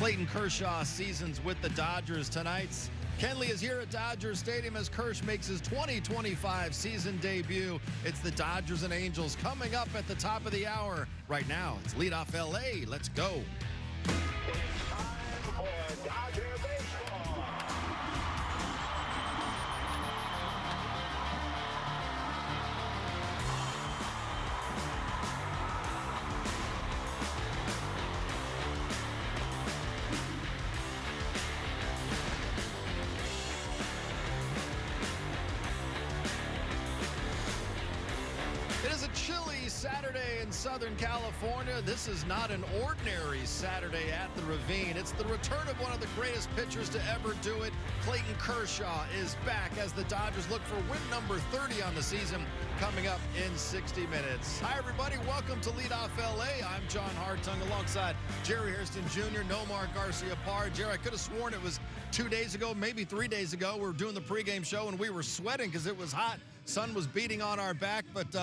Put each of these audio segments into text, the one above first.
Clayton Kershaw seasons with the Dodgers tonight. Kenley is here at Dodger Stadium as Kersh makes his 2025 season debut. It's the Dodgers and Angels coming up at the top of the hour. Right now, it's Leadoff LA. Let's go. It's time for Dodger baseball. It is a chilly Saturday in Southern California. This is not an ordinary Saturday at the Ravine. It's the return of one of the greatest pitchers to ever do it. Clayton Kershaw is back as the Dodgers look for win number 30 on the season coming up in 60 minutes. Hi, everybody. Welcome to Leadoff LA. I'm John Hartung alongside Jerry Hairston Jr., Nomar Garcia-Parr. Jerry, I could have sworn it was 2 days ago, maybe 3 days ago. We were doing the pregame show, and we were sweating because it was hot. Sun was beating on our back, but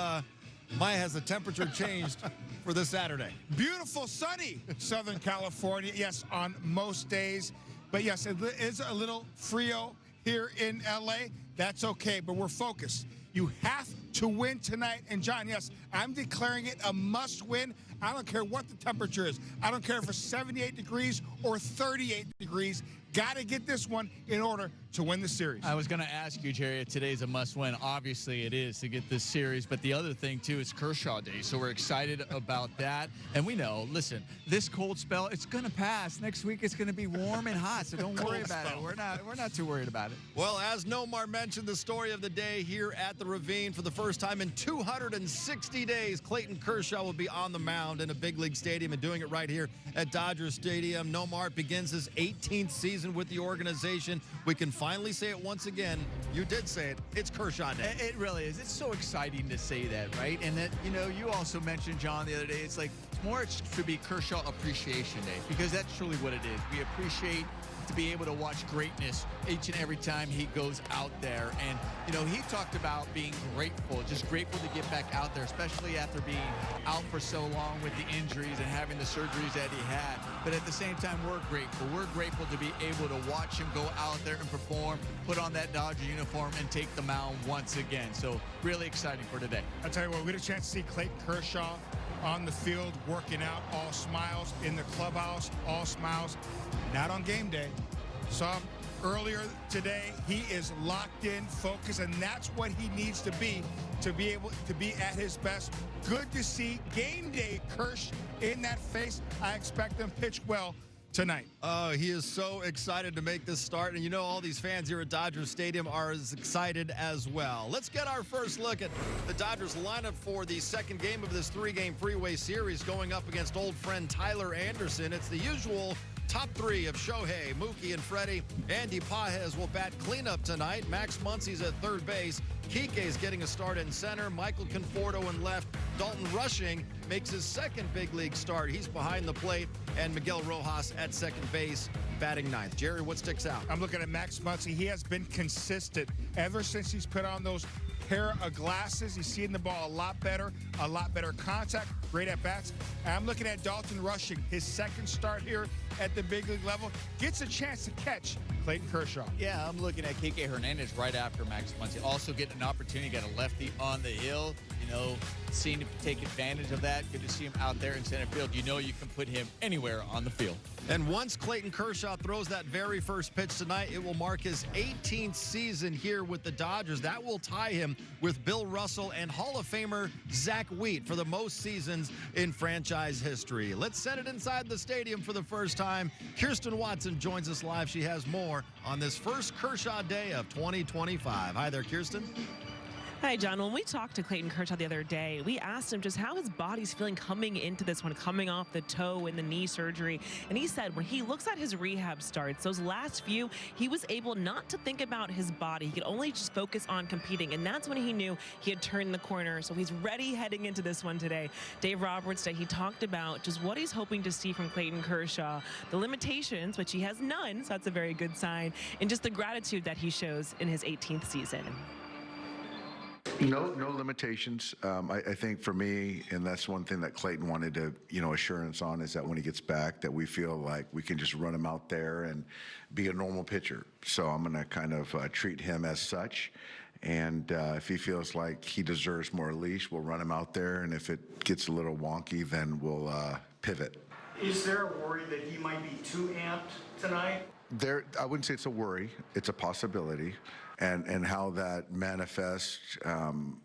Maya, has the temperature changed for this Saturday? Beautiful, sunny Southern California, yes, on most days. But, yes, it is a little frio here in L.A. That's okay, but we're focused. You have to win tonight. And, John, yes, I'm declaring it a must-win. I don't care what the temperature is. I don't care if it's 78 degrees or 38 degrees. Got to get this one in order to win the series. I was going to ask you, Jerry, if today's a must-win. Obviously, it is to get this series. But the other thing, too, is Kershaw Day. So we're excited about that. And we know, listen, this cold spell, it's going to pass. Next week, it's going to be warm and hot. So don't worry about it. We're not too worried about it. Well, as Nomar mentioned, the story of the day here at the Ravine for the first time in 260 days, Clayton Kershaw will be on the mound in a big league stadium and doing it right here at Dodger Stadium. Nomar begins his 18th season with the organization. We can finally say it once again. You did say it. It's Kershaw Day. It really is. It's so exciting to say that, right? And that, you know, you also mentioned, John, the other day, it's like more it should be Kershaw Appreciation Day, because that's truly what it is. We appreciate to be able to watch greatness each and every time he goes out there. And, you know, he talked about being grateful, just grateful to get back out there, especially after being out for so long with the injuries and having the surgeries that he had. But at the same time, we're grateful. We're grateful to be able to watch him go out there and perform, put on that Dodger uniform, and take the mound once again. So really exciting for today. I'll tell you what, we had a chance to see Clayton Kershaw on the field working out, all smiles, in the clubhouse, all smiles. Not on game day. Saw him earlier today. He is locked in, focused, and that's what he needs to be able to be at his best. Good to see game day Kersh in that face. I expect him to pitch well tonight. He is so excited to make this start, and you know all these fans here at Dodger Stadium are as excited as well. Let's get our first look at the Dodgers lineup for the second game of this three-game Freeway series going up against old friend Tyler Anderson. It's the usual top three of Shohei, Mookie, and Freddie. Andy Pages will bat cleanup tonight. Max Muncy's at third base. Kike's getting a start in center. Michael Conforto in left. Dalton Rushing makes his second big league start. He's behind the plate. And Miguel Rojas at second base, batting ninth. Jerry, what sticks out? I'm looking at Max Muncy. He has been consistent ever since he's put on those pair of glasses. He's seeing the ball a lot better contact, great at bats. And I'm looking at Dalton Rushing, his second start here at the big league level, gets a chance to catch Clayton Kershaw. Yeah, I'm looking at Kike Hernandez right after Max Muncy. Also getting an opportunity, got a lefty on the hill. You know, seeing him take advantage of that. Good to see him out there in center field. You know you can put him anywhere on the field. And once Clayton Kershaw throws that very first pitch tonight, it will mark his 18th season here with the Dodgers. That will tie him with Bill Russell and Hall of Famer Zach Wheat for the most seasons in franchise history. Let's send it inside the stadium for the first time. Kirsten Watson joins us live. She has more on this first Kershaw Day of 2025. Hi there, Kirsten. Hi, John. When we talked to Clayton Kershaw the other day, we asked him just how his body's feeling coming into this one, coming off the toe and the knee surgery. And he said when he looks at his rehab starts, those last few, he was able not to think about his body. He could only just focus on competing. And that's when he knew he had turned the corner. So he's ready heading into this one today. Dave Roberts, he talked about just what he's hoping to see from Clayton Kershaw, the limitations, which he has none, so that's a very good sign, and just the gratitude that he shows in his 18th season. No limitations. I think for me, and that's one thing that Clayton wanted to, assurance on, is that when he gets back, that we feel like we can just run him out there and be a normal pitcher. So I'm going to kind of treat him as such. And if he feels like he deserves more leash, we'll run him out there. And if it gets a little wonky, then we'll pivot. Is there a worry that he might be too amped tonight? I wouldn't say it's a worry. It's a possibility. And how that manifests, some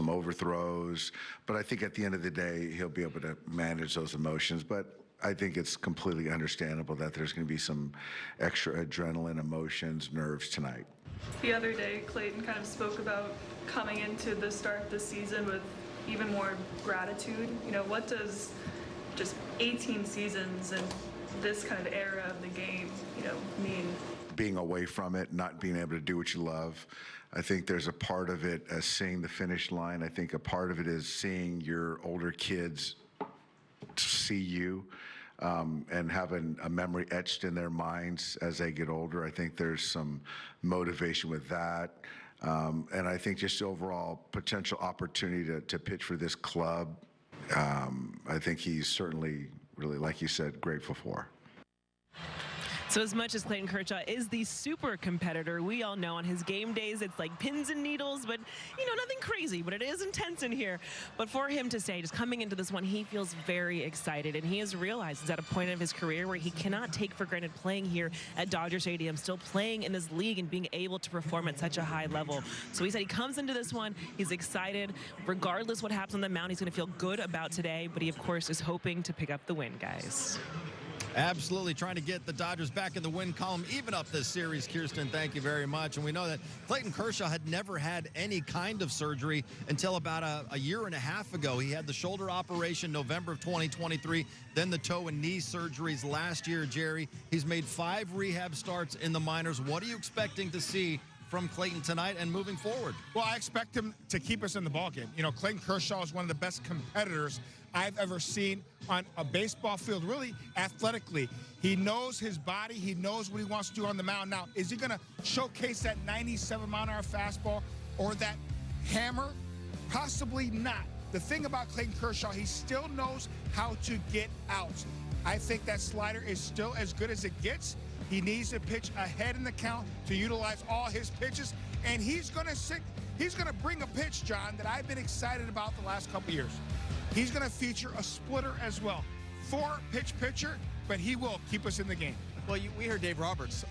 overthrows. But I think at the end of the day, he'll be able to manage those emotions. But I think it's completely understandable that there's going to be some extra adrenaline, emotions, nerves tonight. The other day, Clayton kind of spoke about coming into the start of the season with even more gratitude. What does just 18 seasons and this kind of era of the game, mean? Being away from it, not being able to do what you love. I think there's a part of it as seeing the finish line. I think a part of it is seeing your older kids see you and having a memory etched in their minds as they get older. I think there's some motivation with that. And I think just overall potential opportunity to pitch for this club, I think he's certainly really, like you said, grateful for. So as much as Clayton Kershaw is the super competitor, we all know on his game days it's like pins and needles, but nothing crazy, but it is intense in here. But for him to say, just coming into this one, he feels very excited, and he has realized he's at a point of his career where he cannot take for granted playing here at Dodger Stadium, still playing in this league and being able to perform at such a high level. So he said he comes into this one, he's excited. Regardless what happens on the mound, he's going to feel good about today, but he, of course, is hoping to pick up the win, guys. Absolutely trying to get the Dodgers back in the win column, even up this series. Kirsten, thank you very much. And we know that Clayton Kershaw had never had any kind of surgery until about a year and a half ago. He had the shoulder operation November of 2023, then the toe and knee surgeries last year, Jerry. He's made 5 rehab starts in the minors. What are you expecting to see from Clayton tonight and moving forward? Well, I expect him to keep us in the ballgame. Clayton Kershaw is one of the best competitors I've ever seen on a baseball field, really athletically. He knows his body. He knows what he wants to do on the mound. Now, is he going to showcase that 97-mile-an-hour fastball or that hammer? Possibly not. The thing about Clayton Kershaw, he still knows how to get out. I think that slider is still as good as it gets. He needs to pitch ahead in the count to utilize all his pitches, and he's going to bring a pitch, John, that I've been excited about the last couple years. He's going to feature a splitter as well. 4-pitch pitcher, but he will keep us in the game. Well, we heard Dave Roberts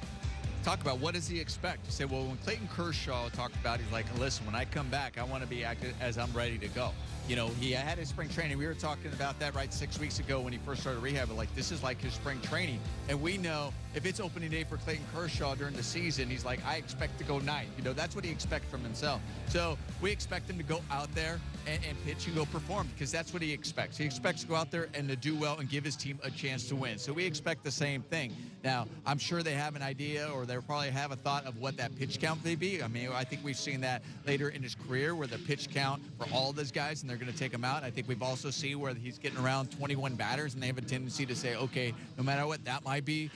talk about what does he expect. He said, well, when Clayton Kershaw talked about, he's like, listen, when I come back, I want to be active as I'm ready to go. He had his spring training. We were talking about that 6 weeks ago when he first started rehab. Like, this is like his spring training. And we know if it's opening day for Clayton Kershaw during the season, he's like, I expect to go 9. That's what he expects from himself. So we expect him to go out there and pitch and go perform, because that's what he expects. He expects to go out there and to do well and give his team a chance to win. So we expect the same thing. Now, I'm sure they have an idea, or they probably have a thought of what that pitch count may be. I mean, I think we've seen that later in his career, where the pitch count for all of those guys, and they're going to take him out. I think we've also seen where he's getting around 21 batters, and they have a tendency to say, okay, no matter what, that might be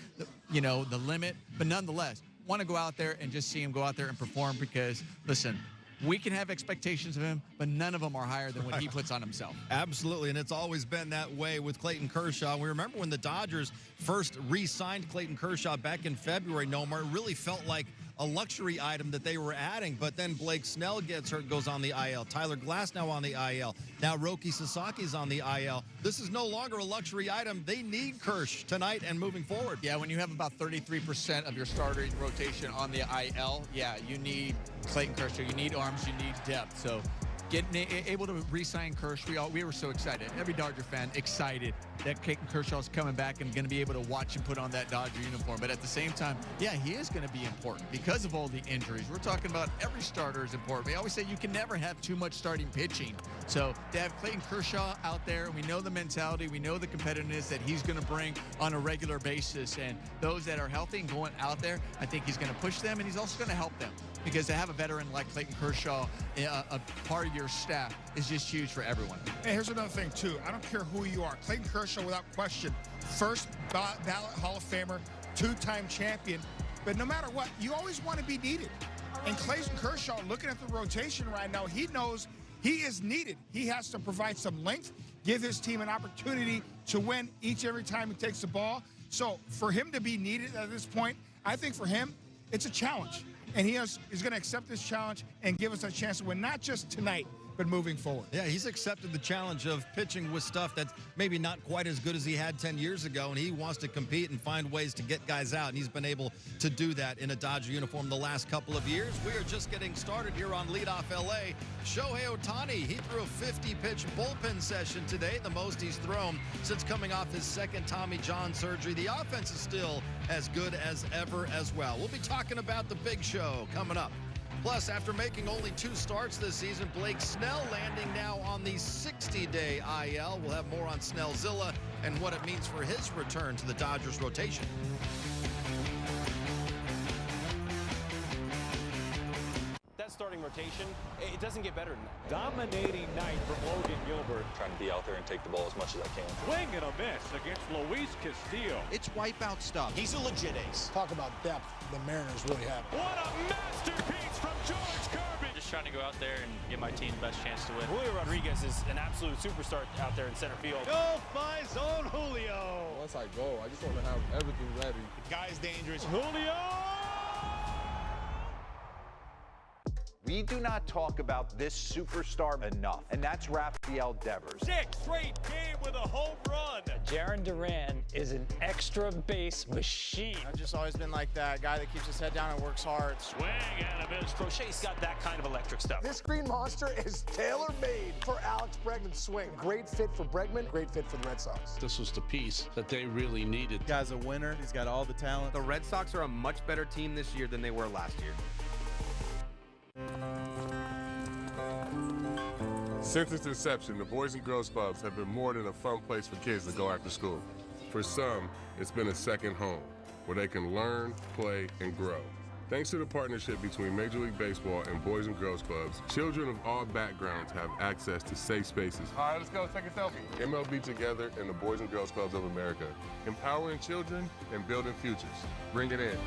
the limit. But nonetheless, want to go out there and just see him go out there and perform, because, listen, we can have expectations of him, but none of them are higher than what he puts on himself. Absolutely, and it's always been that way with Clayton Kershaw. We remember when the Dodgers first re-signed Clayton Kershaw back in February, Nomar, it really felt like a luxury item that they were adding, but then Blake Snell gets hurt, goes on the IL. Tyler Glass now on the IL. Now Roki Sasaki's on the IL. This is no longer a luxury item. They need Kersh tonight and moving forward. Yeah, when you have about 33% of your starting rotation on the IL, yeah, you need Clayton Kershaw. You need arms, you need depth. So getting able to re-sign Kershaw, we were so excited. Every Dodger fan excited that Clayton Kershaw's coming back and going to be able to watch him put on that Dodger uniform. But at the same time, yeah, he is going to be important because of all the injuries. We're talking about every starter is important. We always say you can never have too much starting pitching. So to have Clayton Kershaw out there, we know the mentality, we know the competitiveness that he's going to bring on a regular basis. And those that are healthy and going out there, I think he's going to push them, and he's also going to help them. Because to have a veteran like Clayton Kershaw, a part of your staff, is just huge for everyone. And here's another thing, too. I don't care who you are. Clayton Kershaw, without question, first ballot Hall of Famer, 2-time champion. But no matter what, you always want to be needed. And Clayton Kershaw, looking at the rotation right now, he knows he is needed. He has to provide some length, give his team an opportunity to win each and every time he takes the ball. So for him to be needed at this point, I think for him, it's a challenge. And he's going to accept this challenge and give us a chance to win, not just tonight, but moving forward. Yeah, he's accepted the challenge of pitching with stuff that's maybe not quite as good as he had 10 years ago, and he wants to compete and find ways to get guys out, and he's been able to do that in a Dodger uniform the last couple of years. We are just getting started here on Leadoff LA. Shohei Ohtani, he threw a 50-pitch bullpen session today, the most he's thrown since coming off his second Tommy John surgery. The offense is still as good as ever as well. We'll be talking about the Big Show coming up. Plus, after making only 2 starts this season, Blake Snell landing now on the 60-day IL. We'll have more on Snellzilla and what it means for his return to the Dodgers rotation. That starting rotation, it doesn't get better than that. Dominating night from Logan Gilbert. Trying to be out there and take the ball as much as I can. Swing and a miss against Luis Castillo. It's wipeout stuff. He's a legit ace. Talk about depth. The Mariners really have. What a masterpiece from George Kirby. Just trying to go out there and give my team the best chance to win. Julio Rodriguez is an absolute superstar out there in center field. Go my zone, Julio. Once I go, I just want to have everything ready. The guy's dangerous. Julio! We do not talk about this superstar enough, and that's Rafael Devers. 6 straight game with a home run. Jarren Duran is an extra base machine. I've just always been like that guy that keeps his head down and works hard. Swing and a miss. Crochet's got that kind of electric stuff. This green monster is tailor-made for Alex Bregman's swing. Great fit for Bregman, great fit for the Red Sox. This was the piece that they really needed. The guy's a winner. He's got all the talent. The Red Sox are a much better team this year than they were last year. Since its inception, the Boys and Girls Clubs have been more than a fun place for kids to go after school. For some, it's been a second home, where they can learn, play, and grow. Thanks to the partnership between Major League Baseball and Boys and Girls Clubs, children of all backgrounds have access to safe spaces. All right, let's go take a selfie. MLB Together and the Boys and Girls Clubs of America, empowering children and building futures. Bring it in.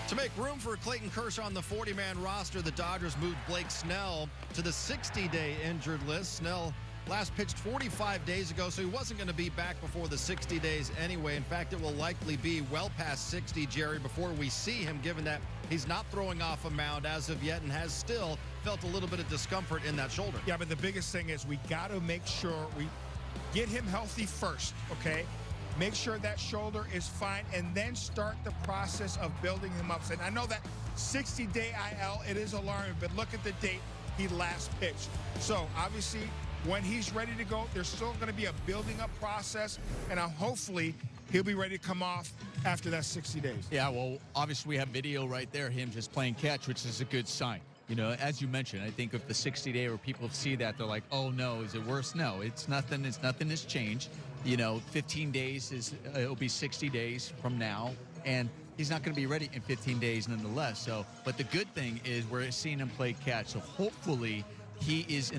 To make room for Clayton Kershaw on the 40-man roster, the Dodgers moved Blake Snell to the 60-day injured list. Snell last pitched 45 days ago, so he wasn't going to be back before the 60 days anyway. In fact, it will likely be well past 60, Jerry, before we see him, given that he's not throwing off a mound as of yet and has still felt a little bit of discomfort in that shoulder. Yeah, but the biggest thing is we got to make sure we get him healthy first, okay? Make sure that shoulder is fine, and then start the process of building him up. And I know that 60-day IL, it is alarming, but look at the date he last pitched. So, obviously, when he's ready to go, there's still going to be a building up process, and hopefully he'll be ready to come off after that 60 days. Yeah, well, obviously we have video right there, him just playing catch, which is a good sign. You know, as you mentioned, I think if the 60-day where people see that, they're like, oh, no, is it worse? No, it's nothing. Nothing has changed. You know, 15 days it'll be 60 days from now, and he's not going to be ready in 15 days nonetheless. So, but the good thing is we're seeing him play catch. So hopefully he's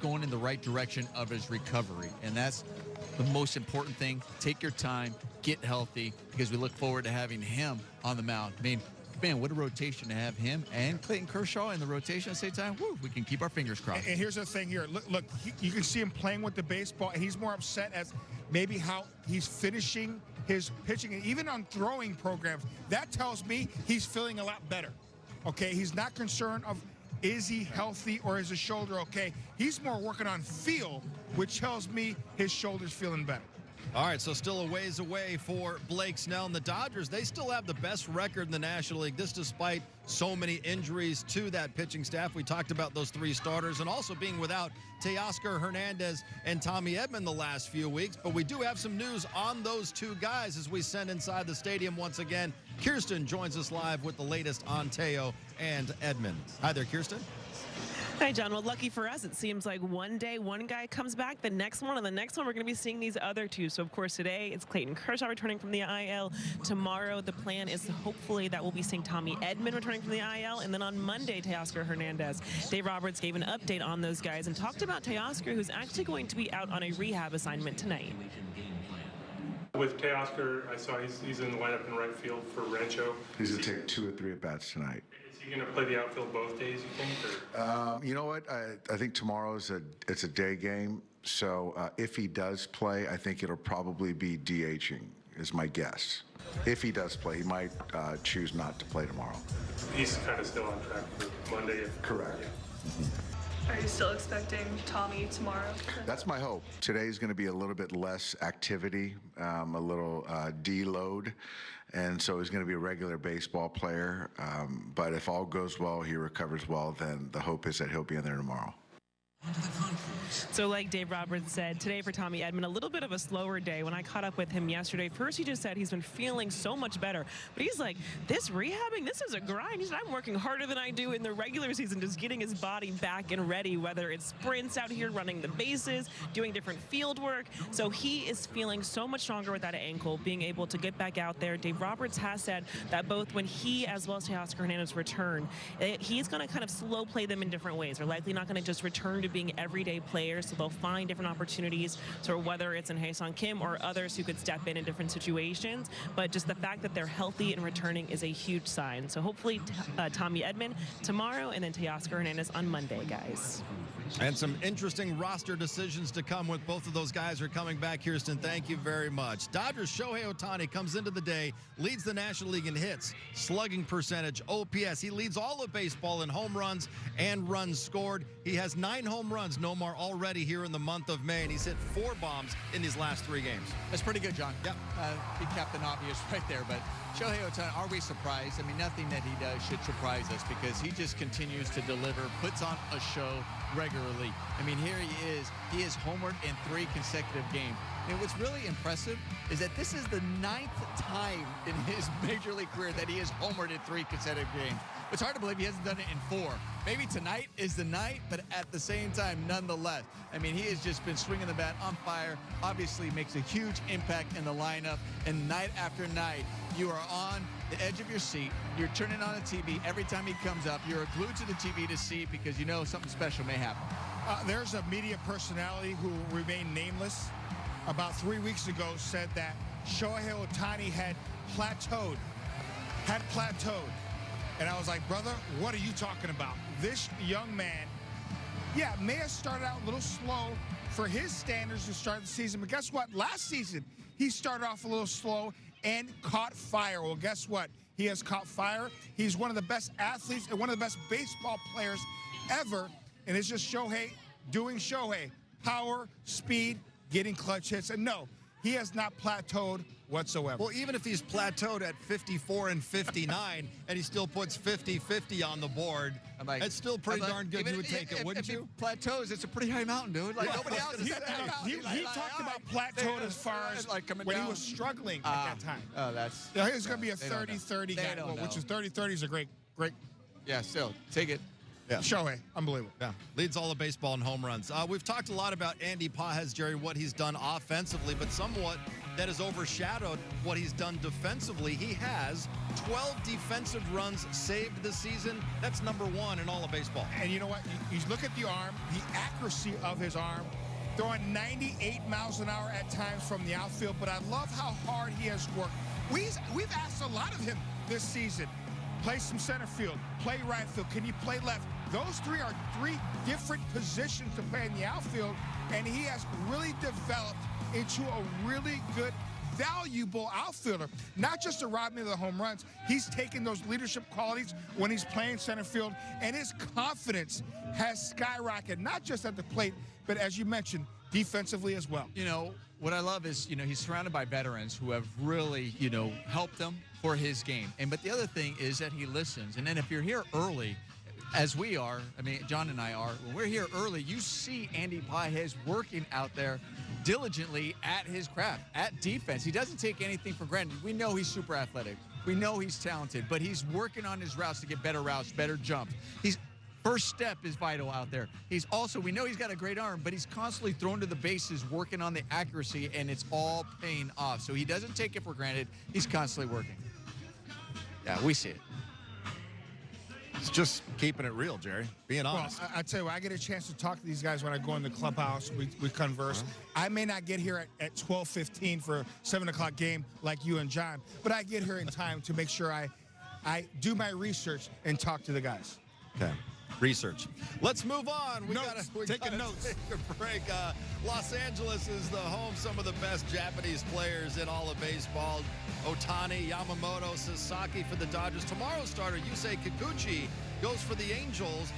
going in the right direction of his recovery. And that's the most important thing. Take your time, get healthy, because we look forward to having him on the mound. I mean, man, what a rotation to have him and Clayton Kershaw in the rotation at the same time. Woo, we can keep our fingers crossed. And here's the thing here. Look, you can see him playing with the baseball, and he's more upset as maybe how he's finishing his pitching. And even on throwing programs, that tells me he's feeling a lot better. Okay, he's not concerned of is he healthy or is his shoulder okay. He's more working on feel, which tells me his shoulder's feeling better. All right, so still a ways away for Blake Snell and the Dodgers. They still have the best record in the National League, this despite so many injuries to that pitching staff. We talked about those 3 starters and also being without Teoscar Hernandez and Tommy Edman the last few weeks. But we do have some news on those 2 guys as we send inside the stadium once again. Kirsten joins us live with the latest on Teo and Edman. Hi there, Kirsten. Hi, John. Well, lucky for us, it seems like one day one guy comes back, the next one, and the next one we're going to be seeing these other 2. So, of course, today it's Clayton Kershaw returning from the IL. Tomorrow, the plan is hopefully that we'll be seeing Tommy Edman returning from the IL. And then on Monday, Teoscar Hernandez. Dave Roberts gave an update on those guys and talked about Teoscar, who's actually going to be out on a rehab assignment tonight. With Teoscar, I saw he's in the lineup in right field for Rancho. He's going to take 2 or 3 at-bats tonight. Is he going to play the outfield both days, you think? Or? You know what? I think tomorrow's it's a day game. So if he does play, I think it'll probably be DHing is my guess. If he does play, he might choose not to play tomorrow. He's kind of still on track for Monday. Correct. Yeah. Are you still expecting Tommy tomorrow? That's my hope. Today's going to be a little bit less activity, a little deload, and so he's going to be a regular baseball player. But if all goes well, he recovers well, then the hope is that he'll be in there tomorrow. So like Dave Roberts said, today for Tommy Edman, a little bit of a slower day. When I caught up with him yesterday, first he just said he's been feeling so much better. But he's like, this rehabbing, this is a grind. He said, I'm working harder than I do in the regular season, just getting his body back and ready, whether it's sprints out here, running the bases, doing different field work. So he is feeling so much stronger with that ankle, being able to get back out there. Dave Roberts has said that both when he as well as Teoscar Hernandez return, he's going to kind of slow play them in different ways. They're likely not going to just return to being everyday players, so they'll find different opportunities, so whether it's in Hae-Sung Kim or others who could step in different situations. But just the fact that they're healthy and returning is a huge sign. So hopefully Tommy Edman tomorrow and then Teoscar Hernandez on Monday, guys. And some interesting roster decisions to come with both of those guys are coming back. Kirsten, thank you very much. Dodgers Shohei Ohtani comes into the day, leads the National League in hits, slugging percentage, OPS. He leads all of baseball in home runs and runs scored. He has 9 home runs, Nomar, already here in the month of May, and he's hit 4 bombs in these last 3 games. That's pretty good, John. Yeah, he Captain Obvious right there, but Shohei Ohtani, are we surprised? I mean, nothing that he does should surprise us because he just continues to deliver, puts on a show regularly. I mean, here he is. He is homered in 3 consecutive games. And what's really impressive is that this is the 9th time in his major league career that he has homered in 3 consecutive games. It's hard to believe he hasn't done it in 4. Maybe tonight is the night, but at the same time, nonetheless. I mean, he has just been swinging the bat on fire, obviously makes a huge impact in the lineup, and night after night, you are on the edge of your seat. You're turning on the TV every time he comes up. You're glued to the TV to see because you know something special may happen. There's a media personality who remained nameless about 3 weeks ago said that Shohei Ohtani had plateaued. And I was like, brother, what are you talking about? This young man, yeah, may have started out a little slow for his standards to start the season. But guess what? Last season, he started off a little slow and caught fire. Well, guess what? He has caught fire. He's one of the best athletes and one of the best baseball players ever. And it's just Shohei doing Shohei. Power, speed, getting clutch hits. And no, he has not plateaued whatsoever. Well, even if he's plateaued at 54 and 59 and he still puts 50-50 on the board, it's still pretty darn good. You would take it, wouldn't you? Plateaus, it's a pretty high mountain, dude. Like nobody else is at that mountain. He talked about plateaued as far as like when he was struggling at that time. Oh, that's... Yeah, he's going to be a 30-30 guy, which is 30-30 is a great. Yeah, still, take it. Yeah. Shohei, unbelievable. Yeah, leads all of baseball in home runs. We've talked a lot about Andy Pages, Jerry, what he's done offensively, but somewhat that has overshadowed what he's done defensively. He has 12 defensive runs saved this season. That's #1 in all of baseball. And you know what? You look at the arm, the accuracy of his arm, throwing 98 miles an hour at times from the outfield, but I love how hard he has worked. We've asked a lot of him this season. Play some center field, play right field, can you play left? Those 3 are 3 different positions to play in the outfield, and he has really developed into a really good, valuable outfielder. Not just to rob me of the home runs, he's taken those leadership qualities when he's playing center field, and his confidence has skyrocketed, not just at the plate, but as you mentioned, defensively as well. You know, what I love is, he's surrounded by veterans who have really, helped him for his game. But the other thing is that he listens. And then if you're here early, as we are, John and I are, when we're here early, you see Andy Pages working out there diligently at his craft, at defense. He doesn't take anything for granted. We know he's super athletic. We know he's talented, but he's working on his routes to get better routes, better jumps. First step is vital out there. We know he's got a great arm, but he's constantly thrown to the bases, working on the accuracy, and it's all paying off. So he doesn't take it for granted. He's constantly working. Yeah, we see it. It's just keeping it real, Jerry. Being honest. Well, I tell you what, I get a chance to talk to these guys when I go in the clubhouse. We converse. I may not get here at 12:15 for a 7 o'clock game like you and John, but I get here in time to make sure I do my research and talk to the guys. Okay. Research. Let's move on. We notes. gotta take a break. Los Angeles is the home of some of the best Japanese players in all of baseball. Ohtani, Yamamoto, Sasaki for the Dodgers. Tomorrow's starter, Yusei Kikuchi, goes for the Angels.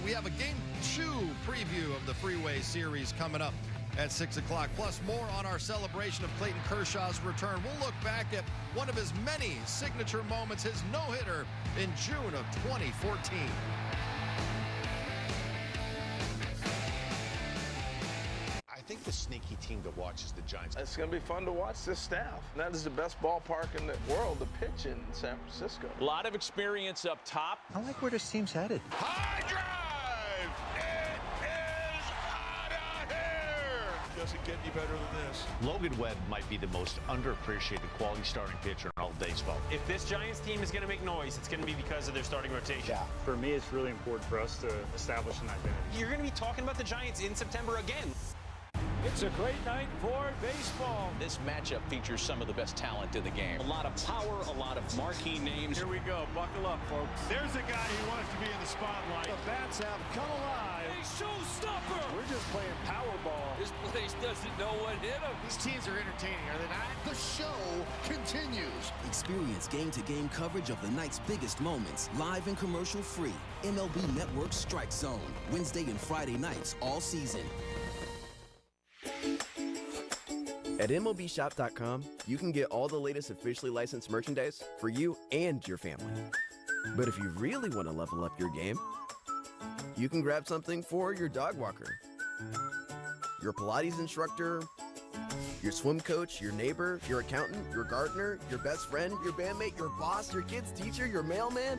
We have a Game 2 preview of the Freeway series coming up at 6 o'clock. Plus more on our celebration of Clayton Kershaw's return. We'll look back at one of his many signature moments, his no-hitter in June of 2014. I think the sneaky team to watch is the Giants. It's going to be fun to watch this staff. That is the best ballpark in the world to pitch in San Francisco. A lot of experience up top. I like where this team's headed. High drive! It is out of here! Doesn't get any better than this. Logan Webb might be the most underappreciated quality starting pitcher in all of baseball. If this Giants team is going to make noise, it's going to be because of their starting rotation. Yeah. For me, it's really important for us to establish an identity. You're going to be talking about the Giants in September again. It's a great night for baseball. This matchup features some of the best talent in the game. A lot of power, a lot of marquee names. Here we go. Buckle up, folks. There's a guy who wants to be in the spotlight. The bats have come alive. A showstopper. We're just playing Powerball. This place doesn't know what hit him. These teams are entertaining, are they not? The show continues. Experience game-to-game coverage of the night's biggest moments, live and commercial-free. MLB Network Strike Zone, Wednesday and Friday nights all season. At MLBShop.com, you can get all the latest officially licensed merchandise for you and your family. But if you really want to level up your game, you can grab something for your dog walker, your Pilates instructor, your swim coach, your neighbor, your accountant, your gardener, your best friend, your bandmate, your boss, your kid's teacher, your mailman.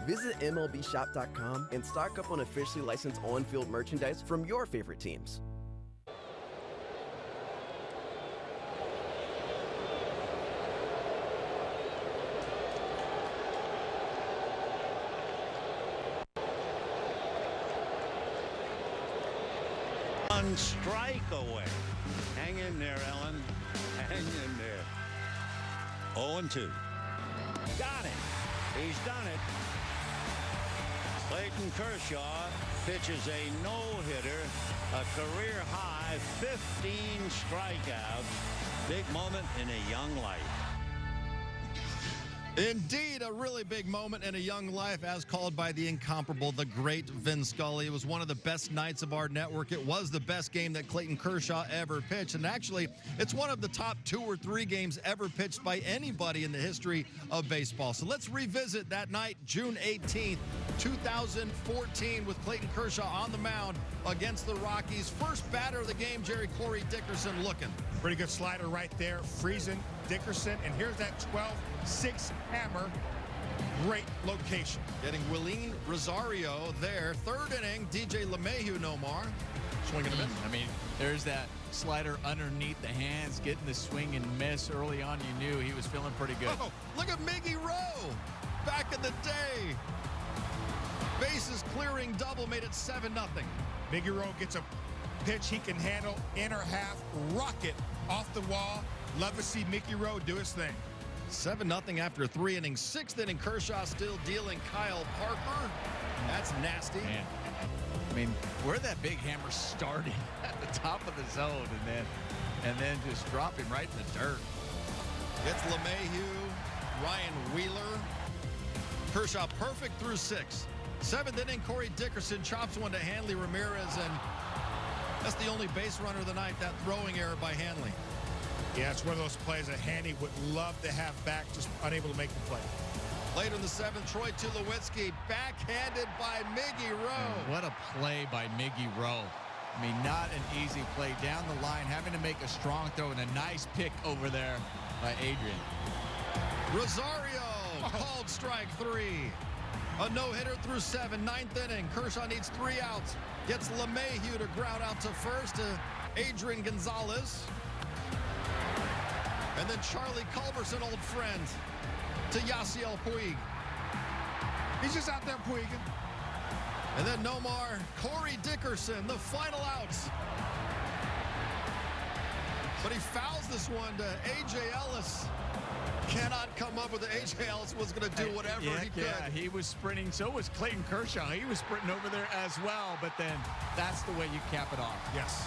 Visit MLBShop.com and stock up on officially licensed on-field merchandise from your favorite teams. One strike away. Hang in there, Ellen. Hang in there. 0-2. Got it. He's done it. Clayton Kershaw pitches a no-hitter, a career-high 15 strikeouts. Big moment in a young life. Indeed, a really big moment in a young life, as called by the incomparable, the great Vin Scully. It was one of the best nights of our network. It was the best game that Clayton Kershaw ever pitched. And actually, it's one of the top 2 or 3 games ever pitched by anybody in the history of baseball. So let's revisit that night, June 18th, 2014, with Clayton Kershaw on the mound against the Rockies. First batter of the game, Corey Dickerson looking. Pretty good slider right there, freezing Dickerson. And here's that 12-6 hammer. Great location. Getting Willeen Rosario there. Third inning, DJ LeMahieu no more. Swinging a miss. I mean, there's that slider underneath the hands, getting the swing and miss. Early on, you knew he was feeling pretty good. Oh, look at Miggy Rowe. Back in the day. Bases clearing double made it 7-0. Miggy Rowe gets a pitch he can handle, inner half, rocket off the wall. Love to see Mickey Rowe do his thing. 7-0 after 3 innings. 6th inning, Kershaw still dealing Kyle Parker. That's nasty. Man. I mean, where that big hammer started at the top of the zone and then just dropping right in the dirt. Gets LeMahieu, Ryan Wheeler. Kershaw perfect through 6. 7th inning, Corey Dickerson chops one to Hanley Ramirez, and That's the only base runner of the night, that throwing error by Hanley. Yeah, it's one of those plays that Hanley would love to have back, just unable to make the play. Later in the 7th, Troy Tulowitzki backhanded by Miggy Rowe. What a play by Miggy Rowe. I mean, not an easy play down the line, having to make a strong throw and a nice pick over there by Adrian. Rosario called strike 3. A no-hitter through 7, 9th inning. Kershaw needs 3 outs. Gets LeMahieu to ground out to first to Adrian Gonzalez. And then Charlie Culberson, old friend, to Yasiel Puig. He's just out there Puiging. And then Nomar, Corey Dickerson, the final outs. But he fouls this one to A.J. Ellis. Cannot come up with it. A.J. Ellis was going to do whatever he could. Yeah, he was sprinting. So was Clayton Kershaw. He was sprinting over there as well. But then that's the way you cap it off. Yes.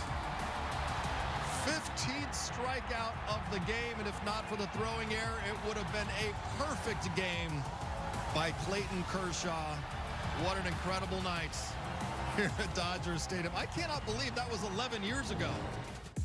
15th strikeout of the game, and if not for the throwing error, it would have been a perfect game by Clayton Kershaw. What an incredible night here at Dodger Stadium. I cannot believe that was 11 years ago.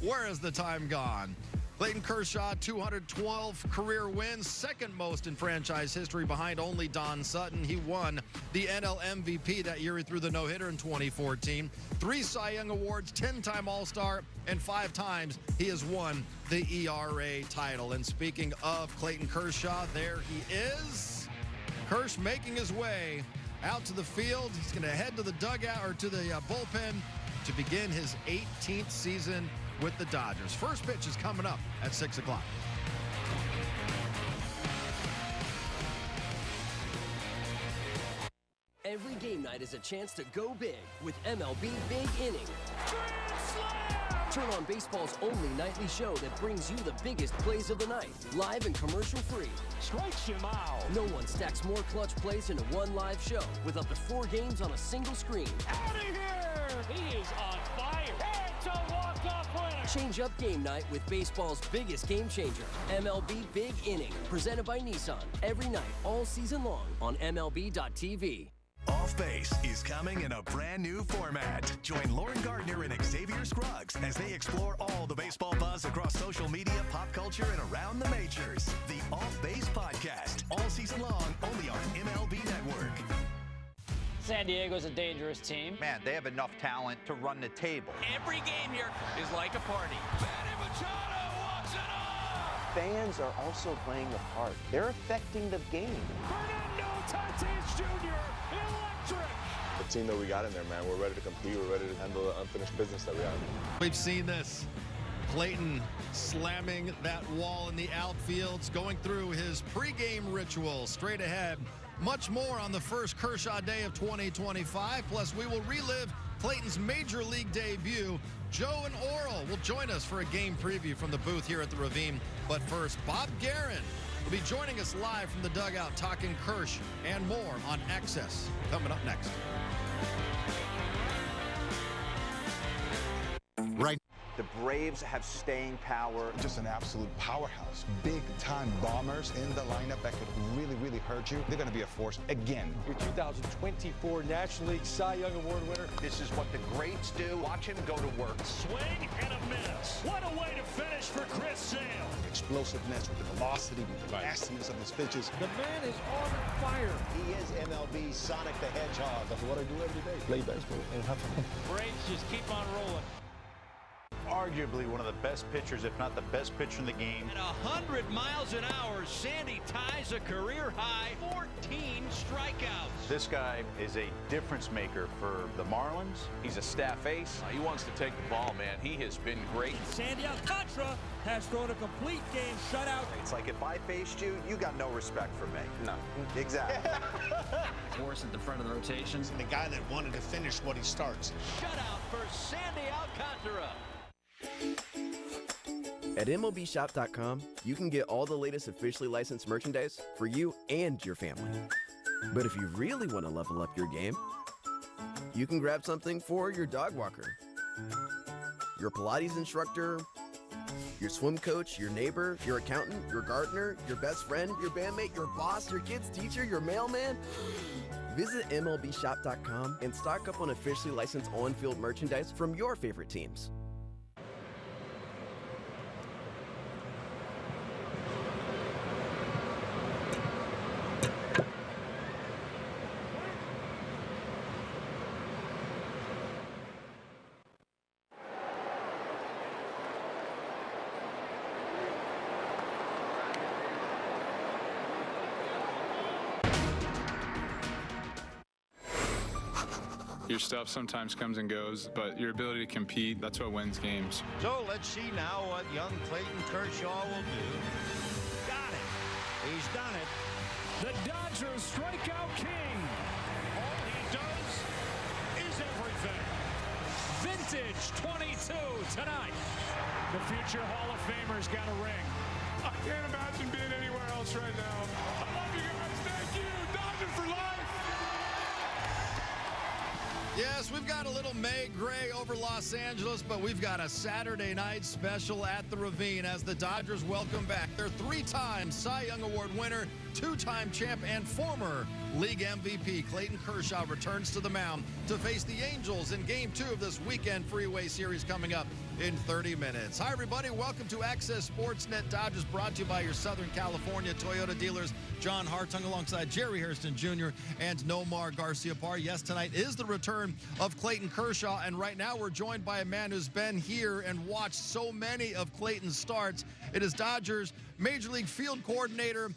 Where has the time gone? Clayton Kershaw, 212 career wins, second most in franchise history behind only Don Sutton. He won the NL MVP that year. He threw the no-hitter in 2014. 3 Cy Young Awards, 10-time All-Star, and 5 times he has won the ERA title. And speaking of Clayton Kershaw, there he is. Kersh making his way out to the field. He's going to head to the dugout or to the bullpen to begin his 18th season with the Dodgers. First pitch is coming up at 6 o'clock. Every game night is a chance to go big with MLB Big Inning. Turn on baseball's only nightly show that brings you the biggest plays of the night, live and commercial-free. Strikes him out. No one stacks more clutch plays into one live show with up to 4 games on a single screen. Out of here! He is on fire. It's a walk-off winner. Change up game night with baseball's biggest game changer, MLB Big Inning, presented by Nissan. Every night, all season long on MLB.tv. Off Base is coming in a brand new format. Join Lauren Gardner and Xavier Scruggs as they explore all the baseball buzz across social media, pop culture, and around the majors. The Off Base Podcast, all season long, only on MLB Network. San Diego's a dangerous team. Man, they have enough talent to run the table. Every game here is like a party. Fans are also playing a part. They're affecting the game. Fernando Tatis Jr., electric. The team that we got in there, man, we're ready to compete. We're ready to handle the unfinished business that we have. We've seen this. Clayton slamming that wall in the outfields, going through his pregame ritual. Straight ahead, much more on the first Kershaw day of 2025. Plus, we will relive Clayton's Major League debut. Joe and Oral will join us for a game preview from the booth here at the Ravine. But first, Bob Geren will be joining us live from the dugout, talking Kersh and more on Access. Coming up next. Right. The Braves have staying power. Just an absolute powerhouse. Big-time bombers in the lineup that could really, really hurt you. They're going to be a force again. Your 2024 National League Cy Young Award winner. This is what the greats do. Watch him go to work. Swing and a miss. What a way to finish for Chris Sale. Explosiveness with the velocity, with the nastiness of his pitches. The man is on fire. He is MLB Sonic the Hedgehog. That's what I do every day. Play baseball and have fun. Braves just keep on rolling. Arguably one of the best pitchers, if not the best pitcher in the game. At 100 miles an hour, Sandy ties a career high 14 strikeouts. This guy is a difference maker for the Marlins. He's a staff ace. He wants to take the ball, man. He has been great. Sandy Alcantara has thrown a complete game shutout. It's like if I faced you, you got no respect for me. No. Exactly. Force at the front of the rotations. The guy that wanted to finish what he starts. Shutout for Sandy Alcantara. At MLBShop.com, you can get all the latest officially licensed merchandise for you and your family. But if you really want to level up your game, you can grab something for your dog walker, your Pilates instructor, your swim coach, your neighbor, your accountant, your gardener, your best friend, your bandmate, your boss, your kid's teacher, your mailman. Visit MLBShop.com and stock up on officially licensed on-field merchandise from your favorite teams. Your stuff sometimes comes and goes, but your ability to compete, that's what wins games. So let's see now what young Clayton Kershaw will do. Got it. He's done it. The Dodgers strikeout king. All he does is everything. Vintage 22 tonight. The future Hall of Famer's got a ring. I can't imagine being anywhere else right now. I love you guys. Thank you. Dodgers for life. Yes, we've got a little May gray over Los Angeles, but we've got a Saturday night special at the Ravine as the Dodgers welcome back their three-time Cy Young Award winner, two-time champ, and former league MVP Clayton Kershaw returns to the mound to face the Angels in Game 2 of this weekend Freeway series coming up in 30 minutes. Hi, everybody. Welcome to Access Sportsnet Dodgers, brought to you by your Southern California Toyota dealers. John Hartung alongside Jerry Hairston Jr. and Nomar Garciaparra. Yes, tonight is the return of Clayton Kershaw, and right now we're joined by a man who's been here and watched so many of Clayton's starts. It is Dodgers Major League Field Coordinator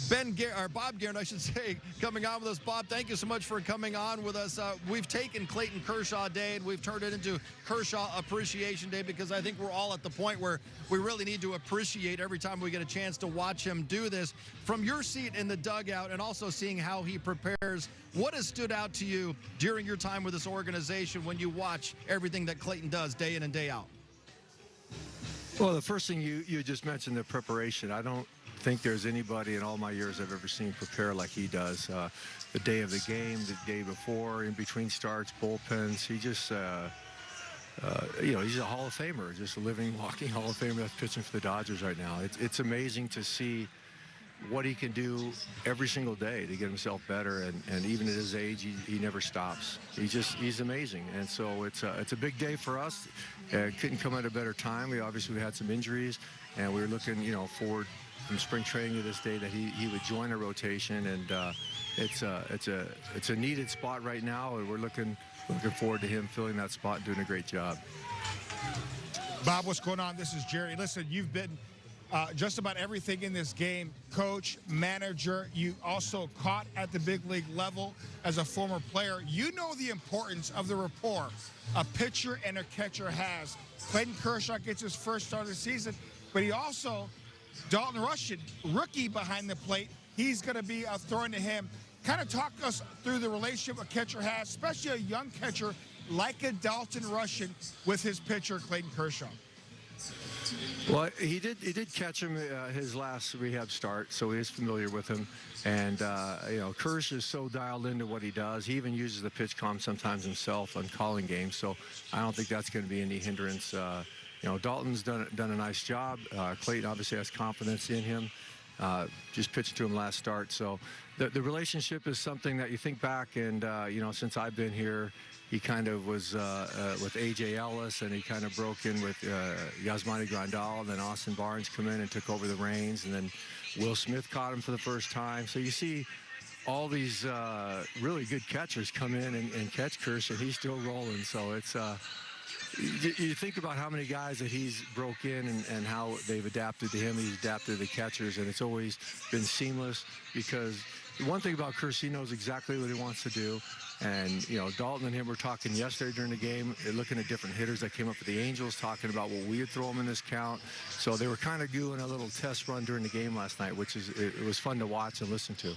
Bob Geren, I should say, coming on with us. Bob, thank you so much for coming on with us. We've taken Clayton Kershaw Day and we've turned it into Kershaw Appreciation Day because I think we're all at the point where we really need to appreciate every time we get a chance to watch him do this. From your seat in the dugout and also seeing how he prepares, what has stood out to you during your time with this organization when you watch everything that Clayton does day in and day out? Well, the first thing you just mentioned, the preparation. I don't think there's anybody in all my years I've ever seen prepare like he does. The day of the game, the day before, in between starts, bullpens. He just, he's a Hall of Famer, just a living, walking Hall of Famer that's pitching for the Dodgers right now. It's amazing to see what he can do every single day to get himself better, and even at his age, he never stops. He's amazing, and so it's a big day for us. Couldn't come at a better time. We obviously had some injuries, and we were looking, forward from spring training to this day that he would join a rotation, and it's a needed spot right now, and we're looking forward to him filling that spot and doing a great job. Bob, what's going on? This is Jerry. Listen, you've been just about everything in this game, coach, manager. You also caught at the big league level as a former player. You know the importance of the rapport a pitcher and a catcher has. Clayton Kershaw gets his first start of the season, but he also, Dalton Rushing, rookie behind the plate, he's going to be throwing to him. Kind of talk us through the relationship a catcher has, especially a young catcher like a Dalton Rushing with his pitcher, Clayton Kershaw. Well, he did catch him his last rehab start, so he is familiar with him. And, Kersh is so dialed into what he does. He even uses the pitch comm sometimes himself on calling games, so I don't think that's going to be any hindrance. Dalton's done a nice job. Clayton obviously has confidence in him. Just pitched to him last start. So the relationship is something that you think back, and, since I've been here, he kind of was with A.J. Ellis, and he kind of broke in with Yasmani Grandal, and then Austin Barnes come in and took over the reins, and then Will Smith caught him for the first time. So you see all these really good catchers come in and catch Kershaw, and he's still rolling. So it's you think about how many guys that he's broke in and how they've adapted to him. He's adapted to the catchers, and it's always been seamless because one thing about Kershaw, he knows exactly what he wants to do. And, Dalton and him were talking yesterday during the game, looking at different hitters that came up with the Angels, talking about what we would throw them in this count. So they were kind of doing a little test run during the game last night, which it was fun to watch and listen to.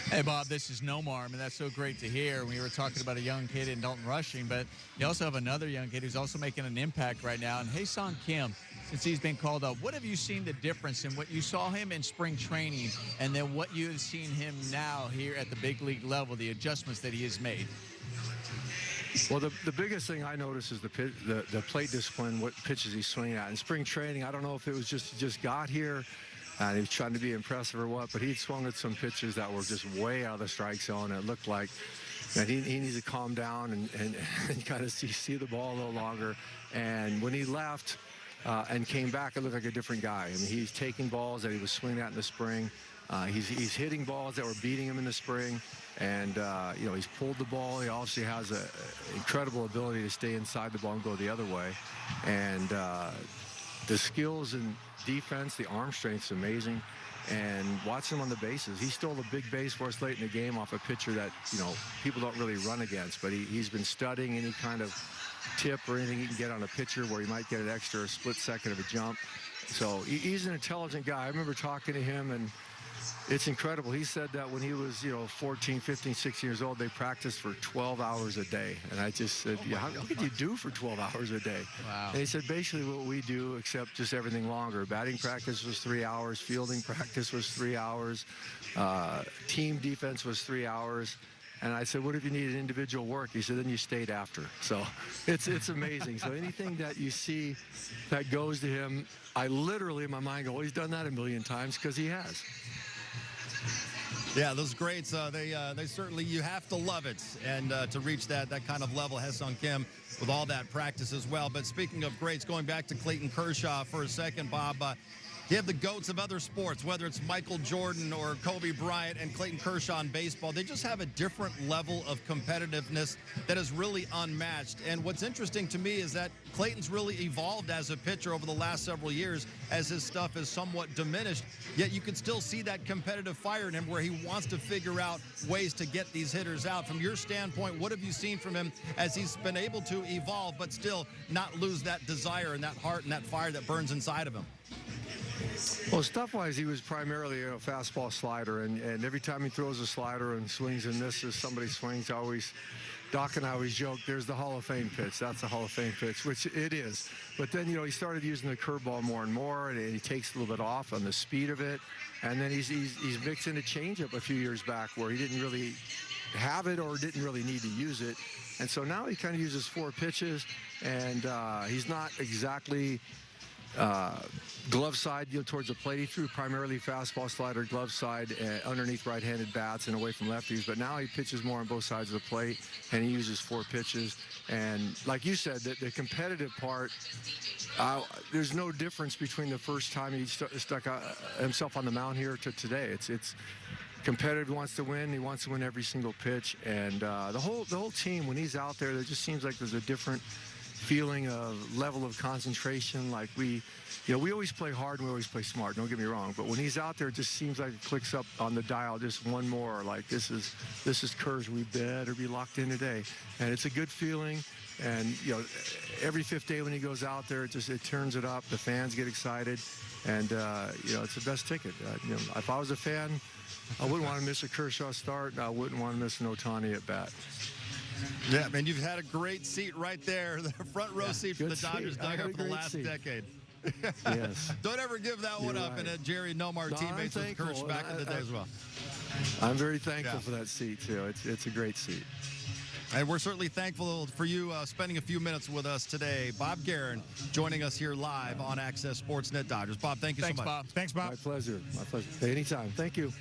Hey, Bob, this is Nomar. I mean, that's so great to hear. We were talking about a young kid in Dalton Rushing, but you also have another young kid who's also making an impact right now. And Hae-Sung Kim, since he's been called up, what have you seen the difference in what you saw him in spring training and then what you have seen him now here at the big league level, the adjustments that he has made? Well, the biggest thing I noticed is the plate discipline, what pitches he's swinging at. In spring training, I don't know if it was just got here, and he was trying to be impressive or what, but he'd swung at some pitches that were just way out of the strike zone. It looked like that he needs to calm down and kind of see the ball a little longer. And when he left and came back, it looked like a different guy. I mean, he's taking balls that he was swinging at in the spring. He's hitting balls that were beating him in the spring. And, you know, he's pulled the ball. He obviously has an incredible ability to stay inside the ball and go the other way. And the skills and defense, the arm strength's amazing. And watching him on the bases, he stole a big base for us late in the game off a pitcher that, you know, people don't really run against. But he's been studying any kind of tip or anything he can get on a pitcher where he might get an extra split second of a jump. So he's an intelligent guy. I remember talking to him, and it's incredible. He said that when he was, you know, 14, 15, 16 years old, they practiced for 12 hours a day. And I just said, yeah, how could you do for 12 hours a day? Wow. And he said, basically what we do, except just everything longer. Batting practice was 3 hours. Fielding practice was 3 hours. Team defense was 3 hours. And I said, what if you needed individual work? He said, then you stayed after. So it's amazing. So anything that you see that goes to him, I literally in my mind go, well, he's done that a million times, because he has. Yeah, those greats, they certainly, you have to love it. And to reach that kind of level, Ha-Seong Kim, with all that practice as well. But speaking of greats, going back to Clayton Kershaw for a second, Bob, you have the GOATs of other sports, whether it's Michael Jordan or Kobe Bryant and Clayton Kershaw in baseball. They just have a different level of competitiveness that is really unmatched. And what's interesting to me is that Clayton's really evolved as a pitcher over the last several years as his stuff is somewhat diminished. Yet you can still see that competitive fire in him where he wants to figure out ways to get these hitters out. From your standpoint, what have you seen from him as he's been able to evolve but still not lose that desire and that heart and that fire that burns inside of him? Well, stuff-wise, he was primarily a fastball slider, and every time he throws a slider and swings and misses, somebody swings, Doc and I always joke, there's the Hall of Fame pitch. That's the Hall of Fame pitch, which it is. But then, you know, he started using the curveball more and more, and he takes a little bit off on the speed of it. And then he's mixed in a changeup a few years back where he didn't really have it or didn't really need to use it. And so now he kind of uses 4 pitches, and he's not exactly glove side, you know, towards the plate. He threw primarily fastball, slider, glove side, underneath right-handed bats and away from lefties. But now he pitches more on both sides of the plate, and he uses 4 pitches. And like you said, the competitive part, there's no difference between the first time he stuck himself on the mound here to today. It's competitive. He wants to win. He wants to win every single pitch. And the whole team, when he's out there, just seems like there's a different feeling of level of concentration. Like we always play hard and we always play smart, don't get me wrong, but when he's out there, it just seems like it clicks up on the dial just one more, like this is Kers, we better be locked in today. And it's a good feeling. And you know, every 5th day when he goes out there, it turns it up, the fans get excited, and you know, it's the best ticket. You know, if I was a fan, I wouldn't want to miss a Kershaw start, and I wouldn't want to miss an Ohtani at bat. Yeah, man, you've had a great seat right there, the front row seat for the Dodgers dugout for the last decade. Yes. Don't ever give that one up. Right. And Jerry Nomar, teammates with Kershaw back in the day as well. I'm very thankful for that seat, too. It's a great seat. And we're certainly thankful for you spending a few minutes with us today. Bob Geren joining us here live on Access Sportsnet Dodgers. Bob, thank you so much. Bob. Thanks, Bob. My pleasure. My pleasure. Anytime. Thank you.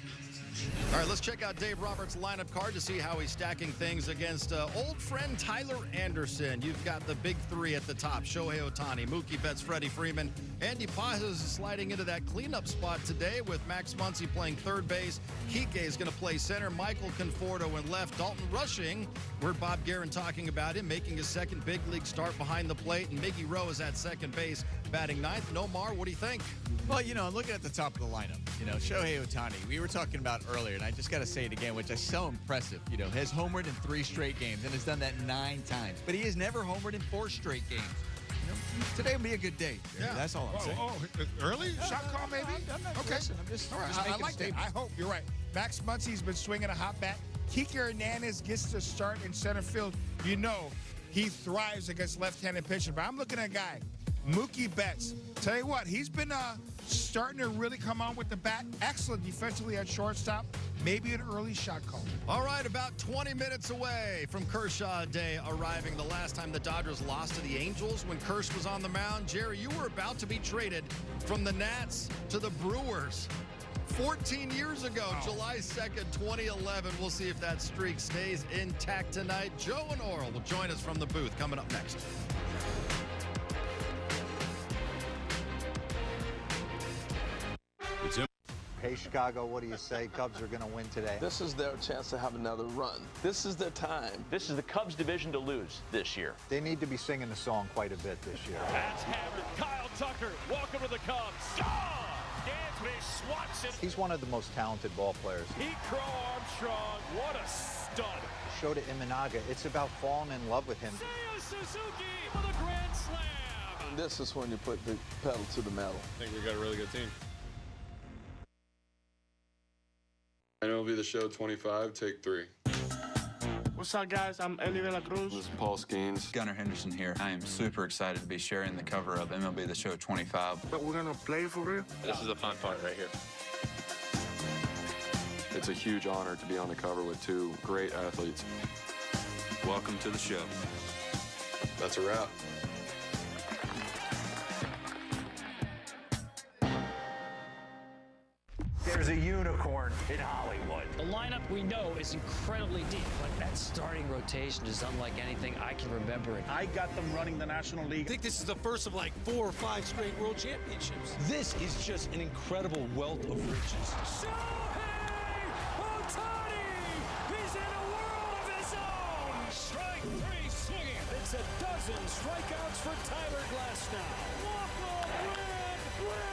All right, let's check out Dave Roberts' lineup card to see how he's stacking things against old friend Tyler Anderson. You've got the big 3 at the top: Shohei Ohtani, Mookie Betts, Freddie Freeman. Andy Paz is sliding into that cleanup spot today with Max Muncy playing third base. Kike is going to play center. Michael Conforto in left. Dalton Rushing, heard Bob Geren talking about him, making his second big league start behind the plate. And Miggy Rowe is at second base, batting 9th. Nomar, what do you think? Well, you know, looking at the top of the lineup, you know, Shohei Ohtani, we were talking about earlier, and I just got to say it again, which is so impressive. You know, has homered in 3 straight games and has done that 9 times. But he has never homered in 4 straight games. You know, today will be a good day. Yeah. That's all I'm saying. Early? Shot call, maybe? Okay. I'm just all right. just I like that. I hope you're right. Max Muncy's been swinging a hot bat. Kike Hernandez gets to start in center field. You know, he thrives against left-handed pitching. But I'm looking at a guy, Mookie Betts. Tell you what, he's been starting to really come on with the bat. Excellent defensively at shortstop. maybe an early shot call. All right, about 20 minutes away from Kershaw Day arriving. The last time the Dodgers lost to the Angels when Kershaw was on the mound. Jerry, you were about to be traded from the Nats to the Brewers 14 years ago, July 2nd, 2011. We'll see if that streak stays intact tonight. Joe and Oral will join us from the booth coming up next. Hey, Chicago, what do you say? Cubs are going to win today. This is their chance to have another run. This is their time. This is the Cubs division to lose this year. They need to be singing the song quite a bit this year. That's hammered. Kyle Tucker, welcome to the Cubs. Dansby Watson. He's one of the most talented ball players. Pete Crow Armstrong, what a stud. Shota Imanaga, it's about falling in love with him. Seiya Suzuki with a grand slam. And this is when you put the pedal to the metal. I think we got a really good team. MLB The Show 25, take 3. What's up, guys? I'm Eli De La Cruz. This is Paul Skeens. Gunnar Henderson here. I am super excited to be sharing the cover of MLB The Show 25. But we're going to play for real? This is the fun part right here. It's a huge honor to be on the cover with two great athletes. Welcome to the show. That's a wrap. There's a unicorn in Hollywood. The lineup we know is incredibly deep, but that starting rotation is unlike anything I can remember. I got them running the National League. I think this is the first of like 4 or 5 straight world championships. This is just an incredible wealth of riches. Shohei Ohtani! He's in a world of his own! Strike 3 swinging. It's a dozen strikeouts for Tyler Glasnow. Walk-off win!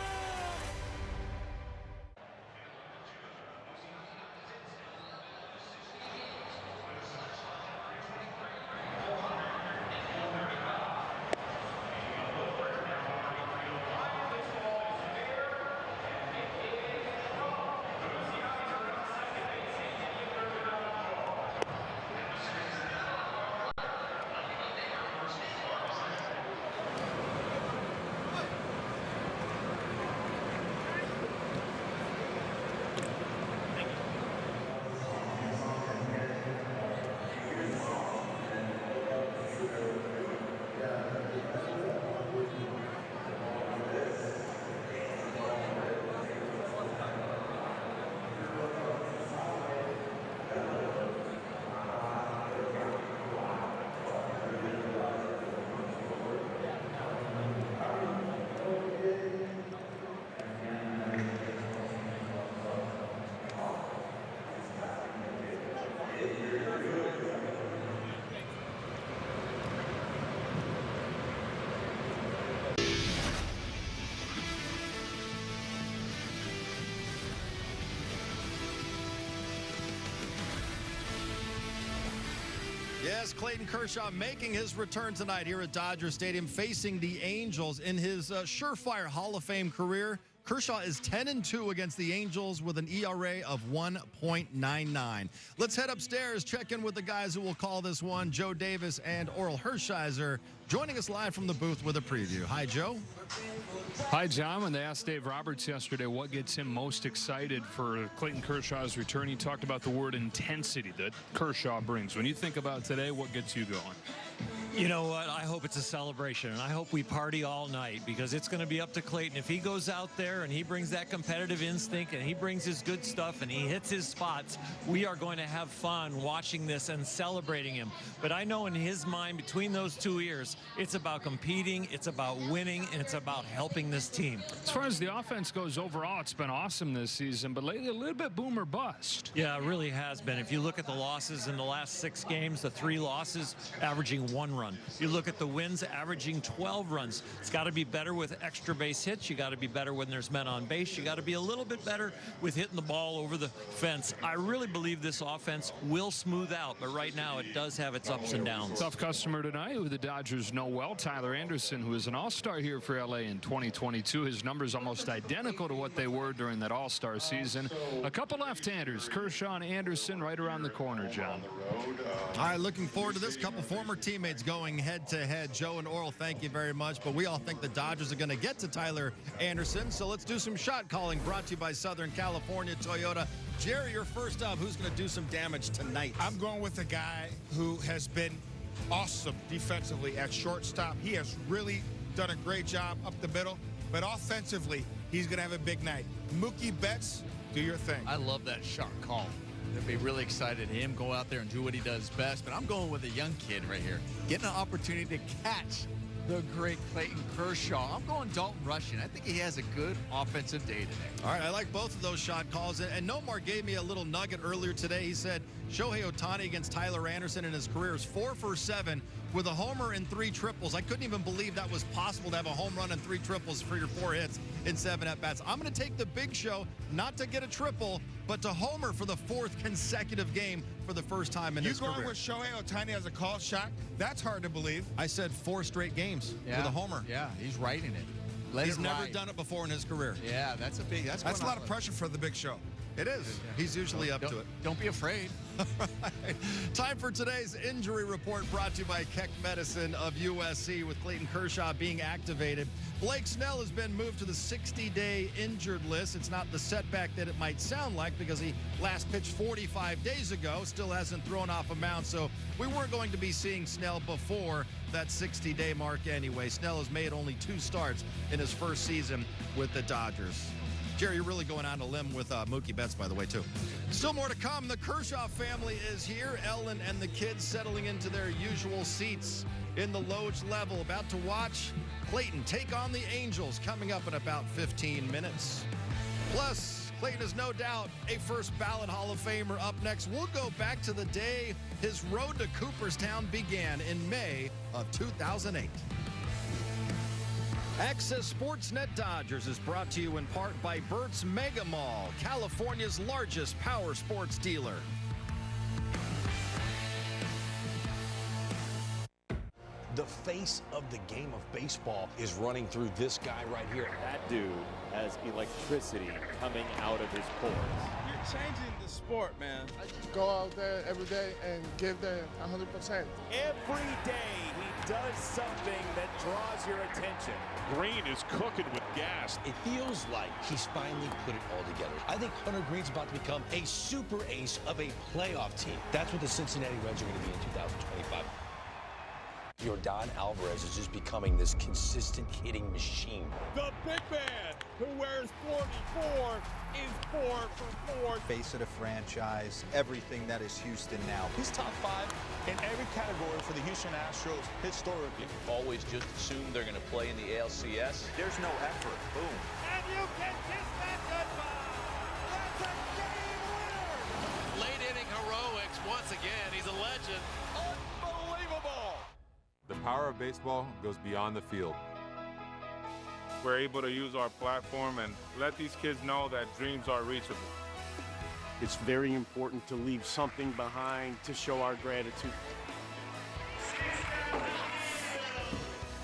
Yes, Clayton Kershaw making his return tonight here at Dodger Stadium, facing the Angels in his surefire Hall of Fame career. Kershaw is 10-2 against the Angels with an ERA of 1.99. Let's head upstairs, check in with the guys who will call this one, Joe Davis and Oral Hershiser, joining us live from the booth with a preview. Hi, Joe. Hi, John. When they asked Dave Roberts yesterday what gets him most excited for Clayton Kershaw's return, he talked about the word intensity that Kershaw brings. When you think about today, what gets you going? You know what? I hope it's a celebration, and I hope we party all night, because it's going to be up to Clayton. If he goes out there and he brings that competitive instinct and he brings his good stuff and he hits his spots, we are going to have fun watching this and celebrating him. But I know in his mind, between those two ears, it's about competing, it's about winning, and it's about helping this team. As far as the offense goes overall, it's been awesome this season, but lately a little bit boom or bust. Yeah, it really has been. If you look at the losses in the last 6 games, the 3 losses averaging 1 run. You look at the wins averaging 12 runs. It's got to be better with extra base hits. You got to be better when there's men on base. You got to be a little bit better with hitting the ball over the fence. I really believe this offense will smooth out, but right now it does have its ups and downs. Tough customer tonight who the Dodgers know well, Tyler Anderson, who is an all-star here for LA in 2022. His numbers almost identical to what they were during that all-star season. A couple left-handers, Kershaw and Anderson, right around the corner, John. All right, looking forward to this. Couple former teammates going head-to-head. Joe and Oral, thank you very much. But we all think the Dodgers are going to get to Tyler Anderson. So let's do some shot calling, brought to you by Southern California Toyota. Jerry, you're first up. Who's going to do some damage tonight? I'm going with a guy who has been awesome defensively at shortstop. He has really done a great job up the middle, but offensively, he's going to have a big night. Mookie Betts, do your thing. I love that shot call. They'll be really excited to him go out there and do what he does best, but I'm going with a young kid right here. Getting an opportunity to catch the great Clayton Kershaw. I'm going Dalton Rushing. I think he has a good offensive day today. All right, I like both of those shot calls. And Nomar gave me a little nugget earlier today. He said Shohei Ohtani against Tyler Anderson in his career is 4 for 7 with a homer and 3 triples. I couldn't even believe that was possible to have a home run and 3 triples for your 4 hits in 7 at-bats. I'm going to take the Big Show, not to get a triple, but to homer for the 4th consecutive game for the first time in his career. You going with Shohei Ohtani as a call shot? That's hard to believe. I said 4 straight games with a homer. Yeah, he's writing it. He's never done it before in his career. Yeah, that's a lot of pressure for the Big Show. It is. He's usually up to it. Don't be afraid. Right. Time for today's injury report brought to you by Keck Medicine of USC with Clayton Kershaw being activated. Blake Snell has been moved to the 60-day injured list. It's not the setback that it might sound like because he last pitched 45 days ago, still hasn't thrown off a mound, so we weren't going to be seeing Snell before that 60-day mark anyway. Snell has made only 2 starts in his first season with the Dodgers. Jerry, you're really going on a limb with Mookie Betts, by the way, too. Still more to come. The Kershaw family is here. Ellen and the kids settling into their usual seats in the Loge level. About to watch Clayton take on the Angels coming up in about 15 minutes. Plus, Clayton is no doubt a first ballot Hall of Famer. Up next, we'll go back to the day his road to Cooperstown began in May of 2008. Access Sportsnet Dodgers is brought to you in part by Burt's Mega Mall, California's largest power sports dealer. The face of the game of baseball is running through this guy right here. That dude has electricity coming out of his pores. You're changing the sport, man. I just go out there every day and give them 100%. Every day he does something that draws your attention. Green is cooking with gas. It feels like he's finally put it all together. I think Hunter Green's about to become a super ace of a playoff team. That's what the Cincinnati Reds are going to be in 2025. Yordan Alvarez is just becoming this consistent hitting machine. The big man who wears 44 is 4 for 4. Face of the franchise, everything that is Houston now. He's top 5 in every category for the Houston Astros historically. Always just assume they're going to play in the ALCS. There's no effort. Boom. And you can kiss that goodbye. That's a game winner. Late inning heroics once again. He's a legend. Unbelievable. The power of baseball goes beyond the field. We're able to use our platform and let these kids know that dreams are reachable. It's very important to leave something behind to show our gratitude.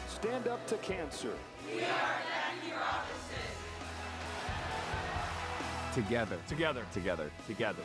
Stand up to cancer. We are attacking your offices. Together. Together. Together. Together.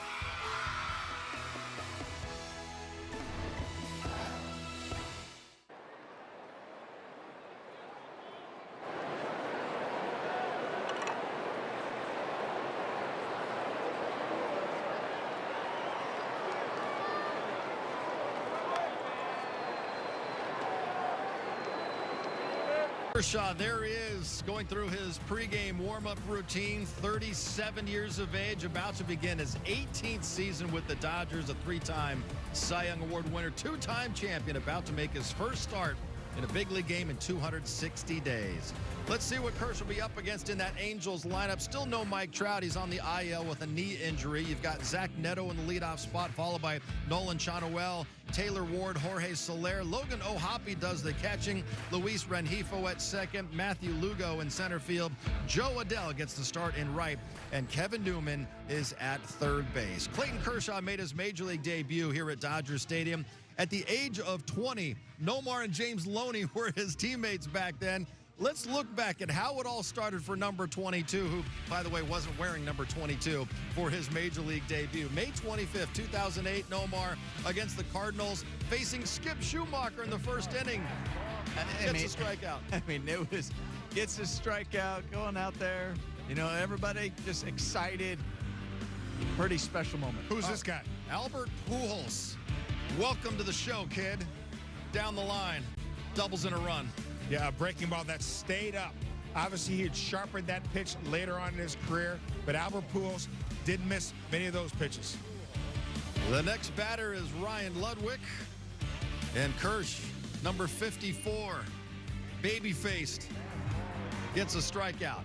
Kershaw, there he is, going through his pregame warm-up routine, 37 years of age, about to begin his 18th season with the Dodgers, a 3-time Cy Young Award winner, 2-time champion, about to make his first start in a big league game in 260 days. Let's see what Kershaw will be up against in that Angels lineup. Still no Mike Trout. He's on the IL with a knee injury. You've got Zach Neto in the leadoff spot, followed by Nolan Chanuel, Taylor Ward, Jorge Soler. Logan O'Hoppe does the catching. Luis Rengifo at second. Matthew Lugo in center field. Joe Adell gets the start in right. And Kevin Newman is at third base. Clayton Kershaw made his major league debut here at Dodger Stadium at the age of 20. Nomar and James Loney were his teammates back then. Let's look back at how it all started for number 22, who, by the way, wasn't wearing number 22 for his major league debut. May 25th, 2008, Nomar against the Cardinals, facing Skip Schumacher in the first inning. Gets a strikeout. I mean, it was gets a strikeout, going out there. You know, everybody just excited. Pretty special moment. Who's this guy? Albert Pujols. Welcome to the show, kid. Down the line. Doubles in a run. Yeah, a breaking ball that stayed up. Obviously, he had sharpened that pitch later on in his career, but Albert Pujols didn't miss many of those pitches. The next batter is Ryan Ludwig. And Kirsch, number 54, baby-faced, gets a strikeout.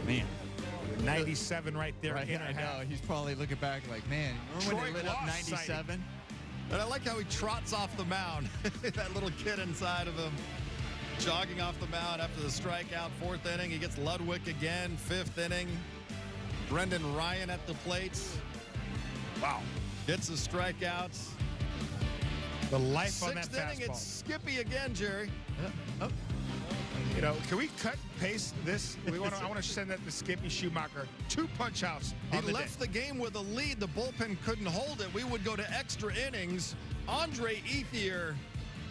Man. 97 right there. Right, I know. He's probably looking back like, man, remember when they lit up 97? And I like how he trots off the mound. That little kid inside of him jogging off the mound after the strikeout. 4th inning, he gets Ludwig again. 5th inning, Brendan Ryan at the plates. Wow. Gets the strikeouts. The life on that 6th inning, fastball. it's Skippy again, Jerry. You know, can we cut and paste this? I want to send that to Skippy Schumacher. 2 punch-outs. He left the game with a lead. The bullpen couldn't hold it. We would go to extra innings. Andre Ethier,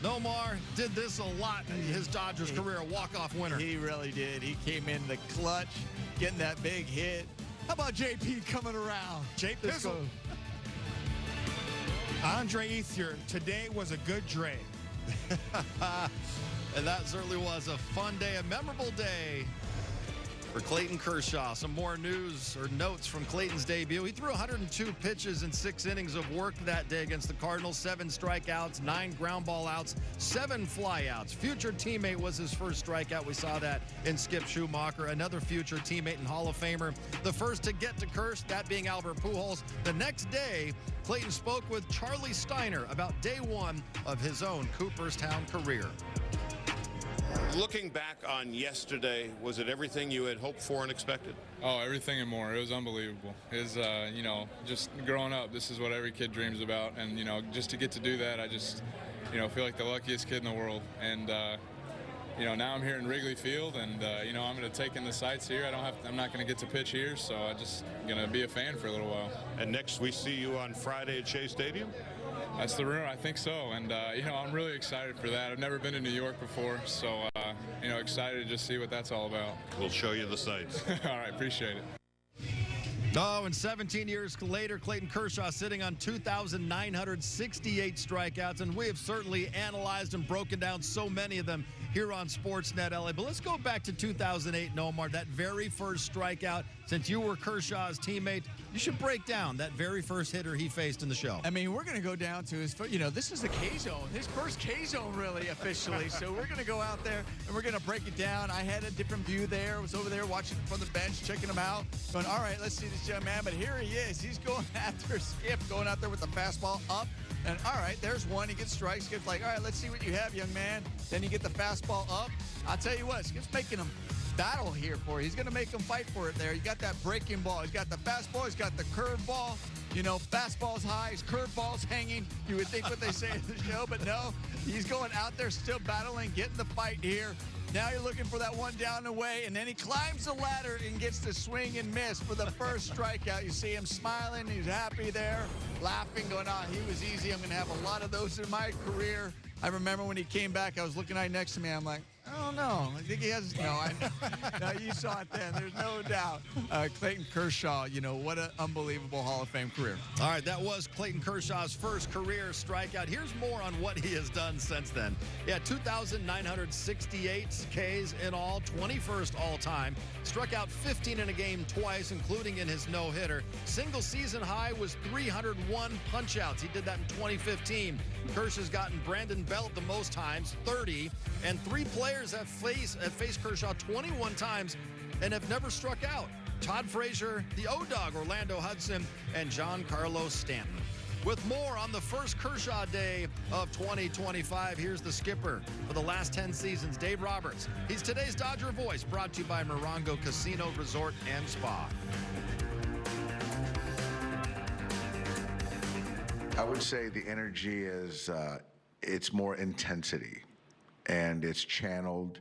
Nomar, did this a lot in his Dodgers career, a walk-off winner. He really did. He came in the clutch, getting that big hit. How about JP coming around? Jay Pizzle. Andre Ethier, today was a good Dre. And that certainly was a fun day, a memorable day for Clayton Kershaw. Some more news or notes from Clayton's debut. He threw 102 pitches in 6 innings of work that day against the Cardinals. 7 strikeouts, 9 ground ball outs, 7 flyouts. Future teammate was his first strikeout. We saw that in Skip Schumacher, another future teammate and Hall of Famer. The first to get to Kirsch, that being Albert Pujols. The next day, Clayton spoke with Charlie Steiner about day 1 of his own Cooperstown career. Looking back on yesterday, was it everything you had hoped for and expected? Oh, everything and more. It was unbelievable. It's, you know, just growing up, this is what every kid dreams about. And, you know, just to get to do that, I just, you know, feel like the luckiest kid in the world. And, you know, now I'm here in Wrigley Field, and, you know, I'm going to take in the sights here. I'm not going to get to pitch here, so I'm just going to be a fan for a little while. And next we see you on Friday at Shea Stadium? That's the rumor. I think so. And, you know, I'm really excited for that. I've never been to New York before, so, you know, excited to just see what that's all about. We'll show you the sights. All right, appreciate it. Oh, and 17 years later, Clayton Kershaw sitting on 2,968 strikeouts, and we have certainly analyzed and broken down so many of them here on Sportsnet LA. But let's go back to 2008, Nomar, that very first strikeout. Since you were Kershaw's teammate, you should break down that very first hitter he faced in the show. I mean, we're going to go down to his, you know, this is a K-zone, his first K-zone really officially. So we're going to go out there and we're going to break it down. I had a different view there. I was over there watching from the bench, checking him out, going, all right, let's see this young man. But here he is. He's going after Skip, going out there with the fastball up. And all right, there's one. He gets strikes. Skip's like, all right, let's see what you have, young man. Then you get the fastball up. I'll tell you what, Skip's making him battle here for you. He's going to make him fight for it there. You got that breaking ball. He's got the fastball. He's got the curveball. You know, fastball's high. His curveball's hanging. You would think what they say in the show, but no. He's going out there still battling, getting the fight here. Now you're looking for that one down and away, and then he climbs the ladder and gets the swing and miss for the first strikeout. You see him smiling. He's happy there, laughing, going, oh, he was easy. I'm going to have a lot of those in my career. I remember when he came back, I was looking right next to me. I'm like, I don't know. I think he has, no, no, you saw it then. There's no doubt. Clayton Kershaw, you know, what an unbelievable Hall of Fame career. All right, that was Clayton Kershaw's first career strikeout. Here's more on what he has done since then. Yeah, 2,968 Ks in all, 21st all-time. Struck out 15 in a game twice, including in his no-hitter. Single season high was 301 punch-outs. He did that in 2015. Kershaw's gotten Brandon Belt the most times, 30, and 3 players have faced Kershaw 21 times and have never struck out. Todd Frazier, the O-Dog, Orlando Hudson, and Giancarlo Stanton. With more on the first Kershaw day of 2025, here's the skipper for the last 10 seasons, Dave Roberts. He's today's Dodger Voice, brought to you by Morongo Casino Resort and Spa. I would say the energy is, it's more intensity, and it's channeled,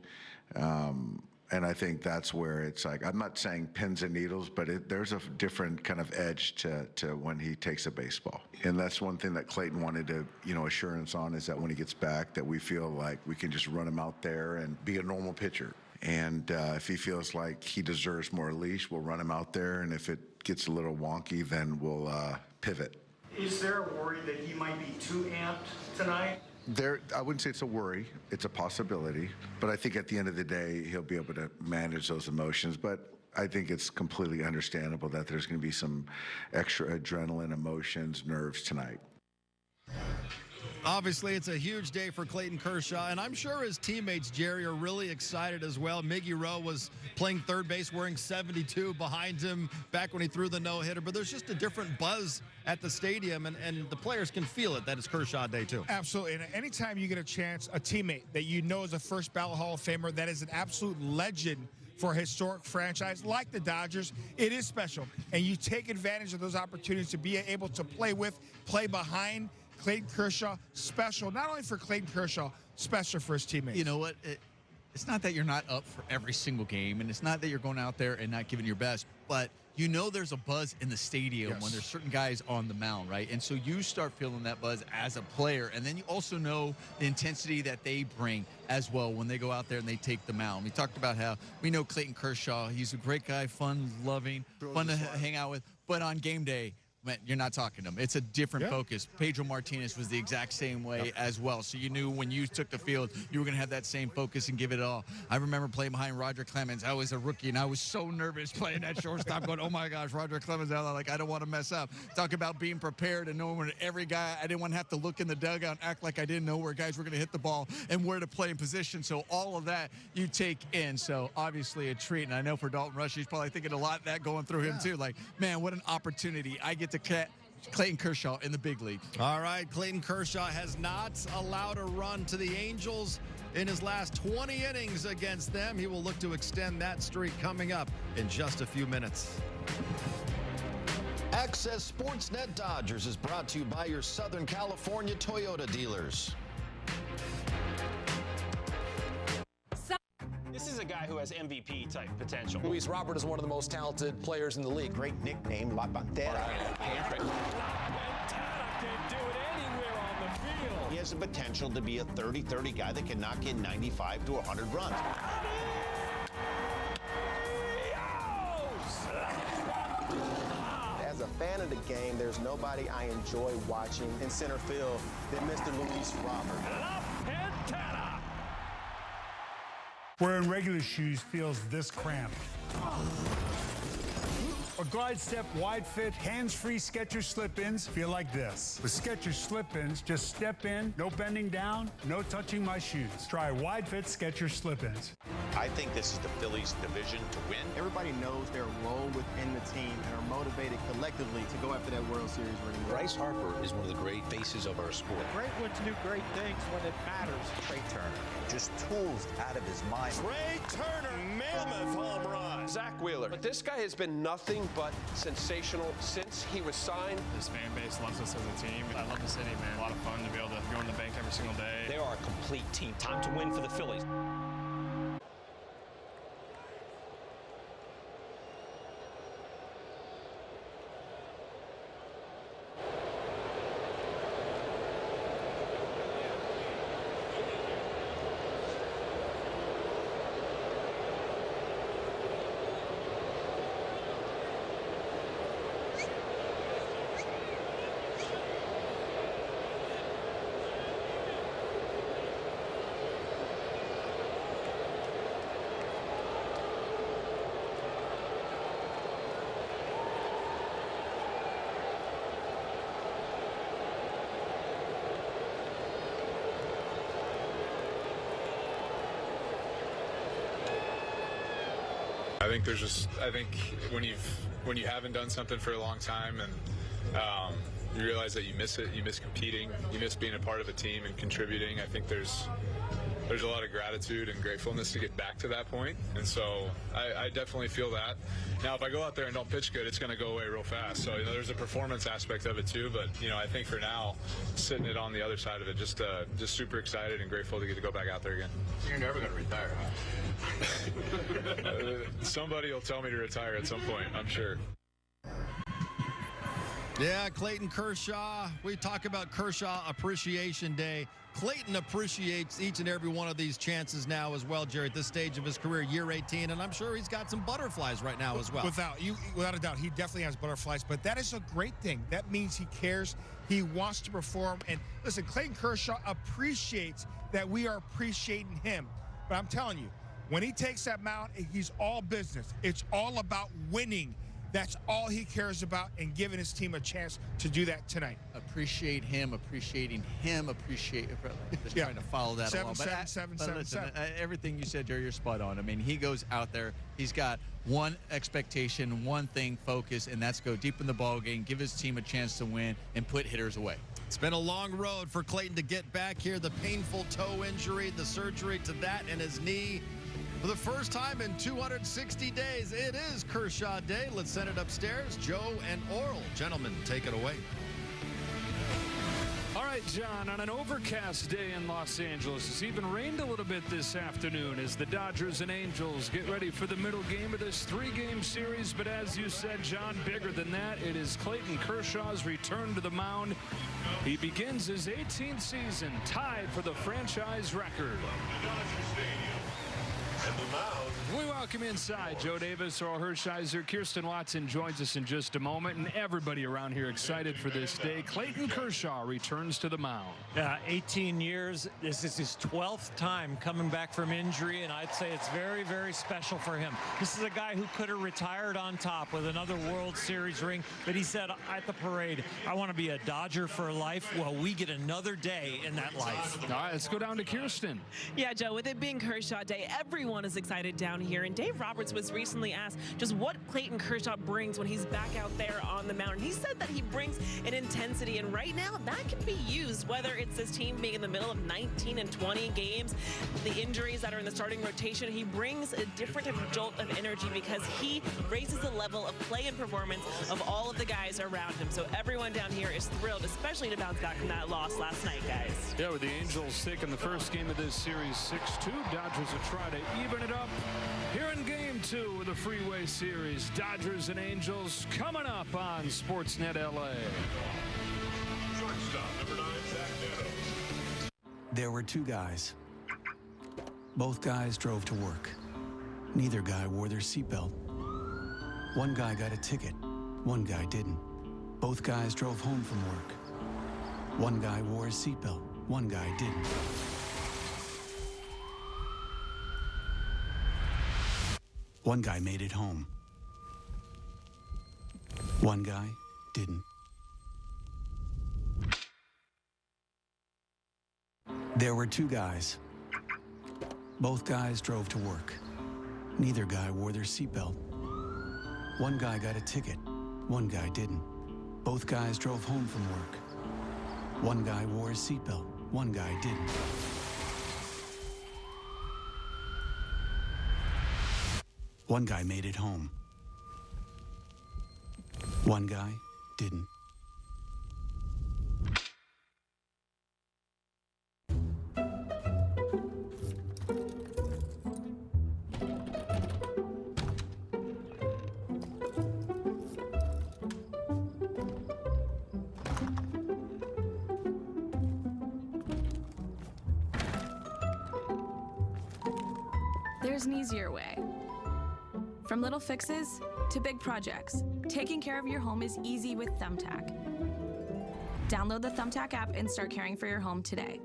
and I think that's where it's like, I'm not saying pins and needles, but there's a different kind of edge to when he takes a baseball. And that's one thing that Clayton wanted to, you know, assurance on, is that when he gets back, that we feel like we can just run him out there and be a normal pitcher. And if he feels like he deserves more leash, we'll run him out there. And if it gets a little wonky, then we'll pivot. Is there a worry that he might be too amped tonight? I wouldn't say it's a worry. It's a possibility. But I think at the end of the day, he'll be able to manage those emotions. But I think it's completely understandable that there's going to be some extra adrenaline, emotions, nerves tonight. Obviously, it's a huge day for Clayton Kershaw, and I'm sure his teammates, Jerry, are really excited as well. Miggy Rowe was playing third base wearing 72 behind him back when he threw the no-hitter, but there's just a different buzz at the stadium, and the players can feel it that it's Kershaw Day, too. Absolutely, and anytime you get a chance, a teammate that you know is a first-ballot Hall of Famer, that is an absolute legend for a historic franchise like the Dodgers, it is special, and you take advantage of those opportunities to be able to play with, play behind Clayton Kershaw. Special, not only for Clayton Kershaw, special for his teammates. You know what? It's not that you're not up for every single game, and it's not that you're going out there and not giving your best, but you know there's a buzz in the stadium when there's certain guys on the mound, right? And so you start feeling that buzz as a player, and then you also know the intensity that they bring as well when they go out there and they take the mound. We talked about how we know Clayton Kershaw. He's a great guy, fun-loving, fun to hang out with, but on game day, man, you're not talking to him. It's a different focus. Pedro Martinez was the exact same way as well. So you knew when you took the field, you were going to have that same focus and give it all. I remember playing behind Roger Clemens. I was a rookie, and I was so nervous playing that shortstop going, oh, my gosh, Roger Clemens out there. Like, I don't want to mess up. Talk about being prepared and knowing when every guy, I didn't want to have to look in the dugout and act like I didn't know where guys were going to hit the ball and where to play in position. So all of that you take in. So obviously a treat. And I know for Dalton Rushing, he's probably thinking a lot of that going through him, too. Like, man, what an opportunity. I get to Clayton Kershaw in the big league. All right, Clayton Kershaw has not allowed a run to the Angels in his last 20 innings against them. He will look to extend that streak coming up in just a few minutes. Access Sportsnet Dodgers is brought to you by your Southern California Toyota dealers. This is a guy who has MVP-type potential. Luis Robert is one of the most talented players in the league. Great nickname, La Pantera. Can do it anywhere on the field. He has the potential to be a 30-30 guy that can knock in 95 to 100 runs. As a fan of the game, there's nobody I enjoy watching in center field than Mr. Luis Robert. Wearing regular shoes feels this cramped. Or glide step wide fit hands-free Skechers slip-ins feel like this. With Skechers slip-ins, just step in, no bending down, no touching my shoes. Try wide fit Skechers slip-ins. I think this is the Phillies' division to win. Everybody knows their role within the team and are motivated collectively to go after that World Series ring. Bryce Harper is one of the great faces of our sport. Great ones do great things when it matters. Trey Turner, just tools out of his mind. Trey Turner, mammoth home run. Zach Wheeler. But this guy has been nothing but sensational since he was signed. This fan base loves us as a team. I love the city, man. A lot of fun to be able to go in the bank every single day. They are a complete team. Time to win for the Phillies. I think when you haven't done something for a long time and you realize that you miss it, you miss competing, you miss being a part of a team and contributing. I think there's a lot of gratitude and gratefulness to get back to that point, and so I definitely feel that. Now, if I go out there and don't pitch good, it's going to go away real fast. So there's a performance aspect of it too, but I think for now, sitting it on the other side of it, just super excited and grateful to get to go back out there again. You're never going to retire, huh? Somebody will tell me to retire at some point, I'm sure. Yeah, Clayton Kershaw. We talk about Kershaw Appreciation Day. Clayton appreciates each and every one of these chances now as well, Jerry, at this stage of his career, year 18, and I'm sure he's got some butterflies right now as well. Without a doubt, he definitely has butterflies, but that is a great thing. That means he cares, he wants to perform, and listen, Clayton Kershaw appreciates that we are appreciating him. But I'm telling you, when he takes that mound, he's all business. It's all about winning. That's all he cares about, and giving his team a chance to do that tonight. Appreciate him, appreciating him, just trying to follow that along. But listen, everything you said, Jerry, you're spot on. I mean, he goes out there, he's got one expectation, one thing, focus, and that's go deep in the ball game, give his team a chance to win, and put hitters away. It's been a long road for Clayton to get back here. The painful toe injury, the surgery to that and his knee. For the first time in 260 days, it is Kershaw Day. Let's send it upstairs. Joe and Oral. Gentlemen, take it away. All right, John, on an overcast day in Los Angeles, it's even rained a little bit this afternoon as the Dodgers and Angels get ready for the middle game of this three-game series. But as you said, John, bigger than that, it is Clayton Kershaw's return to the mound. He begins his 18th season, tied for the franchise record. We welcome inside Joe Davis, Earl Hershiser. Kirsten Watson joins us in just a moment, and everybody around here excited for this day. Clayton Kershaw returns to the mound. 18 years. This is his 12th time coming back from injury, and I'd say it's very, very special for him. This is a guy who could have retired on top with another World Series ring, but he said at the parade, I want to be a Dodger for life. Well, we get another day in that life. All right, let's go down to Kirsten. Yeah, Joe, with it being Kershaw Day, everyone is excited down here, and Dave Roberts was recently asked just what Clayton Kershaw brings when he's back out there on the mound. He said that he brings an intensity, and right now that can be used, whether it's this team being in the middle of 19 and 20 games, the injuries that are in the starting rotation. He brings a different jolt of energy because he raises the level of play and performance of all of the guys around him. So everyone down here is thrilled, especially to bounce back from that loss last night, guys. Yeah, with the Angels taking the first game of this series 6-2, Dodgers will try to even it up here in game 2 of the Freeway series. Dodgers and Angels coming up on Sportsnet LA. There were two guys. Both guys drove to work. Neither guy wore their seatbelt. One guy got a ticket, one guy didn't. Both guys drove home from work. One guy wore his seatbelt, one guy didn't. One guy made it home. One guy didn't. There were two guys. Both guys drove to work. Neither guy wore their seatbelt. One guy got a ticket, one guy didn't. Both guys drove home from work. One guy wore his seatbelt, one guy didn't. One guy made it home. One guy didn't. There's an easier way. From little fixes to big projects, taking care of your home is easy with Thumbtack. Download the Thumbtack app and start caring for your home today.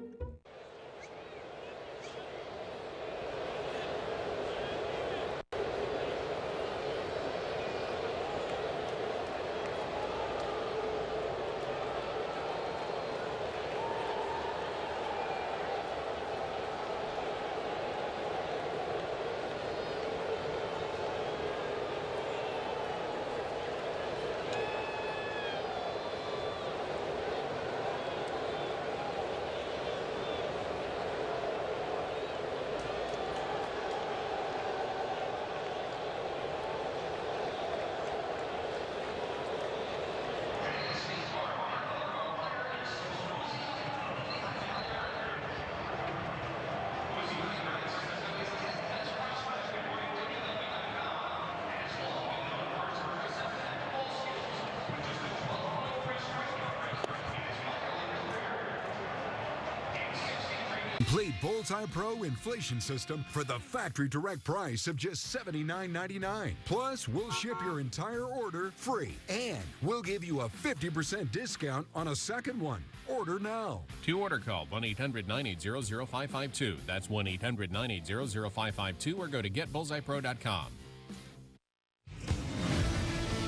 Complete Bullseye Pro inflation system for the factory direct price of just $79.99. Plus, we'll ship your entire order free, and we'll give you a 50% discount on a second one. Order now. To order, call 1-800-980-0552. That's 1-800-980-0552, or go to getbullseyepro.com.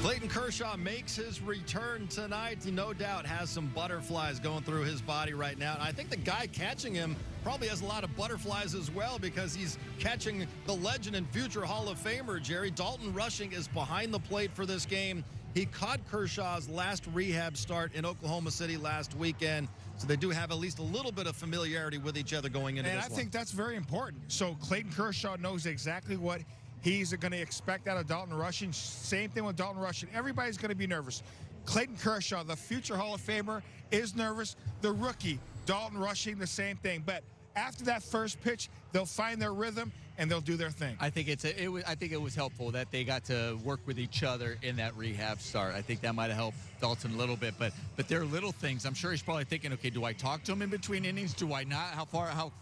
Clayton Kershaw makes his return tonight. He no doubt has some butterflies going through his body right now. And I think the guy catching him probably has a lot of butterflies as well, because he's catching the legend and future Hall of Famer, Jerry. Dalton Rushing is behind the plate for this game. He caught Kershaw's last rehab start in Oklahoma City last weekend. So they do have at least a little bit of familiarity with each other going into this one. And I think that's very important. So Clayton Kershaw knows exactly what he's going to expect out of Dalton Rushing. Same thing with Dalton Rushing. Everybody's going to be nervous. Clayton Kershaw, the future Hall of Famer, is nervous. The rookie, Dalton Rushing, the same thing. But after that first pitch, they'll find their rhythm and they'll do their thing. I think it was helpful that they got to work with each other in that rehab start. I think that might have helped Dalton a little bit, but there are little things. I'm sure he's probably thinking, okay, do I talk to him in between innings? Do I not? How far? How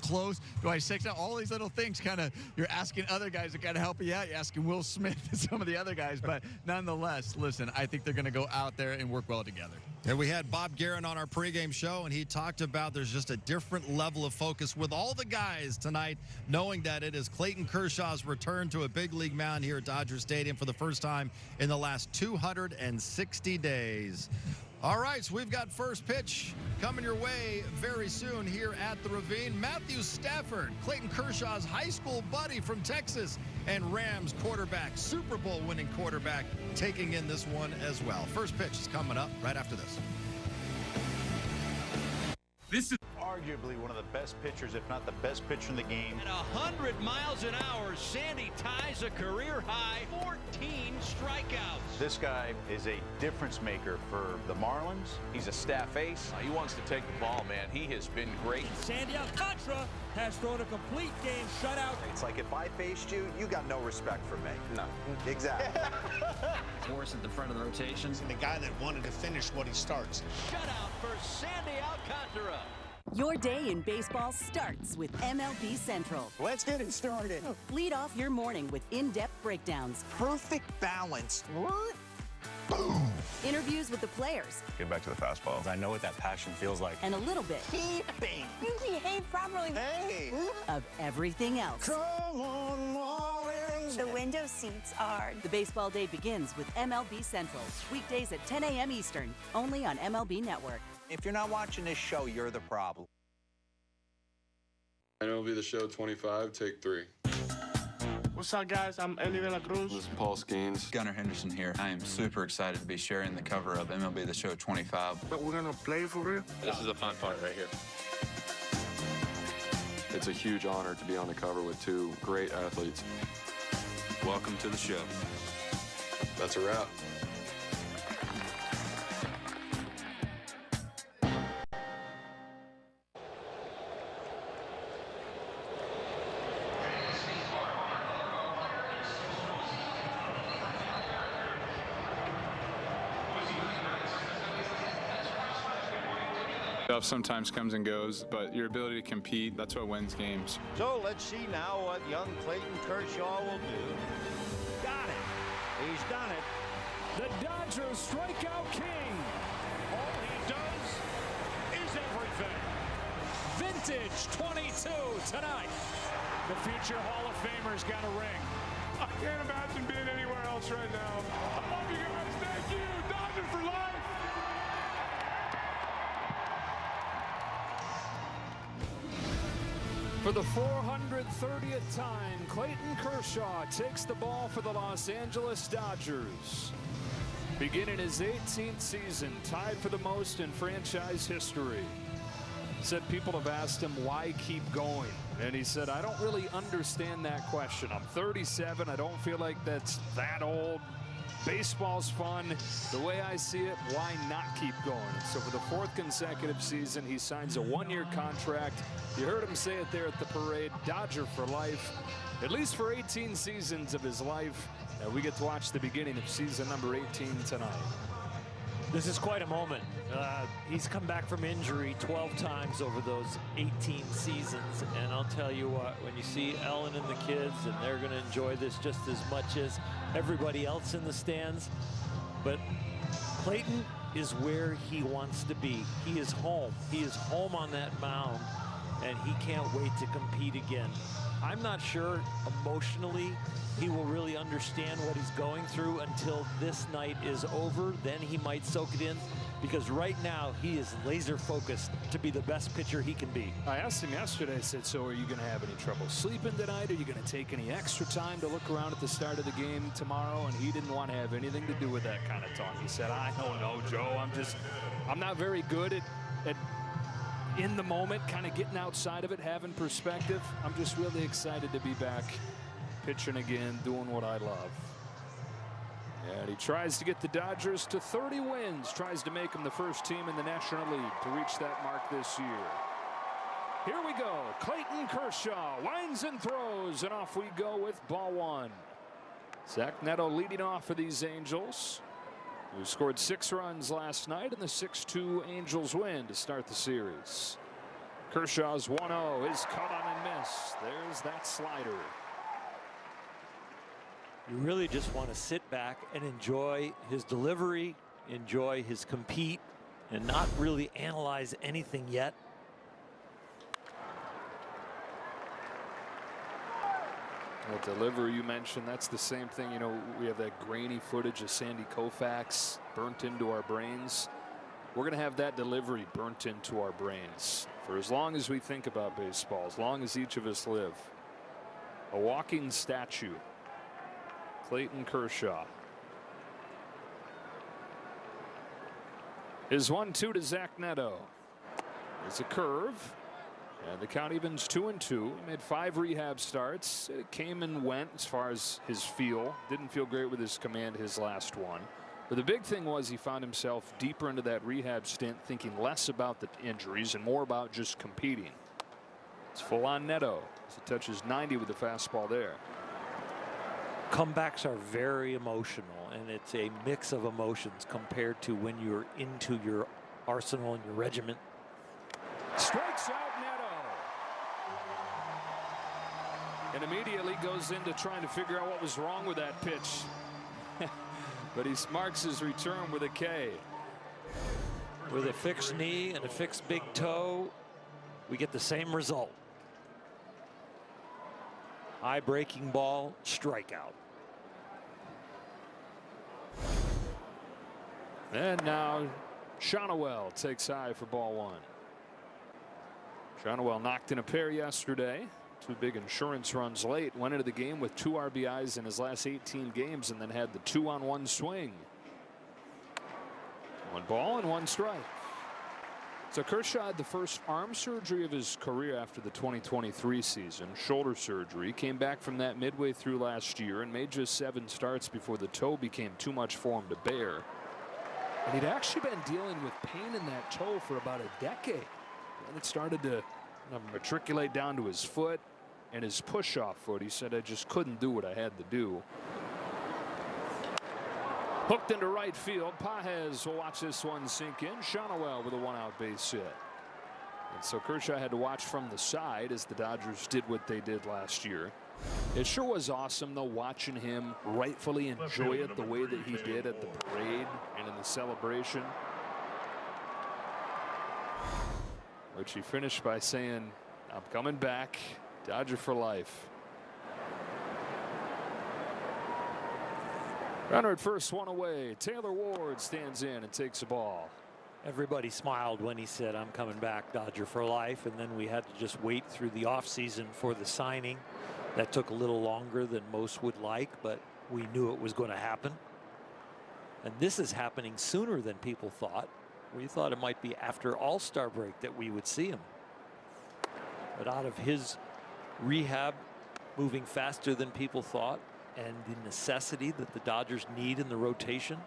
close? Do I six out? All these little things kind of, you're asking other guys that got to help you out. You're asking Will Smith and some of the other guys, but nonetheless, listen, I think they're going to go out there and work well together. And we had Bob Geren on our pregame show, and he talked about there's just a different level of focus with all the guys tonight, knowing that it is Clayton Kershaw's return to a big league mound here at Dodger Stadium for the first time in the last 260 days. All right, so we've got first pitch coming your way very soon here at the Ravine. Matthew Stafford, Clayton Kershaw's high school buddy from Texas, and Rams quarterback, Super Bowl winning quarterback, taking in this one as well. First pitch is coming up right after this. This is arguably one of the best pitchers, if not the best pitcher in the game. At 100 miles an hour, Sandy ties a career high 14 strikeouts. This guy is a difference maker for the Marlins. He's a staff ace. He wants to take the ball, man. He has been great. Sandy Alcantara has thrown a complete game shutout. It's like if I faced you, you got no respect for me. No. Exactly. Morris at the front of the rotations. And the guy that wanted to finish what he starts. Shutout for Sandy Alcantara. Your day in baseball starts with MLB Central. Let's get it started. Lead off your morning with in-depth breakdowns. Perfect balance. What? Boom. Interviews with the players. Get back to the fastball. I know what that passion feels like. And a little bit. Keeping. You behave properly. Hey. Of everything else. Come on, Marlins. The window seats are. The baseball day begins with MLB Central. Weekdays at 10 a.m. Eastern. Only on MLB Network. If you're not watching this show, you're the problem. MLB The Show 25, take 3. What's up, guys? I'm Eli De La Cruz. This is Paul Skeens. Gunnar Henderson here. I am super excited to be sharing the cover of MLB The Show 25. But we're gonna play for real? This is the fun part right here. It's a huge honor to be on the cover with two great athletes. Welcome to the show. That's a wrap. Stuff sometimes comes and goes, but your ability to compete, that's what wins games. So let's see now what young Clayton Kershaw will do. Got it. He's done it. The Dodgers strikeout king. All he does is everything. Vintage 22 tonight. The future Hall of Famer's got a ring. I can't imagine being anywhere else right now. I love you guys. Thank you. Dodgers for life. For the 430th time, Clayton Kershaw takes the ball for the Los Angeles Dodgers. Beginning his 18th season, tied for the most in franchise history. Said people have asked him why keep going. And he said, I don't really understand that question. I'm 37. I don't feel like that's that old. Baseball's fun. The way I see it, why not keep going? So for the 4th consecutive season, he signs a 1-year contract. You heard him say it there at the parade, Dodger for life, at least for 18 seasons of his life. And we get to watch the beginning of season number 18 tonight. This is quite a moment. He's come back from injury 12 times over those 18 seasons. And I'll tell you what, when you see Ellen and the kids, and they're going to enjoy this just as much as everybody else in the stands. But Clayton is where he wants to be. He is home. He is home on that mound, and he can't wait to compete again. I'm not sure emotionally he will really understand what he's going through until this night is over. Then he might soak it in, because right now he is laser focused to be the best pitcher he can be. I asked him yesterday, I said, so are you going to have any trouble sleeping tonight? Are you going to take any extra time to look around at the start of the game tomorrow? And he didn't want to have anything to do with that kind of talk. He said, I don't know, Joe. I'm not very good at in the moment, kind of getting outside of it, having perspective. I'm just really excited to be back pitching again, doing what I love. And he tries to get the Dodgers to 30 wins, tries to make them the first team in the National League to reach that mark this year. Here we go. Clayton Kershaw winds and throws, and off we go with ball one. Zach Neto leading off for these Angels, who scored 6 runs last night in the 6-2 Angels win to start the series. Kershaw's 1-0 is caught on and missed. There's that slider. You really just want to sit back and enjoy his delivery, enjoy his compete, and not really analyze anything yet. The delivery you mentioned, that's the same thing. You know, we have that grainy footage of Sandy Koufax burnt into our brains. We're going to have that delivery burnt into our brains for as long as we think about baseball, as long as each of us live. A walking statue. Clayton Kershaw. His 1-2 to Zach Neto. It's a curve. And the count evens 2-2. He made 5 rehab starts. It came and went as far as his feel. Didn't feel great with his command his last one. But the big thing was he found himself deeper into that rehab stint, thinking less about the injuries and more about just competing. It's full on Neto as he touches 90 with the fastball there. Comebacks are very emotional, and it's a mix of emotions compared to when you're into your arsenal and your regiment. Strikes out Neto. And immediately goes into trying to figure out what was wrong with that pitch. But he marks his return with a K. With a fixed knee and a fixed big toe, we get the same result. High breaking ball, strikeout. And now Shonowell takes high for ball one. Shonowell knocked in a pair yesterday. 2 big insurance runs late. Went into the game with 2 RBIs in his last 18 games and then had the 2-on-1 swing. 1 ball and 1 strike. So Kershaw had the first arm surgery of his career after the 2023 season. Shoulder surgery. Came back from that midway through last year and made just 7 starts before the toe became too much for him to bear. And he'd actually been dealing with pain in that toe for about a decade. And it started to matriculate down to his foot and his push-off foot. He said, I just couldn't do what I had to do. Hooked into right field. Pages will watch this one sink in. Shonowell with a 1-out base hit. And so Kershaw had to watch from the side as the Dodgers did what they did last year. It sure was awesome, though, watching him rightfully enjoy it the way that he did at the parade and in the celebration. Which he finished by saying, I'm coming back, Dodger for life. Runner at first, 1 away. Taylor Ward stands in and takes a ball. Everybody smiled when he said, I'm coming back, Dodger for life. And then we had to just wait through the offseason for the signing. That took a little longer than most would like, but we knew it was going to happen. And this is happening sooner than people thought. We thought it might be after All-Star break that we would see him. But out of his rehab, moving faster than people thought, and the necessity that the Dodgers need in the rotation,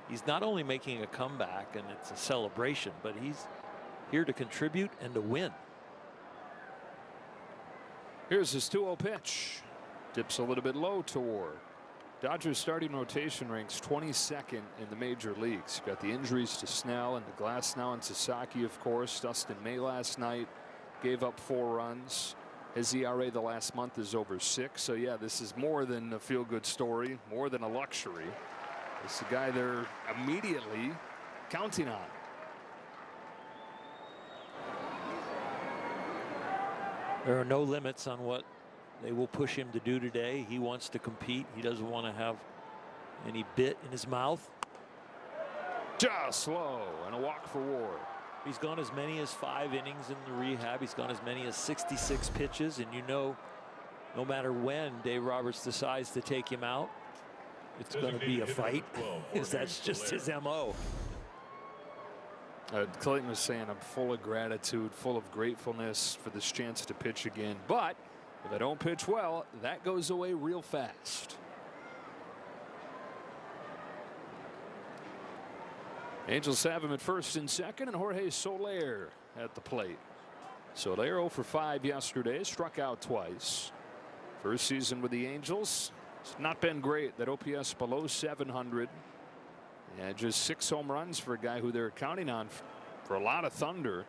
he's not only making a comeback and it's a celebration, but he's here to contribute and to win. Here's his 2-0 pitch. Dips a little bit low to Ward. Dodgers starting rotation ranks 22nd in the major leagues. You've got the injuries to Snell and Glasnow and Sasaki, of course. Dustin May last night gave up 4 runs. His ERA the last month is over 6. So yeah, this is more than a feel-good story, more than a luxury. It's the guy they're immediately counting on. There are no limits on what they will push him to do today. He wants to compete. He doesn't want to have any bit in his mouth. Just low and a walk for Ward. He's gone as many as 5 innings in the rehab. He's gone as many as 66 pitches. And you know, no matter when Dave Roberts decides to take him out, it's going to be a fight, because that's just his MO. Clayton was saying, I'm full of gratitude, full of gratefulness for this chance to pitch again. But if I don't pitch well, that goes away real fast. Angels have him at first and second, and Jorge Soler at the plate. Soler 0 for 5 yesterday, struck out twice. First season with the Angels, it's not been great. That OPS below 700. And just 6 home runs for a guy who they're counting on for a lot of thunder.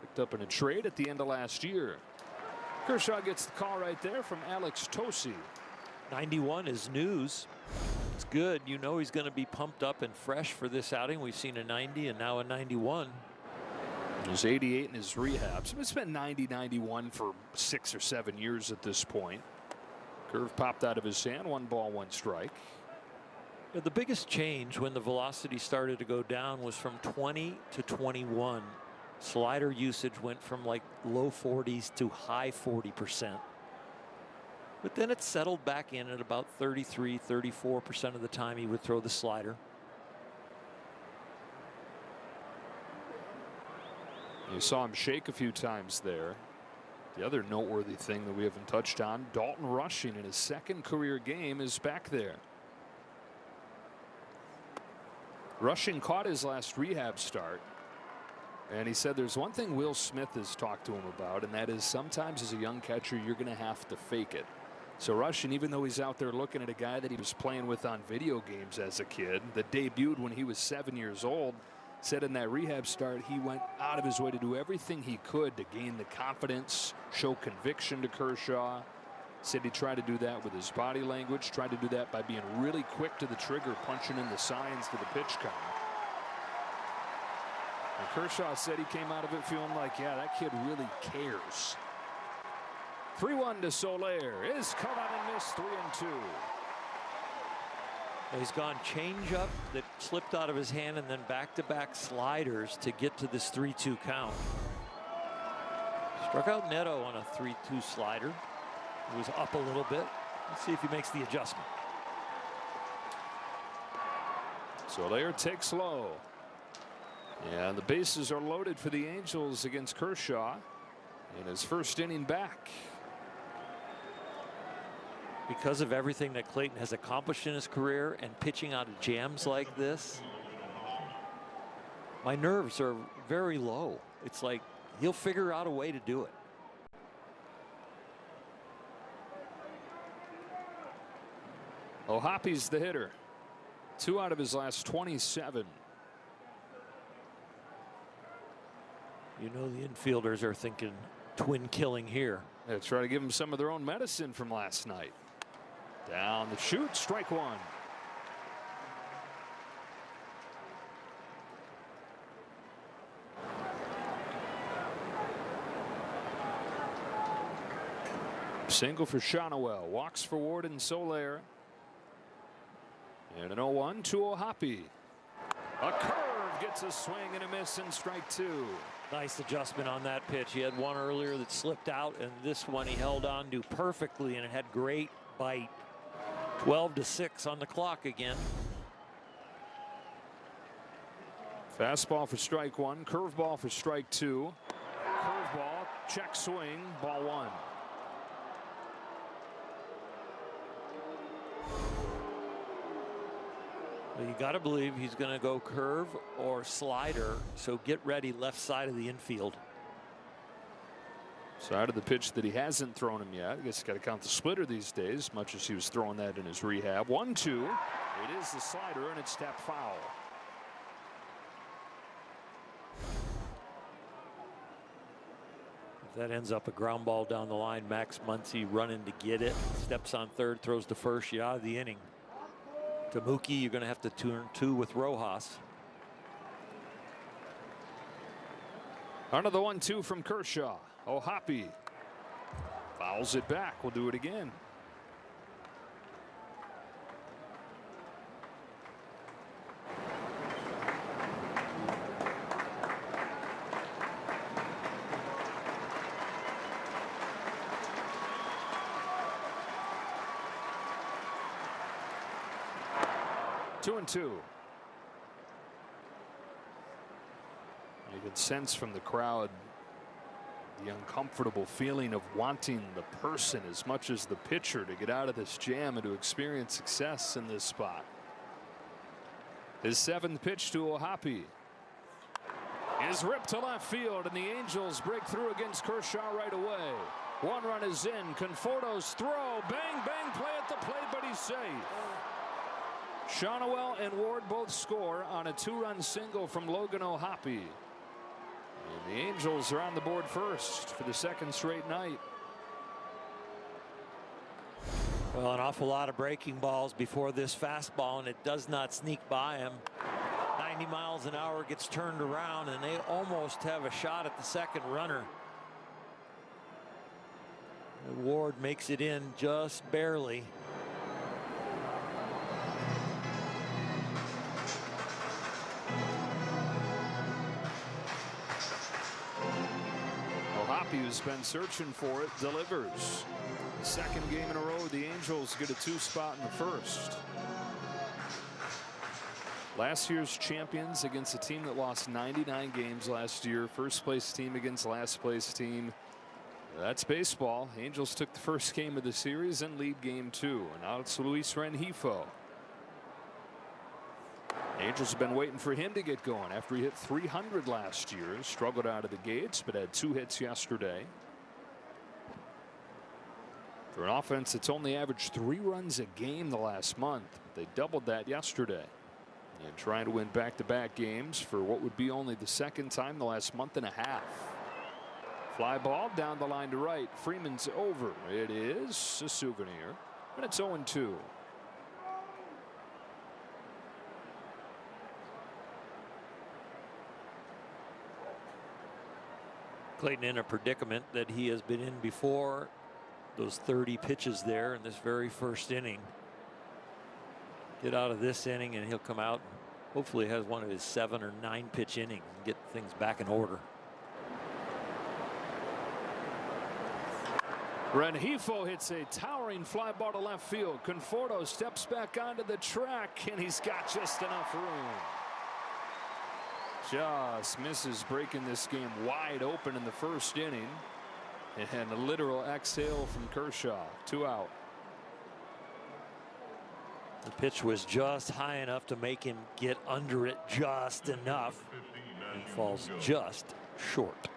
Picked up in a trade at the end of last year. Kershaw gets the call right there from Alex Tosi. 91 is news. It's good. You know he's going to be pumped up and fresh for this outing. We've seen a 90 and now a 91. He's 88 in his rehab. So it's been 90, 91 for 6 or 7 years at this point. Curve popped out of his hand. 1 ball, 1 strike. The biggest change when the velocity started to go down was from 20 to 21. Slider usage went from like low 40s to high 40%. But then it settled back in at about 33, 34% of the time he would throw the slider. You saw him shake a few times there. The other noteworthy thing that we haven't touched on, Dalton Rushing in his 2nd career game is back there. Rushing caught his last rehab start, and he said there's one thing Will Smith has talked to him about, and that is sometimes as a young catcher you're going to have to fake it. So Rushing, even though he's out there looking at a guy that he was playing with on video games as a kid, that debuted when he was 7 years old, said in that rehab start he went out of his way to do everything he could to gain the confidence, show conviction to Kershaw. Said he tried to do that with his body language, tried to do that by being really quick to the trigger, punching in the signs to the pitch count. And Kershaw said he came out of it feeling like, yeah, that kid really cares. 3-1 to Soler is caught out and missed. 3-2. He's gone changeup that slipped out of his hand and then back-to-back sliders to get to this 3-2 count. Struck out Neto on a 3-2 slider. He was up a little bit. Let's see if he makes the adjustment. Soler takes low. And the bases are loaded for the Angels against Kershaw in his first inning back. Because of everything that Clayton has accomplished in his career and pitching out of jams like this, my nerves are very low. It's like he'll figure out a way to do it. Ohtani's the hitter. 2 out of his last 27. You know the infielders are thinking twin killing here. They try to give him some of their own medicine from last night. Down the chute, strike 1. Single for Shonowell, walks for Ward and Soler. And an 0-1 to Ohtani. A curve gets a swing and a miss and strike 2. Nice adjustment on that pitch. He had one earlier that slipped out, and this one he held on to perfectly, and it had great bite. 12-6 on the clock again. Fastball for strike 1, curveball for strike 2. Curveball, check swing, ball 1. Well, you got to believe he's going to go curve or slider, so get ready left side of the infield. Side of the pitch that he hasn't thrown him yet. I guess you got to count the splitter these days, much as he was throwing that in his rehab. 1-2. It is the slider, and it's tapped foul. If that ends up a ground ball down the line, Max Muncy running to get it. Steps on third, throws to first. You're out of the inning. To Mookie, you're going to have to turn 2 with Rojas. Under the 1-2 from Kershaw. Ohtani fouls it back. We'll do it again. Two and two. You can sense from the crowd the uncomfortable feeling of wanting the person as much as the pitcher to get out of this jam and to experience success in this spot. His 7th pitch to Ohtani is ripped to left field, and the Angels break through against Kershaw right away. 1 run is in. Conforto's throw, bang bang, play at the plate, but he's safe. Shonowell and Ward both score on a 2-run single from Logan Ohtani. And the Angels are on the board first for the 2nd straight night. Well, an awful lot of breaking balls before this fastball, and it does not sneak by him. 90 miles an hour gets turned around, and they almost have a shot at the second runner. Ward makes it in just barely. Who's been searching for it delivers. The 2nd game in a row, the Angels get a 2 spot in the 1st. Last year's champions against a team that lost 99 games last year. 1st place team against last place team. That's baseball. Angels took the 1st game of the series and lead game 2. And now it's Luis Rengifo. Angels have been waiting for him to get going after he hit 300 last year. Struggled out of the gates, but had 2 hits yesterday. For an offense that's only averaged 3 runs a game the last month, they doubled that yesterday. And trying to win back-to-back games for what would be only the 2nd time the last month and a half. Fly ball down the line to right. Freeman's over. It is a souvenir, but it's 0-2. Clayton in a predicament that he has been in before. Those 30 pitches there in this very 1st inning. Get out of this inning and he'll come out and hopefully has one of his 7 or 9 pitch innings and get things back in order. Rengifo hits a towering fly ball to left field. Conforto steps back onto the track, and he's got just enough room. Just misses breaking this game wide open in the 1st inning. And a literal exhale from Kershaw. 2 out. The pitch was just high enough to make him get under it just enough. And falls just short.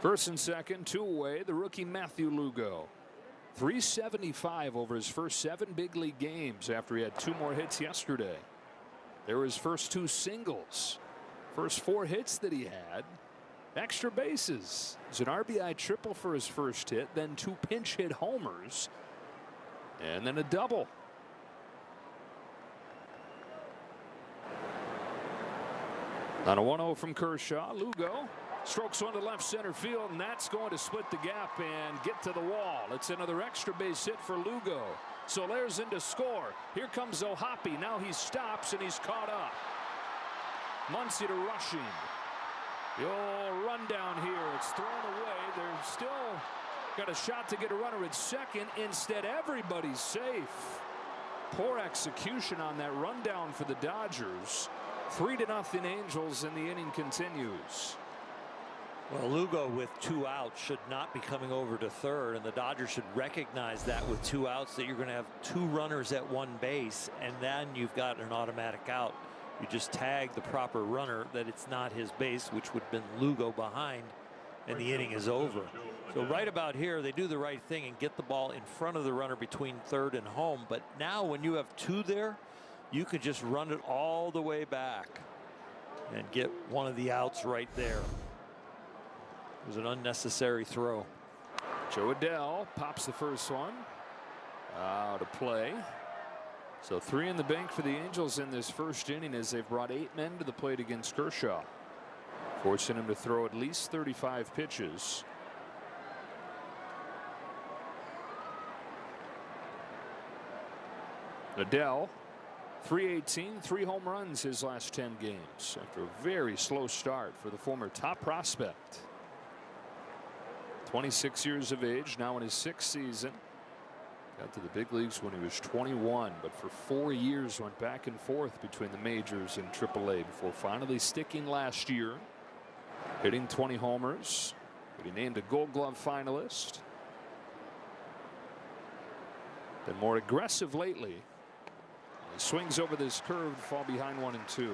First and second, 2 away, the rookie Matthew Lugo. 375 over his first 7 big league games after he had 2 more hits yesterday. There were his first 2 singles. First 4 hits that he had. Extra bases. It's an RBI triple for his first hit, then 2 pinch hit homers, and then a double. On a 1-0 from Kershaw, Lugo strokes one to left center field, and that's going to split the gap and get to the wall. It's another extra base hit for Lugo. Soler's in to score. Here comes Ohtani. Now he stops and he's caught up. Muncy to Rushing. The old rundown here. It's thrown away. They're still got a shot to get a runner at second. Instead, everybody's safe. Poor execution on that rundown for the Dodgers. 3-0 Angels, and the inning continues. Well, Lugo with 2 outs should not be coming over to third, and the Dodgers should recognize that with 2 outs, that you're going to have 2 runners at 1 base, and then you've got an automatic out. You just tag the proper runner that it's not his base, which would have been Lugo behind, and the inning is over. So right about here, they do the right thing and get the ball in front of the runner between third and home. But now when you have 2 there, you could just run it all the way back and get one of the outs right there. It was an unnecessary throw. Joe Adell pops the first one out of play. So 3 in the bank for the Angels in this first inning as they've brought 8 men to the plate against Kershaw, forcing him to throw at least 35 pitches. Adell, 318, 3 home runs his last 10 games after a very slow start for the former top prospect. 26 years of age, now in his 6th season. Got to the big leagues when he was 21, but for 4 years went back and forth between the majors and AAA before finally sticking last year, hitting 20 homers, getting named a Gold Glove finalist. Been more aggressive lately. He swings over this curve to fall behind 1-2.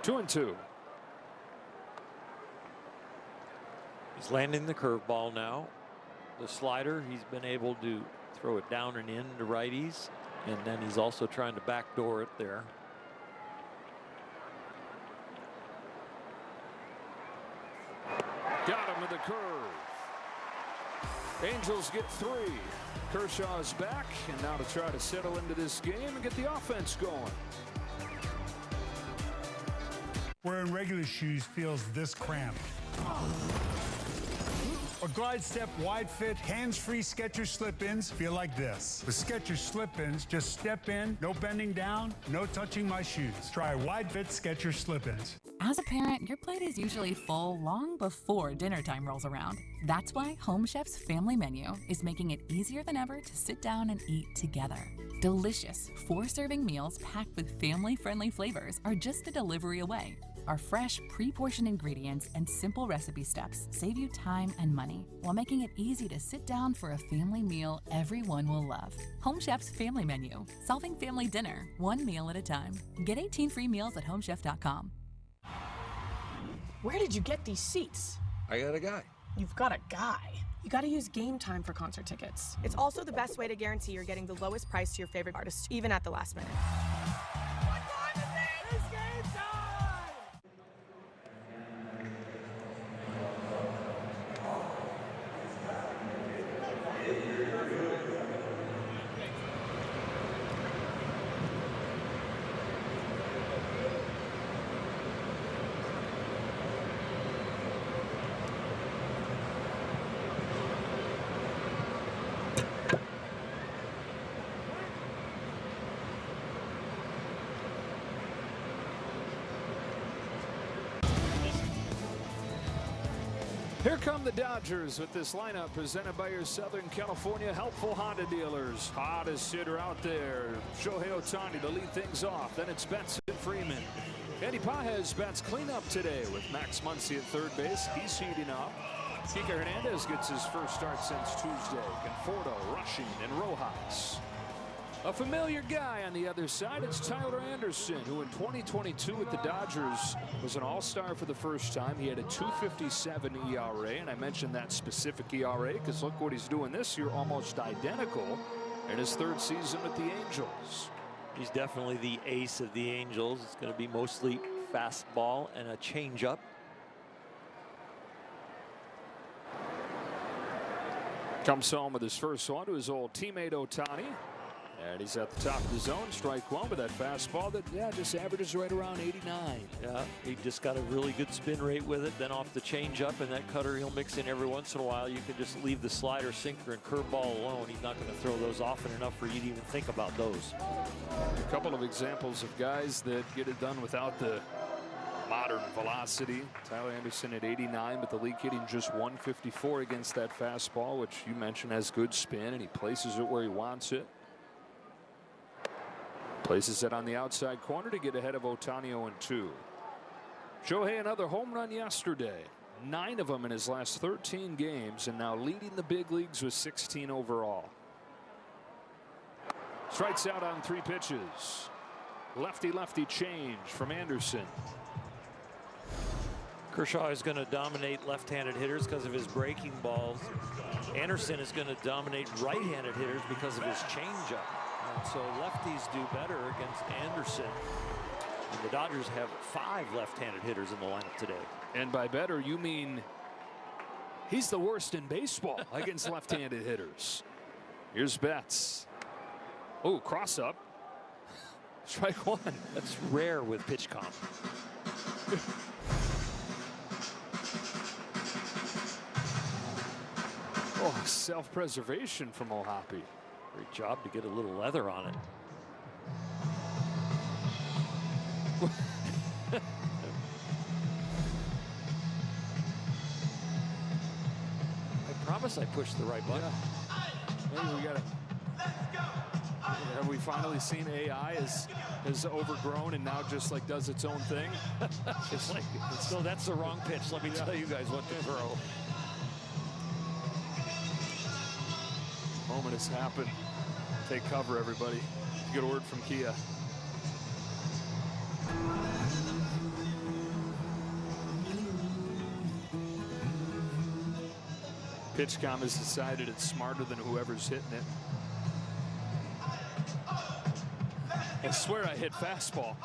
Two and two. He's landing the curveball now. The slider, he's been able to throw it down and in to righties, and then he's also trying to backdoor it there. Got him with the curve. Angels get 3. Kershaw is back, and now to try to settle into this game and get the offense going. Wearing regular shoes feels this cramped. Or glide step wide fit hands-free Skechers slip-ins feel like this. With Skechers slip-ins, just step in, no bending down, no touching my shoes. Try wide fit Skechers slip-ins. As a parent, your plate is usually full long before dinner time rolls around. That's why Home Chef's family menu is making it easier than ever to sit down and eat together. Delicious 4-serving meals packed with family-friendly flavors are just a delivery away. Our fresh, pre-portioned ingredients and simple recipe steps save you time and money while making it easy to sit down for a family meal everyone will love. Home Chef's family menu, solving family dinner, one meal at a time. Get 18 free meals at homechef.com. Where did you get these seats? I got a guy. You've got a guy. You gotta use Game Time for concert tickets. It's also the best way to guarantee you're getting the lowest price to your favorite artist, even at the last minute. Here come the Dodgers with this lineup presented by your Southern California helpful Honda dealers. Hottest hitter out there, Shohei Ohtani to lead things off. Then it's Benson Freeman. Andy Pages bats cleanup today with Max Muncy at third base. He's heating up. Kike Hernandez gets his first start since Tuesday. Conforto, Rushing, and Rojas. A familiar guy on the other side, it's Tyler Anderson, who in 2022 with the Dodgers was an all-star for the first time. He had a 2.57 ERA, and I mentioned that specific ERA because look what he's doing this year, almost identical in his 3rd season with the Angels. He's definitely the ace of the Angels. It's going to be mostly fastball and a changeup. Comes home with his first one to his old teammate Ohtani. And he's at the top of the zone, strike one with that fastball that, just averages right around 89. Yeah, he just got a really good spin rate with it. Then off the changeup and that cutter he'll mix in every once in a while. You can just leave the slider, sinker, and curveball alone. He's not going to throw those often enough for you to even think about those. A couple of examples of guys that get it done without the modern velocity. Tyler Anderson at 89, but the league hitting just 154 against that fastball, which you mentioned has good spin, and he places it where he wants it. Places it on the outside corner to get ahead of Ohtani 0-2. Shohei, another home run yesterday. 9 of them in his last 13 games, and now leading the big leagues with 16 overall. Strikes out on 3 pitches. Lefty-lefty change from Anderson. Kershaw is going to dominate left-handed hitters because of his breaking balls. Anderson is going to dominate right-handed hitters because of his changeup. And so lefties do better against Anderson. And the Dodgers have 5 left-handed hitters in the lineup today. And by better, you mean he's the worst in baseball against left-handed hitters. Here's Betts. Oh, cross up. Strike 1. That's rare with pitch comp. Oh, self-preservation from Ohtani. Great job to get a little leather on it. I promise I pushed the right button. Yeah. Maybe we got to. Have we finally seen AI is overgrown and now just like does its own thing? It's like, so that's the wrong pitch. Let me tell you guys what to throw. Moment has happened. Take cover, everybody. Get a word from Kia. PitchCom has decided it's smarter than whoever's hitting it. I swear I hit fastball.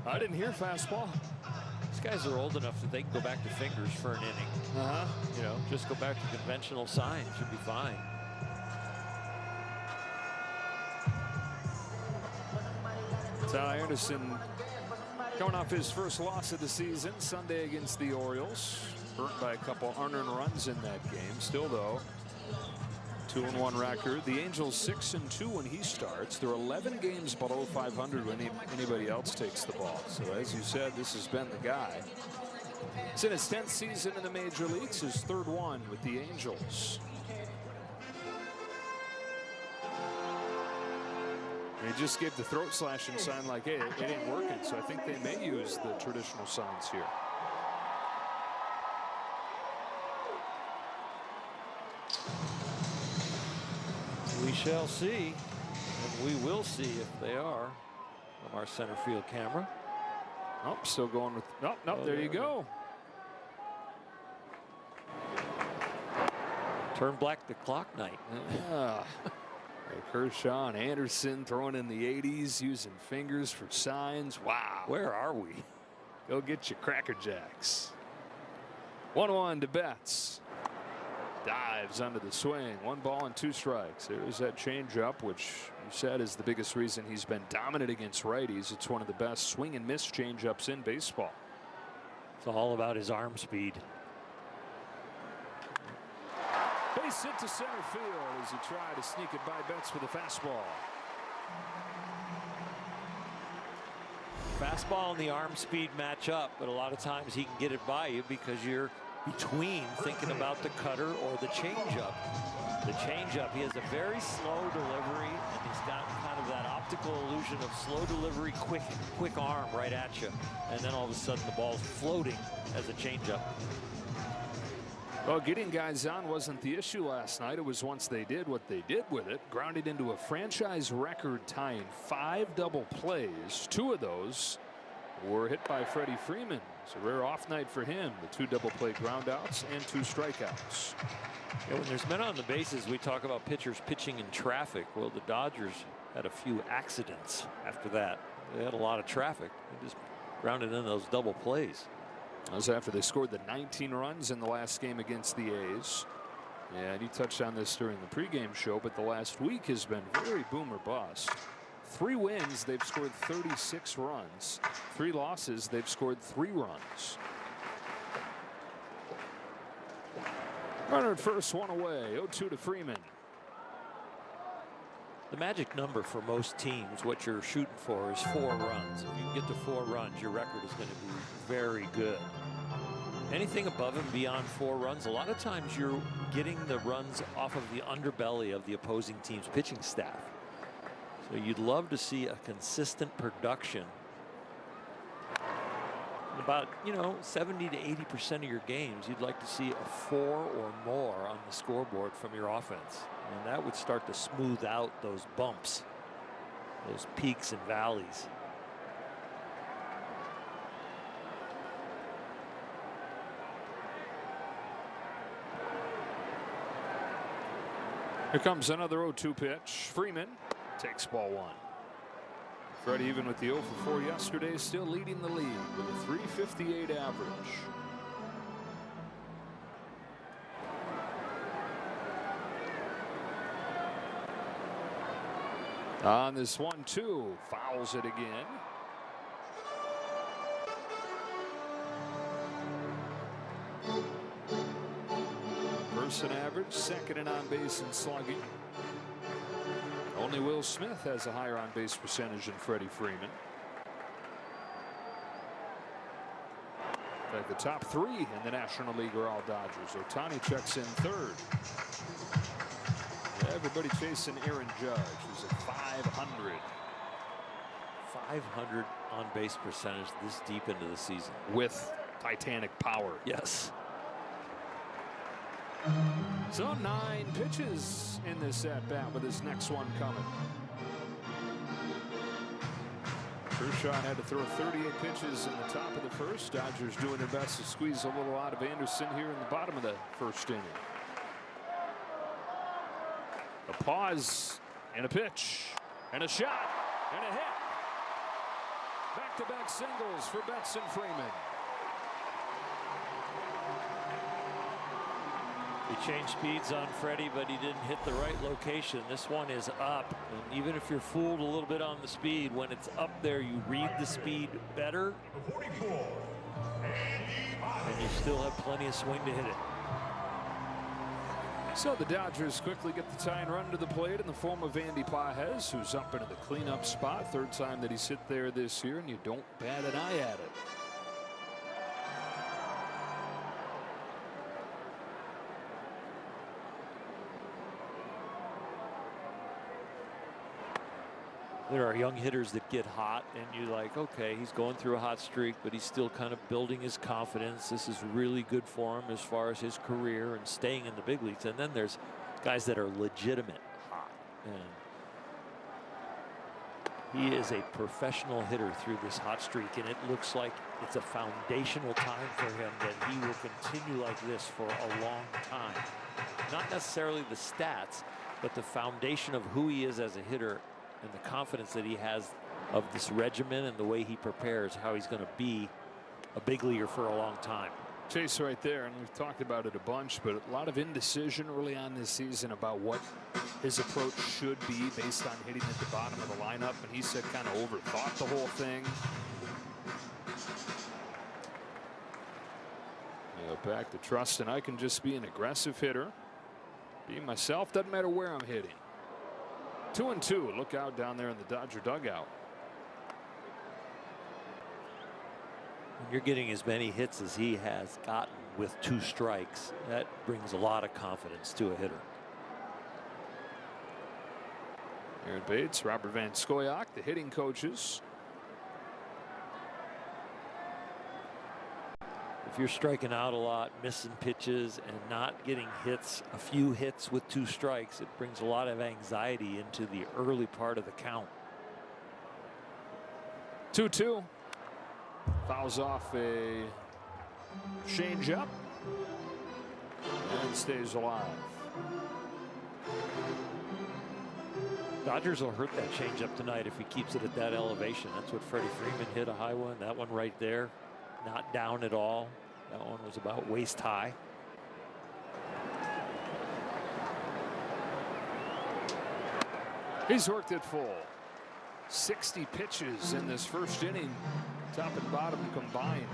I didn't hear fastball. These guys are old enough that they can go back to fingers for an inning. You know, just go back to conventional signs. Should be fine. Tyler Anderson coming off his first loss of the season Sunday against the Orioles. Burnt by a couple unearned runs in that game. Still, though, 2-1 record. The Angels 6-2 when he starts. They're 11 games below 500 when anybody else takes the ball. So, as you said, this has been the guy. It's in his 10th season in the major leagues, his 3rd one with the Angels. They just gave the throat slashing sign like, hey, it ain't working. So I think they may use the traditional signs here. We shall see, and we will see if they are from our center field camera. Oh, still going with, no, there you go. Turn black the clock night. Kershaw and Anderson throwing in the 80s, using fingers for signs. Wow. Where are we? Go get your Cracker Jacks. 1-1 to Betts. Dives under the swing. 1 ball and 2 strikes. There's that changeup, which you said is the biggest reason he's been dominant against righties. It's one of the best swing and miss changeups in baseball. It's all about his arm speed. Base hit to center field as he tried to sneak it by Betts with a fastball. Fastball and the arm speed match up, but a lot of times he can get it by you because you're between thinking about the cutter or the changeup. The changeup, he has a very slow delivery, and he's got kind of that optical illusion of slow delivery, quick arm right at you, and then all of a sudden the ball's floating as a changeup. Well, getting guys on wasn't the issue last night. It was once they did what they did with it, grounded into a franchise record tying 5 double plays. 2 of those were hit by Freddie Freeman. It's a rare off night for him. The 2 double play groundouts and 2 strikeouts. Yeah, when there's men on the bases, we talk about pitchers pitching in traffic. Well, the Dodgers had a few accidents after that. They had a lot of traffic. They just grounded in those double plays. That was after they scored the 19 runs in the last game against the A's. And you touched on this during the pregame show, but the last week has been very boom or bust. 3 wins, they've scored 36 runs. 3 losses, they've scored 3 runs. Runner at first, 1 away. 0-2 to Freeman. The magic number for most teams, what you're shooting for, is 4 runs. If you can get to 4 runs, your record is going to be very good. Anything above and beyond 4 runs, a lot of times you're getting the runs off of the underbelly of the opposing team's pitching staff. So you'd love to see a consistent production. About, 70 to 80% of your games, you'd like to see a 4 or more on the scoreboard from your offense. And that would start to smooth out those bumps, those peaks and valleys. Here comes another 0-2 pitch. Freeman takes ball 1. Freddie, even with the 0 for 4 yesterday, still leading the league with a .358 average. On this 1-2, fouls it again. First in average, second in on base and slugging. Only Will Smith has a higher on base percentage than Freddie Freeman. In fact, the top 3 in the National League are all Dodgers. Ohtani checks in 3rd. Everybody chasing Aaron Judge, who's at 500. 500 on base percentage this deep into the season. With Titanic power. Yes. So 9 pitches in this at bat with this next one coming. Kershaw had to throw 38 pitches in the top of the first. Dodgers doing their best to squeeze a little out of Anderson here in the bottom of the first inning. A pause and a pitch and a shot and a hit. Back-to-back singles for Betts and Freeman. He changed speeds on Freddie, but he didn't hit the right location. This one is up, and even if you're fooled a little bit on the speed, when it's up there, you read the speed better, and you still have plenty of swing to hit it. So the Dodgers quickly get the tying run to the plate in the form of Andy Pages, who's up into the cleanup spot. 3rd time that he's hit there this year, and you don't bat an eye at it. There are young hitters that get hot, and you're like, okay, he's going through a hot streak, but he's still kind of building his confidence. This is really good for him as far as his career and staying in the big leagues. And then there's guys that are legitimate hot. And he is a professional hitter through this hot streak, and it looks like it's a foundational time for him that he will continue like this for a long time. Not necessarily the stats, but the foundation of who he is as a hitter and the confidence that he has of this regimen and the way he prepares, how he's going to be a big leaguer for a long time. Chase right there, and we've talked about it a bunch, but a lot of indecision early on this season about what his approach should be based on hitting at the bottom of the lineup, and he said kind of overthought the whole thing. Back to trusting I can just be an aggressive hitter. Being myself, doesn't matter where I'm hitting. 2-2. Look out down there in the Dodger dugout. When you're getting as many hits as he has gotten with 2 strikes, that brings a lot of confidence to a hitter. Aaron Bates, Robert Van Scoyoc, the hitting coaches. If you're striking out a lot, missing pitches, and not getting hits, a few hits with 2 strikes, it brings a lot of anxiety into the early part of the count. 2-2. Fouls off a change-up and stays alive. Dodgers will hurt that changeup tonight if he keeps it at that elevation. That's what Freddie Freeman hit, a high one. That one right there, not down at all. That one was about waist high. He's worked it full. 60 pitches in this first inning, top and bottom combined.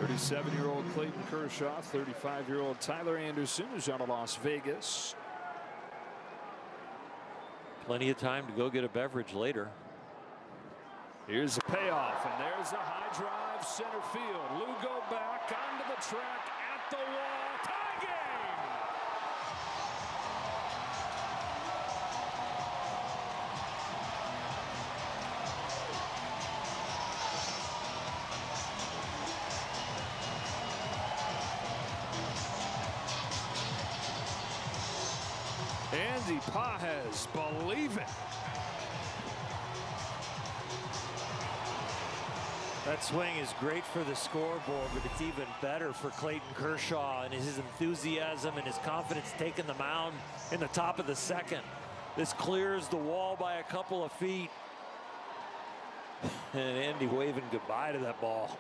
37-year-old Clayton Kershaw, 35-year-old Tyler Anderson, who's out of Las Vegas. Plenty of time to go get a beverage later. Here's a payoff, and there's a high drive center field. Lugo back onto the track at the wall. Tie game! Andy Pages, believe it. That swing is great for the scoreboard, but it's even better for Clayton Kershaw and his enthusiasm and his confidence taking the mound in the top of the second. This clears the wall by a couple of feet. And Andy waving goodbye to that ball.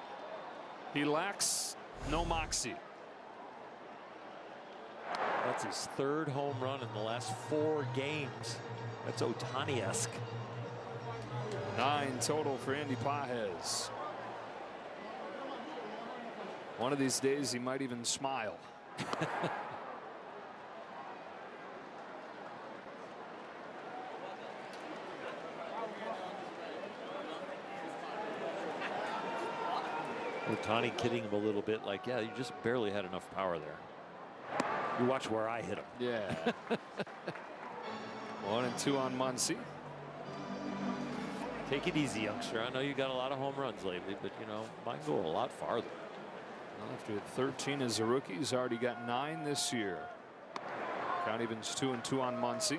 He lacks no moxie. That's his third home run in the last 4 games. That's Ohtani-esque. 9 total for Andy Pages. One of these days he might even smile. Ohtani kidding him a little bit, like, yeah, you just barely had enough power there. You watch where I hit him. Yeah. 1 and 2 on Muncy. Take it easy, youngster. I know you got a lot of home runs lately, but you know, mine go a lot farther. Well, after 13 as a rookie, he's already got 9 this year. Count evens 2 and 2 on Muncy.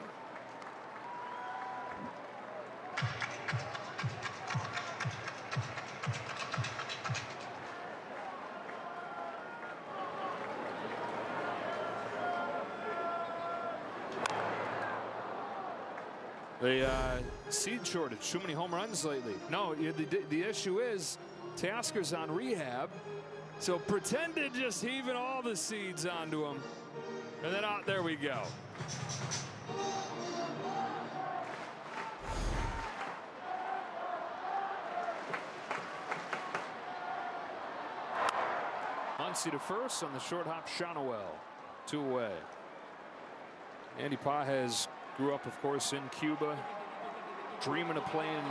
The seed shortage, too many home runs lately. No, the issue is Teoscar's on rehab, so pretend to just heaving all the seeds onto him, and then out there we go. Muncy to first on the short hop. Shonowell 2 away. Andy Pages grew up, of course, in Cuba, dreaming of playing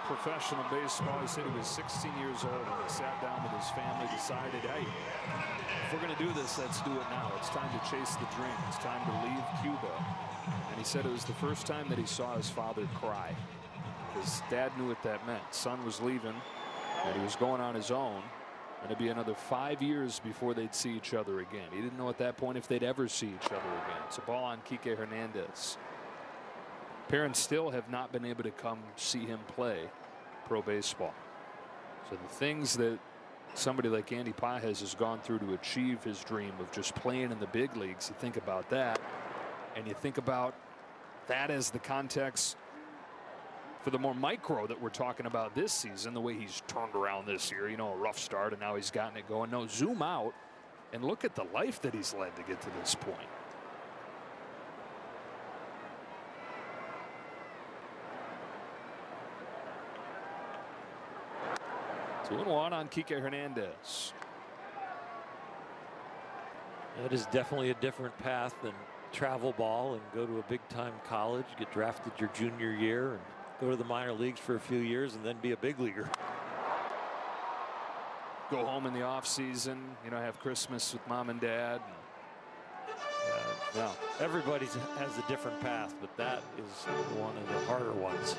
professional baseball. He said he was 16 years old when he sat down with his family, decided, hey, if we're going to do this, let's do it now. It's time to chase the dream. It's time to leave Cuba. And he said it was the first time that he saw his father cry. His dad knew what that meant. Son was leaving, and he was going on his own. And it'd be another 5 years before they'd see each other again. He didn't know at that point if they'd ever see each other again. It's a ball on Kike Hernandez. Parents still have not been able to come see him play pro baseball. So the things that somebody like Andy Pages has gone through to achieve his dream of just playing in the big leagues, you think about that, and you think about that as the context for the more micro that we're talking about this season, the way he's turned around this year, you know, a rough start and now he's gotten it going. No, zoom out and look at the life that he's led to get to this point. Two and 1 on Kike Hernandez. That is definitely a different path than travel ball and go to a big time college, get drafted your junior year and go to the minor leagues for a few years and then be a big leaguer. Go home in the off season, you know, have Christmas with mom and dad. Well, everybody has a different path, but that is one of the harder ones.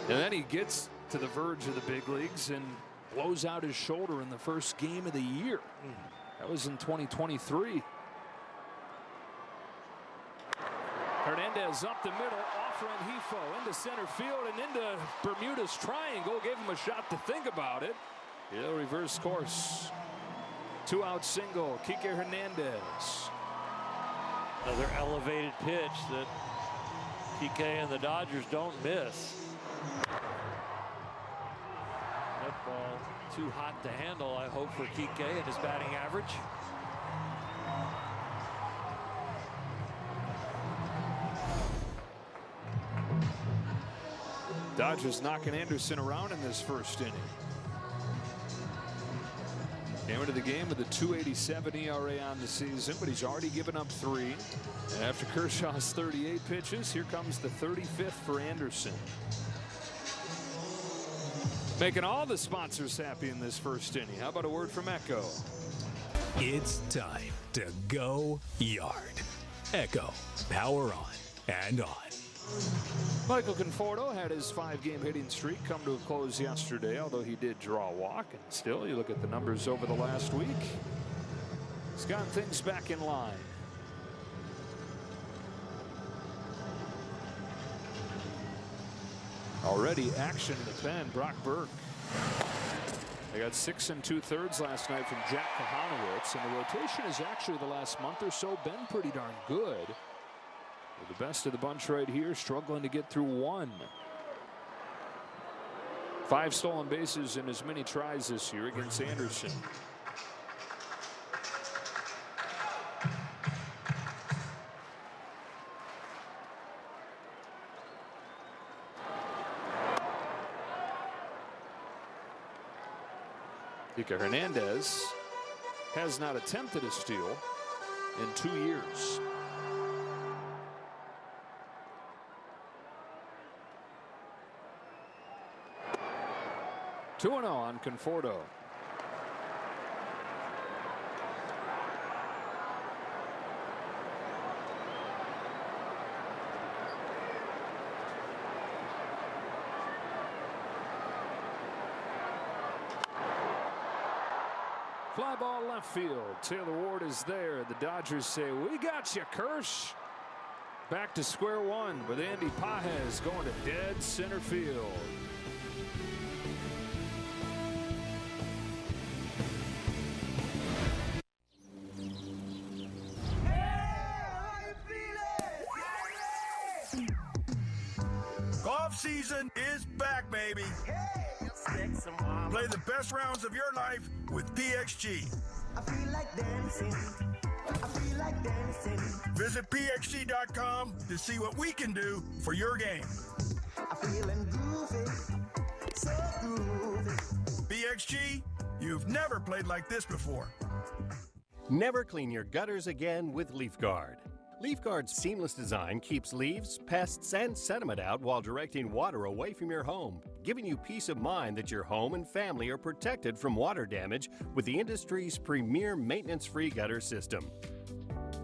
And then he gets to the verge of the big leagues and blows out his shoulder in the first game of the year. That was in 2023. Hernandez up the middle, off Rengifo into center field and into Bermuda's triangle. Gave him a shot to think about it. He'll reverse course. 2-out single, Kike Hernandez. Another elevated pitch that Kike and the Dodgers don't miss. That ball too hot to handle, I hope, for Kike and his batting average. Dodgers knocking Anderson around in this first inning. Came into the game with a 2.87 ERA on the season, but he's already given up 3. And after Kershaw's 38 pitches, here comes the 35th for Anderson. Making all the sponsors happy in this first inning. How about a word from Echo? It's time to go yard. Echo, power on and on. Michael Conforto had his 5-game hitting streak come to a close yesterday, although he did draw a walk. And still, you look at the numbers over the last week, he's gotten things back in line. Already action in the pen. Brock Burke. They got 6 2/3 last night from Jack Kahanowitz, and the rotation has actually the last month or so been pretty darn good. With the best of the bunch right here, struggling to get through 1. 5 stolen bases in as many tries this year against Anderson. Kike Hernandez has not attempted a steal in 2 years. Two 2-0 on Conforto. Fly ball left field. Taylor Ward is there. The Dodgers say, "We got you, Kersh." Back to square one with Andy Pages going to dead center field. Golf season is back, baby. Play the best rounds of your life with PXG. I feel like dancing. I feel like dancing. Visit PXG.com to see what we can do for your game. I'm feeling groovy, so groovy. PXG, you've never played like this before. Never clean your gutters again with LeafGuard. LeafGuard's seamless design keeps leaves, pests, and sediment out while directing water away from your home, giving you peace of mind that your home and family are protected from water damage with the industry's premier maintenance-free gutter system.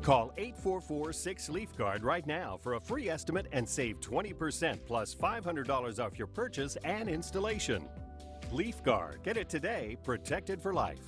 Call 844-6LeafGuard right now for a free estimate and save 20% plus $500 off your purchase and installation. LeafGuard. Get it today, protected for life.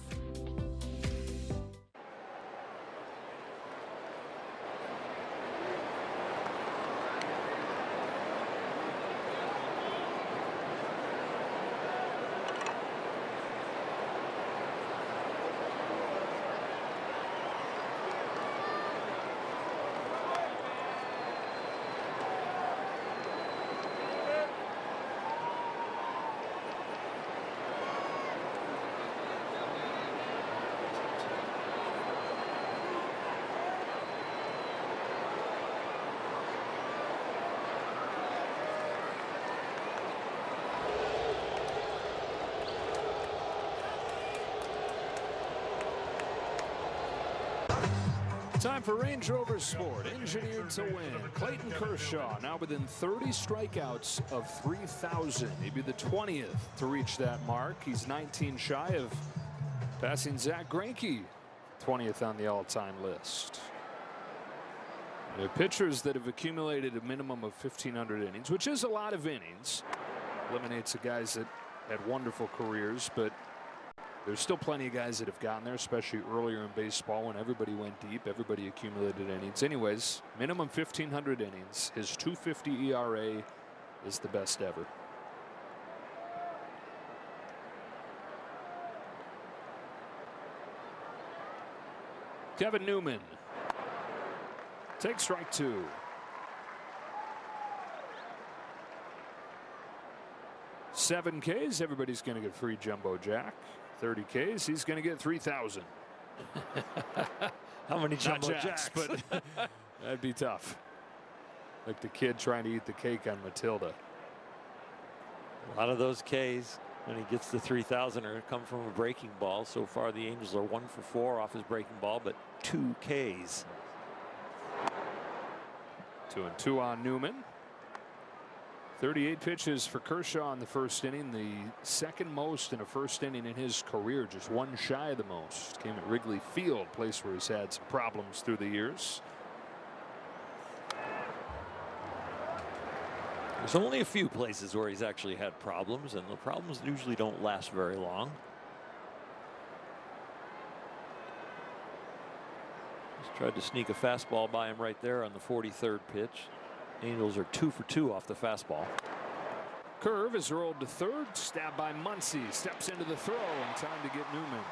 Time for Range Rover Sport, engineered to win. Clayton Kershaw now within 30 strikeouts of 3,000. He'd be the 20th to reach that mark. He's 19 shy of passing Zach Greinke, 20th on the all-time list. The pitchers that have accumulated a minimum of 1,500 innings, which is a lot of innings, eliminates the guys that had wonderful careers, but there's still plenty of guys that have gotten there, especially earlier in baseball when everybody went deep, everybody accumulated innings. Anyways, minimum 1,500 innings. His .250 ERA is the best ever. Kevin Newman takes strike 2. Seven Ks. Everybody's going to get free Jumbo Jack. 30 Ks. He's going to get 3,000. How many Jumbo Not Jacks? But that'd be tough. Like the kid trying to eat the cake on Matilda. A lot of those Ks And he gets the 3,000er come from a breaking ball. So far, the Angels are 1 for 4 off his breaking ball, but 2 Ks. 2-2 on Newman. 38 pitches for Kershaw in the first inning, the second most in a first inning in his career, just one shy of the most. Came at Wrigley Field, place where he's had some problems through the years. There's only a few places where he's actually had problems, and the problems usually don't last very long. Just tried to sneak a fastball by him right there on the 43rd pitch. Angels are 2 for 2 off the fastball. Curve is rolled to third, stabbed by Muncy, steps into the throw in time to get Newman.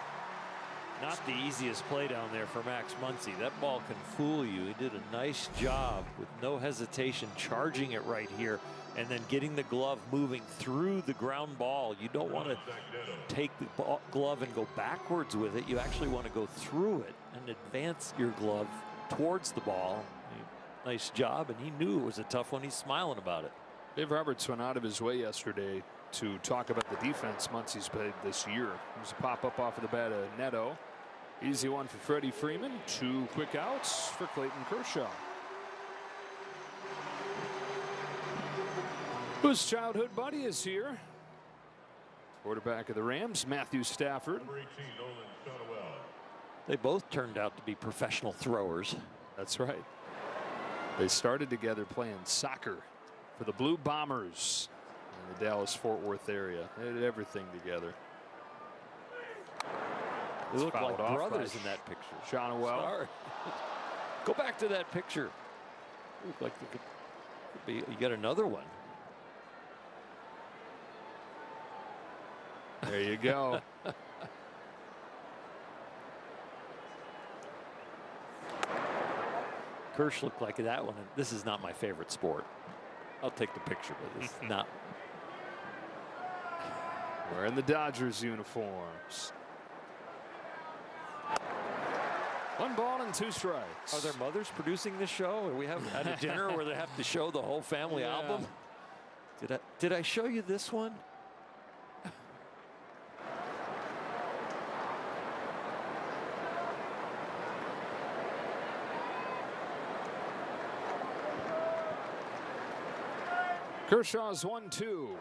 Not the easiest play down there for Max Muncy. That ball can fool you. He did a nice job with no hesitation charging it right here and then getting the glove moving through the ground ball. You don't want to take the glove and go backwards with it. You actually want to go through it and advance your glove towards the ball. Nice job, and he knew it was a tough one. He's smiling about it. Dave Roberts went out of his way yesterday to talk about the defense Muncy's played this year. There's a pop-up off of the bat of Neto. Easy one for Freddie Freeman. 2 quick outs for Clayton Kershaw. Whose childhood buddy is here? Quarterback of the Rams, Matthew Stafford. They both turned out to be professional throwers. That's right. They started together playing soccer for the Blue Bombers in the Dallas-Fort Worth area. They did everything together. They look like brothers in that picture. Shonwell. Go back to that picture. Look like they could be. You got another one. There you go. Kirsch looked like that one. This is not my favorite sport. I'll take the picture, but it's not. Wearing the Dodgers uniforms. 1 ball and 2 strikes. Are their mothers producing this show? Or we have at a dinner where they have to show the whole family album? Did I show you this one? Kershaw's 1-2.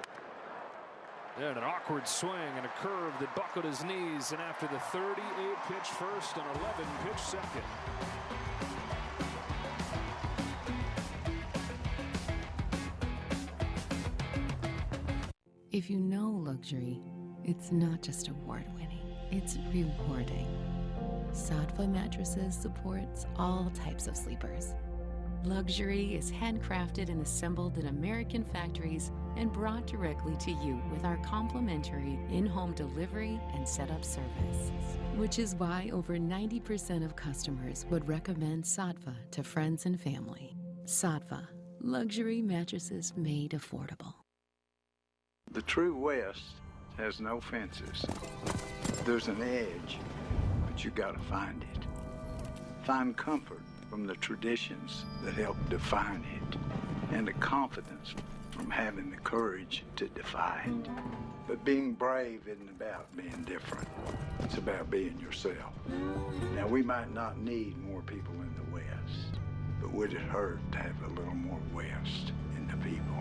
And an awkward swing and a curve that buckled his knees. And after the 38 pitch first and 11 pitch second. If you know luxury, it's not just award-winning, it's rewarding. Saatva Mattresses supports all types of sleepers. Luxury is handcrafted and assembled in American factories and brought directly to you with our complimentary in-home delivery and setup service. Which is why over 90% of customers would recommend Saatva to friends and family. Saatva, luxury mattresses made affordable. The true West has no fences. There's an edge, but you gotta find it. Find comfort from the traditions that help define it, and the confidence from having the courage to defy it. But being brave isn't about being different. It's about being yourself. Now, we might not need more people in the West, but would it hurt to have a little more West in the people?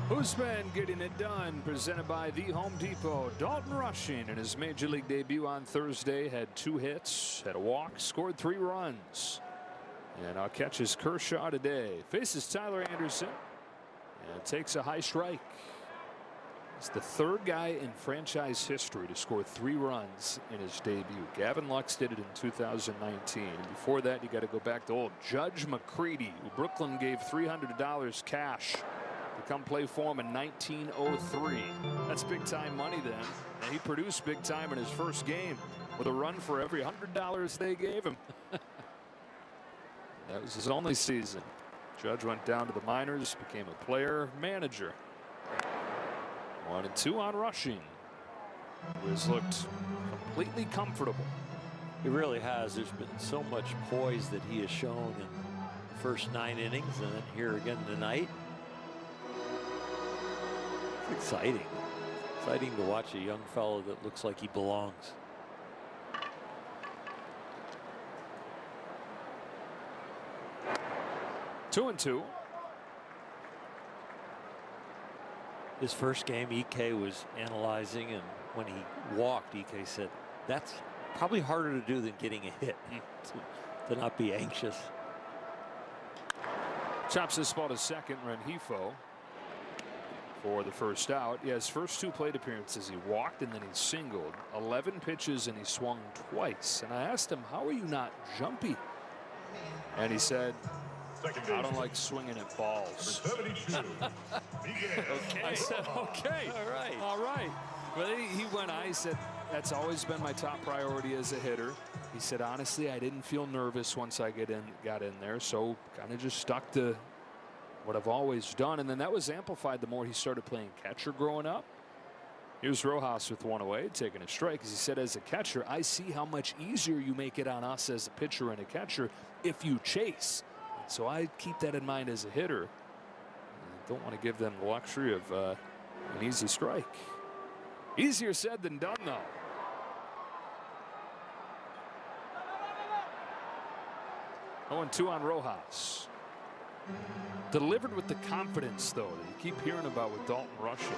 Who's been getting it done? Presented by The Home Depot. Dalton Rushing in his major league debut on Thursday had 2 hits, had a walk, scored 3 runs. And I'll catch his Kershaw today. Faces Tyler Anderson. and takes a high strike. He's the third guy in franchise history to score 3 runs in his debut. Gavin Lux did it in 2019. And before that, you got to go back to old Judge McCready, who Brooklyn gave $300 cash to come play for him in 1903. That's big time money then. And he produced big time in his first game with a run for every $100 they gave him. That was his only season. Judge went down to the minors, became a player manager. 1-2 on Rushing, who has looked completely comfortable. He really has. There's been so much poise that he has shown in the first 9 innings, and then here again tonight. It's exciting. Exciting to watch a young fellow that looks like he belongs. Two and two. His first game, EK was analyzing, and when he walked, EK said, that's probably harder to do than getting a hit, to not be anxious. Chops this ball to second, Rengifo for the first out. Yeah, his first 2 plate appearances, he walked and then he singled. 11 pitches and he swung twice. And I asked him, how are you not jumpy? And he said, I don't like swinging at balls. Okay. I said, okay. All right. But he went on. He said, that's always been my top priority as a hitter. He said, honestly, I didn't feel nervous once I got in there. So kind of just stuck to what I've always done. And then that was amplified the more he started playing catcher growing up. Here's Rojas with 1 away, taking a strike. Because he said, as a catcher, I see how much easier you make it on us as a pitcher and a catcher if you chase. So I keep that in mind as a hitter. I don't want to give them the luxury of an easy strike. Easier said than done, though. Oh, 2 on Rojas. Delivered with the confidence, though, that you keep hearing about with Dalton Rushing.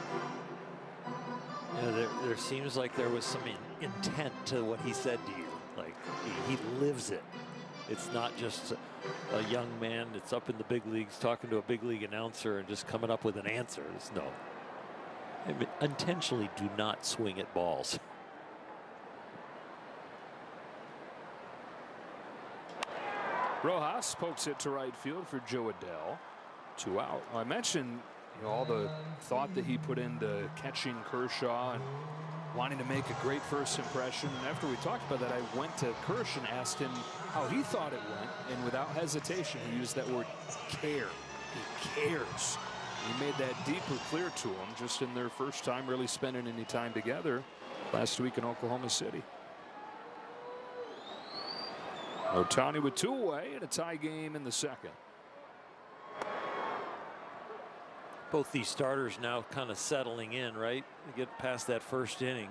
Yeah, there seems like there was some intent to what he said to you. Like, he lives it. It's not just a young man that's up in the big leagues talking to a big league announcer and just coming up with an answer. No. I mean, intentionally do not swing at balls. Rojas pokes it to right field for Joe Adele. 2 out. Well, I mentioned all the thought that he put into catching Kershaw and wanting to make a great first impression. And after we talked about that, I went to Kershaw and asked him how he thought it went. And without hesitation, he used that word care. He cares. He made that deeper clear to him just in their first time really spending any time together last week in Oklahoma City. Ohtani with 2 away and a tie game in the second. Both these starters now kind of settling in, right? They get past that first inning.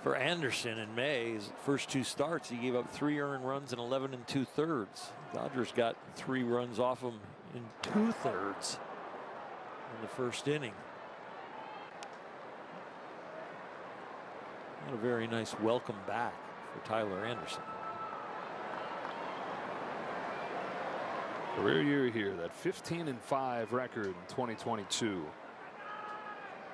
For Anderson in May, his first 2 starts, he gave up 3 earned runs in 11 2/3. Dodgers got 3 runs off him in 2/3 in the first inning. Not a very nice welcome back for Tyler Anderson. Career year here, that 15-5 record in 2022.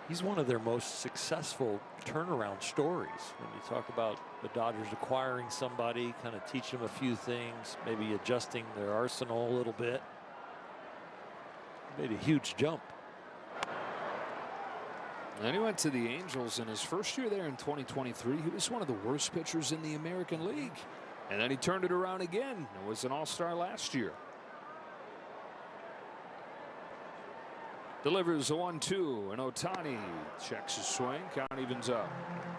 He's one of their most successful turnaround stories. When you talk about the Dodgers acquiring somebody, kind of teach them a few things, maybe adjusting their arsenal a little bit. Made a huge jump. And he went to the Angels in his first year there in 2023. He was one of the worst pitchers in the American League. And then he turned it around again and was an all-star last year. Delivers a 1-2, and Ohtani checks his swing. Count evens up.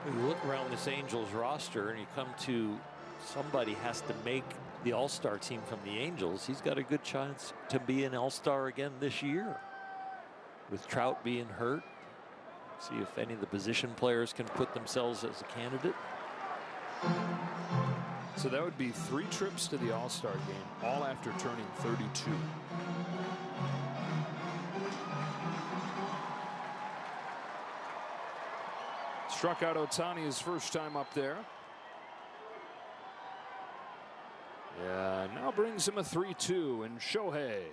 You look around this Angels roster and you come to somebody has to make the all-star team from the Angels. He's got a good chance to be an all-star again this year. With Trout being hurt, see if any of the position players can put themselves as a candidate. So that would be 3 trips to the all-star game, all after turning 32. Struck out Ohtani his first time up there. Yeah, now brings him a 3-2, and Shohei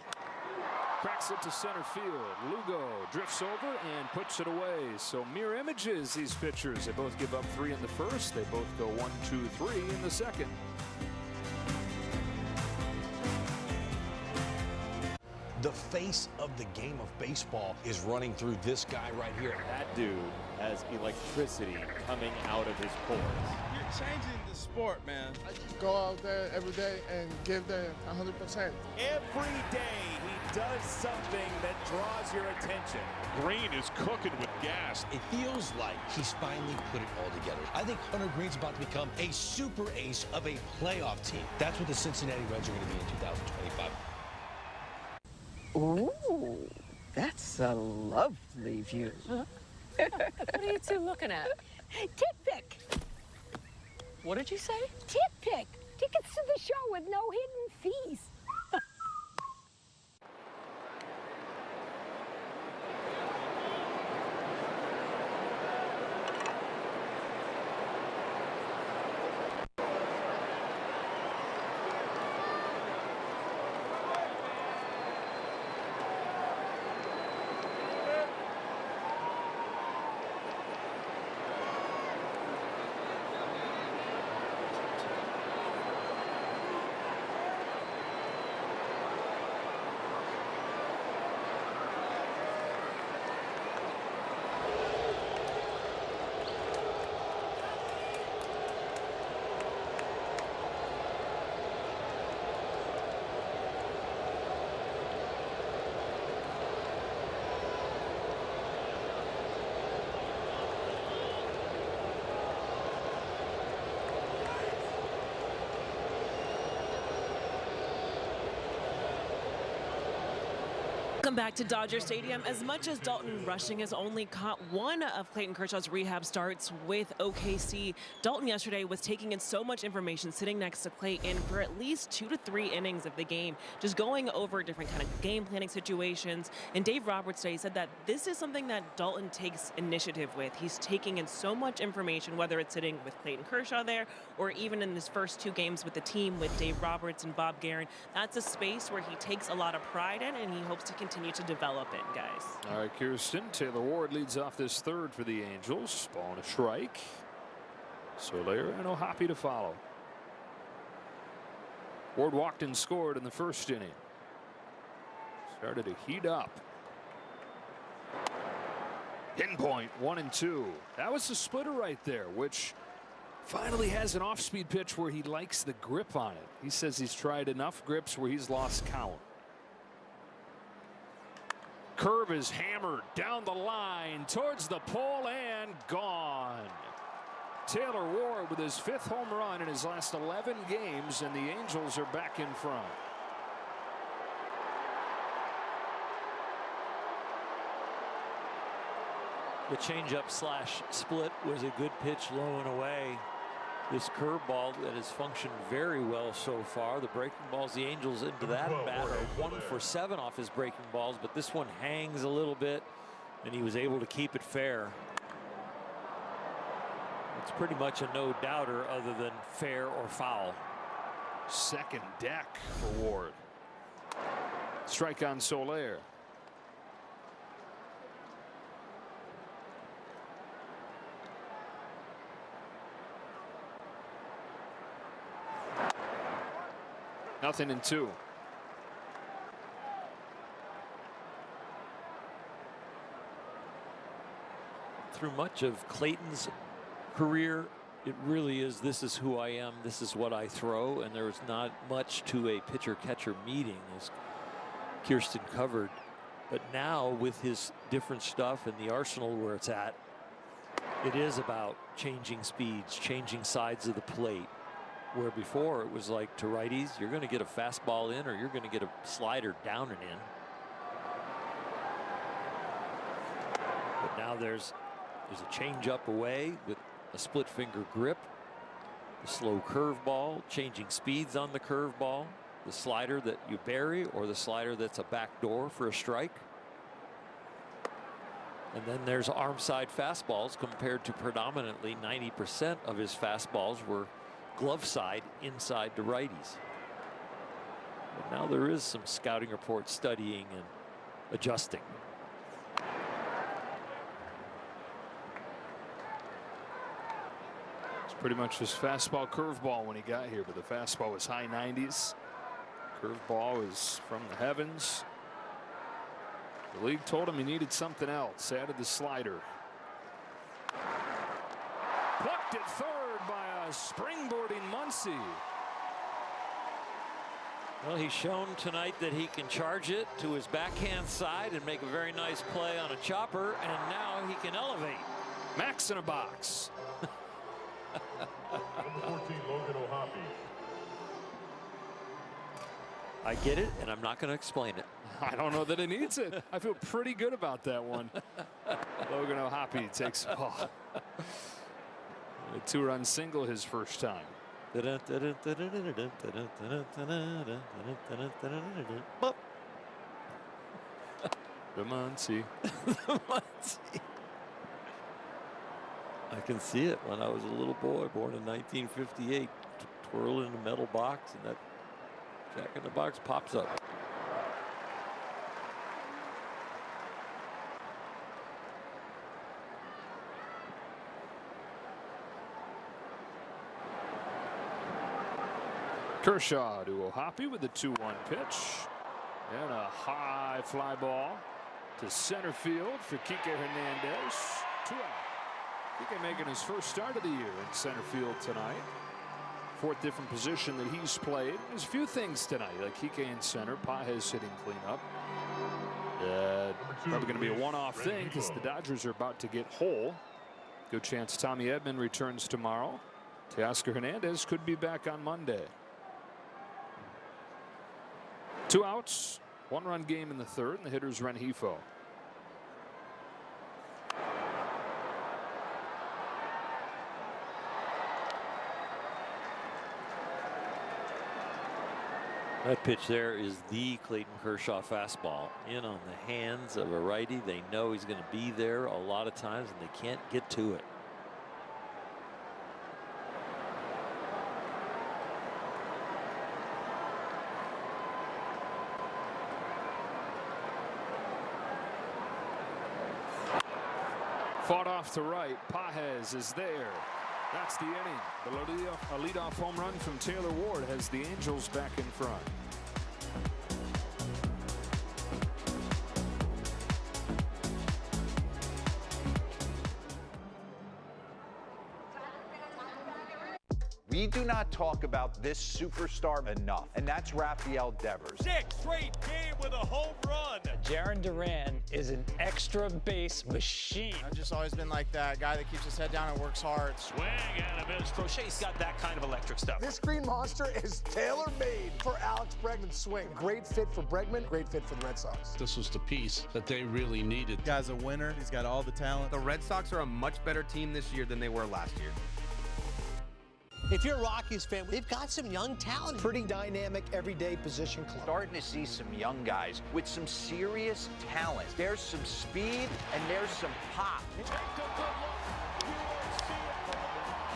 cracks it to center field. Lugo drifts over and puts it away. So mirror images, these pitchers. They both give up 3 in the first. They both go 1, 2, 3 in the second. The face of the game of baseball is running through this guy right here. That dude has electricity coming out of his pores. You're changing the sport, man. I just go out there every day and give them 100%. Every day he does something that draws your attention. Green is cooking with gas. It feels like he's finally put it all together. I think Hunter Green's about to become a super ace of a playoff team. That's what the Cincinnati Reds are going to be in 2025. Ooh, that's a lovely view. What are you two looking at? Tit-pick. What did you say? Tit-pick. Tickets to the show with no hidden fees. Welcome back to Dodger Stadium. As much as Dalton Rushing has only caught one of Clayton Kershaw's rehab starts with OKC, Dalton yesterday was taking in so much information sitting next to Clayton for at least 2 to 3 innings of the game, just going over different kind of game planning situations. And Dave Roberts today said that this is something that Dalton takes initiative with. He's taking in so much information, whether it's sitting with Clayton Kershaw there or even in his first 2 games with the team with Dave Roberts and Bob Geren. That's a space where he takes a lot of pride in, and he hopes to continue to develop it, guys. All right, Kirsten. Taylor Ward leads off this third for the Angels. Ball and a strike. Soler and O'Hoppe to follow. Ward walked and scored in the first inning. Started to heat up. Pinpoint 1 and 2. That was the splitter right there, which finally has an off-speed pitch where he likes the grip on it. He says he's tried enough grips where he's lost count. Curve is hammered down the line towards the pole and gone. Taylor Ward with his 5th home run in his last 11 games, and the Angels are back in front. The changeup slash split was a good pitch low and away. This curveball that has functioned very well so far. The breaking balls, the Angels into that bat are 1 for 7 off his breaking balls, but this one hangs a little bit, and he was able to keep it fair. It's pretty much a no-doubter other than fair or foul. Second deck for Ward. Strike on Soler. Nothing in 2. Through much of Clayton's career, it really is, this is who I am, this is what I throw, and there's not much to a pitcher-catcher meeting, as Kirsten covered. But now, with his different stuff and the arsenal where it's at, it is about changing speeds, changing sides of the plate. Where before it was like to righties, you're going to get a fastball in or you're going to get a slider down and in. But now there's a change up away with a split finger grip, the slow curveball, changing speeds on the curveball, the slider that you bury or the slider that's a backdoor for a strike. And then there's arm side fastballs compared to predominantly 90% of his fastballs were glove side inside to righties. But now there is some scouting report studying and adjusting. It's pretty much his fastball curveball when he got here, but the fastball was high 90s. Curveball is from the heavens. The league told him he needed something else. Added the slider. Plucked at third by a springboarding Muncy. Well, he's shown tonight that he can charge it to his backhand side and make a very nice play on a chopper, and now he can elevate. Max in a box. Number 14, Logan O'Hoppe. I get it, and I'm not going to explain it. I don't know that it needs it. I feel pretty good about that one. Logan O'Hoppe takes a ball. A 2-run single his first time. The Muncy. The Muncy. I can see it when I was a little boy, born in 1958, twirling a metal box, and that Jack in the Box pops up. Kershaw to O'Hoppe with the 2-1 pitch. And a high fly ball to center field for Kike Hernandez. 2 out. Kike making his first start of the year in center field tonight. 4th different position that he's played. There's a few things tonight, like Kike in center, Pages hitting cleanup. Probably going to be a one-off thing because the Dodgers are about to get whole. Good chance Tommy Edman returns tomorrow. Teoscar Hernandez could be back on Monday. 2 outs, 1-run game in the 3rd, and the hitter's Rengifo. That pitch there is the Clayton Kershaw fastball in on the hands of a righty. They know he's going to be there a lot of times, and they can't get to it. Fought off to right. Pages is there. That's the inning. A leadoff home run from Taylor Ward has the Angels back in front. We do not talk about this superstar enough, and that's Rafael Devers. 6th straight game with a home run. Jarren Duran is an extra base machine. I've just always been like that guy that keeps his head down and works hard. Swing and a miss. Crochet's got that kind of electric stuff. This green monster is tailor-made for Alex Bregman's swing. Great fit for Bregman, great fit for the Red Sox. This was the piece that they really needed. The guy's a winner. He's got all the talent. The Red Sox are a much better team this year than they were last year. If you're a Rockies fan, we've got some young talent. Pretty dynamic, everyday position club. Starting to see some young guys with some serious talent. There's some speed and there's some pop.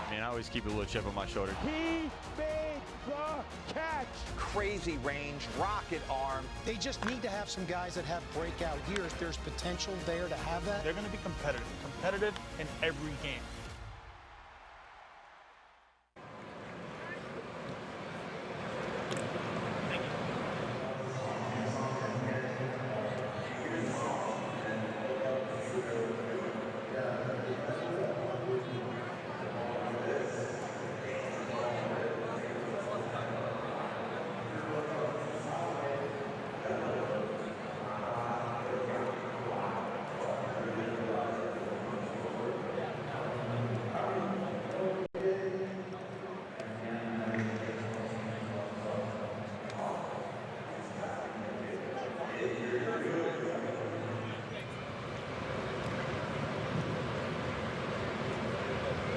Man, I always keep a little chip on my shoulder. He made the catch. Crazy range, rocket arm. They just need to have some guys that have breakout years. There's potential there to have that. They're going to be competitive in every game.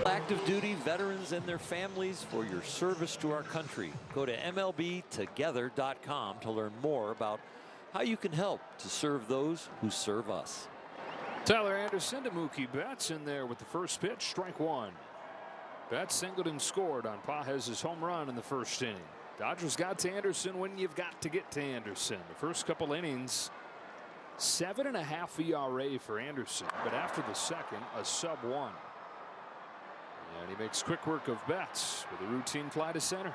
Active duty veterans and their families for your service to our country. Go to MLBtogether.com to learn more about how you can help to serve those who serve us. Tyler Anderson to Mookie Betts in there with the first pitch, strike 1. Betts singled and scored on Pages' home run in the first inning. Dodgers got to Anderson when you've got to get to Anderson. The first couple innings, 7.5 ERA for Anderson, but after the second, a sub-1. And he makes quick work of Betts with a routine fly to center.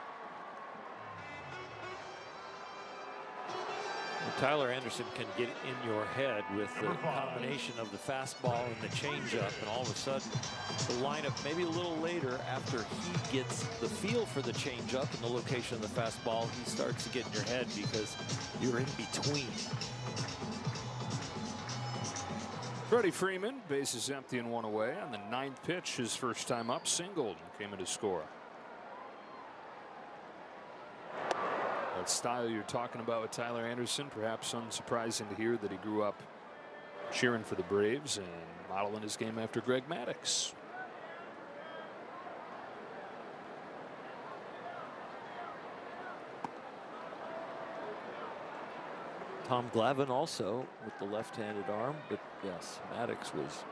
Tyler Anderson can get in your head with the combination of the fastball and the changeup, and all of a sudden the lineup maybe a little later after he gets the feel for the changeup and the location of the fastball, he starts to get in your head because you're in between. Freddie Freeman, bases empty and 1 away on the 9th pitch. His first time up, singled and came in to score. That style you're talking about with Tyler Anderson, perhaps unsurprising to hear that he grew up cheering for the Braves and modeling his game after Greg Maddux. Tom Glavine also with the left-handed arm, but yes, Maddux was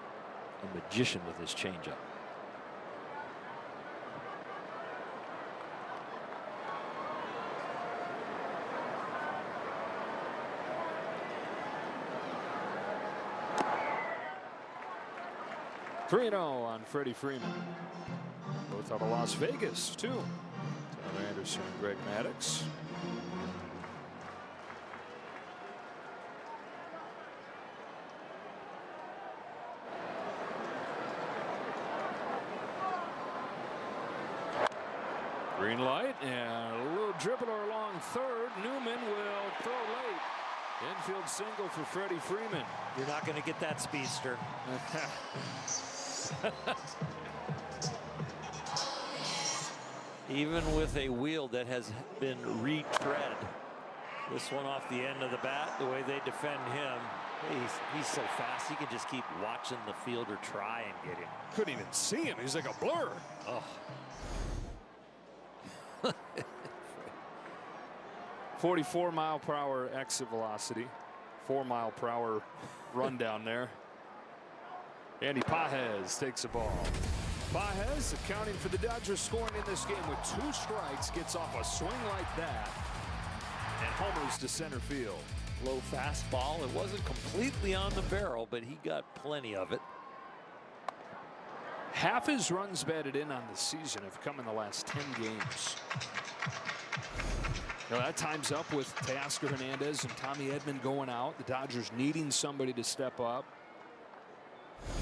a magician with his changeup. Three 3-0 on Freddie Freeman. Both out of Las Vegas, too. Tyler Anderson and Greg Maddux. Green light and a little dribbler along third. Newman will throw late. Infield single for Freddie Freeman. You're not going to get that speedster. Even with a wheel that has been retread. This one off the end of the bat, the way they defend him. He's so fast, he can just keep watching the fielder try and get him. Couldn't even see him. He's like a blur. Oh. 44-mile-per-hour exit velocity, 4-mile-per-hour run down there. Andy Pages takes the ball. Pages, accounting for the Dodgers scoring in this game with 2 strikes, gets off a swing like that and homers to center field. Low fastball. It wasn't completely on the barrel, but he got plenty of it. Half his runs batted in on the season have come in the last 10 games. Now that time's up with Teoscar Hernandez and Tommy Edman going out. The Dodgers needing somebody to step up.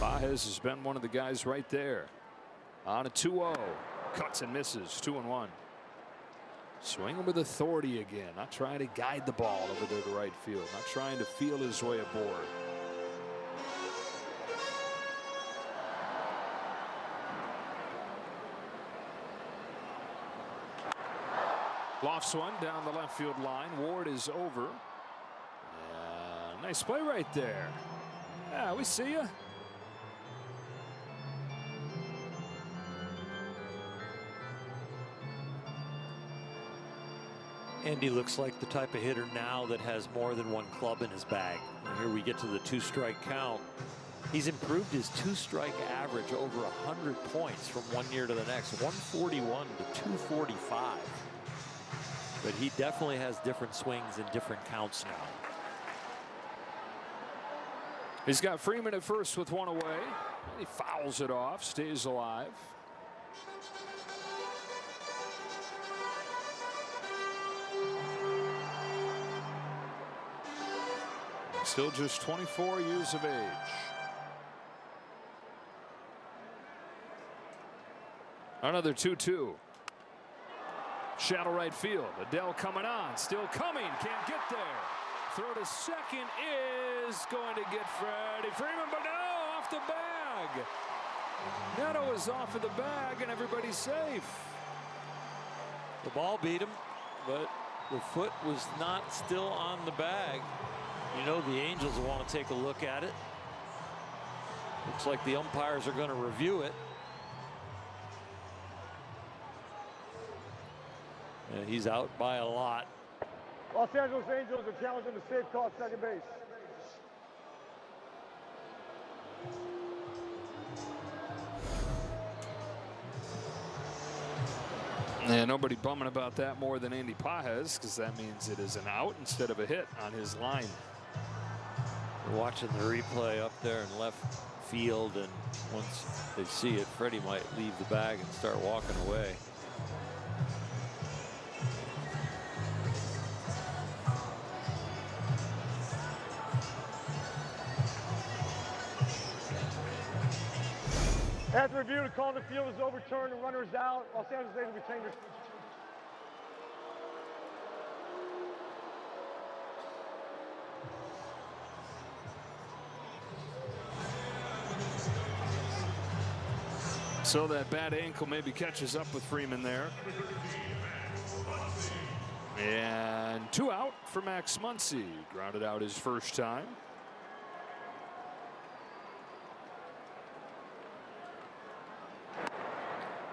Pages has been one of the guys right there. On a 2-0. Cuts and misses. 2-1. Swinging with authority again. Not trying to guide the ball over there to right field. Not trying to feel his way aboard. Lofts one down the left field line. Ward is over. Nice play right there. Yeah, we see you. Andy looks like the type of hitter now that has more than one club in his bag. And here we get to the 2-strike count. He's improved his 2-strike average over 100 points from one year to the next. 141 to 245. But he definitely has different swings and different counts now. He's got Freeman at first with 1 away. And he fouls it off, stays alive. Still just 24 years of age. Another 2-2. Shadow right field. Adele coming on. Still coming. Can't get there. Throw to second is going to get Freddie Freeman, but no, off the bag. Neto is off of the bag, and everybody's safe. The ball beat him, but the foot was not still on the bag. You know the Angels will want to take a look at it. Looks like the umpires are going to review it. And he's out by a lot. Los Angeles Angels are challenging the safe call at second base. Yeah, nobody bumming about that more than Andy Pages, because that means it is an out instead of a hit on his line. watching the replay up there in left field, and once they see it, Freddie might leave the bag and start walking away. After review, the call on the field is overturned and runners out. Los Angeles Lakers retain their. So that bad ankle maybe catches up with Freeman there. And 2 out for Max Muncy. Grounded out his first time.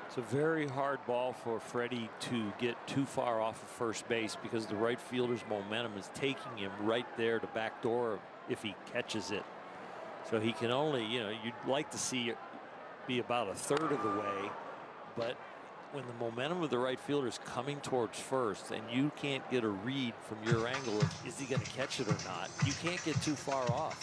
It's a very hard ball for Freddie to get too far off of first base, because the right fielder's momentum is taking him right there to backdoor if he catches it. So he can only, you'd like to see it be about a third of the way, but when the momentum of the right fielder is coming towards first and you can't get a read from your angle of is he going to catch it or not, you can't get too far off.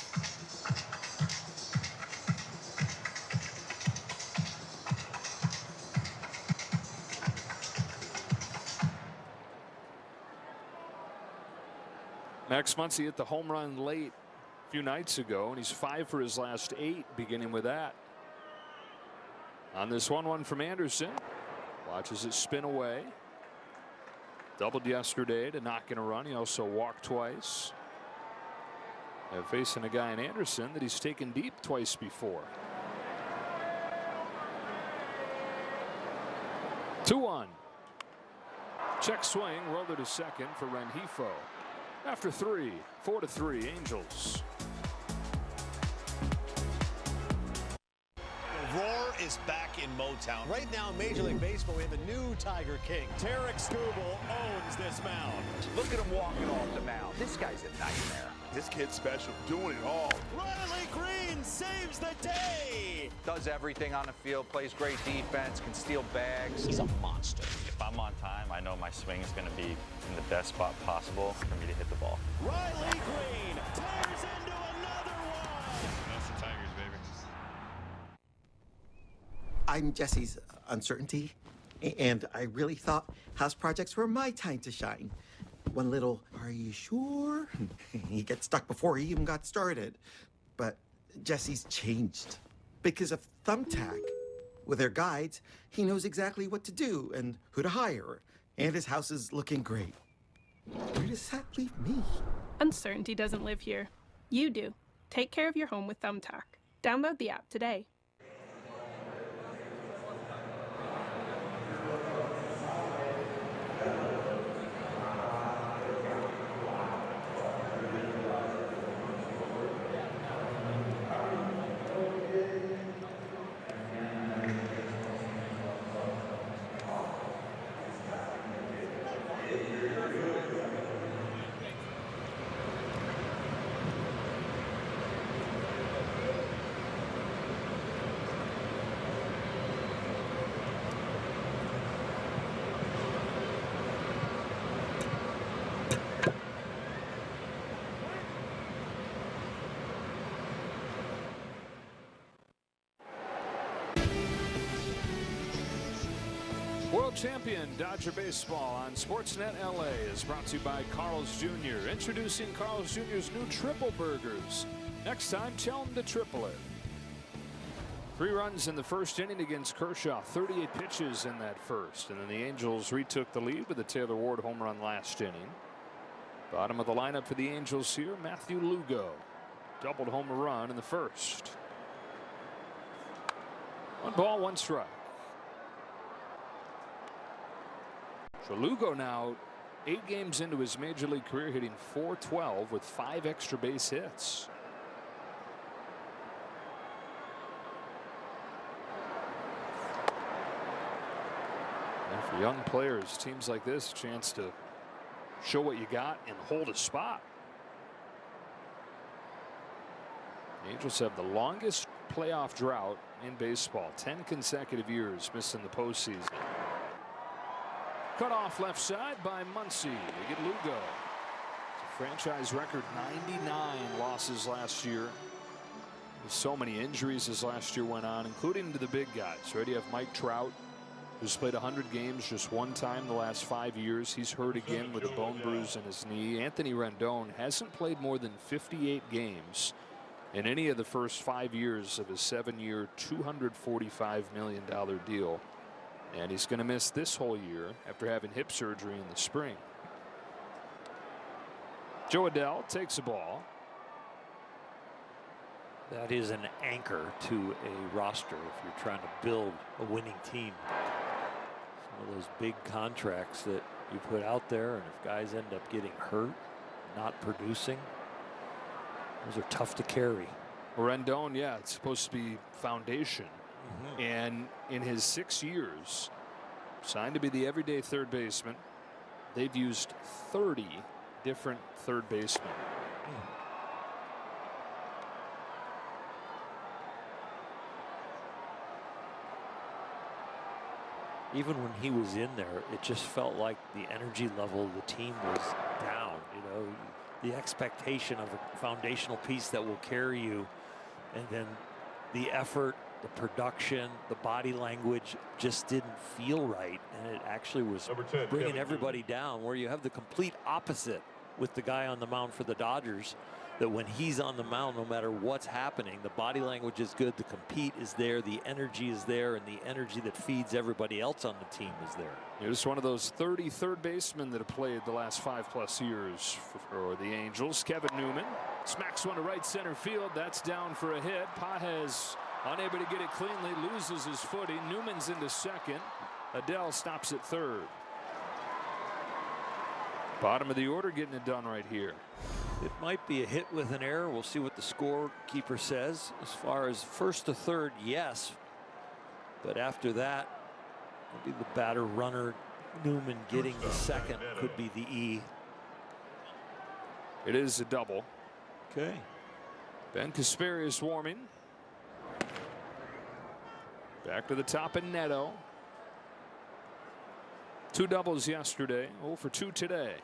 Max Muncy hit the home run late a few nights ago, and he's 5 for his last 8, beginning with that. On this 1-1 from Anderson, watches it spin away. Doubled yesterday to knock in a run. He also walked twice. And facing a guy in Anderson that he's taken deep twice before. 2-1. Check swing, roller to second for Rengifo. After 3, 4-3 Angels. The roar is back in Motown. Right now in Major League Baseball, we have a new Tiger King. Tarek Skubal owns this mound. Look at him walking off the mound. This guy's a nightmare. This kid's special, doing it all. Riley Green saves the day. Does everything on the field, plays great defense, can steal bags. He's a monster. If I'm on time, I know my swing is going to be in the best spot possible for me to hit the ball. Riley Green tears into another one. That's the Tigers, baby. I'm Jesse's uncertainty, and I really thought house projects were my time to shine. One little, are you sure? He gets stuck before he even got started. But Jesse's changed because of Thumbtack. With their guides, he knows exactly what to do and who to hire, and his house is looking great. Where does that leave me? Uncertainty doesn't live here. You do. Take care of your home with Thumbtack. Download the app today. World Champion Dodger Baseball on Sportsnet LA is brought to you by Carl's Jr. Introducing Carl's Jr.'s new Triple Burgers. Next time, tell them to triple it. 3 runs in the first inning against Kershaw. 38 pitches in that first. And then the Angels retook the lead with a Taylor Ward home run last inning. Bottom of the lineup for the Angels here, Matthew Lugo. Doubled home run in the first. 1 ball, 1 strike. So Lugo now 8 games into his major league career, hitting .412 with 5 extra base hits. And for young players, teams like this, a chance to show what you got and hold a spot. The Angels have the longest playoff drought in baseball, 10 consecutive years missing the postseason. Cut off left side by Muncy. They get Lugo. It's a Franchise record 99 losses last year. With so many injuries as last year went on, including to the big guys. Right, you have Mike Trout, who's played 100 games just one time the last 5 years. He's hurt again with a bone bruise in his knee. Anthony Rendon hasn't played more than 58 games in any of the first 5 years of his 7-year, $245 million deal. And he's going to miss this whole year after having hip surgery in the spring. Joe Adell takes the ball. That is an anchor to a roster if you're trying to build a winning team. Some of those big contracts that you put out there, and if guys end up getting hurt, not producing, those are tough to carry. Rendon, yeah, it's supposed to be foundation. And in his 6 years, signed to be the everyday third baseman, they've used 30 different third basemen. Even when he was in there, it just felt like the energy level of the team was down. You know, the expectation of a foundational piece that will carry you, and then the effort, the production, the body language just didn't feel right, and it actually was bringing everybody down, where you have the complete opposite with the guy on the mound for the Dodgers, that when he's on the mound, no matter what's happening, the body language is good, the compete is there, the energy is there, and the energy that feeds everybody else on the team is there. You're just one of those 30 third basemen that have played the last 5+ years for the Angels. Kevin Newman smacks one to right center field. That's down for a hit. Pages unable to get it cleanly, loses his footing. Newman's into second. Adell stops at third. Bottom of the order getting it done right here. It might be a hit with an error. We'll see what the scorekeeper says. As far as first to third, yes. But after that, it'll be the batter runner. Newman getting the second could be the E. It is a double. Okay. Ben Kasperius warming. Back to the top in Neto. 2 doubles yesterday. 0 for 2 today.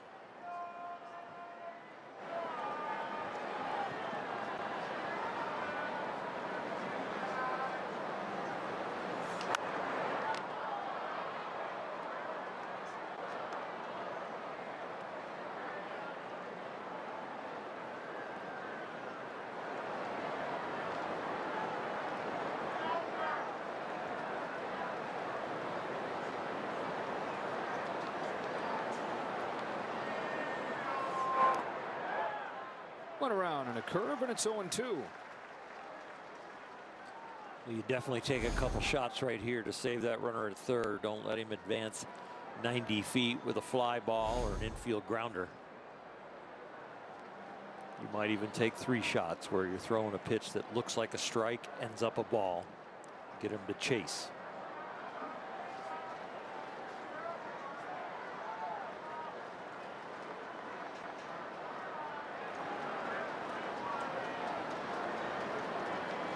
One around and a curve, and it's 0-2. You definitely take a couple shots right here to save that runner at third. Don't let him advance 90 feet with a fly ball or an infield grounder. You might even take 3 shots where you're throwing a pitch that looks like a strike, ends up a ball. Get him to chase.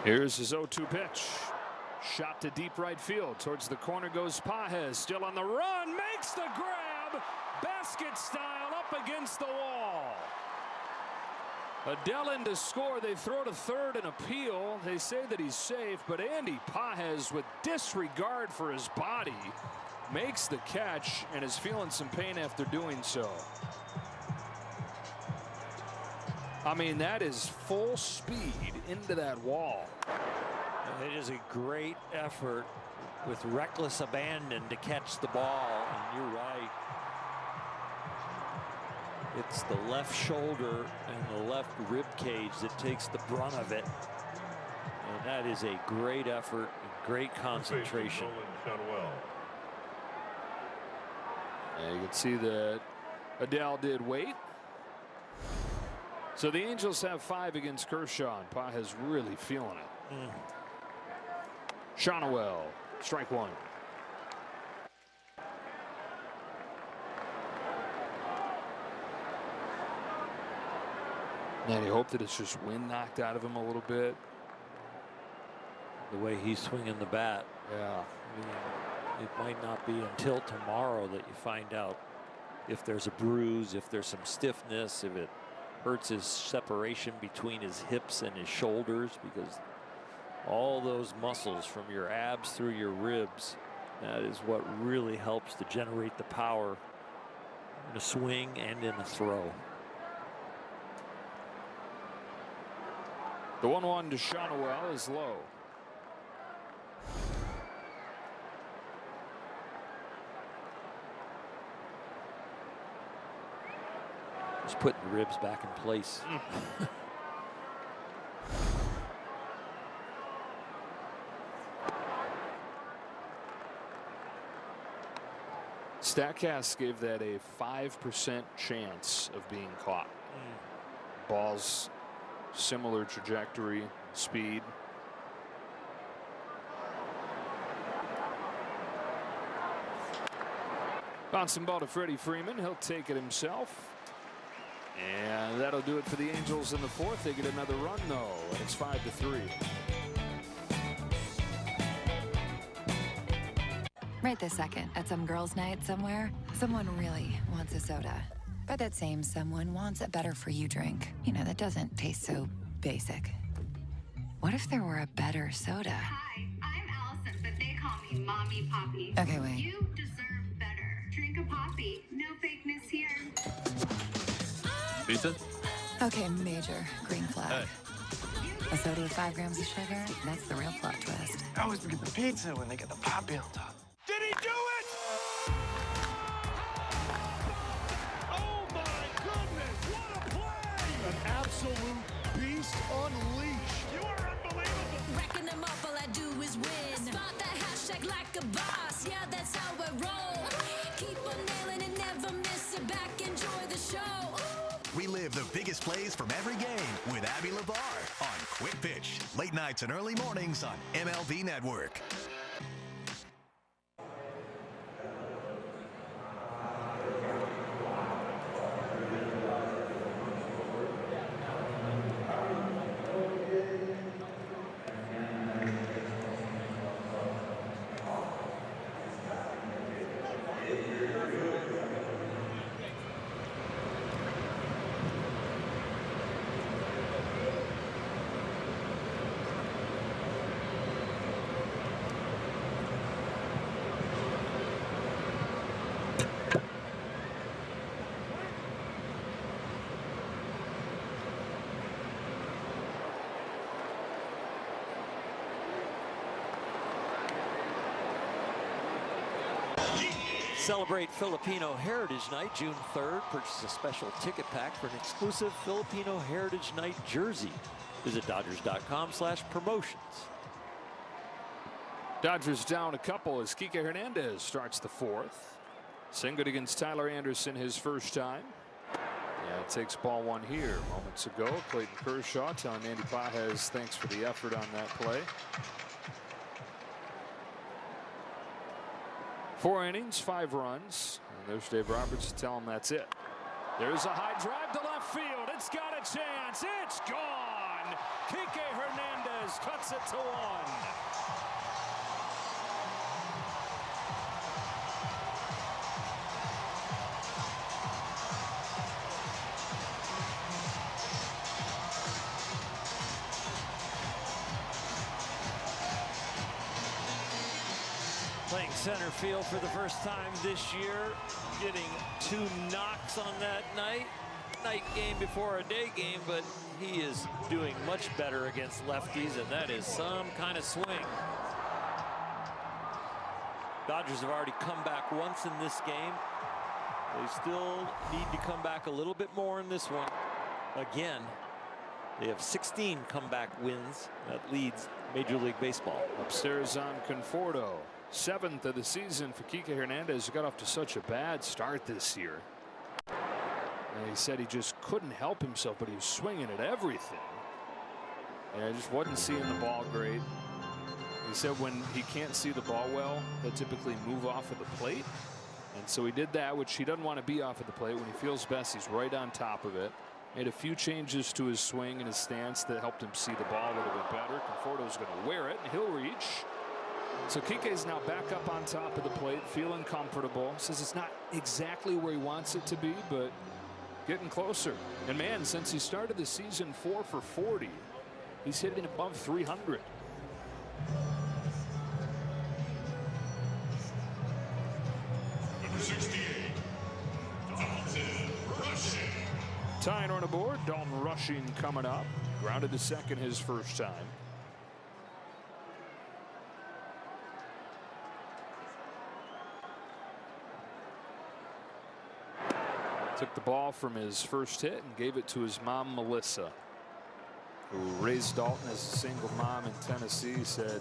Here's his 0-2 pitch. Shot to deep right field. Towards the corner goes Pages. Still on the run. Makes the grab. Basket style up against the wall. Adell in to score. They throw to third and appeal. They say that he's safe, but Andy Pages, with disregard for his body, makes the catch and is feeling some pain after doing so. I mean, that is full speed into that wall. It is a great effort with reckless abandon to catch the ball, and you're right. It's the left shoulder and the left rib cage that takes the brunt of it, and that is a great effort and great concentration. Yeah, you can see that Adell did wait. So the Angels have 5 against Kershaw, and Pages really feeling it. Shonowell, strike 1. And you hope that it's just wind knocked out of him a little bit. The way he's swinging the bat. Yeah. I mean, it might not be until tomorrow that you find out if there's a bruise, if there's some stiffness, if it hurts his separation between his hips and his shoulders, because all those muscles from your abs through your ribs, that is what really helps to generate the power in a swing and in a throw. The 1-1 to Shohei is low. Just putting the ribs back in place. StatCast gave that a 5% chance of being caught. Balls similar trajectory, speed. Bouncing ball to Freddie Freeman. He'll take it himself. And that'll do it for the Angels in the fourth. They get another run though, and it's 5-3. Right this second, at some girls' night somewhere, someone really wants a soda. But that same someone wants a better for you drink. You know, that doesn't taste so basic. What if there were a better soda? Hi, I'm Allison, but they call me Mommy Poppy. Okay, wait. You deserve better. Drink a Poppy. No fakeness here. Pizza? Okay, major green flag. A soda with 5 grams of sugar? That's the real plot twist. I always forget the pizza when they get the Poppy on top. Did he do it? Oh my goodness, what a play! An absolute beast unleashed. You are unbelievable. Racking them up, all I do is win. Spot that hashtag like a boss. Yeah, that's how I roll. Keep on nailing it, never miss it. Back, enjoy the show. Relive the biggest plays from every game with Abby LeVar on Quick Pitch. Late nights and early mornings on MLB Network. Celebrate Filipino Heritage Night June 3rd. Purchase a special ticket pack for an exclusive Filipino Heritage Night jersey. Visit Dodgers.com/promotions. Dodgers down a couple as Kike Hernandez starts the fourth. Singled against Tyler Anderson his first time. Yeah, it takes ball one here. Moments ago, Clayton Kershaw telling Andy Pajes thanks for the effort on that play. 4 innings, 5 runs. And there's Dave Roberts to tell him that's it. There's a high drive to left field. It's got a chance. It's gone. Kike Hernandez cuts it to 1. Playing center field for the first time this year, getting 2 knocks on that night game before a day game, but he is doing much better against lefties, and that is some kind of swing. Dodgers have already come back once in this game. They still need to come back a little bit more in this one. Again, they have 16 comeback wins. That leads Major League Baseball. Upstairs on Conforto. 7th of the season for Kike Hernandez, who got off to such a bad start this year. And he said he just couldn't help himself, but he was swinging at everything. And I just wasn't seeing the ball great. He said when he can't see the ball well, he'll typically move off of the plate. And so he did that, which he doesn't want to be off of the plate. When he feels best, he's right on top of it. Made a few changes to his swing and his stance that helped him see the ball a little bit better. Conforto's going to wear it, and he'll reach. So Kike's now back up on top of the plate, feeling comfortable. Says it's not exactly where he wants it to be, but getting closer. And man, since he started the season 4 for 40, he's hitting above 300. Number 68, Dalton Rushing. Tying on the board, Dalton Rushing coming up. Grounded to second his first time. Took the ball from his first hit and gave it to his mom, Melissa, who raised Dalton as a single mom in Tennessee. Said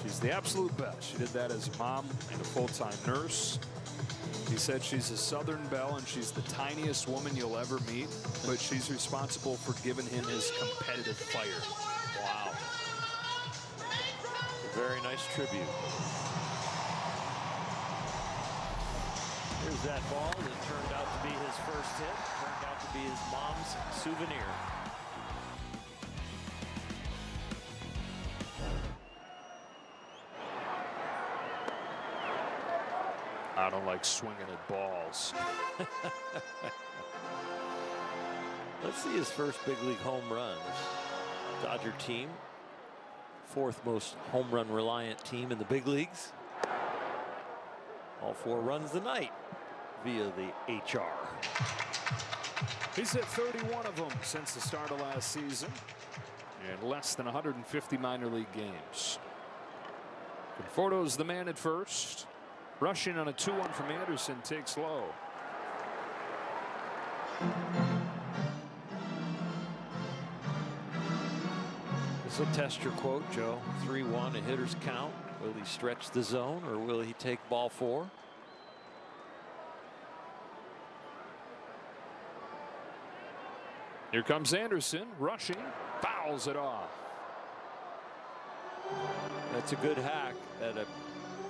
she's the absolute best. She did that as a mom and a full-time nurse. He said she's a Southern belle and she's the tiniest woman you'll ever meet, but she's responsible for giving him his competitive fire. Wow. A very nice tribute. Here's that ball that turned out to be his first hit, turned out to be his mom's souvenir. I don't like swinging at balls. Let's see his first big league home run. Dodger team, 4th most home run reliant team in the big leagues. All 4 runs the night via the HR. He's hit 31 of them since the start of last season and less than 150 minor league games. Conforto's the man at first. Rushing on a 2-1 from Anderson, takes low. This will test your quote, Joe. 3-1, a hitter's count. Will he stretch the zone or will he take ball 4? Here comes Anderson, rushing, fouls it off. That's a good hack at a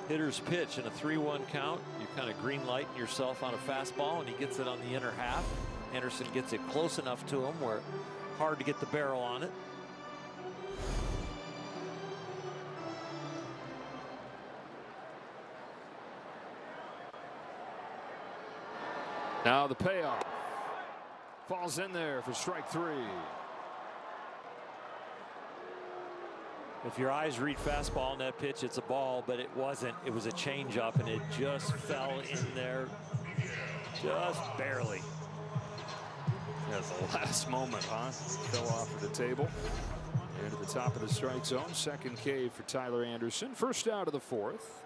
hitter's pitch in a 3-1 count. You kind of green lighting yourself on a fastball, and he gets it on the inner half. Anderson gets it close enough to him where hard to get the barrel on it. Now the payoff. Falls in there for strike 3. If your eyes read fastball on that pitch, it's a ball, but it wasn't. It was a changeup, and it just fell in there just barely. That's the last moment, huh? Fell off of the table. Into the top of the strike zone. Second K for Tyler Anderson. First out of the 4th.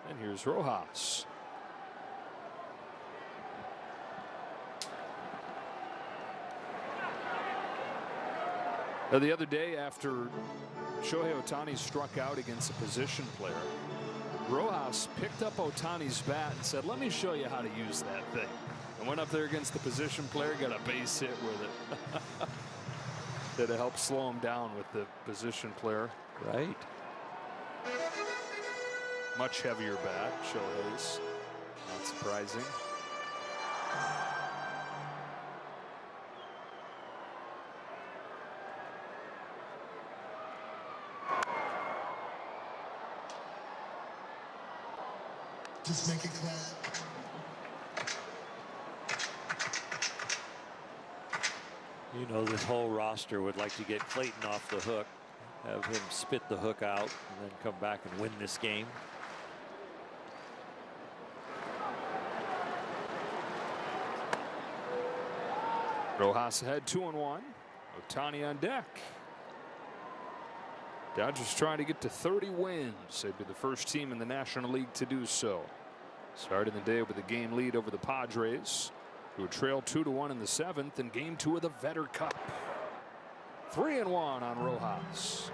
And here's Rojas. The other day, after Shohei Ohtani struck out against a position player, Rojas picked up Ohtani's bat and said, "Let me show you how to use that thing." And went up there against the position player, got a base hit with it. That helped slow him down with the position player. Right. Much heavier bat, Shohei's. Not surprising. Just make it clap. You know, this whole roster would like to get Clayton off the hook, have him spit the hook out, and then come back and win this game. Rojas ahead 2-1. Ohtani on deck. Dodgers trying to get to 30 wins. They'd be the first team in the National League to do so. Starting the day with a game lead over the Padres, who would trail 2-1 in the 7th in Game 2 of the Vetter Cup. 3-1 on Rojas.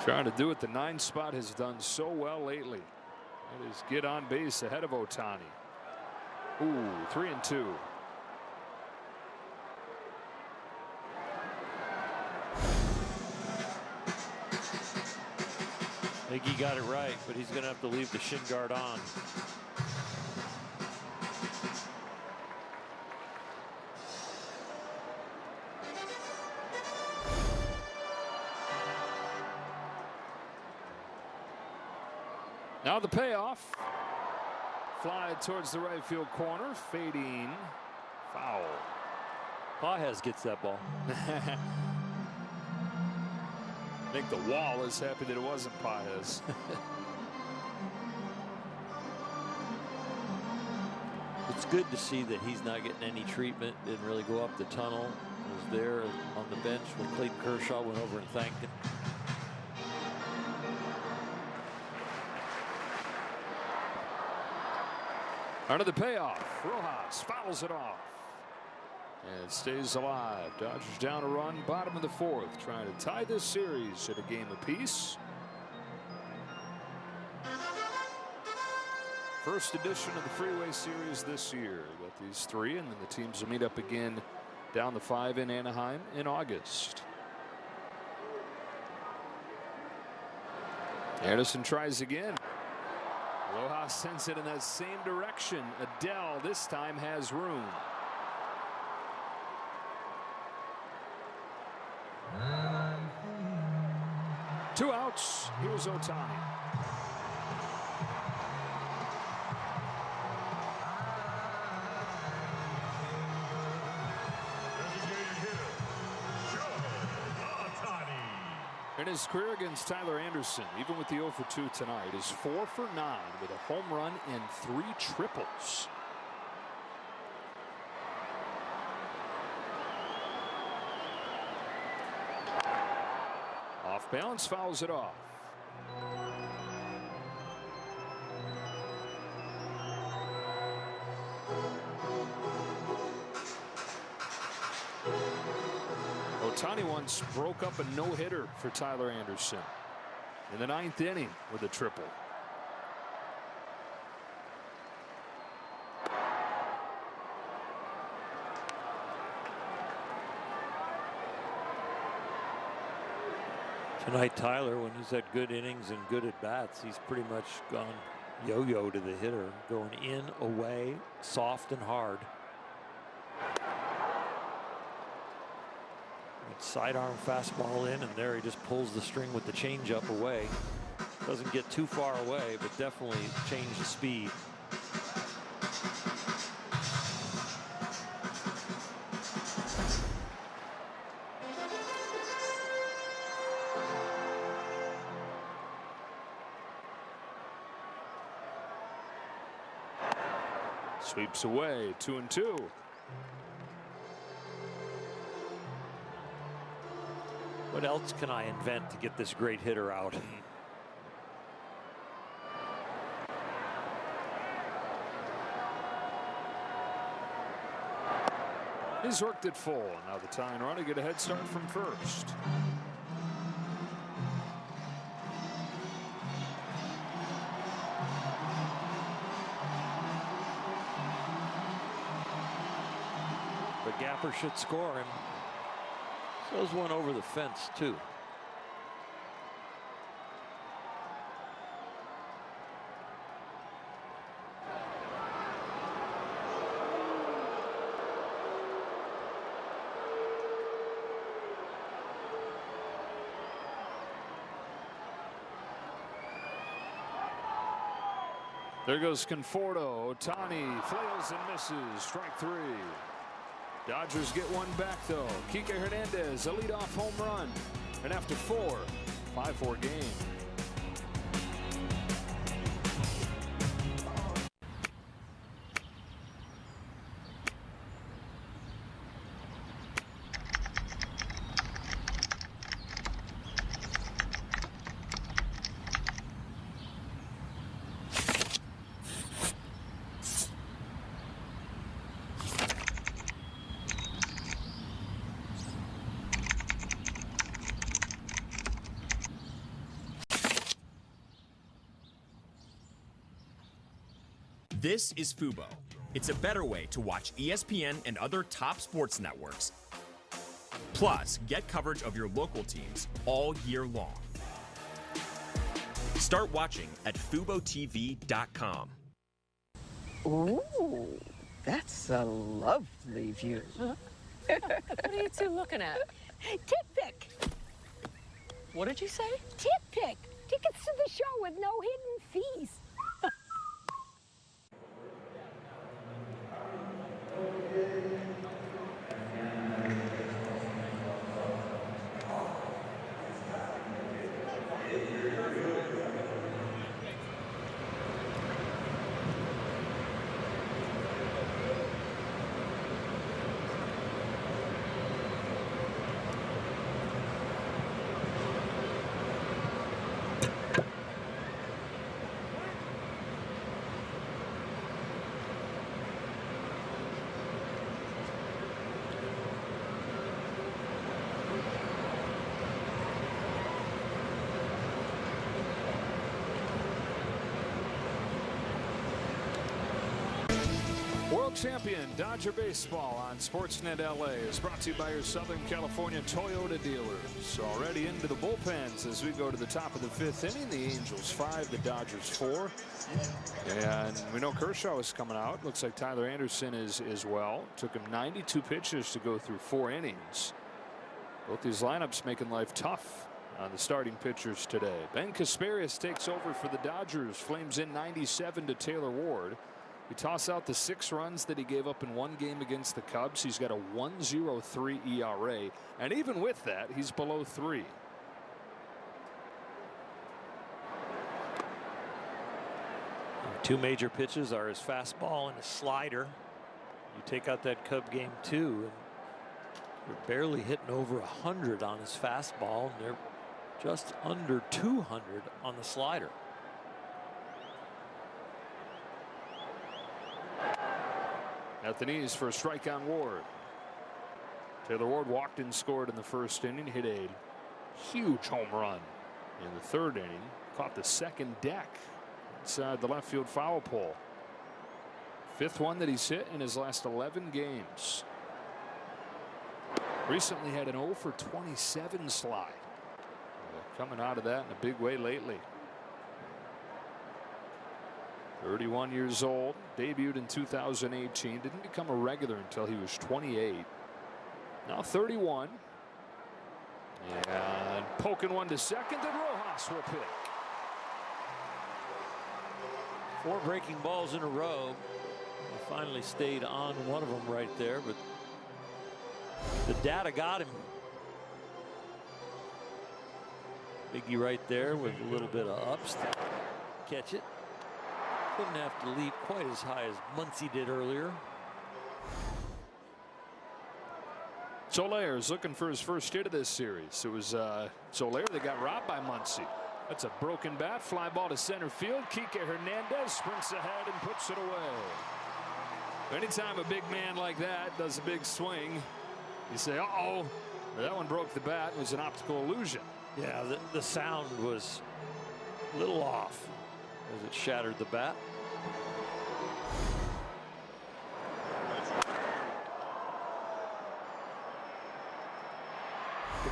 Trying to do what the 9 spot has done so well lately. That is get on base ahead of Ohtani. Ooh, 3-2. I think he got it right, but he's going to have to leave the shin guard on. Now the payoff. Fly towards the right field corner. Fading. Foul. Pages gets that ball. I think the wall is happy that it wasn't Pages. It's good to see that he's not getting any treatment. Didn't really go up the tunnel. Was there on the bench when Clayton Kershaw went over and thanked him. Under the payoff, Rojas fouls it off. And it stays alive. Dodgers down a run, bottom of the fourth, trying to tie this series at a game apiece. First edition of the Freeway series this year. Got these three, and then the teams will meet up again down the 5 in Anaheim in August. Anderson tries again. Rojas sends it in that same direction. Adele this time has room. Two outs. Here's Ohtani. In his career against Tyler Anderson, even with the 0 for 2 tonight, is 4 for 9 with a home run and 3 triples. Off balance, fouls it off. Ohtani once broke up a no-hitter for Tyler Anderson in the 9th inning with a triple. Tonight, Tyler, when he's had good innings and good at-bats, he's pretty much gone yo-yo to the hitter, going in, away, soft and hard. Sidearm fastball in, and there he just pulls the string with the changeup away. Doesn't get too far away, but definitely change the speed. Sweeps away, 2-2. What else can I invent to get this great hitter out? He's worked it full. Now the tying run to get a head start from first. The gapper should score him. Throws one over the fence, too. There goes Conforto. Ohtani flails and misses. Strike 3. Dodgers get one back, though. Kike Hernandez, a leadoff home run. And after 4, 5-4 game. This is Fubo. It's a better way to watch ESPN and other top sports networks. Plus, get coverage of your local teams all year long. Start watching at FuboTV.com. Ooh, that's a lovely view. What are you two looking at? Tip pick. What did you say? Tip pick. Tickets to the show with no hidden fees. World Champion Dodger Baseball on Sportsnet LA is brought to you by your Southern California Toyota dealers. Already into the bullpens as we go to the top of the 5th inning. The Angels 5, the Dodgers 4. And we know Kershaw is coming out. Looks like Tyler Anderson is as well. Took him 92 pitches to go through 4 innings. Both these lineups making life tough on the starting pitchers today. Ben Kasparias takes over for the Dodgers. Flames in 97 to Taylor Ward. We toss out the 6 runs that he gave up in one game against the Cubs. He's got a 1.03 ERA, and even with that, he's below 3. And 2 major pitches are his fastball and his slider. You take out that Cub game 2, and you're barely hitting over 100 on his fastball, and they're just under 200 on the slider. At the knees for a strike on Ward. Taylor Ward walked and scored in the first inning. Hit a huge home run in the 3rd inning. Caught the second deck inside the left field foul pole. 5th one that he's hit in his last 11 games. Recently had an 0 for 27 slide. Coming out of that in a big way lately. 31 years old, debuted in 2018, didn't become a regular until he was 28. Now 31. And poking one to second, and Rojas will pick. 4 breaking balls in a row. He finally stayed on one of them right there, but the data got him. Biggie right there with a little bit of ups to catch it. Couldn't have to leap quite as high as Muncy did earlier. Soler is looking for his first hit of this series. It was Soler that got robbed by Muncy. That's a broken bat. Fly ball to center field. Kike Hernandez sprints ahead and puts it away. Anytime a big man like that does a big swing, you say, uh-oh. That one broke the bat. It was an optical illusion. Yeah, the sound was a little off as it shattered the bat.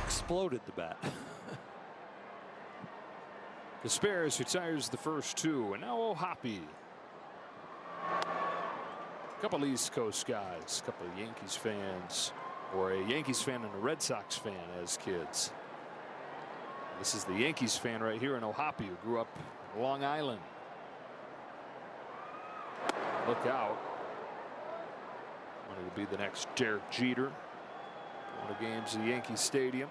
Exploded the bat. Kasparias retires the first 2, and now Ohtani. A couple East Coast guys, a couple of Yankees fans, or a Yankees fan and a Red Sox fan as kids. This is the Yankees fan right here in Ohtani, who grew up on Long Island. Look out. Wanted to be the next Derek Jeter. One of the games at the Yankee Stadium.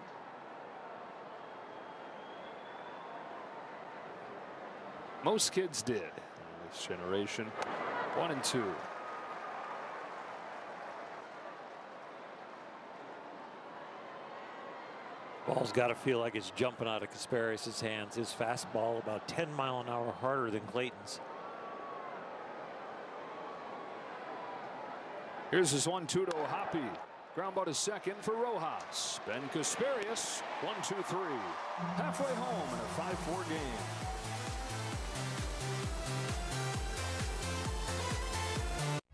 Most kids did in this generation. 1 and 2. Ball's got to feel like it's jumping out of Kasparias' hands. His fastball about 10 miles an hour harder than Clayton's. Here's his 1-2 to Ohtani. Ground ball to second for Rojas. Ben Kasparias, 1-2-3. Halfway home in a 5-4 game.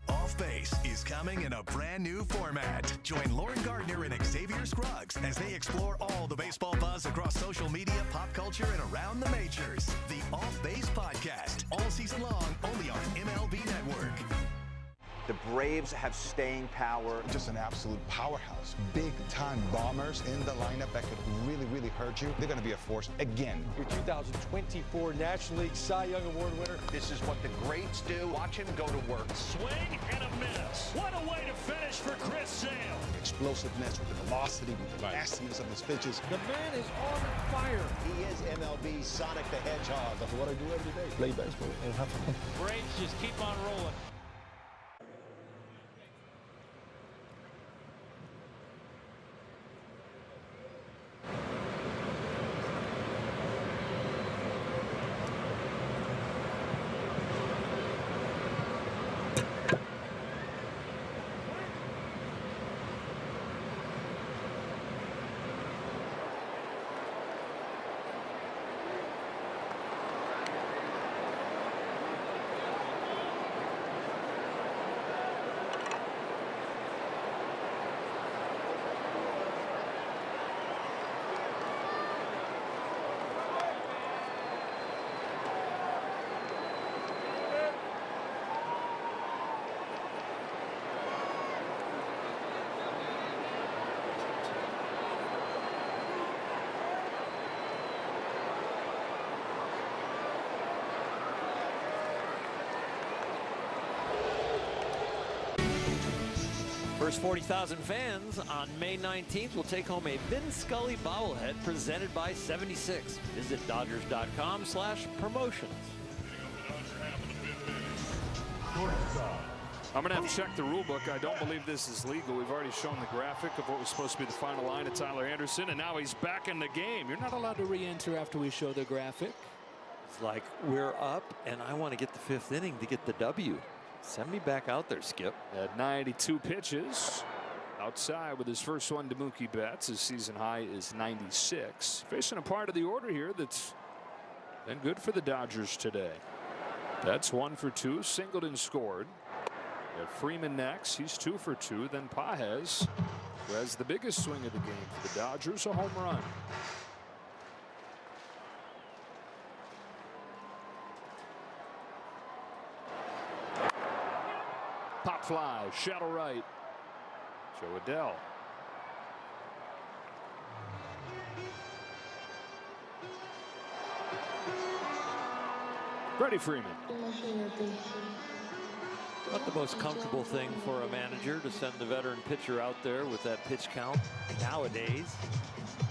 Off Base is coming in a brand new format. Join Lauren Gardner and Xavier Scruggs as they explore all the baseball buzz across social media, pop culture, and around the majors. The Off Base Podcast, all season long, only on MLB Network. The Braves have staying power. Just an absolute powerhouse. Big-time bombers in the lineup that could really, really hurt you. They're going to be a force again. Your 2024 National League Cy Young Award winner. This is what the greats do. Watch him go to work. Swing and a miss. What a way to finish for Chris Sale. Explosiveness with the velocity, with the nastiness of his pitches. The man is on fire. He is MLB Sonic the Hedgehog. That's what I do every day. Play baseball and have fun. Braves just keep on rolling. First 40,000 fans on May 19th will take home a Vin Scully bobblehead presented by 76. Visit Dodgers.com/promotions. I'm going to have to check the rule book. I don't believe this is legal. We've already shown the graphic of what was supposed to be the final line of Tyler Anderson, and now he's back in the game. You're not allowed to re-enter after we show the graphic. It's like we're up, and I want to get the 5th inning to get the W. Send me back out there, Skip. At 92 pitches. Outside with his first one to Mookie Betts. His season high is 96. Facing a part of the order here that's been good for the Dodgers today. Betts 1 for 2. Singleton scored. Got Freeman next. He's 2 for 2. Then Pages, who has the biggest swing of the game for the Dodgers, a home run. Pop fly, shallow right. Joe Adell. Freddie Freeman. Not the most comfortable thing for a manager to send the veteran pitcher out there with that pitch count nowadays.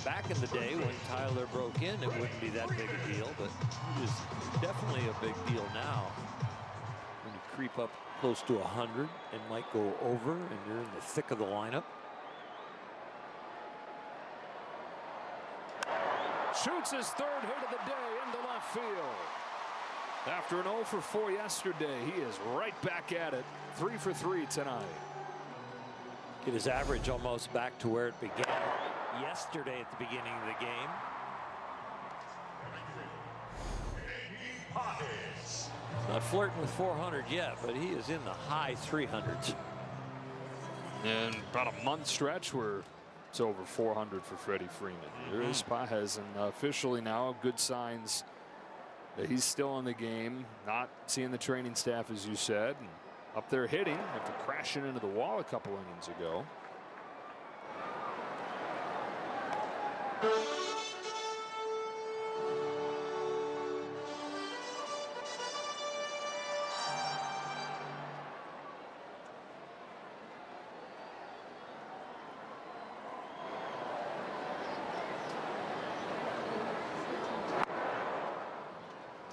Back in the day when Tyler broke in, it wouldn't be that big a deal, but it is definitely a big deal now. When you creep up close to 100 and might go over, and you're in the thick of the lineup. Shoots his 3rd hit of the day into left field. After an 0 for 4 yesterday, he is right back at it. 3 for 3 tonight. Get his average almost back to where it began yesterday at the beginning of the game. Not flirting with 400 yet, but he is in the high 300s. And about a month stretch where it's over 400 for Freddie Freeman. There is Pages, and officially now good signs that he's still in the game. Not seeing the training staff, as you said, and up there hitting after crashing into the wall a couple innings ago.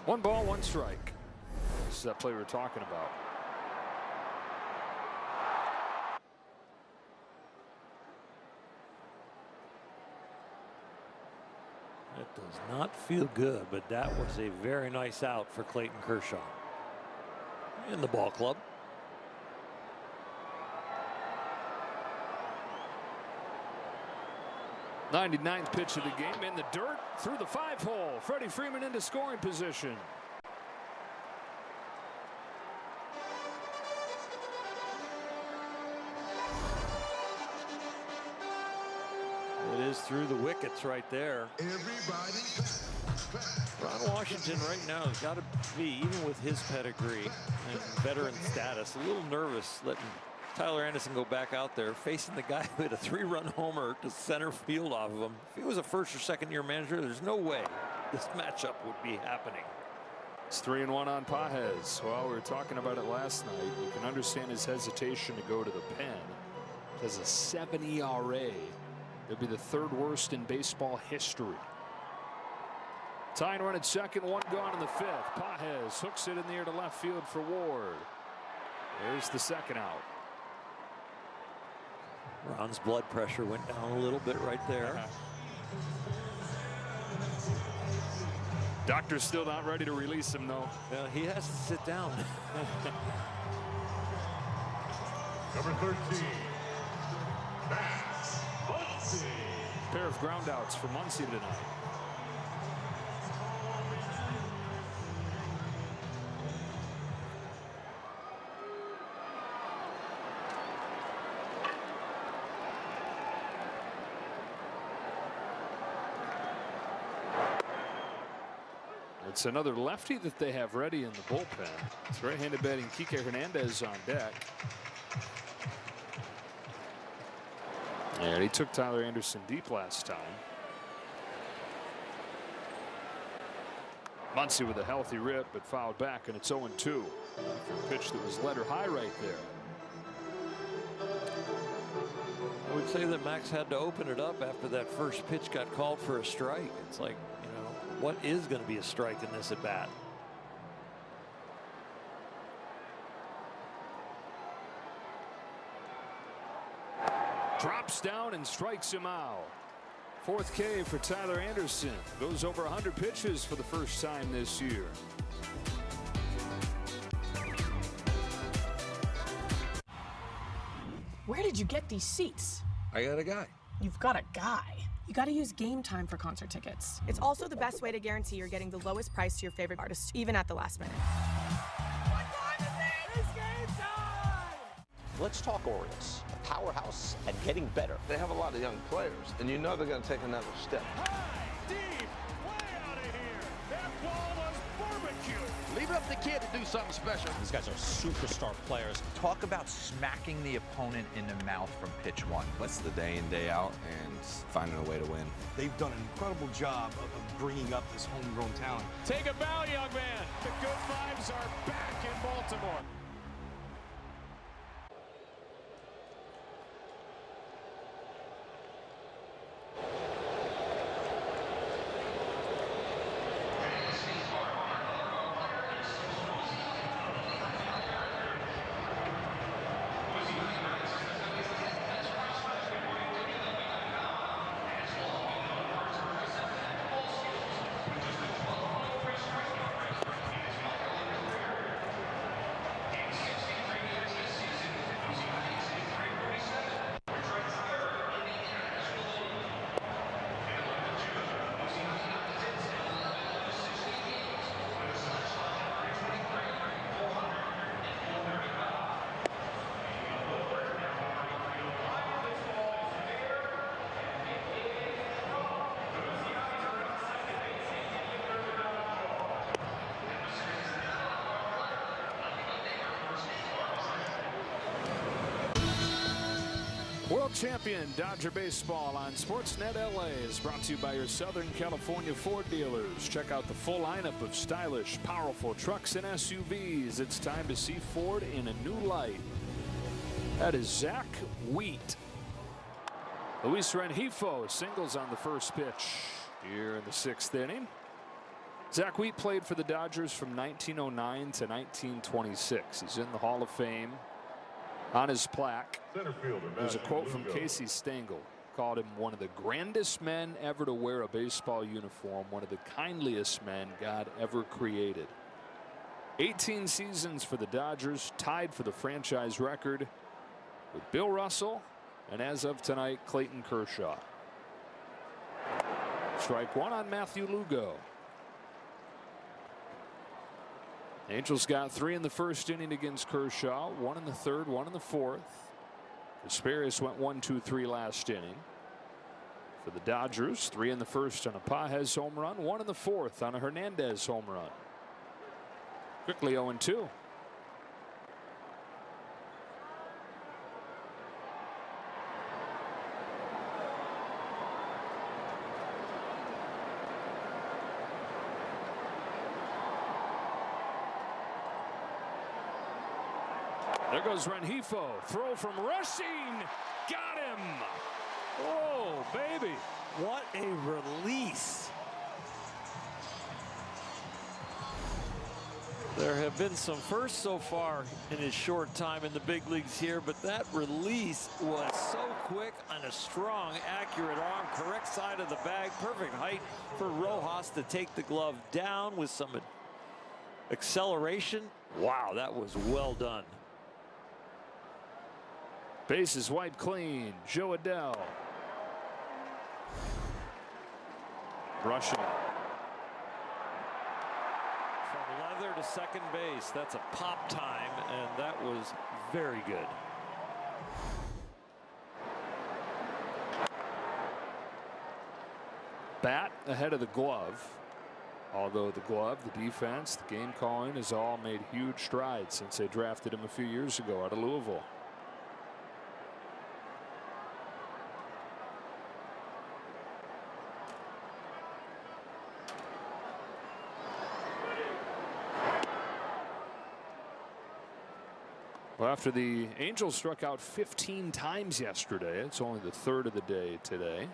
One ball, one strike. This is that play we're talking about. That does not feel good, but that was a very nice out for Clayton Kershaw in the ball club. '99th pitch of the game in the dirt through the 5-hole. Freddie Freeman into scoring position. It is through the wickets right there. Everybody Ron Washington right now has got to be, even with his pedigree and veteran status, a little nervous letting Tyler Anderson go back out there facing the guy who hit a 3-run homer to center field off of him. If he was a first or second year manager, there's no way this matchup would be happening. It's 3-1 on Pages. Well, we were talking about it last night. You can understand his hesitation to go to the pen. He has a 7 ERA. It'll be the 3rd worst in baseball history. Tying run at second, 1 gone in the 5th. Pages hooks it in the air to left field for Ward. There's the 2nd out. Ron's blood pressure went down a little bit right there. Doctor's still not ready to release him, though. Well, he has to sit down. Number 13, Max Muncy. Pair of groundouts for Muncy tonight. It's another lefty that they have ready in the bullpen. It's right-handed batting Kike Hernandez on deck. And he took Tyler Anderson deep last time. Muncy with a healthy rip, but fouled back, and it's 0-2. After a pitch that was letter high right there. I would say that Max had to open it up after that first pitch got called for a strike. It's like, what is going to be a strike in this at bat? Drops down and strikes him out. 4th K for Tyler Anderson. Goes over 100 pitches for the first time this year. Where did you get these seats? I got a guy. You've got a guy. You gotta use Game Time for concert tickets. It's also the best way to guarantee you're getting the lowest price to your favorite artist, even at the last minute. What time is it? It's game time! Let's talk Orioles, a powerhouse and getting better. They have a lot of young players, and you know they're going to take another step. High, deep, way out of here. That ball was barbecue. Leave it up to the kid to do something special. These guys are superstar players. Talk about smacking the opponent in the mouth from pitch 1. That's the day in, day out, and finding a way to win. They've done an incredible job of bringing up this homegrown talent. Take a bow, young man. The good vibes are back in Baltimore. World champion Dodger baseball on Sportsnet LA is brought to you by your Southern California Ford dealers. Check out the full lineup of stylish, powerful trucks and SUVs. It's time to see Ford in a new light. That is Zach Wheat. Luis Rengifo singles on the first pitch here in the 6th inning. Zach Wheat played for the Dodgers from 1909 to 1926. He's in the Hall of Fame. On his plaque, there's a quote from Casey Stengel. Called him one of the grandest men ever to wear a baseball uniform, one of the kindliest men God ever created. 18 seasons for the Dodgers, tied for the franchise record with Bill Russell and, as of tonight, Clayton Kershaw. Strike 1 on Matthew Lugo. Angels got 3 in the first inning against Kershaw, 1 in the 3rd, 1 in the 4th. Asparius went 1, 2, 3 last inning. For the Dodgers, 3 in the first on a Pages home run, 1 in the fourth on a Hernandez home run. Quickly 0-2. There goes Rengifo. Throw from Rushing. Got him. Oh, baby. What a release. There have been some firsts so far in his short time in the big leagues here, but that release was so quick on a strong, accurate arm, correct side of the bag, perfect height for Rojas to take the glove down with some acceleration. Wow, that was well done. Bases wiped clean. Joe Adell. Rushing. From leather to second base. That's a pop time, and that was very good. Bat ahead of the glove. Although the glove, the defense, the game calling has all made huge strides since they drafted him a few years ago out of Louisville. Well, after the Angels struck out 15 times yesterday, it's only the 3rd of the day today.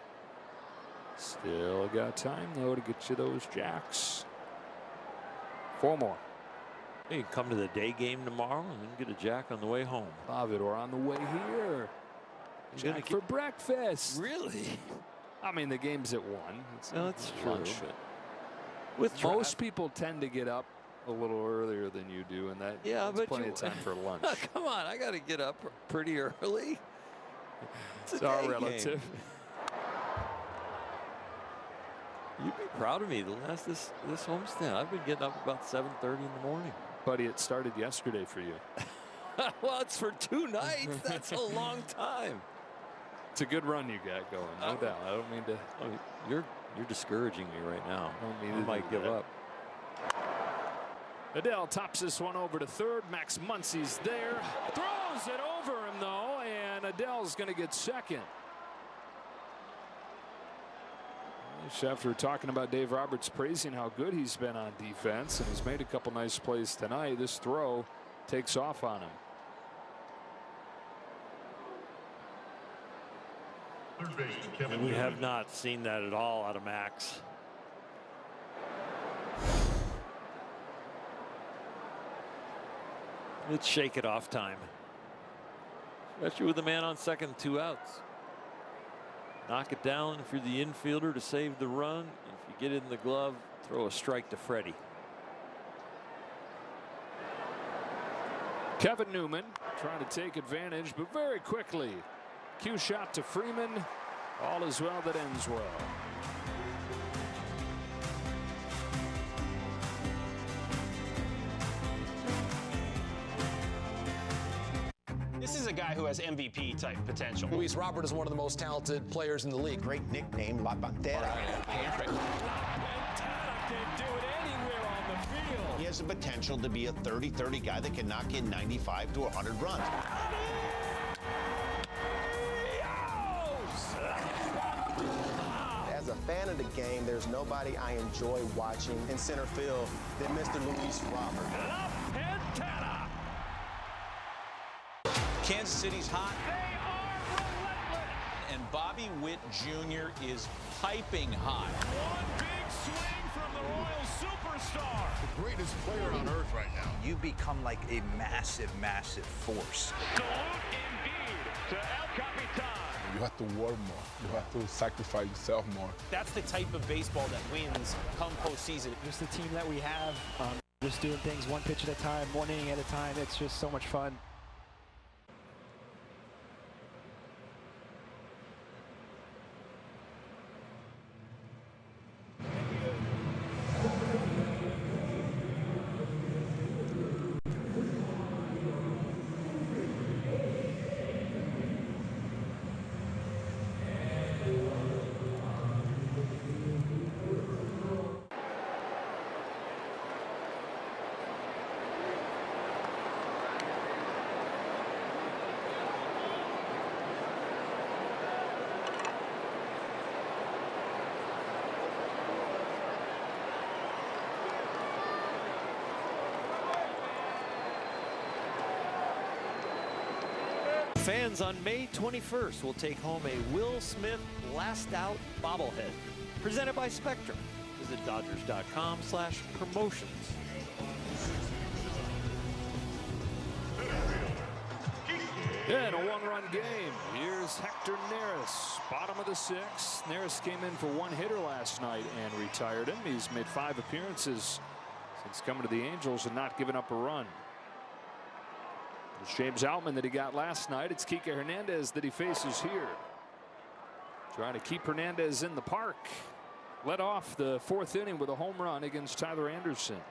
Still got time, though, to get you those jacks. 4 more. You can come to the day game tomorrow and then get a jack on the way home. Love it, or on the way here. Jack for breakfast. Really? I mean, the game's at 1. No, that's true. Lunch. But with most people tend to get up a little earlier than you do, and that's plenty of time for lunch. Come on, I got to get up pretty early. It's all relative. You'd be proud of me this homestand. I've been getting up about 7:30 in the morning. Buddy, it started yesterday for you. Well, it's for 2 nights. That's a long time. It's a good run you got going, no doubt. I don't mean to. You're discouraging me right now. I might give up. Adell tops this one over to third. Max Muncy's there. Throws it over him, though, and Adell's going to get second. After talking about Dave Roberts praising how good he's been on defense, and he's made a couple nice plays tonight, this throw takes off on him. And we have not seen that at all out of Max. It's shake it off time. Especially with the man on second, 2 outs. Knock it down if you're the infielder to save the run. If you get it in the glove, throw a strike to Freddie. Kevin Newman trying to take advantage, but very quickly. Cue shot to Freeman. All is well that ends well. This is a guy who has MVP type potential. Luis Robert is one of the most talented players in the league. Great nickname, La Pantera. Can do it anywhere on the field. He has the potential to be a 30-30 guy that can knock in 95 to 100 runs. As a fan of the game, there's nobody I enjoy watching in center field than Mr. Luis Robert. Kansas City's hot. They are relentless. And Bobby Witt Jr. is piping hot. One big swing from the Royal superstar. The greatest player on earth right now. You become like a massive, massive force. Salute indeed to El Capitan. You have to work more. You have to sacrifice yourself more. That's the type of baseball that wins come postseason. Just the team that we have, just doing things one pitch at a time, 1 inning at a time. It's just so much fun. Fans on May 21st will take home a Will Smith Last Out bobblehead presented by Spectrum. Visit Dodgers.com/promotions. In a one-run game, here's Hector Neris, bottom of the 6th. Neris came in for one hitter last night and retired him. He's made 5 appearances since coming to the Angels and not giving up a run. It's James Outman that he got last night. It's Kike Hernandez that he faces here. Trying to keep Hernandez in the park. Led off the 4th inning with a home run against Tyler Anderson.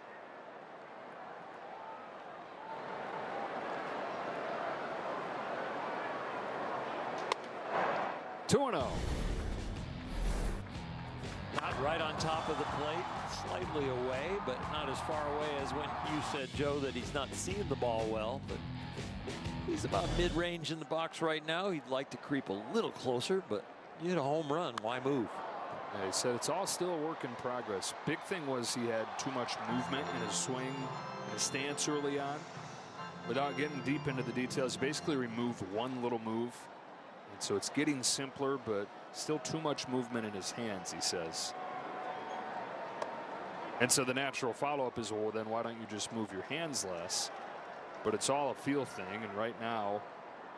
Not right on top of the plate, slightly away, but not as far away as when you said, Joe, that he's not seeing the ball well. But he's about mid-range in the box right now. He'd like to creep a little closer, but you hit a home run. Why move? Yeah, he said it's all still a work in progress. Big thing was he had too much movement in his swing, in his stance early on. Without getting deep into the details, he basically removed one little move. And so it's getting simpler, but still too much movement in his hands, he says. And so the natural follow-up is, well, then why don't you just move your hands less? But it's all a feel thing, and right now,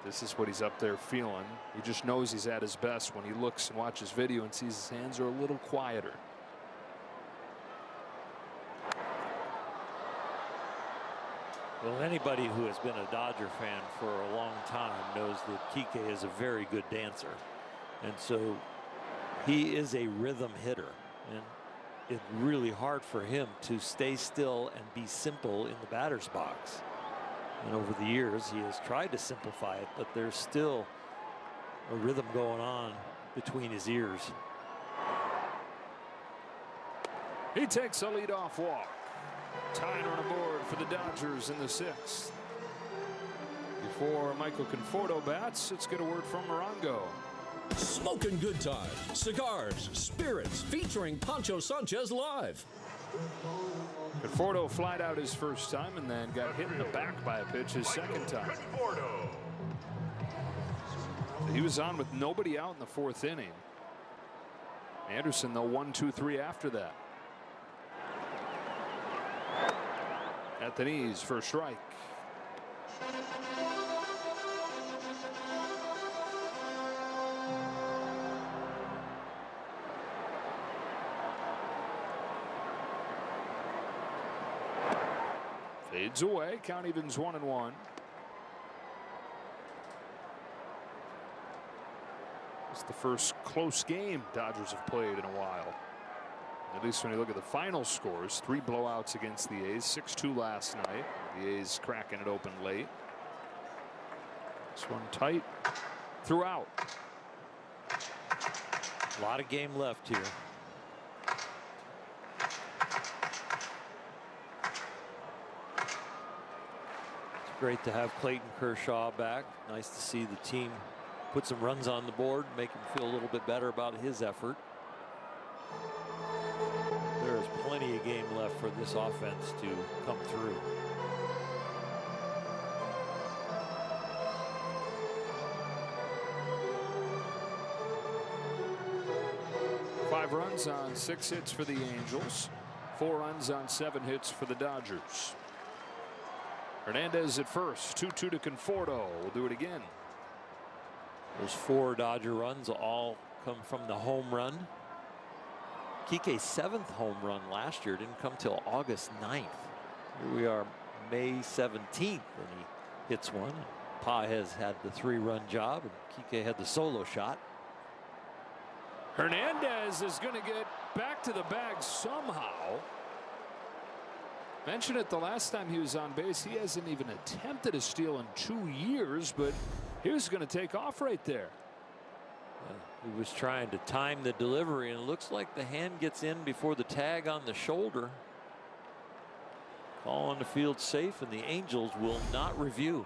this is what he's up there feeling. He just knows he's at his best when he looks and watches video and sees his hands are a little quieter. Well, anybody who has been a Dodger fan for a long time knows that Kike is a very good dancer. And so he is a rhythm hitter. And it's really hard for him to stay still and be simple in the batter's box. And over the years, he has tried to simplify it, but there's still a rhythm going on between his ears. He takes a leadoff walk. Tying on a board for the Dodgers in the 6th. Before Michael Conforto bats, let's get a word from Morongo. Smoking good times, cigars, spirits, featuring Pancho Sanchez live. Conforto flied out his first time and then got hit in the back by a pitch his second time. He was on with nobody out in the 4th inning. Anderson, though, 1-2-3 after that. At the knees for a strike. Fades away. Count evens 1-1. It's the first close game Dodgers have played in a while. At least when you look at the final scores, 3 blowouts against the A's, 6-2 last night. The A's cracking it open late. This one tight throughout. A lot of game left here. It's great to have Clayton Kershaw back. Nice to see the team put some runs on the board, make him feel a little bit better about his effort. There's plenty of game left for this offense to come through. Five runs on 6 hits for the Angels. 4 runs on 7 hits for the Dodgers. Hernandez at first. 2-2 to Conforto. We'll do it again. Those 4 Dodger runs all come from the home run. Kike's 7th home run last year didn't come till August 9th. Here we are May 17th and he hits one. Paez had the 3-run job and Kike had the solo shot. Hernandez is going to get back to the bag somehow. Mentioned it the last time he was on base. He hasn't even attempted a steal in 2 years, but he was going to take off right there. He was trying to time the delivery, and it looks like the hand gets in before the tag on the shoulder. Call on the field safe, and the Angels will not review.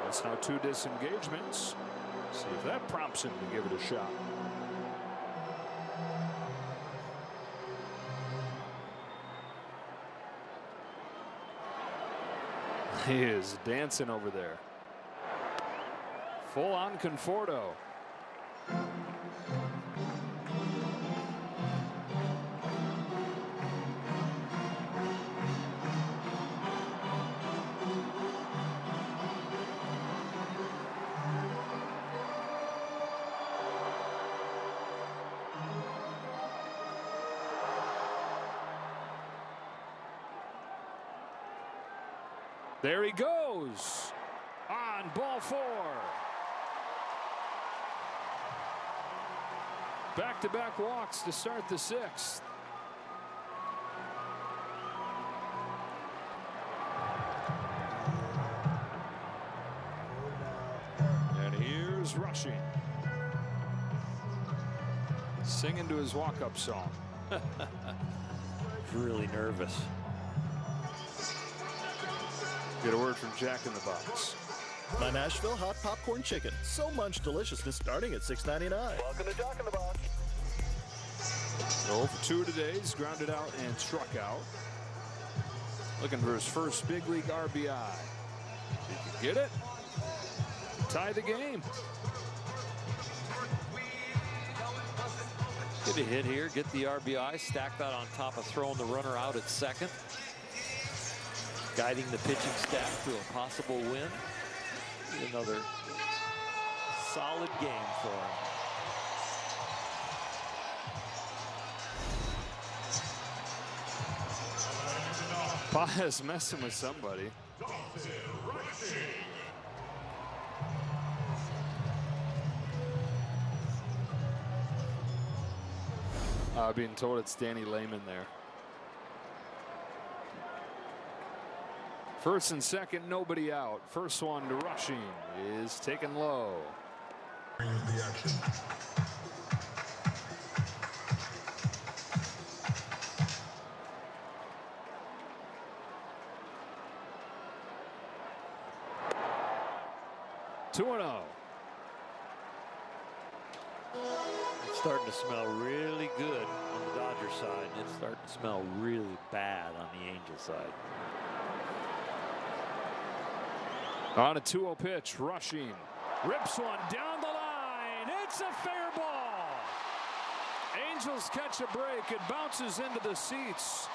That's now 2 disengagements. See if that prompts him to give it a shot. He is dancing over there. Full on Conforto. There he goes on ball 4. Back-to-back walks to start the 6th. And here's Rushing, singing to his walk-up song. Really nervous. Get a word from Jack in the Box. My Nashville hot popcorn chicken. So much deliciousness starting at $6.99. Welcome to Jack in the Box. 0 for 2 today. He's grounded out and struck out. Looking for his first big league RBI. He can get it. Tie the game. Get a hit here. Get the RBI. Stack that on top of throwing the runner out at second. Guiding the pitching staff to a possible win. Another solid game for him. Paez messing with somebody. Being told it's Danny Lehman there. First and second, nobody out. First one to Rushing is taken low. The action. Two and 0. It's starting to smell really good on the Dodgers side. It's starting to smell really bad on the Angels side. On a 2-0 pitch, Rushing rips one down the line. It's a fair ball. Angels catch a break. It bounces into the seats.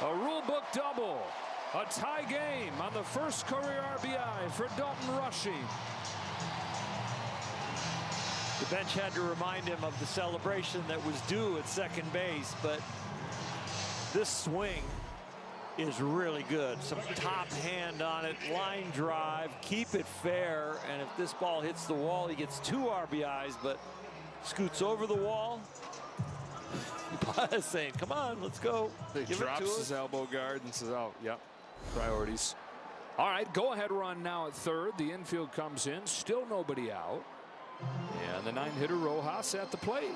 A rule book double. A tie game on the first career RBI for Dalton Rushing. The bench had to remind him of the celebration that was due at second base, but this swing is really good. Some top hand on it, line drive, keep it fair, and if this ball hits the wall, he gets 2 RBIs, but scoots over the wall. Saying, come on, let's go. He drops his elbow guard and says, oh, yep, priorities. All right, go-ahead run now at third. The infield comes in, still nobody out. And the 9-hitter Rojas at the plate.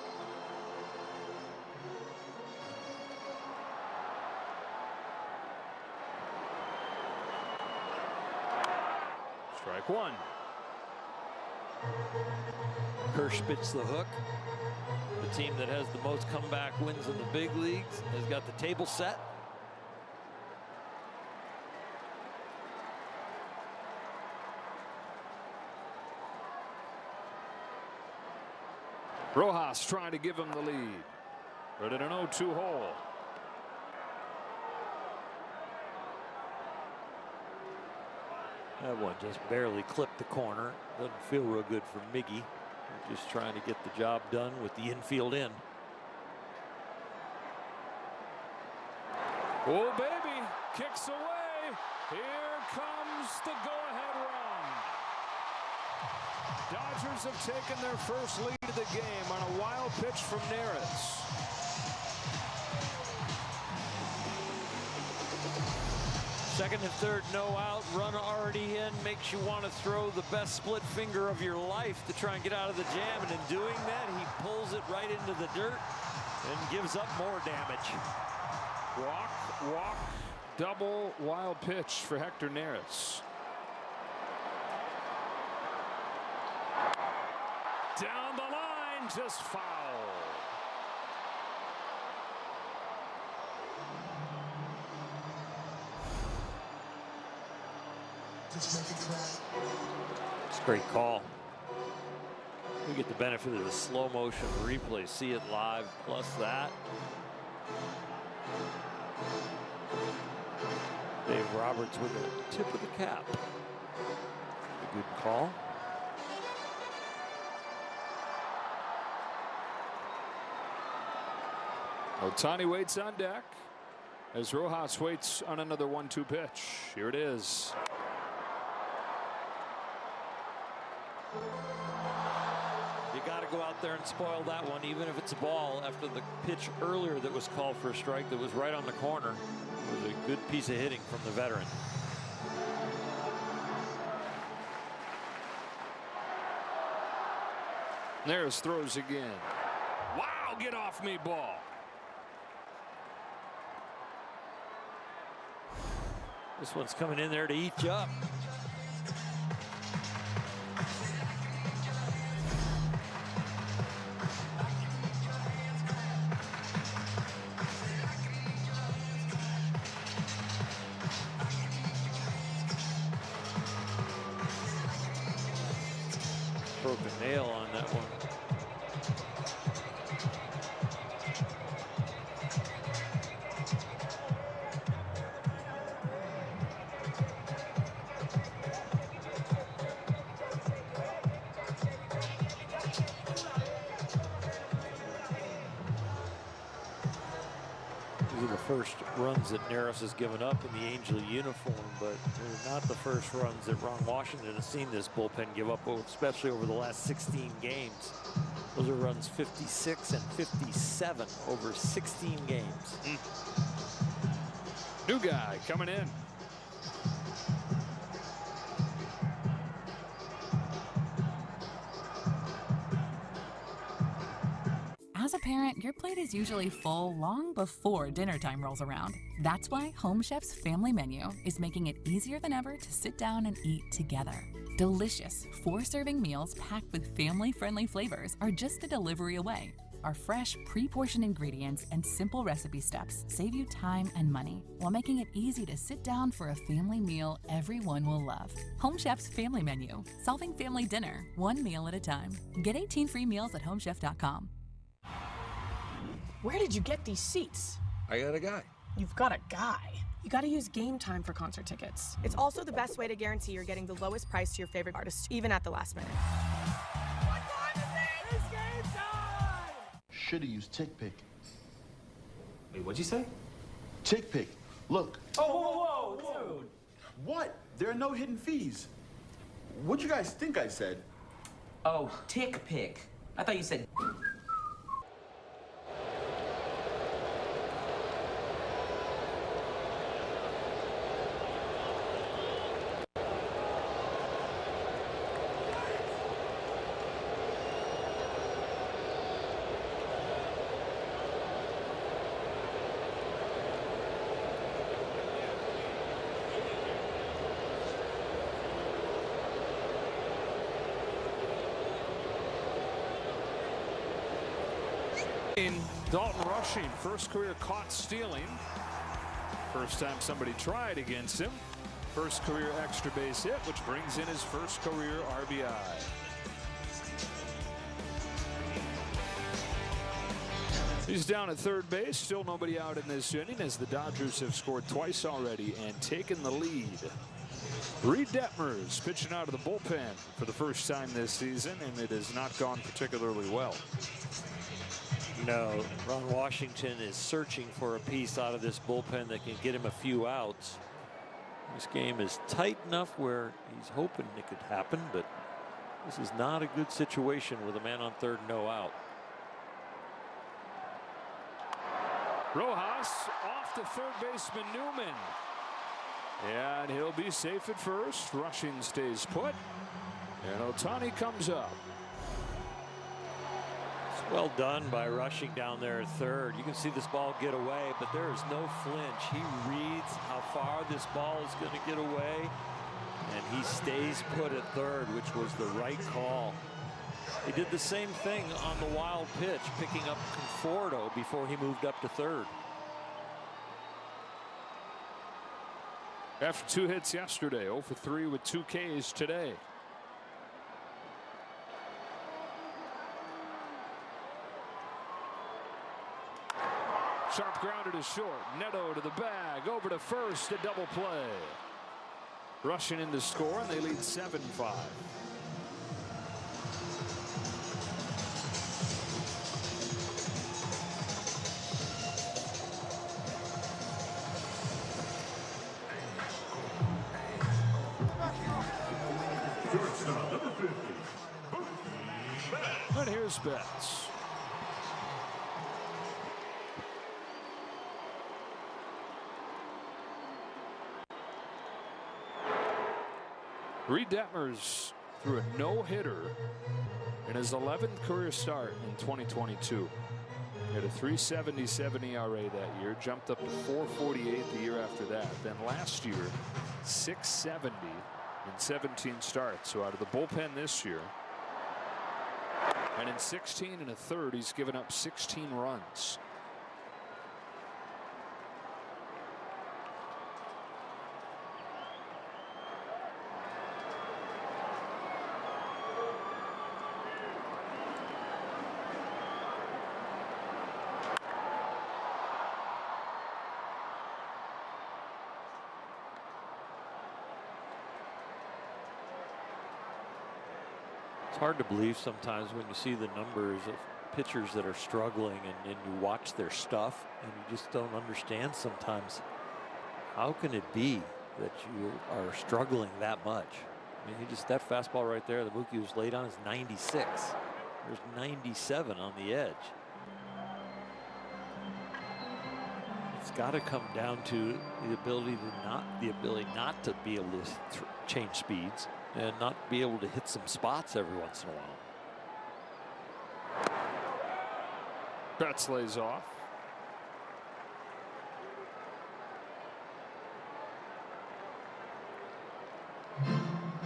Strike one. Kersh spits the hook. The team that has the most comeback wins in the big leagues has got the table set. Rojas trying to give him the lead. But in an 0-2 hole. That one just barely clipped the corner. Doesn't feel real good for Miggy. Just trying to get the job done with the infield in. Oh, baby. Kicks away. Here comes the go-ahead run. Dodgers have taken their first lead of the game on a wild pitch from Neris. Second and third, no out, run already in, makes you want to throw the best split finger of your life to try and get out of the jam, and in doing that, he pulls it right into the dirt and gives up more damage. Walk, double wild pitch for Hector Neris. Down the line, just foul. It's a great call. We get the benefit of the slow motion replay, see it live, plus that. Dave Roberts with a tip of the cap. A good call. Ohtani waits on deck as Rojas waits on another 1-2 pitch. Here it is. You got to go out there and spoil that one, even if it's a ball, after the pitch earlier that was called for a strike that was right on the corner. It was a good piece of hitting from the veteran. There's throws again. Wow, get off me, ball. This one's coming in there to eat you up. Broke a nail on that one. These are the first runs that Neris has given up in the Angel uniform, but they're not the first runs that Ron Washington has seen this bullpen give up, especially over the last 16 games. Those are runs 56 and 57 over 16 games. New guy coming in. As a parent, your plate is usually full long before dinner time rolls around. That's why Home Chef's family menu is making it easier than ever to sit down and eat together. Delicious 4-serving meals packed with family-friendly flavors are just a delivery away. Our fresh, pre-portioned ingredients and simple recipe steps save you time and money while making it easy to sit down for a family meal everyone will love. Home Chef's family menu, solving family dinner, one meal at a time. Get 18 free meals at homechef.com. Where did you get these seats? I got a guy. You've got a guy. You gotta use Game Time for concert tickets. It's also the best way to guarantee you're getting the lowest price to your favorite artist, even at the last minute. What time is it? It's game time! Should've used Tick Pick. Wait, what'd you say? Tick Pick. Look. Oh, whoa, dude. What? There are no hidden fees. What'd you guys think I said? Oh, Tick Pick. I thought you said... Dalton Rushing, first career caught stealing. First time somebody tried against him. First career extra base hit, which brings in his first career RBI. He's down at third base, still nobody out in this inning as the Dodgers have scored twice already and taken the lead. Reed Detmers pitching out of the bullpen for the first time this season, and it has not gone particularly well. No, Ron Washington is searching for a piece out of this bullpen that can get him a few outs. This game is tight enough where he's hoping it could happen, but this is not a good situation with a man on third, no out. Rojas off to third baseman Newman. And he'll be safe at first. Rushing stays put. And Ohtani comes up. Well done by Rushing down there at third. You can see this ball get away, but there is no flinch. He reads how far this ball is going to get away, and he stays put at third, which was the right call. He did the same thing on the wild pitch, picking up Conforto before he moved up to third. After 2 hits yesterday, 0 for 3 with 2 Ks today. Sharp grounder to short. Neto to the bag. Over to first. A double play. Rushing in to score, and they lead 7-5. And here's Betts. Reed Detmers threw a no-hitter in his 11th career start in 2022. He had a 3.77 ERA that year, jumped up to 4.48 the year after that. Then last year, 6.70 in 17 starts. So out of the bullpen this year, and in 16 1/3, he's given up 16 runs. It's hard to believe sometimes when you see the numbers of pitchers that are struggling and you watch their stuff and you just don't understand sometimes how can it be that you are struggling that much. I mean, that fastball right there that Mookie was laid on is 96. There's 97 on the edge. It's got to come down to the ability not to be able to change speeds and not be able to hit some spots every once in a while. Betts lays off.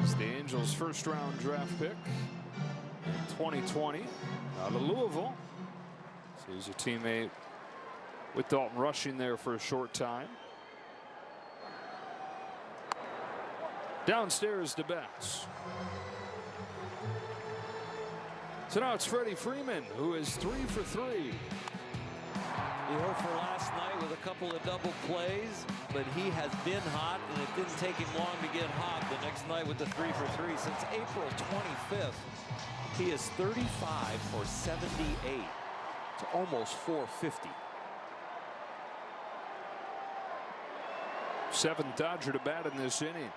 It's the Angels' first-round draft pick in 2020 out of Louisville. So he's a teammate with Dalton Rushing there for a short time. Downstairs to Betts. So now it's Freddie Freeman, who is 3 for 3. He 0 for last night with a couple of double plays, but he has been hot, and it didn't take him long to get hot the next night with the 3 for 3. Since April 25th, he is 35 for 78. It's almost 450. 7th Dodger to bat in this inning.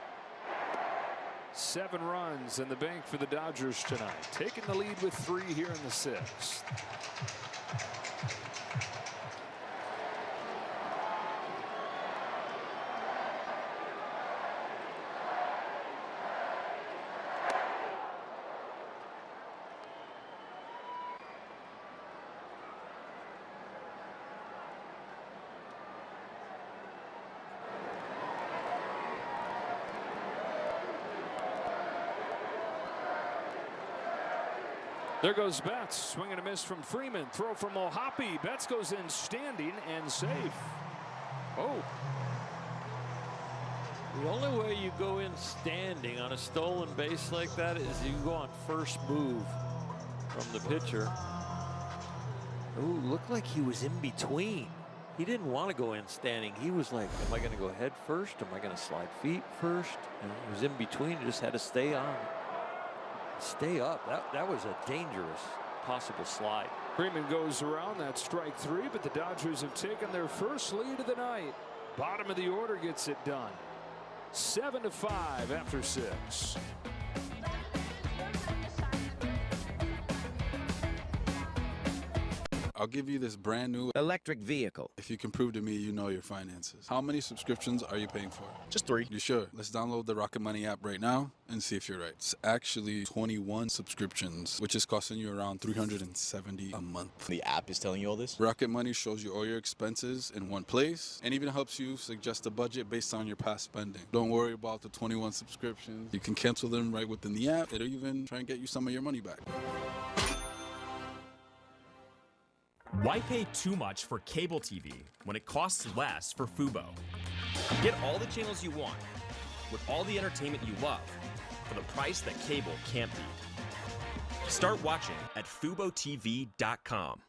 7 runs in the bank for the Dodgers tonight, taking the lead with 3 here in the 6th. There goes Betts, swing and a miss from Freeman. Throw from Mohapi. Betts goes in standing and safe. Oh. The only way you go in standing on a stolen base like that is you go on first move from the pitcher. Ooh, looked like he was in between. He didn't want to go in standing. He was like, am I going to go head first? Am I going to slide feet first? And he was in between. He just had to stay on. Stay up. That was a dangerous possible slide. Freeman goes around. That's strike 3, but the Dodgers have taken their first lead of the night. Bottom of the order gets it done. 7-5 after 6. I'll give you this brand new electric vehicle if you can prove to me you know your finances. How many subscriptions are you paying for? Just 3. You sure? Let's download the Rocket Money app right now and see if you're right. It's actually 21 subscriptions, which is costing you around $370 a month. The app is telling you all this? Rocket Money shows you all your expenses in one place and even helps you suggest a budget based on your past spending. Don't worry about the 21 subscriptions. You can cancel them right within the app. It'll even try and get you some of your money back. Why pay too much for cable TV when it costs less for Fubo? Get all the channels you want with all the entertainment you love for the price that cable can't beat. Start watching at FuboTV.com.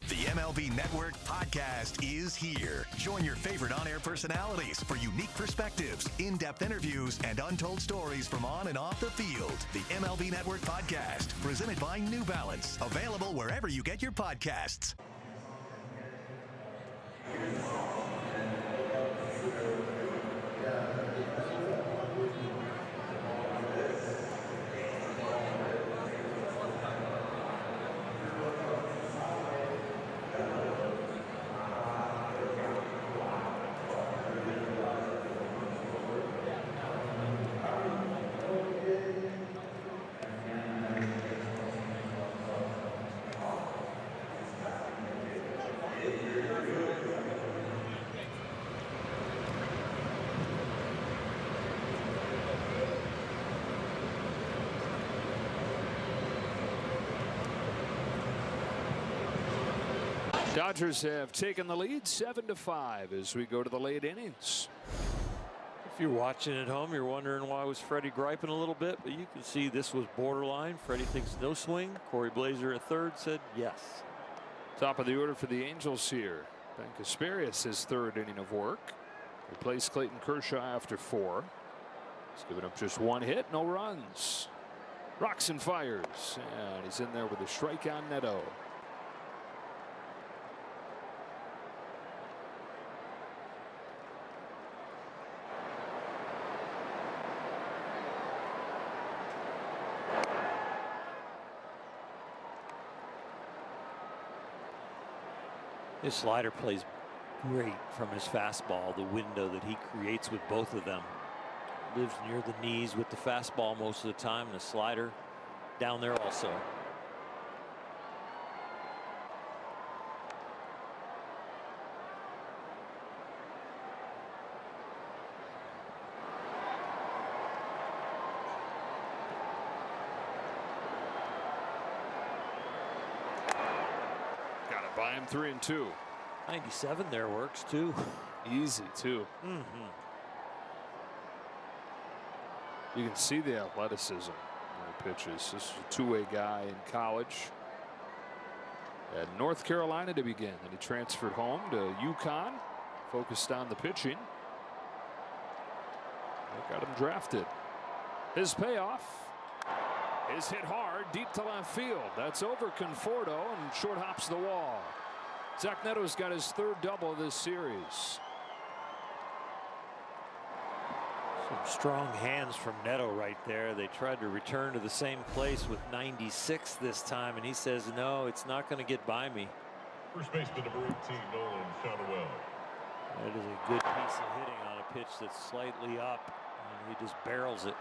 The MLB Network podcast is here. Join your favorite on-air personalities for unique perspectives, in-depth interviews, and untold stories from on and off the field. The MLB Network podcast, presented by New Balance. Available wherever you get your podcasts. Dodgers have taken the lead 7-5 as we go to the late innings. If you're watching at home, you're wondering why was Freddie griping a little bit, but you can see this was borderline. Freddie thinks no swing. Corey Blazer at third said yes. Top of the order for the Angels here. Ben Kasparius, his third inning of work. Replaced Clayton Kershaw after 4. He's given up just 1 hit, no runs. Rocks and fires, and he's in there with a strike on Neto. His slider plays great from his fastball, the window that he creates with both of them. Lives near the knees with the fastball most of the time, and the slider down there also. By him 3-2. 97 there works too. Easy too. You can see the athleticism when he pitches. This is a two-way guy in college at North Carolina to begin, and he transferred home to UConn, focused on the pitching. They got him drafted. His payoff is hit hard deep to left field. That's over Conforto and short hops the wall. Zach Neto's got his third double this series. Some strong hands from Neto right there. They tried to return to the same place with 96 this time, and he says, no, it's not going to get by me. First baseman number 18, Nolan Shotwell. That is a good piece of hitting on a pitch that's slightly up, and he just barrels it.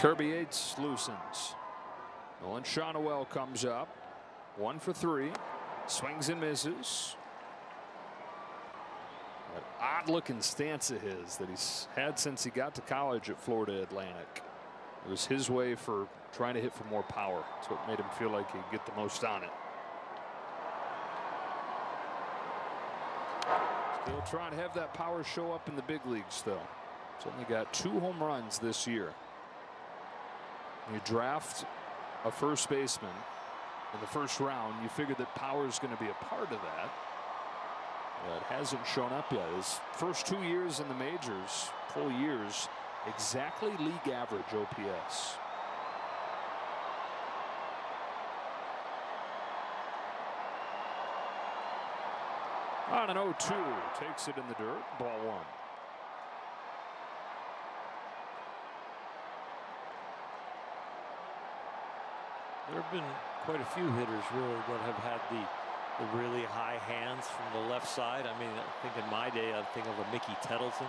Kirby Yates loosens. Nolan Shotwell comes up. 1 for 3. Swings and misses. That odd looking stance of his that he's had since he got to college at Florida Atlantic. It was his way for trying to hit for more power. That's what made him feel like he'd get the most on it. Still trying to have that power show up in the big leagues though. He's only got 2 home runs this year. You draft a first baseman in the first round, you figure that power is going to be a part of that. But it hasn't shown up yet. His first 2 years in the majors, full years, exactly league average OPS. On an 0-2, takes it in the dirt, ball 1. There have been quite a few hitters really that have had the really high hands from the left side. I mean, I think in my day, I think of a Mickey Tettleton.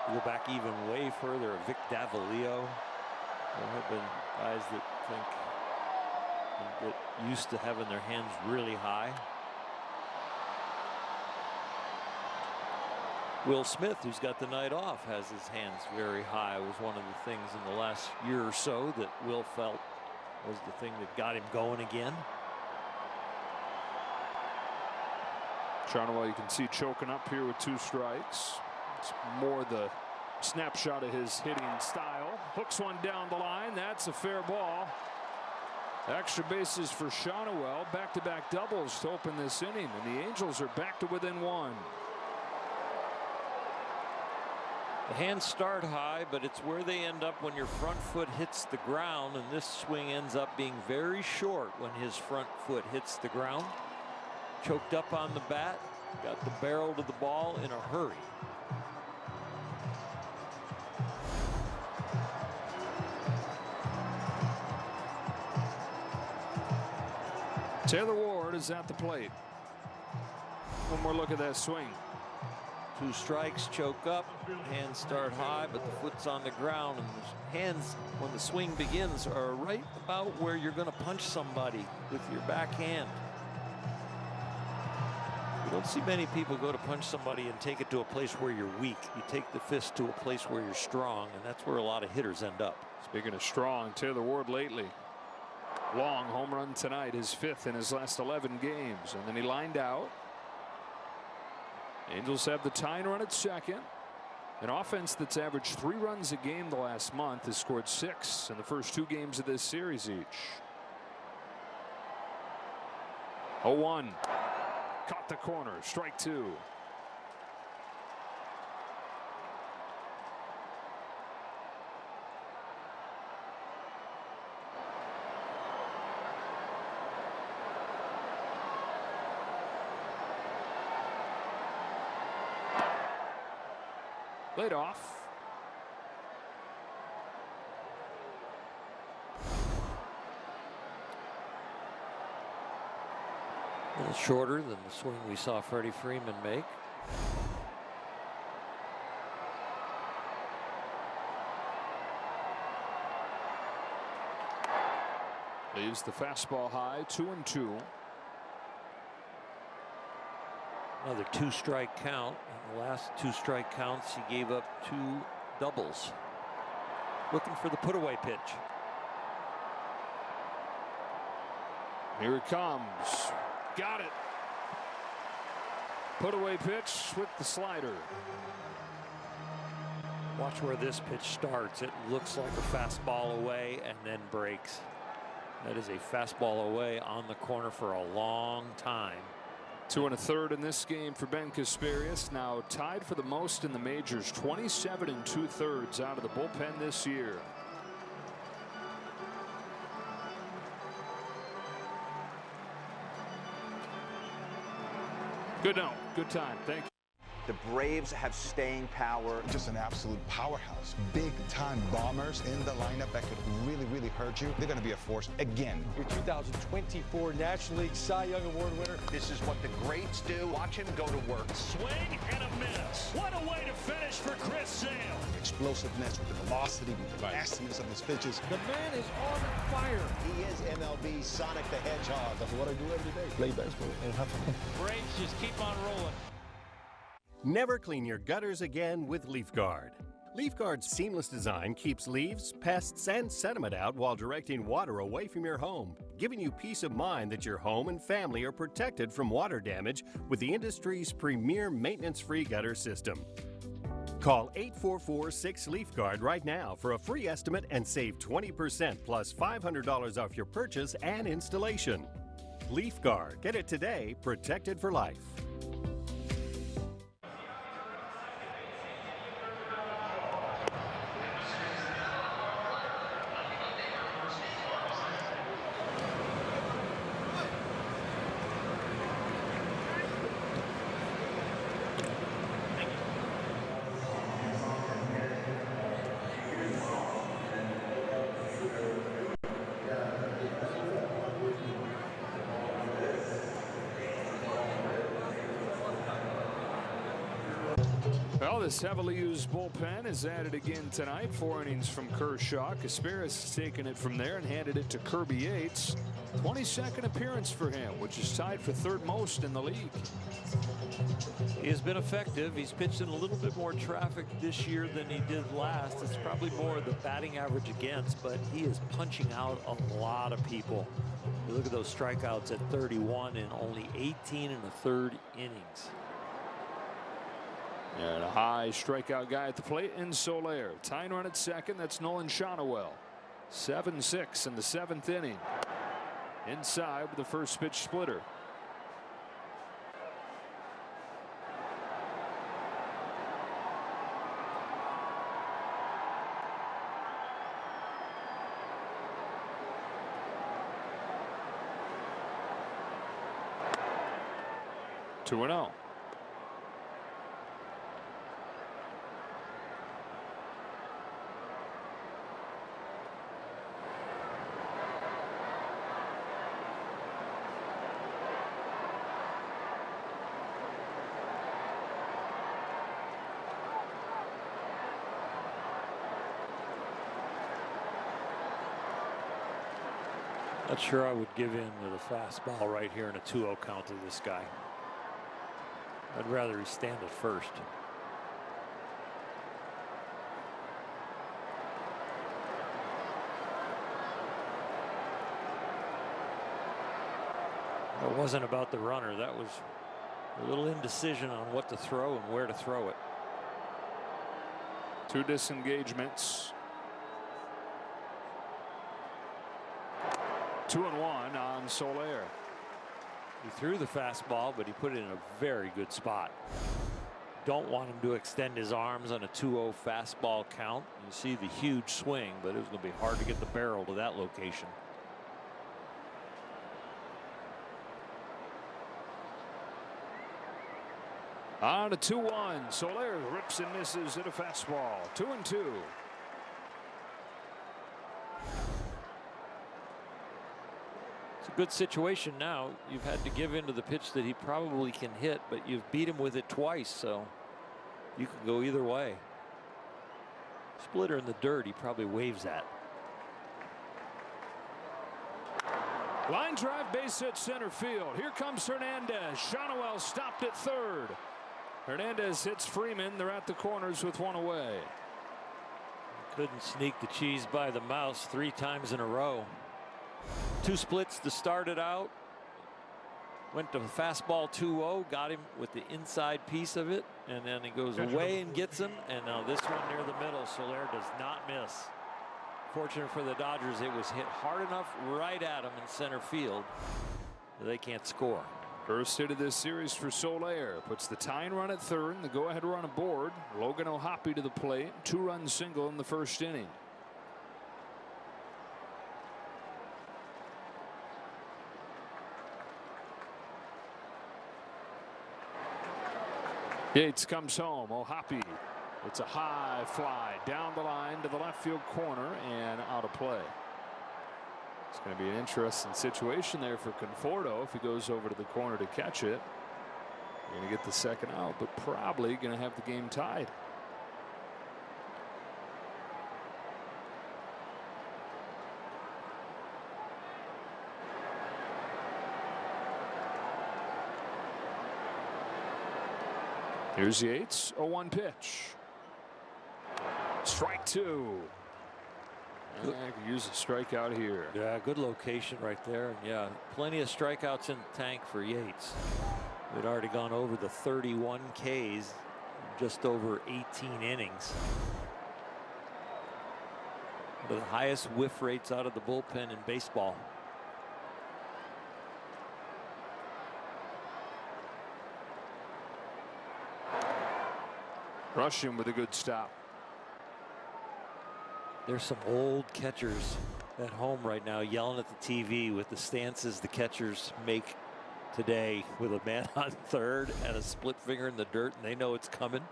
You go back even way further, a Vic Davalillo. There have been guys that get used to having their hands really high. Will Smith, who's got the night off, has his hands very high. It was one of the things in the last year or so that Will felt was the thing that got him going again. Shonwell, you can see choking up here with 2 strikes. It's more the snapshot of his hitting style. Hooks one down the line. That's a fair ball. Extra bases for Shonwell. Back-to-back doubles to open this inning, and the Angels are back to within 1. The hands start high, but it's where they end up when your front foot hits the ground, and this swing ends up being very short when his front foot hits the ground. Choked up on the bat, got the barrel to the ball in a hurry. Taylor Ward is at the plate. One more look at that swing. 2 strikes, choke up, hands start high, but the foot's on the ground, and the hands, when the swing begins, are right about where you're going to punch somebody with your backhand. You don't see many people go to punch somebody and take it to a place where you're weak. You take the fist to a place where you're strong, and that's where a lot of hitters end up. Speaking of strong, Taylor Ward lately. Long home run tonight, his 5th in his last 11 games, and then he lined out. Angels have the tying run at second. An offense that's averaged 3 runs a game the last month has scored 6 in the first 2 games of this series each. 0-1. Caught the corner. Strike 2. Laid off. A little shorter than the swing we saw Freddie Freeman make. Leaves the fastball high, 2-2. Another 2-strike count. In the last 2 strike counts, he gave up 2 doubles. Looking for the put-away pitch. Here it comes. Got it. Put-away pitch with the slider. Watch where this pitch starts. It looks like a fastball away and then breaks. That is a fastball away on the corner for a long time. 2 1/3 in this game for Ben Kasparius, now tied for the most in the majors, 27 2/3 out of the bullpen this year. Good note, good time. Thank you. The Braves have staying power. Just an absolute powerhouse. Big-time bombers in the lineup that could really, really hurt you. They're going to be a force again. Your 2024 National League Cy Young Award winner. This is what the greats do. Watch him go to work. Swing and a miss. What a way to finish for Chris Sale. Explosiveness with the velocity, with the nastiness of his pitches. The man is on fire. He is MLB Sonic the Hedgehog. That's what I do every day. Play baseball and have fun. Braves just keep on rolling. Never clean your gutters again with LeafGuard. LeafGuard's seamless design keeps leaves, pests, and sediment out while directing water away from your home, giving you peace of mind that your home and family are protected from water damage with the industry's premier maintenance-free gutter system. Call 844-6LeafGuard right now for a free estimate and save 20% plus $500 off your purchase and installation. LeafGuard. Get it today, protected for life. Well, this heavily used bullpen is added again tonight. 4 innings from Kershaw. Kasparius has taken it from there and handed it to Kirby Yates. 22nd appearance for him, which is tied for third most in the league. He has been effective. He's pitched in a little bit more traffic this year than he did last. It's probably more of the batting average against, but he is punching out a lot of people. You look at those strikeouts at 31 in only 18 and a third innings. And a high strikeout guy at the plate in Soler. Tying run at second. That's Nolan Shonowell. 7-6 in the 7th inning. Inside with the first pitch splitter. Two 2-0. Not sure I would give in to the fastball right here in a 2-0 count to this guy. I'd rather he stand at first. It wasn't about the runner. That was a little indecision on what to throw and where to throw it. 2 disengagements. 2-1 on Soler. He threw the fastball, but he put it in a very good spot. Don't want him to extend his arms on a 2-0 fastball count. You see the huge swing, but it was going to be hard to get the barrel to that location. On a 2-1, Soler rips and misses at a fastball. 2-2. It's a good situation now. You've had to give into the pitch that he probably can hit, but you've beat him with it twice, so you can go either way. Splitter in the dirt, he probably waves at. Line drive, base hit center field. Here comes Hernandez. Shonowell stopped at third. Hernandez hits Freeman. They're at the corners with one away. Couldn't sneak the cheese by the mouse 3 times in a row. 2 splits to start it out. Went to fastball 2-0, got him with the inside piece of it, and then he goes away and gets him. And now this one near the middle, Soler does not miss. Fortunate for the Dodgers, it was hit hard enough right at him in center field. They can't score. First hit of this series for Soler. Puts the tying run at third, the go-ahead run aboard. Logan O'Hoppe to the plate. 2-run single in the first inning. Yates comes home. O'Hoppe. It's a high fly down the line to the left field corner and out of play. It's going to be an interesting situation there for Conforto if he goes over to the corner to catch it. Going to get the second out, but probably going to have the game tied. Here's Yates, 0-1 pitch. Strike 2. I could use a strikeout here. Yeah, good location right there. And yeah, plenty of strikeouts in the tank for Yates. We'd already gone over the 31 Ks in just over 18 innings. One of the highest whiff rates out of the bullpen in baseball. Rushing with a good stop. There's some old catchers at home right now yelling at the TV with the stances the catchers make today, with a man on third and a split finger in the dirt, and they know it's coming.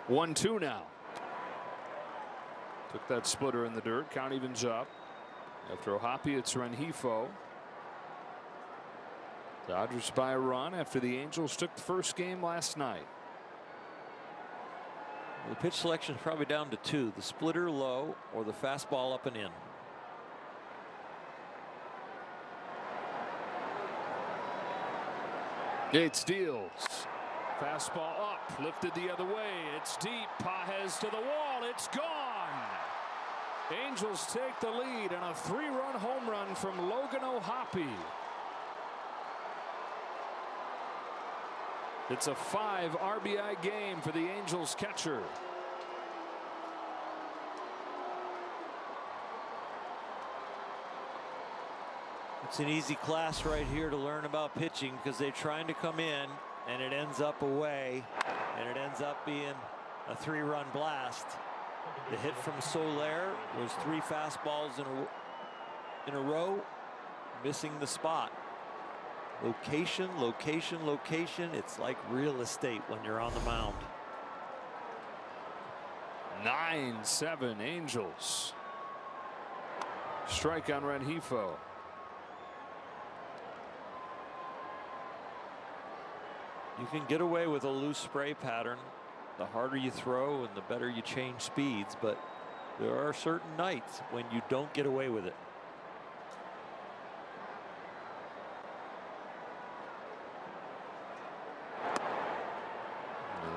One, 2 now. Took that splitter in the dirt. Count evens up. After O'Hoppe, it's Rengifo. Dodgers by a run after the Angels took the first game last night. The pitch selection is probably down to two: the splitter low or the fastball up and in. Yates deals. Fastball up, lifted the other way. It's deep. Pages to the wall. It's gone. Angels take the lead on a 3-run home run from Logan Ohtani. It's a 5 RBI game for the Angels catcher. It's an easy class right here to learn about pitching because they're trying to come in and it ends up away and it ends up being a 3-run blast. The hit from Soler was 3 fastballs in a row, missing the spot. Location, location, location. It's like real estate when you're on the mound. 9-7 Angels. Strike on Rengifo. You can get away with a loose spray pattern. The harder you throw and the better you change speeds, but there are certain nights when you don't get away with it.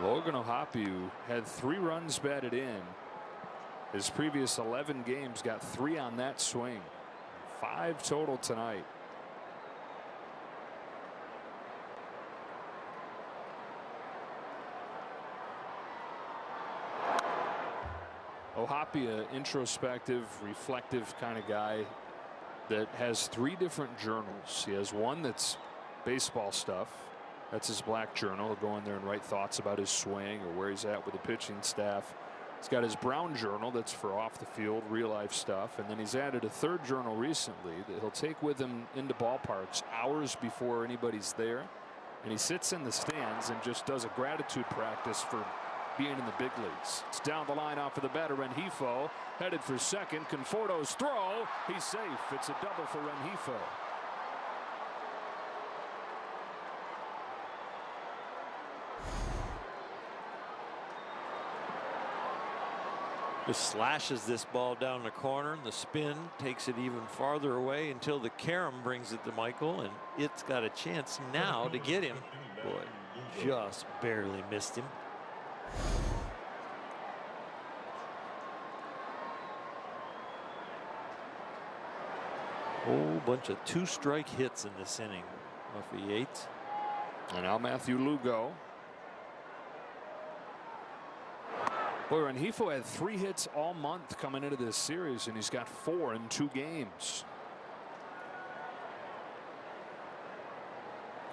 Logan Ohtani had 3 runs batted in. His previous 11 games got 3 on that swing. 5 total tonight. Ohtani, an introspective, reflective kind of guy that has 3 different journals. He has one that's baseball stuff. That's his black journal. He'll go in there and write thoughts about his swing or where he's at with the pitching staff. He's got his brown journal that's for off the field, real life stuff. And then he's added a 3rd journal recently that he'll take with him into ballparks hours before anybody's there. And he sits in the stands and just does a gratitude practice for being in the big leagues. It's down the line off of the batter. Rengifo headed for second. Conforto's throw. He's safe. It's a double for Rengifo. Just slashes this ball down the corner, and the spin takes it even farther away until the carom brings it to Michael, and it's got a chance now to get him. Boy, just barely missed him. Whole bunch of 2-strike hits in this inning off of Yates. And now Matthew Lugo. Boy, Rengifo had 3 hits all month coming into this series, and he's got 4 in 2 games.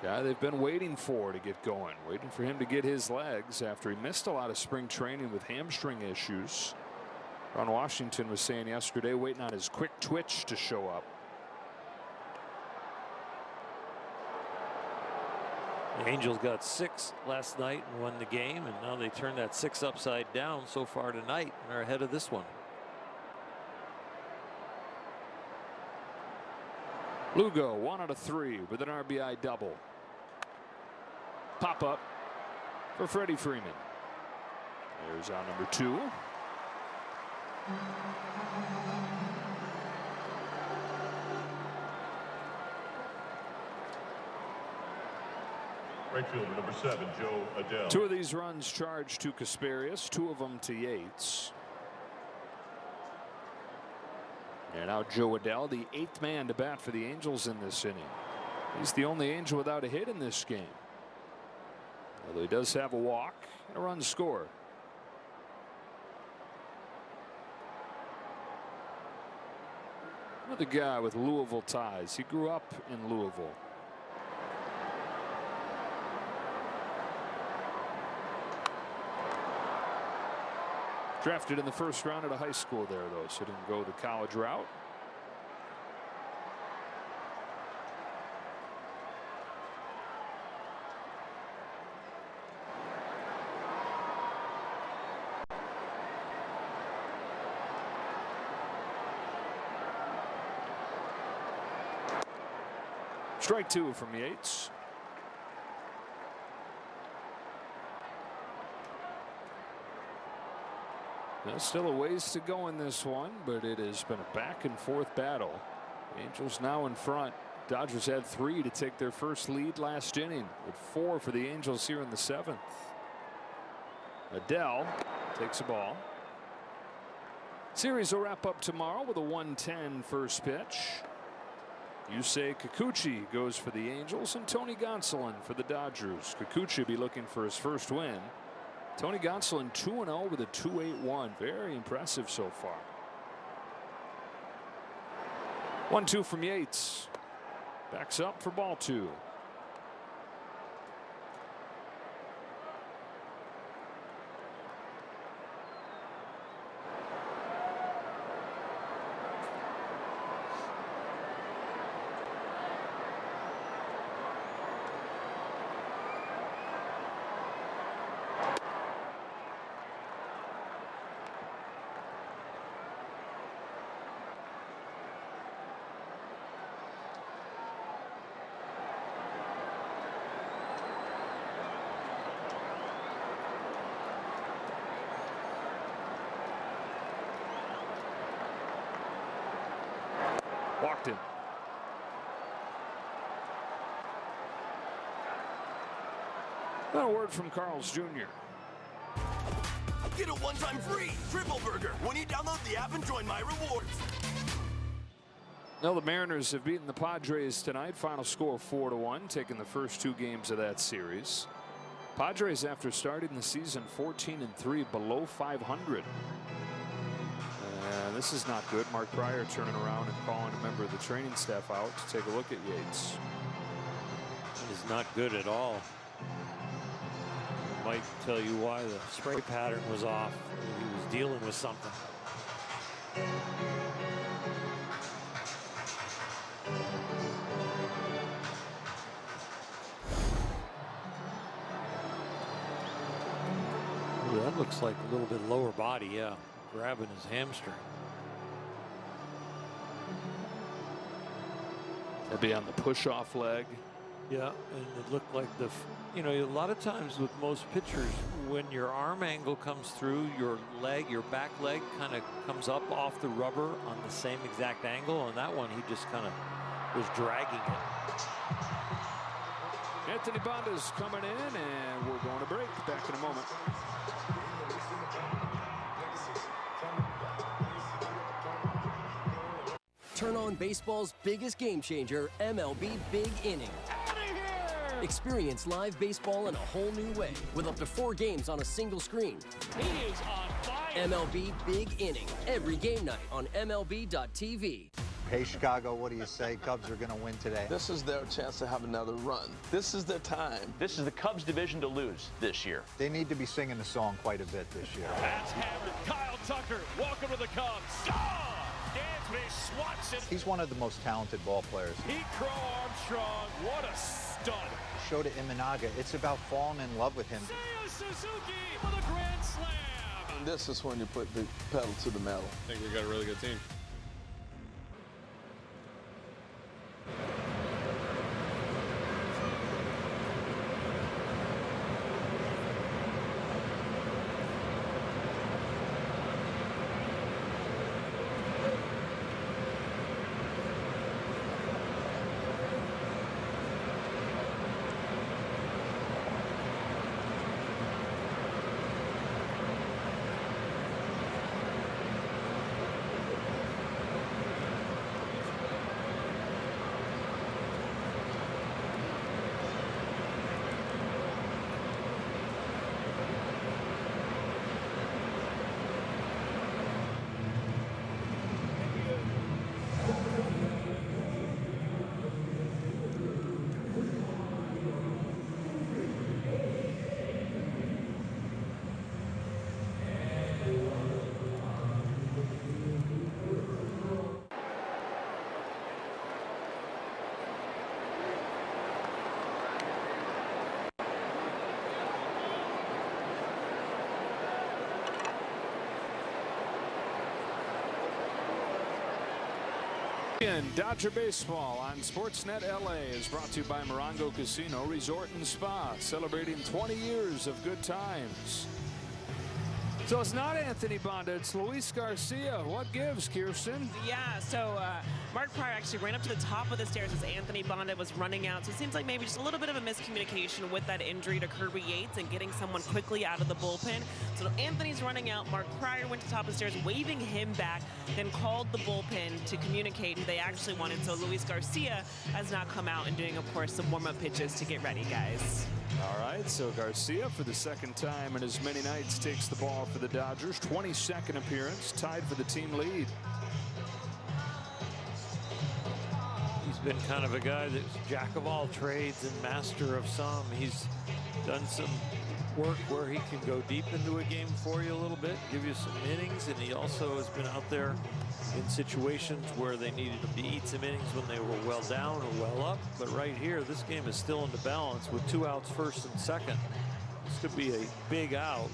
Guy they've been waiting for to get going, waiting for him to get his legs after he missed a lot of spring training with hamstring issues. Ron Washington was saying yesterday, waiting on his quick twitch to show up. The Angels got 6 last night and won the game, and now they turned that 6 upside down so far tonight and are ahead of this one. Lugo 1 out of 3 with an RBI double. Pop up for Freddie Freeman. There's out number 2. Right fielder number 7, Joe Adell. 2 of these runs charged to Kasperius, 2 of them to Yates. And now Joe Adell, the 8th man to bat for the Angels in this inning. He's the only Angel without a hit in this game. Although he does have a walk and a run scored. Another guy with Louisville ties. He grew up in Louisville. Drafted in the 1st round out of high school there, though, so didn't go the college route. Strike 2 from Yates. There's still a ways to go in this one, but it has been a back and forth battle. Angels now in front. Dodgers had 3 to take their first lead last inning, with 4 for the Angels here in the 7th. Adele takes a ball. Series will wrap up tomorrow with a 1:10 first pitch. Yusei Kikuchi goes for the Angels and Tony Gonsolin for the Dodgers. Kikuchi will be looking for his first win. Tony Gonsolin 2-0 with a 2.81. Very impressive so far. 1-2 from Yates. Backs up for ball 2. Walked in. Now a word from Carl's Jr. Get a one-time free triple burger when you download the app and join My Rewards. Now the Mariners have beaten the Padres tonight. Final score 4-1, taking the first 2 games of that series. Padres, after starting the season 14-3, below 500. This is not good. Mark Pryor turning around and calling a member of the training staff out to take a look at Yates. It is not good at all. Might tell you why. The spray pattern was off. He was dealing with something. Ooh, that looks like a little bit lower body, yeah. Grabbing his hamstring. That'd be on the push-off leg. Yeah, and it looked like you know, a lot of times with most pitchers, when your arm angle comes through, your leg, your back leg kind of comes up off the rubber on the same exact angle. And that one, he just kind of was dragging it. Anthony Banda's coming in, and we're going to break. Back in a moment. Turn on baseball's biggest game changer, MLB Big Inning. Experience live baseball in a whole new way with up to 4 games on a single screen. He is on fire. MLB Big Inning, every game night on MLB.tv. Hey, Chicago, what do you say? Cubs are going to win today. This is their chance to have another run. This is their time. This is the Cubs division to lose this year. They need to be singing the song quite a bit this year. That's hammered. Kyle Tucker, welcome to the Cubs. Dansby Watson. He's one of the most talented ball players. Pete Crow Armstrong, what a stud. Shota Imanaga, it's about falling in love with him. Seiya Suzuki with a grand slam. And this is when you put the pedal to the metal. I think we got a really good team. Dodger Baseball on Sportsnet LA is brought to you by Morongo Casino Resort and Spa, celebrating 20 years of good times. So it's not Anthony Bonda, it's Luis Garcia. What gives, Kirsten? Yeah, so Mark Pryor actually ran up to the top of the stairs as Anthony Bonda was running out. So it seems like maybe just a little bit of a miscommunication with that injury to Kirby Yates and getting someone quickly out of the bullpen. So Anthony's running out. Mark Pryor went to the top of the stairs, waving him back, then called the bullpen to communicate who they actually wanted. So Luis Garcia has now come out and doing, of course, some warm-up pitches to get ready, guys. All right, so Garcia, for the second time in as many nights, takes the ball for the Dodgers. 22nd appearance, tied for the team lead. He's been kind of a guy that's jack of all trades and master of some. He's done some work where he can go deep into a game for you a little bit, give you some innings, and he also has been out there in situations where they needed him to eat some innings when they were well down or well up. But right here, this game is still into balance with 2 outs first and second. This could be a big out.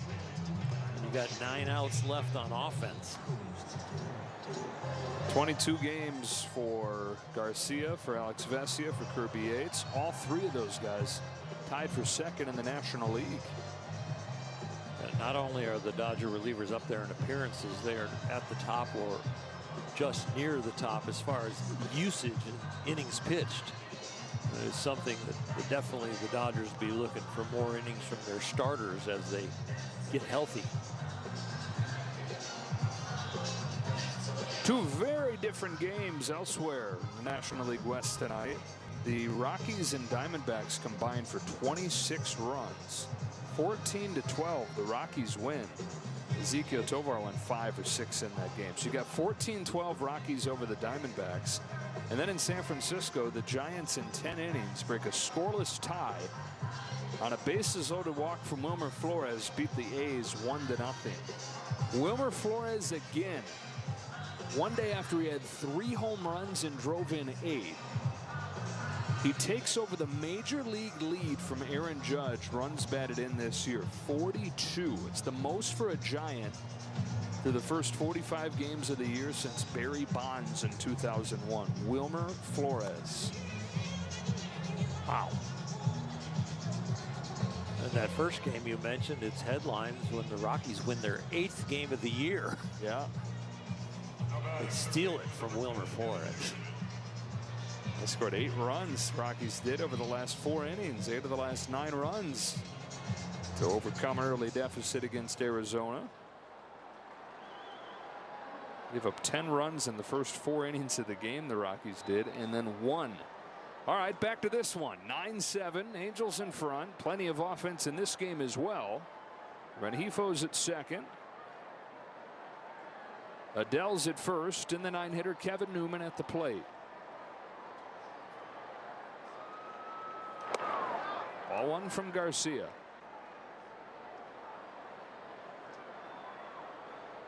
And you got 9 outs left on offense. 22 games for Garcia, for Alex Vesia, for Kirby Yates. All 3 of those guys tied for second in the National League. And not only are the Dodger relievers up there in appearances, they are at the top or just near the top as far as usage and innings pitched. It's something that definitely the Dodgers be looking for more innings from their starters as they get healthy. 2 very different games elsewhere in the National League West tonight. The Rockies and Diamondbacks combined for 26 runs. 14-12, the Rockies win. Ezekiel Tovar went 5 for 6 in that game. So you got 14-12 Rockies over the Diamondbacks. And then in San Francisco, the Giants in 10 innings break a scoreless tie on a bases loaded walk from Wilmer Flores, beat the A's 1-0. Wilmer Flores again, one day after he had 3 home runs and drove in 8. He takes over the major league lead from Aaron Judge, runs batted in this year, 42. It's the most for a Giant through the first 45 games of the year since Barry Bonds in 2001. Wilmer Flores. Wow. And that first game you mentioned, its headlines when the Rockies win their 8th game of the year. Yeah. They steal it from Wilmer Flores. They scored 8 runs, Rockies did, over the last 4 innings. 8 of the last 9 runs to overcome an early deficit against Arizona. Gave up 10 runs in the first 4 innings of the game, the Rockies did, and then 1. All right, back to this one. 9-7, Angels in front. Plenty of offense in this game as well. Rengifo's at second. Adele's at first, and the 9-hitter Kevin Newman at the plate. Ball 1 from Garcia.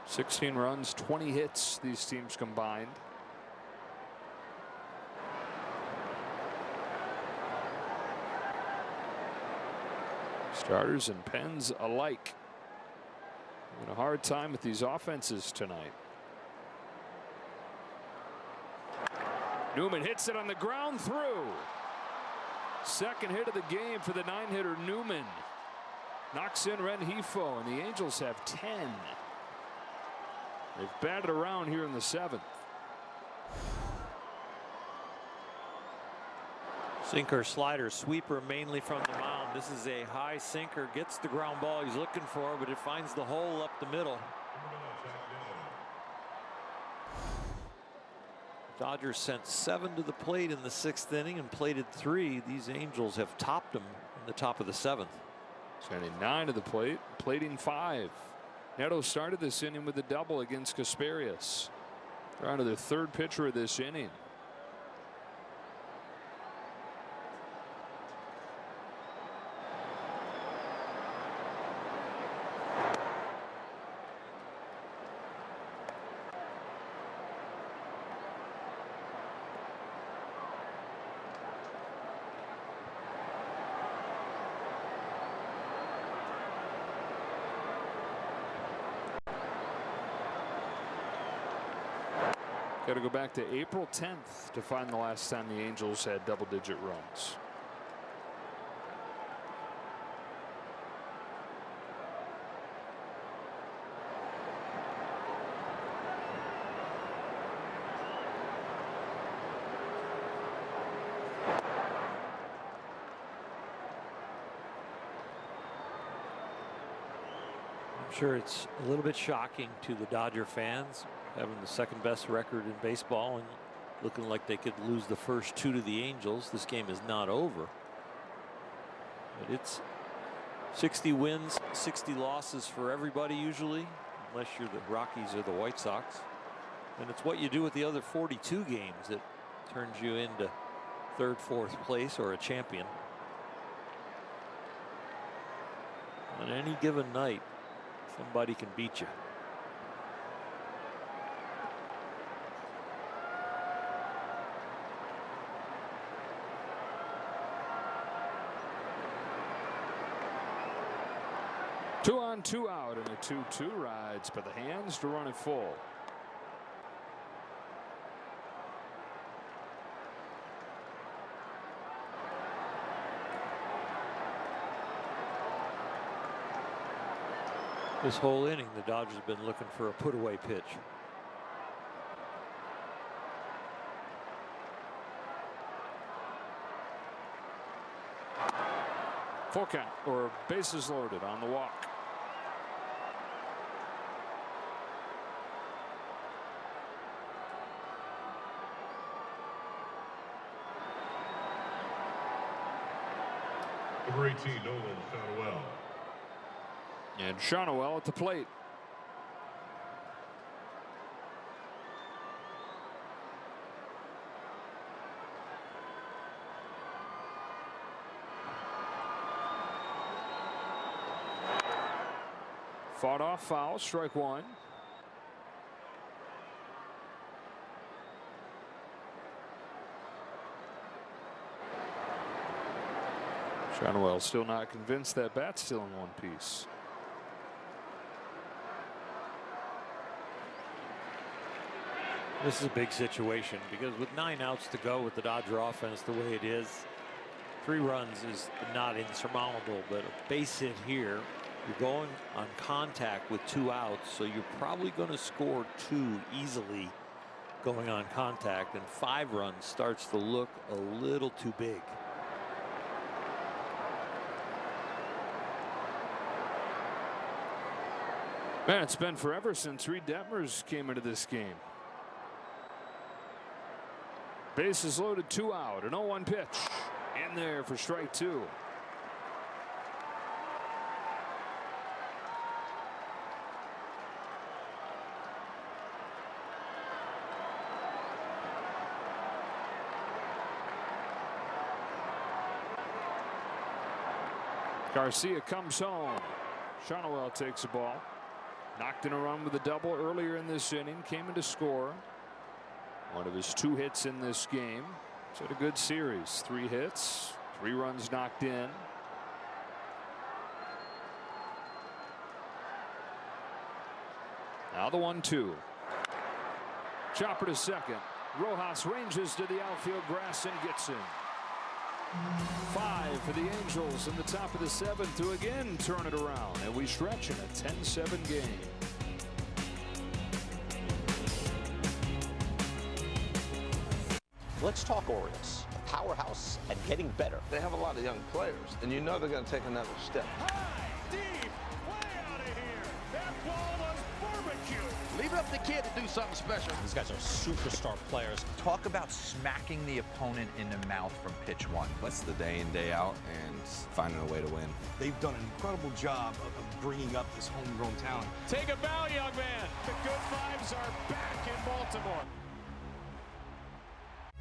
16 runs, 20 hits, these teams combined. Starters and pens alike having a hard time with these offenses tonight. Newman hits it on the ground through. Second hit of the game for the 9-hitter Newman. Knocks in Rengifo, and the Angels have 10. They've batted around here in the 7th. Sinker, slider, sweeper mainly from the mound. This is a high sinker, gets the ground ball he's looking for, but it finds the hole up the middle. Dodgers sent 7 to the plate in the 6th inning and plated 3. These Angels have topped them in the top of the 7th. Sending 9 to the plate, plating 5. Neto started this inning with a double against Kasperius. They're on to their 3rd pitcher of this inning. Got to go back to April 10th to find the last time the Angels had double-digit runs. I'm sure it's a little bit shocking to the Dodger fans, having the second best record in baseball and looking like they could lose the first 2 to the Angels. This game is not over, but it's 60 wins, 60 losses for everybody usually, unless you're the Rockies or the White Sox. And it's what you do with the other 42 games that turns you into 3rd, 4th place or a champion. On any given night, somebody can beat you. Two on, two out, and a 2-2 rides by the hands to run it full. This whole inning, the Dodgers have been looking for a put-away pitch. Full count, or bases loaded on the walk. Number 18, Nolan Shohei. And Shohei at the plate. Fought off foul, strike 1. Shohei still not convinced that bat's still in one piece. This is a big situation because with 9 outs to go with the Dodger offense the way it is, 3 runs is not insurmountable, but a base hit here, you're going on contact with 2 outs, so you're probably going to score 2 easily going on contact, and 5 runs starts to look a little too big. Man, it's been forever since Reed Detmers came into this game. Bases loaded, 2 out, an 0-1 pitch in there for strike 2. Garcia comes home. Shohei takes the ball. Knocked in a run with a double earlier in this inning. Came in to score. One of his 2 hits in this game. He's had a good series. 3 hits, 3 runs knocked in. Now the 1-2. Chopper to second. Rojas ranges to the outfield grass and gets in. 5 for the Angels in the top of the 7th to again turn it around, and we stretch in a 10-7 game. Let's talk Orioles, a powerhouse and getting better. They have a lot of young players, and you know they're going to take another step. High, deep, way out of here. That ball was barbecue. Leave it up to the kid to do something special. These guys are superstar players. Talk about smacking the opponent in the mouth from pitch 1. That's the day in, day out, and finding a way to win. They've done an incredible job of bringing up this homegrown talent. Take a bow, young man. The good vibes are back in Baltimore.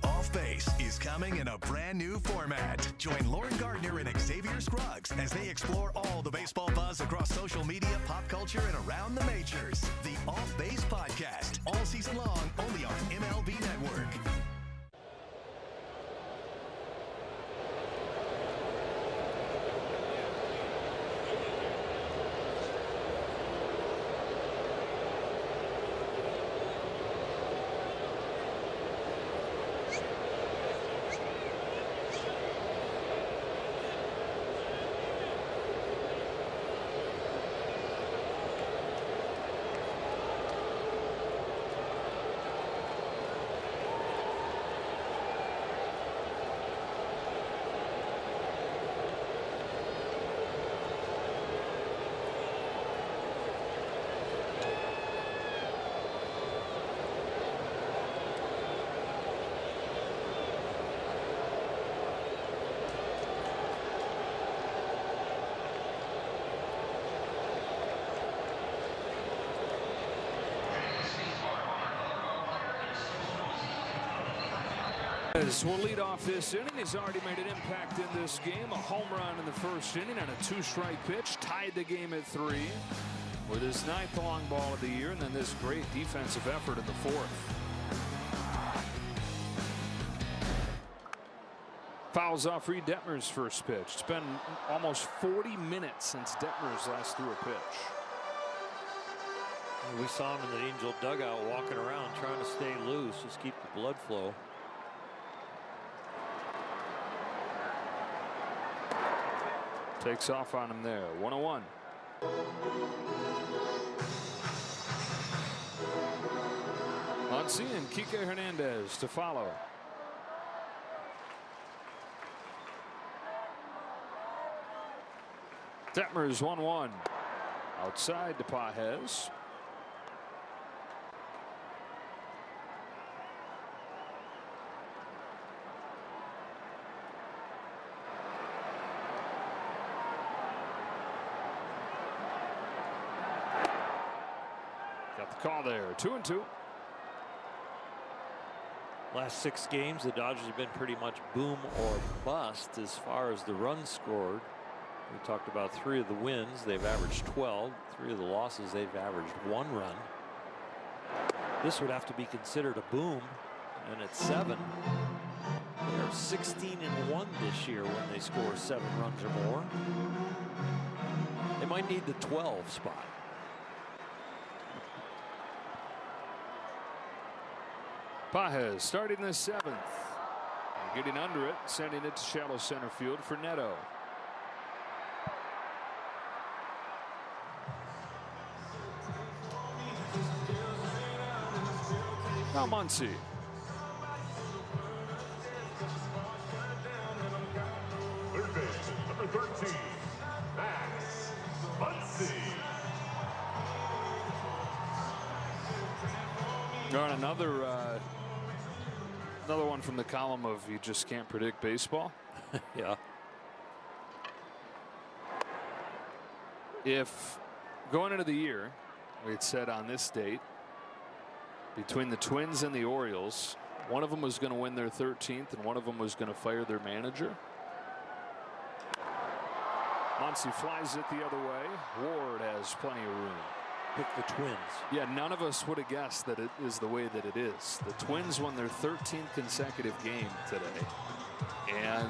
Off Base is coming in a brand new format. Join Lauren Gardner and Xavier Scruggs as they explore all the baseball buzz across social media, pop culture, and around the majors. The Off Base Podcast, all season long, only on MLB Network. As we'll lead off this inning, he's already made an impact in this game. A home run in the first inning and a 2-strike pitch tied the game at 3 with his 9th long ball of the year, and then this great defensive effort in the 4th. Fouls off Reed Detmer's first pitch. It's been almost 40 minutes since Detmer's last threw a pitch. We saw him in the Angel dugout walking around trying to stay loose, just keep the blood flow. Takes off on him there. 1-1. Muncy and Kike Hernandez to follow. Detmer's 1-1. Outside to Pages. Got the call there. 2-2. Last 6 games, the Dodgers have been pretty much boom or bust as far as the runs scored. We talked about 3 of the wins. They've averaged 12. 3 of the losses, they've averaged 1 run. This would have to be considered a boom, and at 7. They are 16-1 this year when they score 7 runs or more. They might need the 12 spot. Pages starting the 7th. And getting under it, sending it to shallow center field for Neto. Now Muncy. Third base, number 13, Max Muncy. And another one from the column of you just can't predict baseball. Yeah. If going into the year, we had said on this date, between the Twins and the Orioles, one of them was going to win their 13th and one of them was going to fire their manager. Muncy flies it the other way. Ward has plenty of room. Pick the Twins. Yeah, none of us would have guessed that it is the way that it is. The Twins won their 13th consecutive game today, and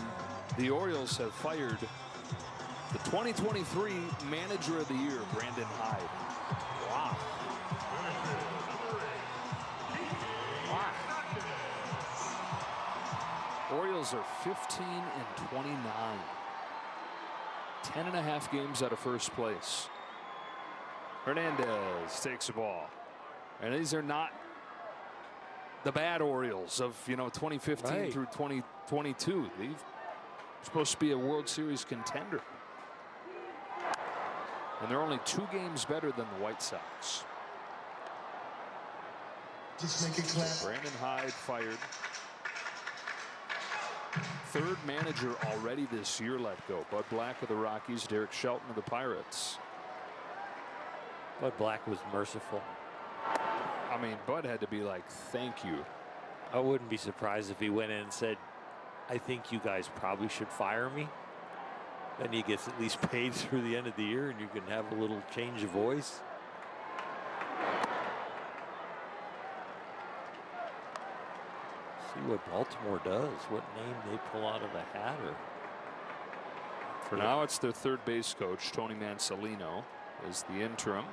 the Orioles have fired the 2023 Manager of the Year, Brandon Hyde. Wow. Orioles are 15-29. 10.5 games out of first place. Hernandez takes the ball. And these are not the bad Orioles of 2015 through 2022. They're supposed to be a World Series contender. And they're only 2 games better than the White Sox. Just make it clap. Brandon Hyde fired. 3rd manager already this year let go. Bud Black of the Rockies, Derek Shelton of the Pirates. Bud Black was merciful. I mean, Bud had to be like, thank you. I wouldn't be surprised if he went in and said, I think you guys probably should fire me. Then he gets at least paid through the end of the year and you can have a little change of voice. See what Baltimore does, what name they pull out of a hat. For now, it's their 3rd base coach, Tony Mansolino, is the interim.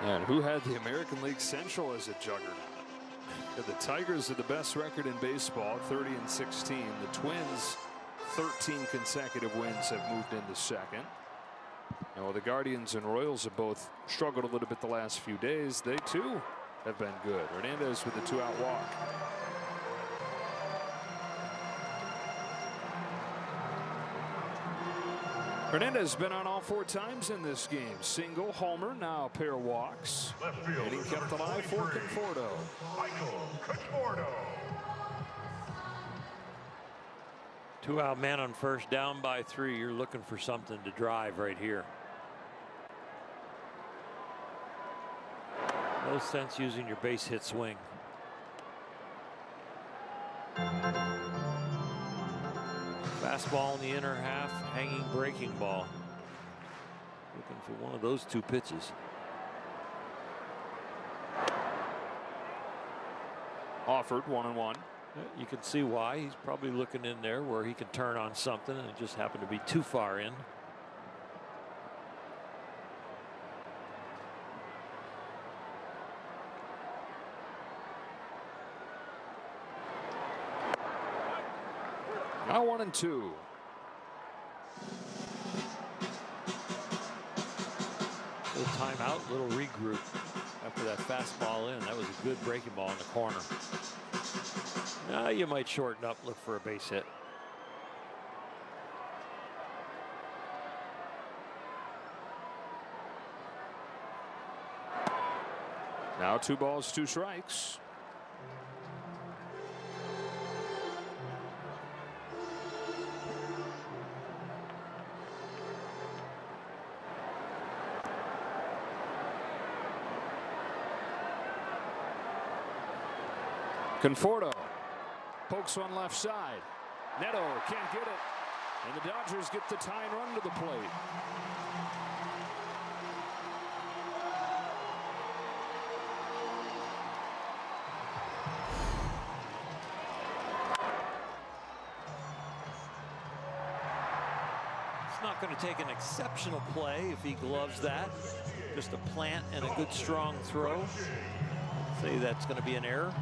And who had the American League Central as a juggernaut? The Tigers are the best record in baseball, 30-16. The Twins, 13 consecutive wins, have moved into 2nd. And while the Guardians and Royals have both struggled a little bit the last few days, they too have been good. Hernandez with a 2-out walk. Hernandez has been on all 4 times in this game. Single, homer, now a pair of walks. And he kept alive for Conforto. Michael Conforto. 2-out man on first, down by 3. You're looking for something to drive right here. No sense using your base hit swing. Fastball in the inner half, hanging breaking ball. Looking for one of those two pitches. Offered 1-1. You can see why. He's probably looking in there where he can turn on something, and it just happened to be too far in. Now 1-2. Little timeout, little regroup after that fastball in. That was a good breaking ball in the corner. Now you might shorten up, look for a base hit. Now 2 balls, 2 strikes. Conforto pokes one left side. Neto can't get it. And the Dodgers get the tying run to the plate. It's not going to take an exceptional play if he gloves that. Just a plant and a good strong throw. Say that's going to be an error.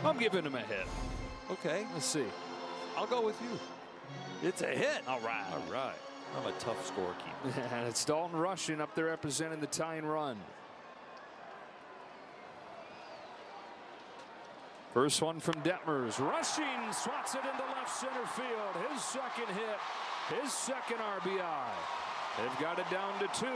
I'm giving him a hit. Okay. Let's see. I'll go with you. It's a hit. All right. All right. I'm a tough scorekeeper. And it's Dalton Rushing up there representing the tying run. First one from Detmers. Rushing swats it into left center field. His second hit. His second RBI. They've got it down to 2.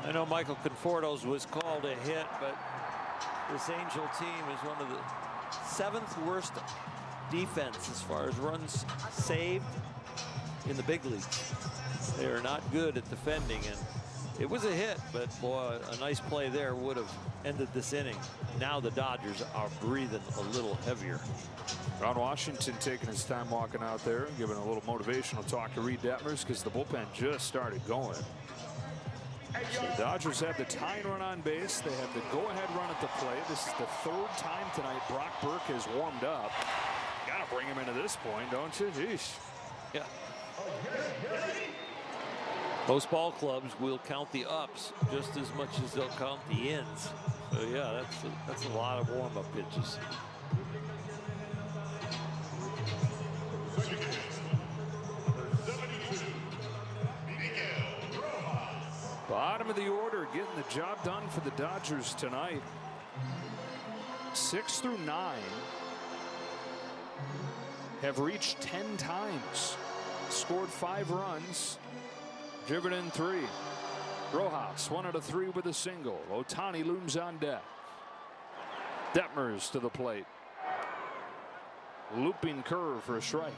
I know Michael Conforto's was called a hit, but this Angel team is one of the 7th worst defense as far as runs saved in the big leagues. They are not good at defending, and it was a hit, but boy, a nice play there would have ended this inning. Now the Dodgers are breathing a little heavier. Ron Washington taking his time walking out there, giving a little motivational talk to Reed Detmers because the bullpen just started going. So the Dodgers have the tying run on base. They have the go-ahead run at the plate. This is the 3rd time tonight Brock Burke has warmed up. Got to bring him into this point, don't you? Jeez. Yeah. Most ball clubs will count the ups just as much as they'll count the ins. So yeah, that's a lot of warm-up pitches. Bottom of the order, getting the job done for the Dodgers tonight. 6 through 9 have reached 10 times, scored 5 runs, driven in 3. Rojas 1 out of 3 with a single. Ohtani looms on deck. Detmers to the plate. Looping curve for a strike.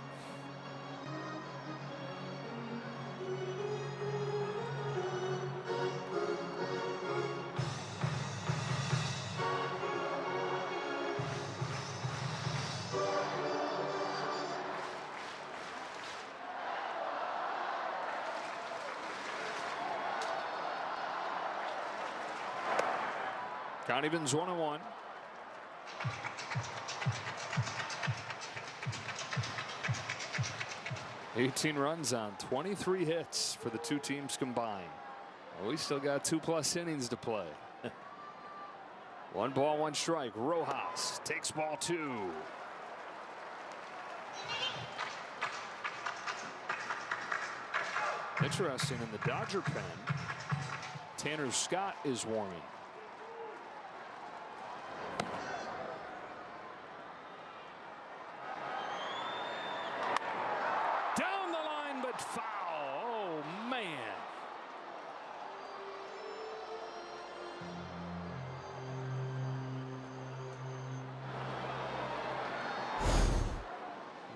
Count evens 1-1. $18 runs on 23 hits for the 2 teams combined. Well, we still got 2+ innings to play. 1 ball, 1 strike. Rojas takes ball 2. Interesting, in the Dodger pen, Tanner Scott is warming. Foul. Oh, man.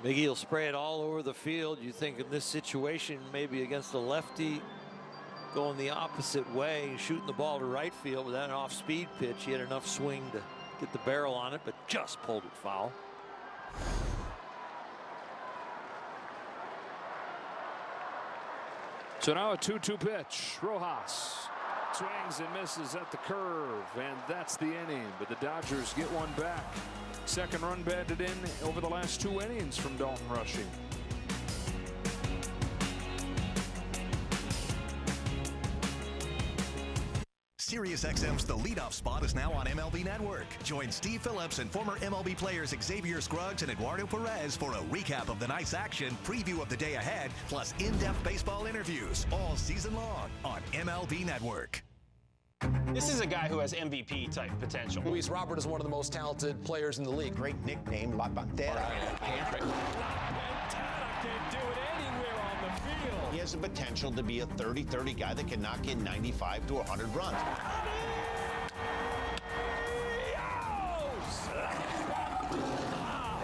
Miggy will spray it all over the field. You think in this situation, maybe against a lefty, going the opposite way, shooting the ball to right field with that off-speed pitch. He had enough swing to get the barrel on it, but just pulled it foul. So now a 2-2 pitch. Rojas swings and misses at the curve, and that's the inning. But the Dodgers get one back. Second run batted in over the last 2 innings from Dalton Rushing. SiriusXM's The Leadoff Spot is now on MLB Network. Join Steve Phillips and former MLB players Xavier Scruggs and Eduardo Perez for a recap of the night's action, preview of the day ahead, plus in-depth baseball interviews all season long on MLB Network. This is a guy who has MVP-type potential. Luis Robert is one of the most talented players in the league. Great nickname, La Pantera. He has the potential to be a 30-30 guy that can knock in 95 to 100 runs.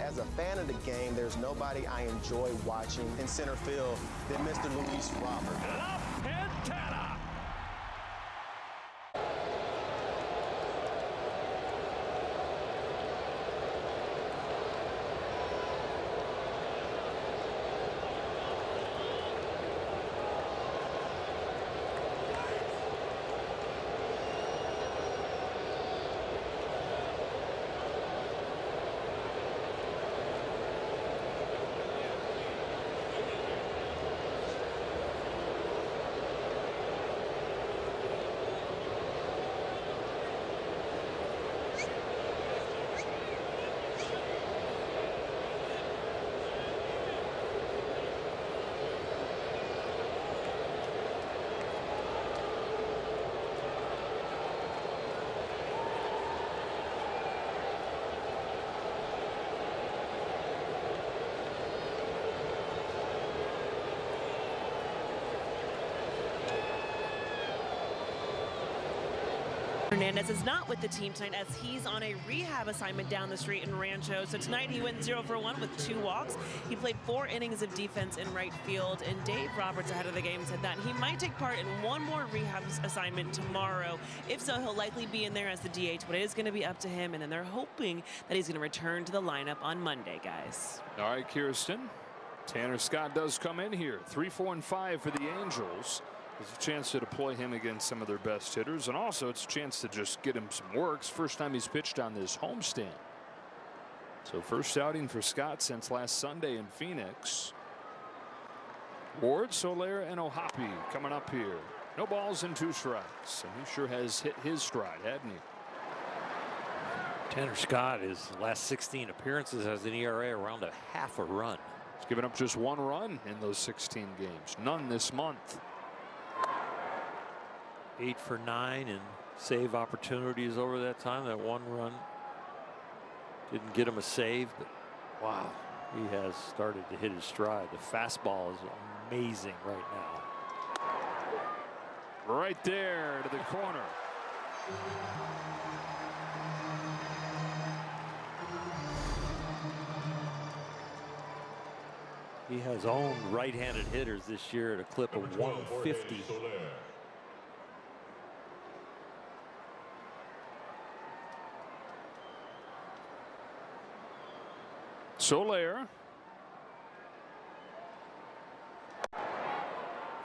As a fan of the game, there's nobody I enjoy watching in center field than Mr. Luis Robert. Hernandez is not with the team tonight as he's on a rehab assignment down the street in Rancho. So tonight he went 0 for 1 with 2 walks. He played 4 innings of defense in right field, and Dave Roberts ahead of the game said that he might take part in one more rehab assignment tomorrow. If so, he'll likely be in there as the DH, but it is going to be up to him, and then they're hoping that he's going to return to the lineup on Monday, guys. All right, Kirsten. Tanner Scott does come in here. 3, 4, and 5 for the Angels. There's a chance to deploy him against some of their best hitters, and also it's a chance to just get him some works. First time he's pitched on this homestand. So first outing for Scott since last Sunday in Phoenix. Ward, Soler, and Ohtani coming up here. No balls and 2 strikes, and he sure has hit his stride, hadn't he? Tanner Scott, his last 16 appearances, has an ERA around a half a run. He's given up just 1 run in those 16 games. None this month. 8 for 9 and save opportunities over that time. That 1 run didn't get him a save, but wow, he has started to hit his stride. The fastball is amazing right now. Right there to the corner. He has owned right-handed hitters this year at a clip of 150. Soler.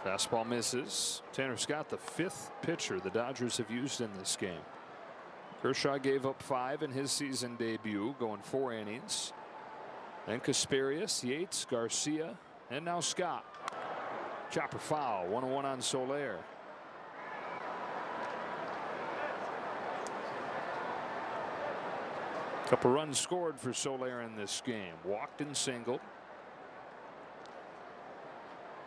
Fastball misses. Tanner Scott, the 5th pitcher the Dodgers have used in this game. Kershaw gave up 5 in his season debut, going 4 innings. Then Kasperius, Yates, Garcia, and now Scott. Chopper foul, 1-1 on Soler. Couple runs scored for Soler in this game. Walked and singled.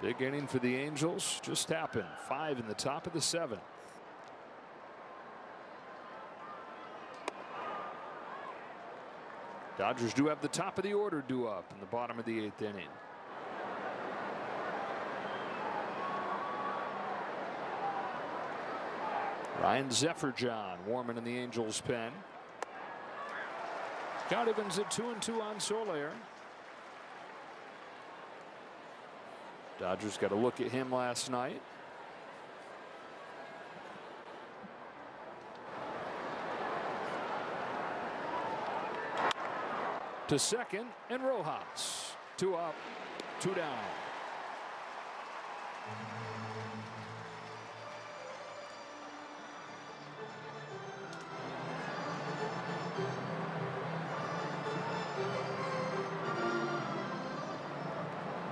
Big inning for the Angels just happened. 5 in the top of the 7th. Dodgers do have the top of the order due up in the bottom of the 8th inning. Ryan Zefferjohn warming in the Angels pen. Scott Evans at 2-2 on Soler. Dodgers got a look at him last night. To second, and Rojas. 2 up, 2 down.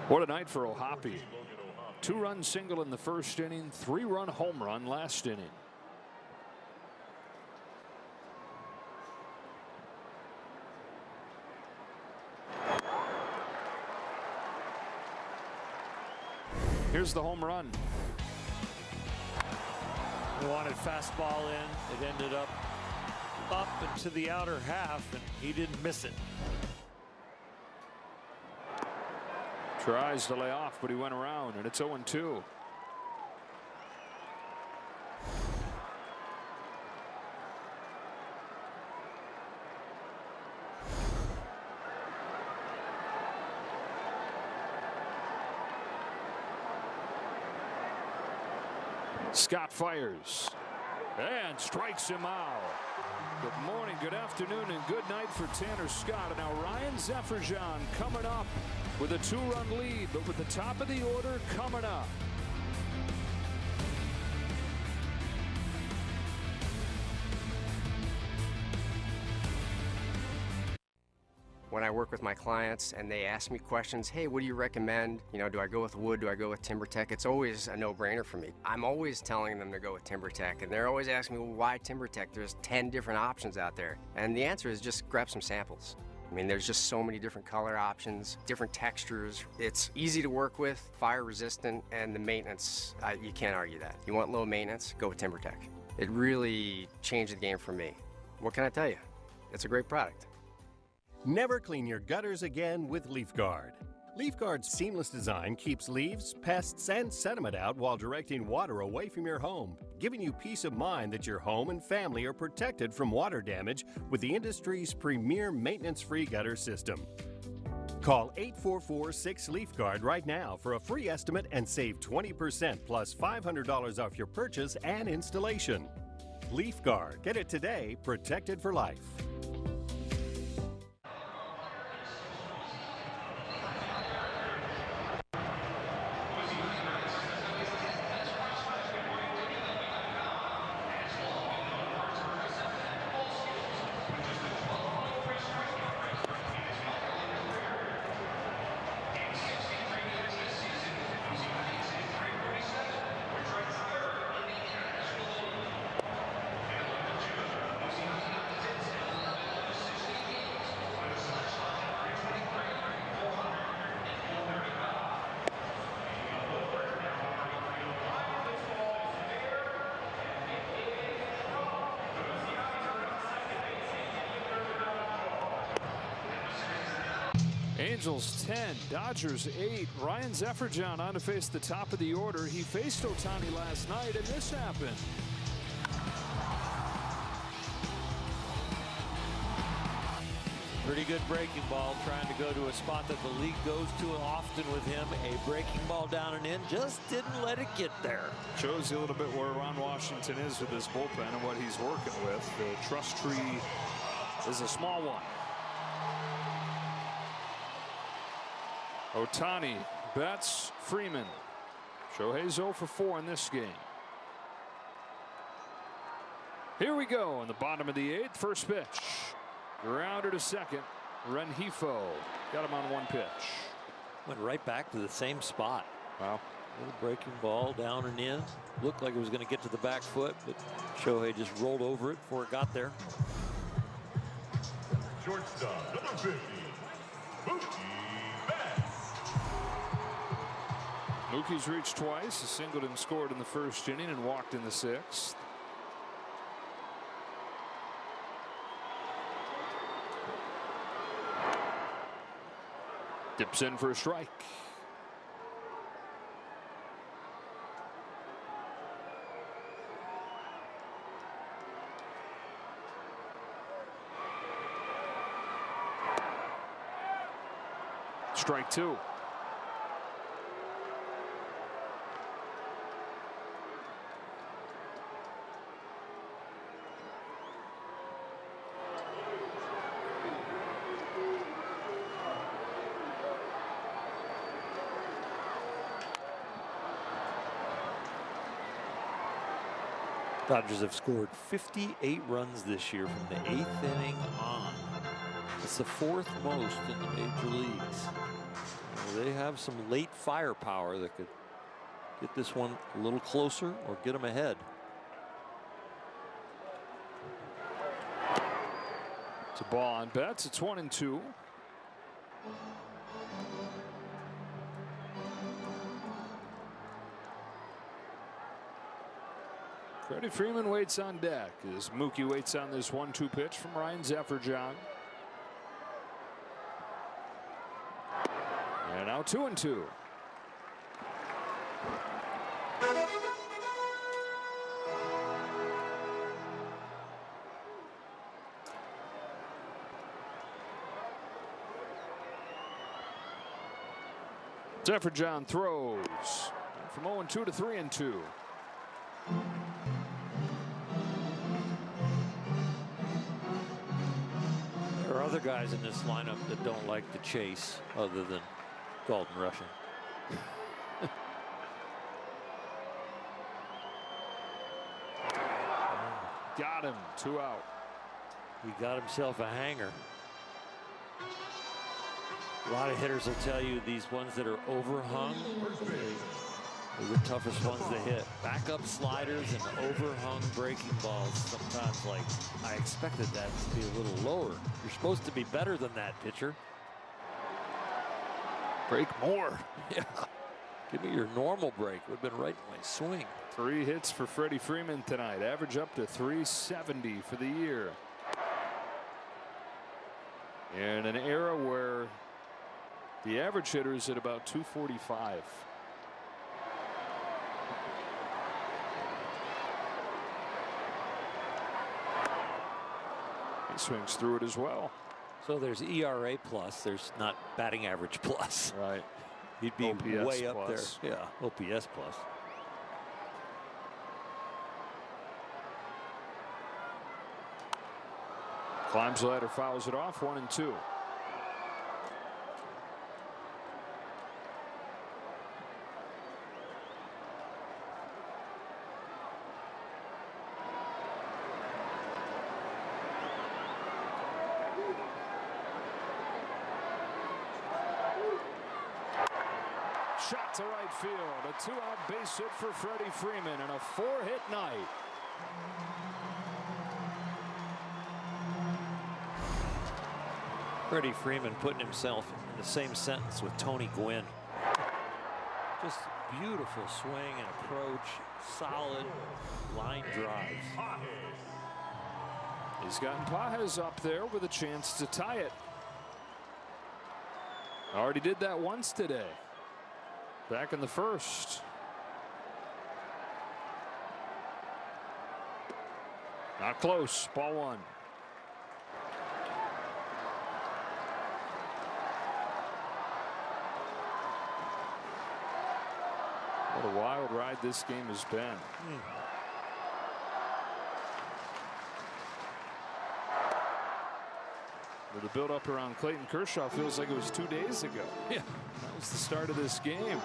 What a night for Ohtani. 2-run single in the first inning, 3-run home run last inning. Here's the home run. He wanted fastball in. It ended up into the outer half, and he didn't miss it. Tries to lay off, but he went around, and it's 0-2. Scott fires and strikes him out. Good morning, good afternoon, and good night for Tanner Scott. And now Ryan Zefferjan coming up with a 2-run lead, but with the top of the order coming up. When I work with my clients and they ask me questions, hey, what do you recommend? You know, do I go with wood? Do I go with TimberTech? It's always a no-brainer for me. I'm always telling them to go with TimberTech, and they're always asking me, well, why TimberTech? There's 10 different options out there. And the answer is just grab some samples. I mean, there's just so many different color options, different textures. It's easy to work with, fire resistant, and the maintenance, you can't argue that. You want low maintenance, go with TimberTech. It really changed the game for me. What can I tell you? It's a great product. Never clean your gutters again with LeafGuard. LeafGuard's seamless design keeps leaves, pests, and sediment out while directing water away from your home, giving you peace of mind that your home and family are protected from water damage with the industry's premier maintenance-free gutter system. Call 844-6LeafGuard right now for a free estimate and save 20% plus $500 off your purchase and installation. LeafGuard. Get it today, protected for life. Angels 10, Dodgers 8. Ryan Zefferjan on to face the top of the order. He faced Ohtani last night, and this happened. Pretty good breaking ball, trying to go to a spot that the league goes to often with him. A breaking ball down and in, just didn't let it get there. Shows you a little bit where Ron Washington is with his bullpen and what he's working with. The trust tree is a small one. Ohtani, Betts, Freeman. Shohei's 0 for 4 in this game. Here we go in the bottom of the 8th. First pitch. Grounder to second. Rengifo got him on 1 pitch. Went right back to the same spot. Wow. Little breaking ball down and in. Looked like it was going to get to the back foot, but Shohei just rolled over it before it got there. Shortstop, number 50, Mookie Betts. Mookie's reached twice. A Singleton scored in the first inning and walked in the 6th. Dips in for a strike. Strike 2. Dodgers have scored 58 runs this year from the 8th inning on. It's the 4th most in the major leagues. They have some late firepower that could get this one a little closer or get them ahead. It's a ball on Betts. It's 1-2. Freddie Freeman waits on deck as Mookie waits on this 1-2 pitch from Ryan Zefferjohn. And now 2-2. Zefferjohn throws from 0-2 to 3-2. There are other guys in this lineup that don't like the chase other than Dalton Rushing. Got him. 2 out. He got himself a hanger. A lot of hitters will tell you these ones that are overhung are the toughest ones to hit. Backup sliders and overhung breaking balls. Sometimes, like, I expected that to be a little lower. You're supposed to be better than that, pitcher. Break more. Yeah. Give me your normal break. Would have been right in my swing. 3 hits for Freddie Freeman tonight. Average up to 370 for the year. In an era where the average hitter is at about 245. He swings through it as well. So there's ERA plus. There's not batting average plus. Right. He'd be OPS way up plus. there. Yeah, OPS plus. Climbs the ladder, fouls it off. 1-2. Shot to right field. A 2-out base hit for Freddie Freeman and a 4-hit night. Freddie Freeman putting himself in the same sentence with Tony Gwynn. Just beautiful swing and approach. Solid line drives. He's gotten Pages up there with a chance to tie it. Already did that once today. Back in the first. Not close. Ball 1. What a wild ride this game has been. With the build-up around Clayton Kershaw, feels like it was 2 days ago. Yeah, that was the start of this game. It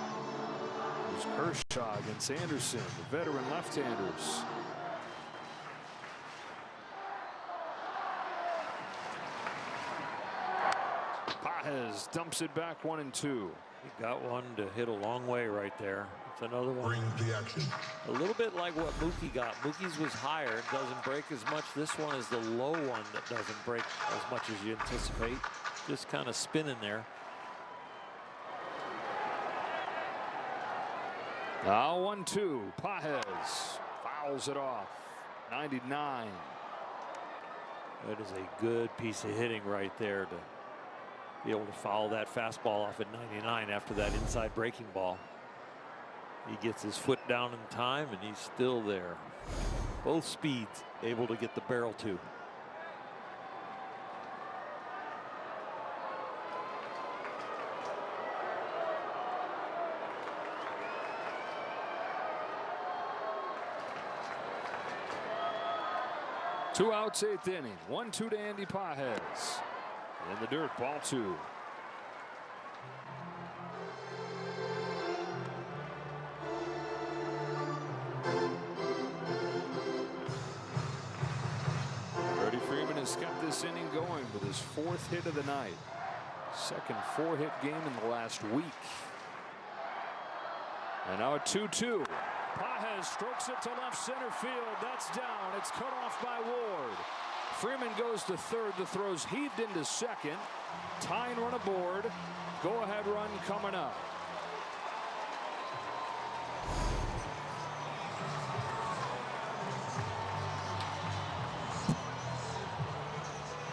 was Kershaw against Anderson, the veteran left-handers. Pages dumps it back 1-2. He got one to hit a long way right there. It's another one. Bring the action. A little bit like what Mookie got. Mookie's was higher. It doesn't break as much. This one is the low one that doesn't break as much as you anticipate. Just kind of spinning there. Now 1-2. Pages fouls it off. 99. That is a good piece of hitting right there to be able to foul that fastball off at 99 after that inside breaking ball. He gets his foot down in time and he's still there. Both speeds able to get the barrel to. Two outs, 8th inning. 1-2 to Andy Pages. In the dirt, ball 2. this inning going with his 4th hit of the night. Second 4-hit game in the last week. And now a 2-2. Pages strokes it to left center field. That's down. It's cut off by Ward. Freeman goes to third. The throw's heaved into second. Tying run aboard. Go-ahead run coming up.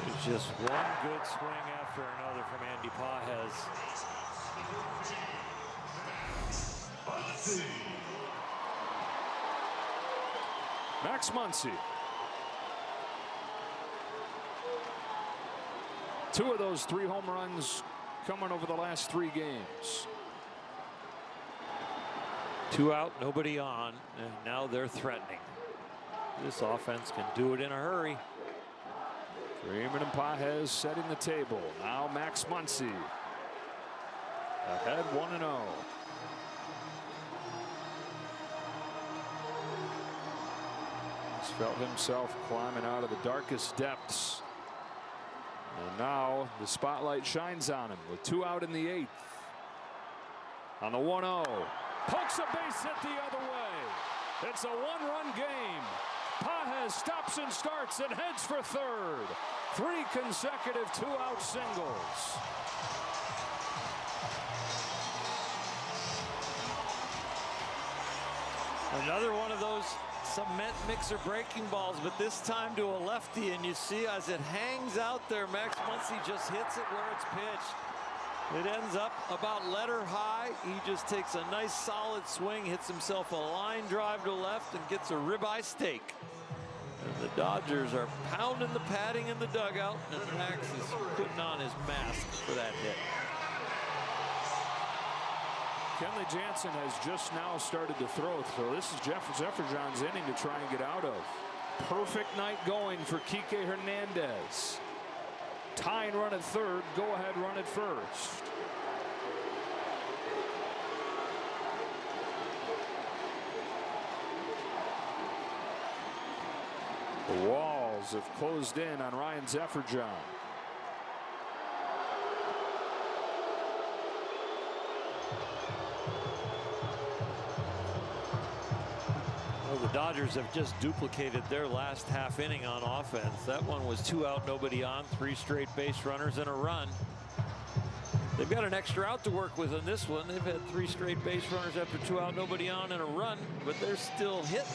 It's just one good swing after another from Andy Pages. Max Muncy. 2 of those 3 home runs coming over the last 3 games. 2 out, nobody on, and now they're threatening. This offense can do it in a hurry. Freeman and Pages setting the table. Now Max Muncy. Ahead 1-0. He's felt himself climbing out of the darkest depths. And now the spotlight shines on him with 2 out in the 8th. On the 1-0. Pokes a base hit the other way. It's a 1-run game. Pages stops and starts and heads for third. 3 consecutive 2-out singles. Another one of those cement mixer breaking balls, but this time to a lefty, and you see as it hangs out there, Max Muncy just hits it where it's pitched. It ends up about letter high. He just takes a nice solid swing, hits himself a line drive to left, and gets a ribeye steak. And the Dodgers are pounding the padding in the dugout, and Max is putting on his mask for that hit. Kenley Jansen has just now started to throw, so this is Jefferson's inning to try and get out of. Perfect night going for Kike Hernandez. Tying run at third, go-ahead run at first. The walls have closed in on Ryan Jefferson. Well, the Dodgers have just duplicated their last half inning on offense. That one was 2 out, nobody on, 3 straight base runners and a run. They've got an extra out to work with in this one. They've had 3 straight base runners after 2 out, nobody on, and a run, but they're still hitting.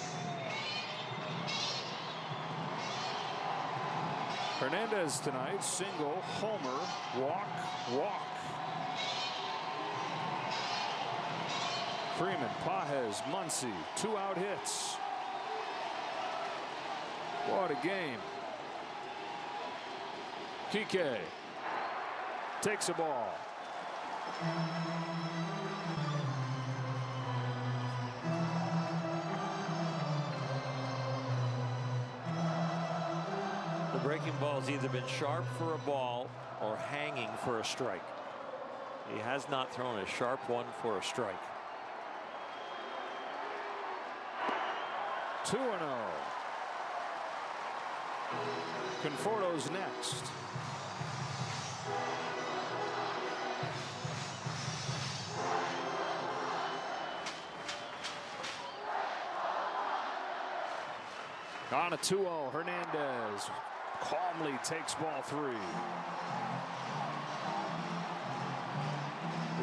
Hernandez tonight, single, homer, walk, walk. Freeman, Pages, Muncy, 2 out hits. What a game. Kike takes a ball. The breaking ball's either been sharp for a ball or hanging for a strike. He has not thrown a sharp one for a strike. 2-0. Conforto's next. On a 2-0, Hernandez calmly takes ball 3.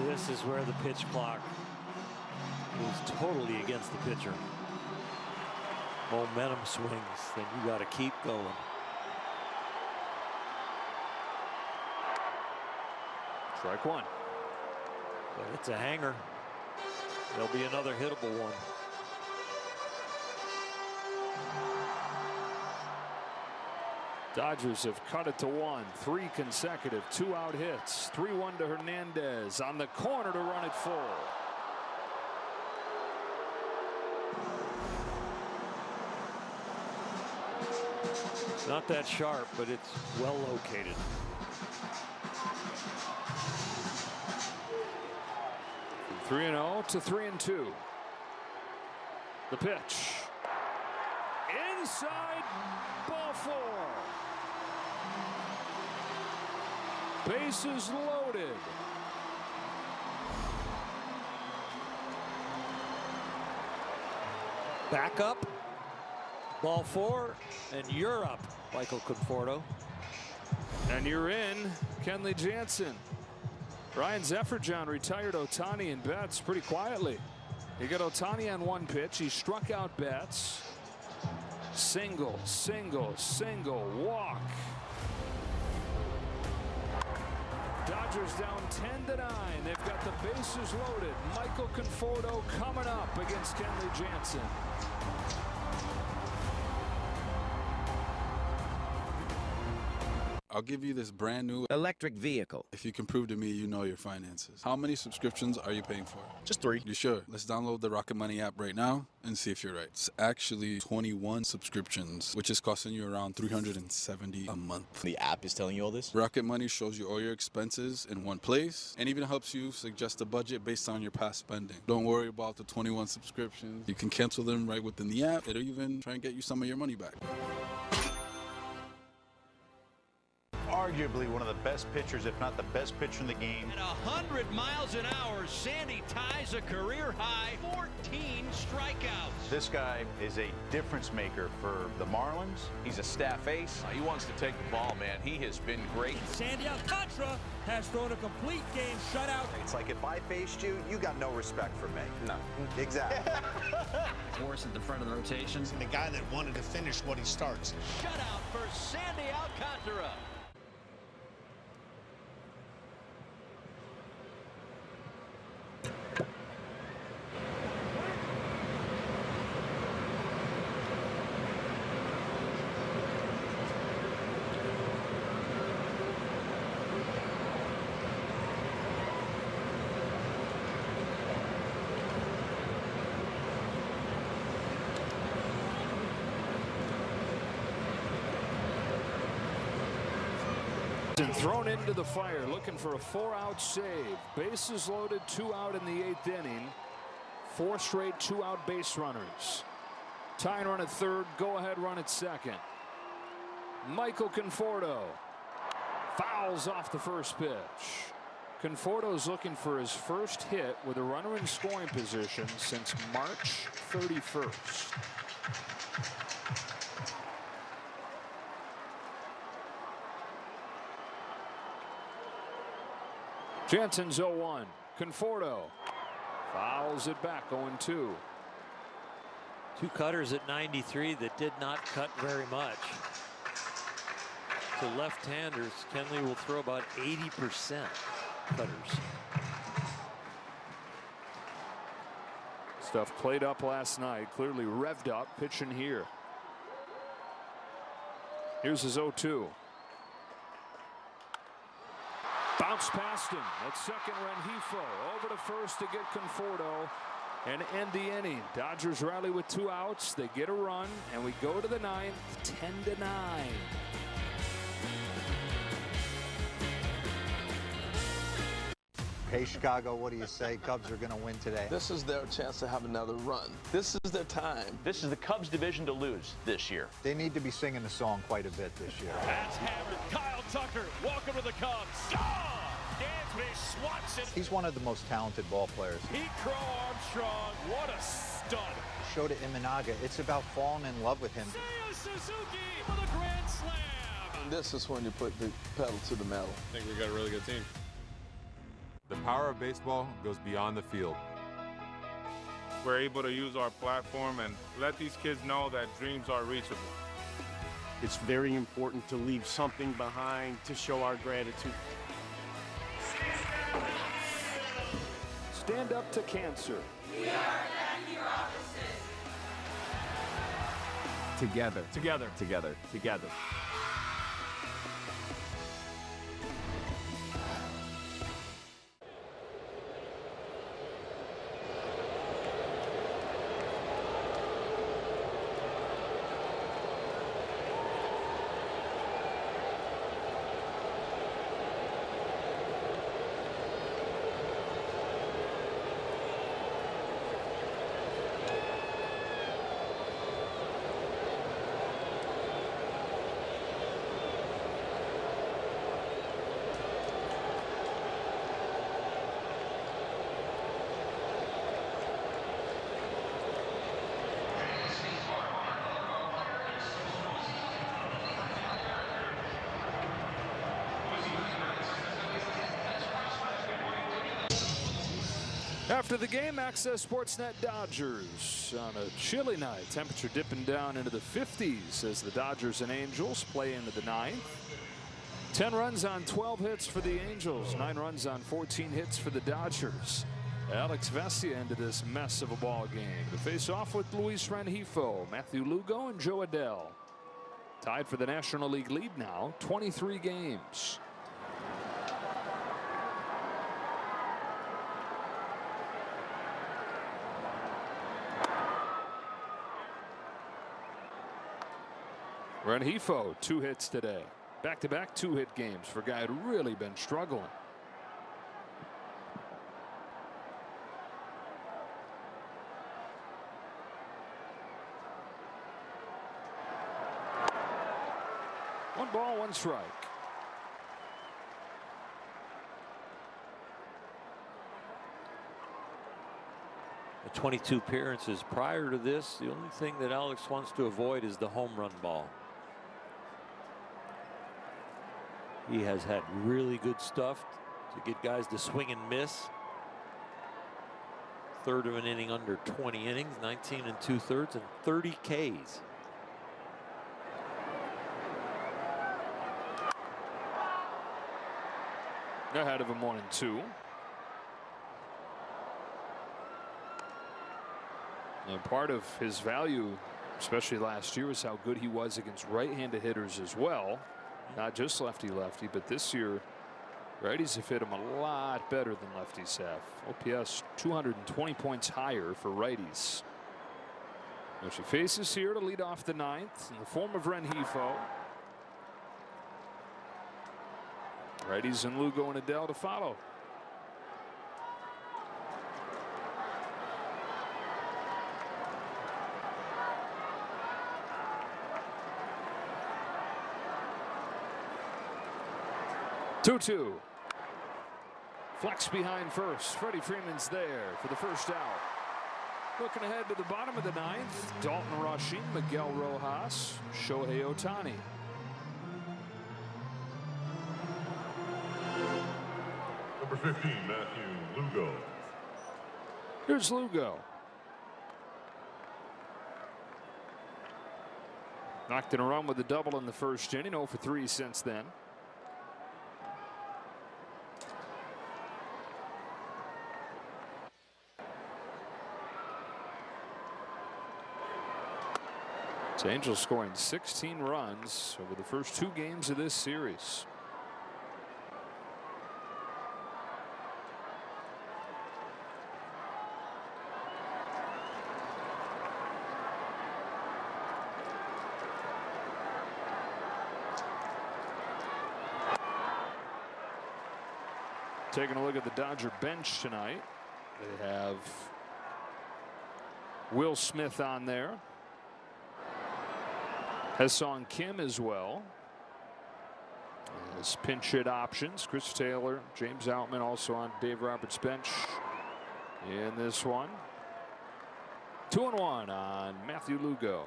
This is where the pitch clock is totally against the pitcher. Momentum swings, then you got to keep going. Strike 1. But it's a hanger. There'll be another hittable one. Dodgers have cut it to 1. 3 consecutive 2-out hits. 3-1 to Hernandez on the corner to run it full. It's not that sharp, but it's well located. From 3-0 to 3-2. The pitch. Inside, ball 4. Bases loaded. Back up. Ball 4, and you're up, Michael Conforto. And you're in, Kenley Jansen. Ryan Zefferjohn retired Ohtani and Betts pretty quietly. You got Ohtani on 1 pitch. He struck out Betts. Single, single, single, walk. Dodgers down 10-9. They've got the bases loaded. Michael Conforto coming up against Kenley Jansen. I'll give you this brand new electric vehicle if you can prove to me you know your finances. How many subscriptions are you paying for? Just 3. You sure? Let's download the Rocket Money app right now and see if you're right. It's actually 21 subscriptions, which is costing you around $370 a month. The app is telling you all this? Rocket Money shows you all your expenses in one place and even helps you suggest a budget based on your past spending. Don't worry about the 21 subscriptions. You can cancel them right within the app. It'll even try and get you some of your money back. Arguably one of the best pitchers, if not the best pitcher in the game. At 100 miles an hour, Sandy ties a career high 14 strikeouts. This guy is a difference maker for the Marlins. He's a staff ace. He wants to take the ball, man. He has been great. Sandy Alcantara has thrown a complete game shutout. It's like if I faced you, you got no respect for me. No. Exactly. Morris at the front of the rotations. And the guy that wanted to finish what he starts. Shutout for Sandy Alcantara. And thrown into the fire, looking for a 4-out save. Bases loaded, 2 out in the 8th inning. 4 straight 2-out base runners. Tying run at third, go-ahead run at second. Michael Conforto fouls off the first pitch. Conforto's looking for his first hit with a runner in scoring position since March 31st. Jansen's 0-1. Conforto fouls it back, 0-2. 2 cutters at 93 that did not cut very much. To left-handers, Kenley will throw about 80% cutters. Stuff played up last night, clearly revved up, pitching here. Here's his 0-2. Bounce past him at second. Rengifo over to first to get Conforto and end the inning. Dodgers rally with 2 outs. They get a run, and we go to the 9th, 10-9. Hey, Chicago, what do you say? Cubs are going to win today. This is their chance to have another run. This is their time. This is the Cubs division to lose this year. They need to be singing the song quite a bit this year. That's hammered. Kyle Tucker, welcome to the Cubs. Dansby Watson. He's one of the most talented ball players. Pete Crow Armstrong, what a stud. Shota Imanaga, it's about falling in love with him. Seiya Suzuki with a grand slam. And this is when you put the pedal to the metal. I think we got a really good team. The power of baseball goes beyond the field. We're able to use our platform and let these kids know that dreams are reachable. It's very important to leave something behind to show our gratitude. Stand up to cancer. We are anti-opposites. Together. Together. Together. Together. After the game, Access Sportsnet Dodgers on a chilly night. Temperature dipping down into the 50s as the Dodgers and Angels play into the 9th. 10 runs on 12 hits for the Angels. 9 runs on 14 hits for the Dodgers. Alex Vesia into this mess of a ball game to face off with Luis Rengifo, Matthew Lugo, and Joe Adell. Tied for the National League lead now, 23 games. Rengifo, 2 hits today. Back-to-back 2-hit games for a guy who'd really been struggling. One ball, one strike. The 22 appearances prior to this, the only thing that Alex wants to avoid is the home run ball. He has had really good stuff to get guys to swing and miss. Third of an inning under 20 innings, 19 2/3, and 30 Ks. Ahead of him 1-2. And part of his value, especially last year, is how good he was against right-handed hitters as well. Not just lefty-lefty, but this year, righties have hit him a lot better than lefties have. OPS 220 points higher for righties. Which he faces here to lead off the 9th in the form of Rengifo. Righties and Lugo and Adell to follow. Two. Flex behind first. Freddie Freeman's there for the first out. Looking ahead to the bottom of the 9th. Dalton Rushing, Miguel Rojas, Shohei Ohtani. Number 15, Matthew Lugo. Here's Lugo. Knocked in a run with a double in the first inning. 0 for 3 since then. The Angels scoring 16 runs over the first 2 games of this series. Taking a look at the Dodger bench tonight. They have Will Smith on there. Ha-Seong Kim as well. As pinch hit options. Chris Taylor, James Outman also on Dave Roberts' bench in this one. 2-1 on Matthew Lugo.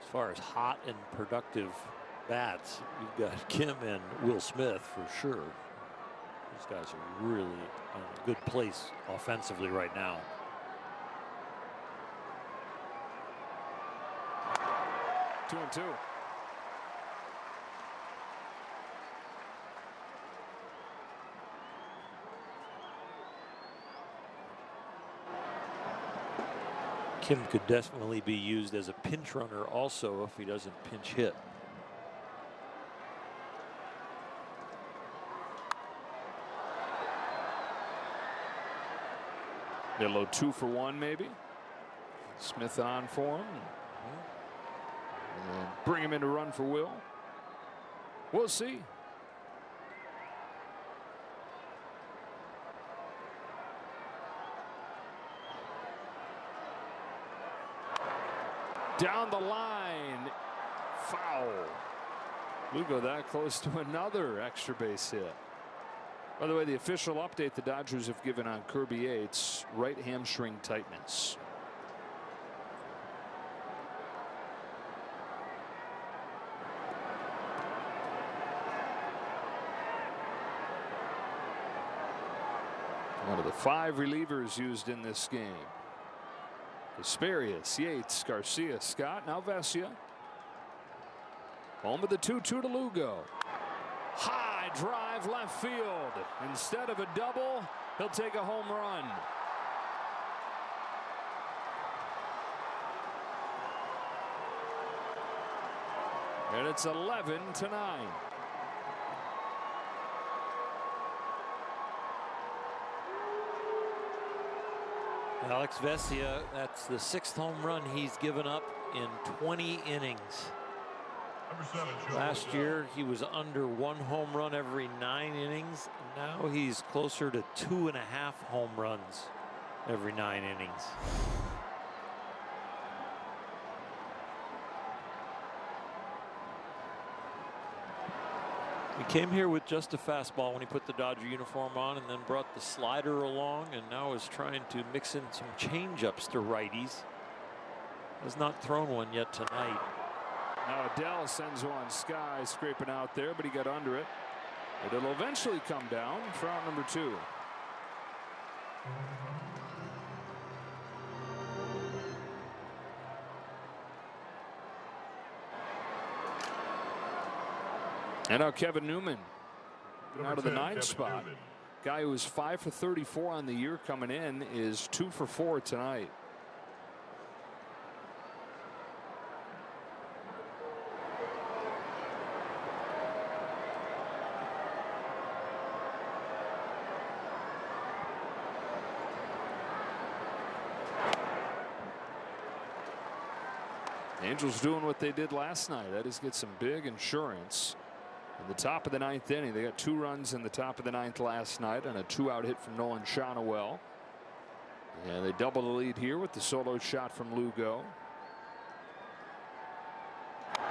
As far as hot and productive bats, you've got Kim and Will Smith for sure. These guys are really in a good place offensively right now. Two and two. Kim could definitely be used as a pinch runner also if he doesn't pinch hit. Get a little 2 for 1 maybe. Smith on for him. And bring him in to run for Will. We'll see. Down the line. Foul. Lugo that close to another extra base hit. By the way, the official update the Dodgers have given on Kirby Yates, right hamstring tightness. One of the 5 relievers used in this game. Kasperius, Yates, Garcia, Scott, now Vesia. Home of the 2-2 to Lugo. High drive left field. Instead of a double, he'll take a home run. And it's 11-9. Alex Vesia, that's the 6th home run he's given up in 20 innings. Last year he was under 1 home run every 9 innings. Now he's closer to 2.5 home runs every 9 innings. He came here with just a fastball when he put the Dodger uniform on, and then brought the slider along, and now is trying to mix in some changeups to righties. Has not thrown one yet tonight. Now Adele sends one sky scraping out there, but he got under it. It'll eventually come down for out number 2. And now Kevin Newman out of the 9th spot. Guy who was 5 for 34 on the year coming in is 2 for 4 tonight. Angels doing what they did last night. That is get some big insurance. In the top of the 9th inning, they got 2 runs in the top of the 9th last night on a 2-out hit from Nolan Shonowell. And they double the lead here with the solo shot from Lugo.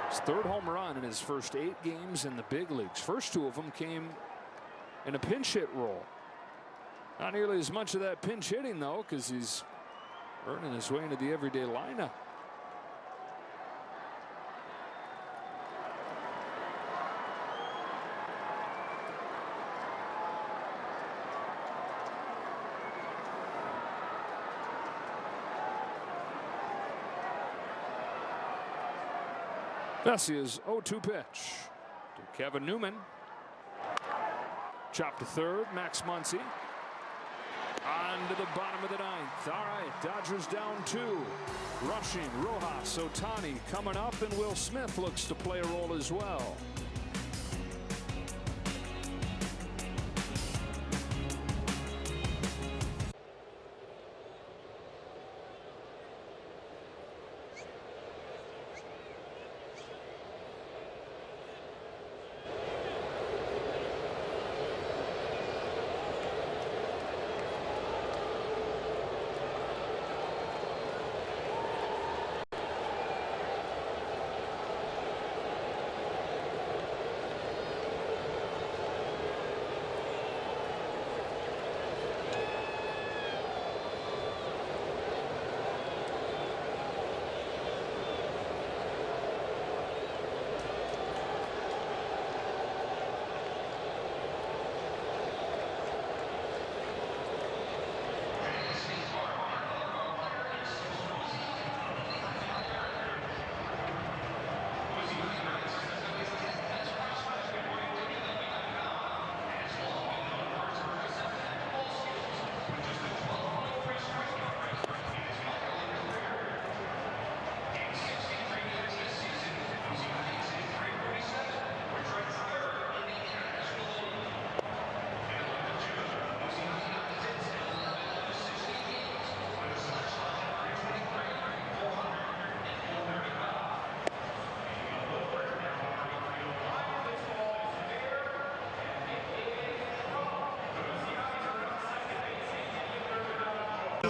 His 3rd home run in his first 8 games in the big leagues. First 2 of them came in a pinch hit role. Not nearly as much of that pinch hitting though, because he's earning his way into the everyday lineup. Vesia's 0-2 pitch to Kevin Newman. Chop to 3rd, Max Muncy. On to the bottom of the 9th. All right, Dodgers down 2. Rushing, Rojas, Ohtani coming up, and Will Smith looks to play a role as well.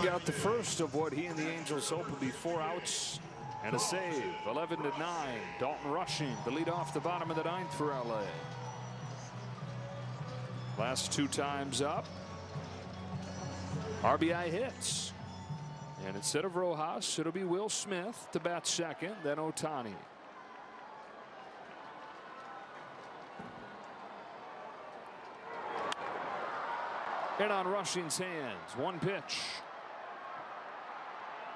Got the first of what he and the Angels hope will be 4 outs and a save. 11-9. Dalton Rushing the lead off the bottom of the 9th for LA. Last 2 times up, RBI hits. And instead of Rojas, it'll be Will Smith to bat 2nd, then Ohtani. And on Rushing's hands, 1 pitch.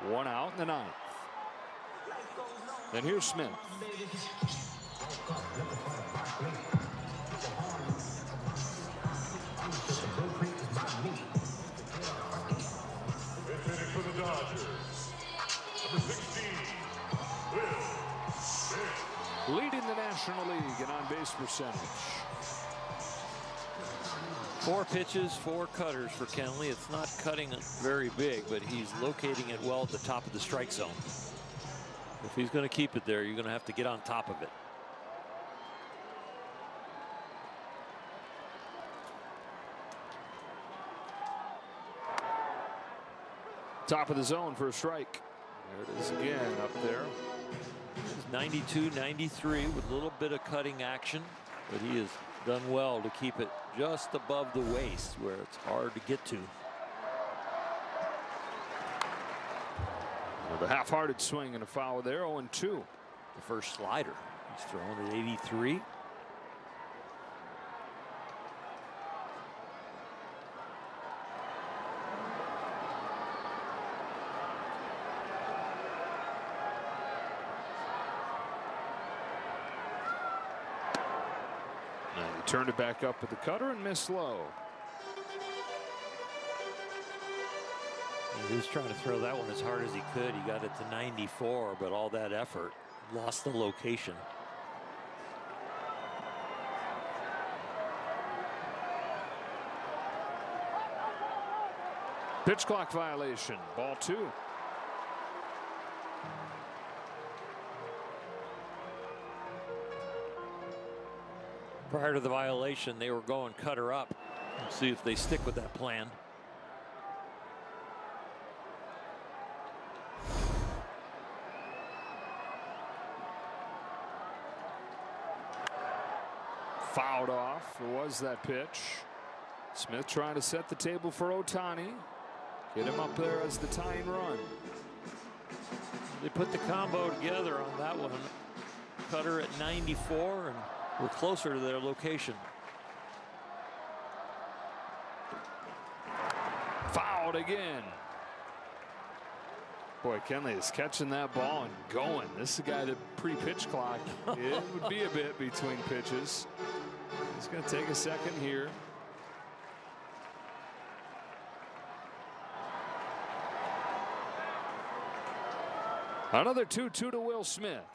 1 out in the 9th. Then here's Smith. Hitting for the Dodgers, number 16, Will Smith. Leading the National League in on-base percentage. 4 pitches, 4 cutters for Kenley. It's not cutting it very big, but he's locating it well at the top of the strike zone. If he's going to keep it there, you're going to have to get on top of it. Top of the zone for a strike. There it is again up there. It's 92, 93 with a little bit of cutting action, but he has done well to keep it just above the waist where it's hard to get to. The half-hearted swing and a foul there, 0-2. The first slider. He's throwing at 83. Turned it back up with the cutter and missed low. He was trying to throw that one as hard as he could. He got it to 94, but all that effort lost the location. Pitch clock violation. Ball 2. Prior to the violation, they were going cutter up. Let's see if they stick with that plan. Fouled off. It was that pitch. Smith trying to set the table for Ohtani. Get him up there as the tying run. They put the combo together on that one. Cutter at 94 and we're closer to their location. Fouled again. Boy, Kenley is catching that ball and going. This is a guy that pre-pitch clock, it would be a bit between pitches. He's going to take a second here. Another 2-2 to Will Smith.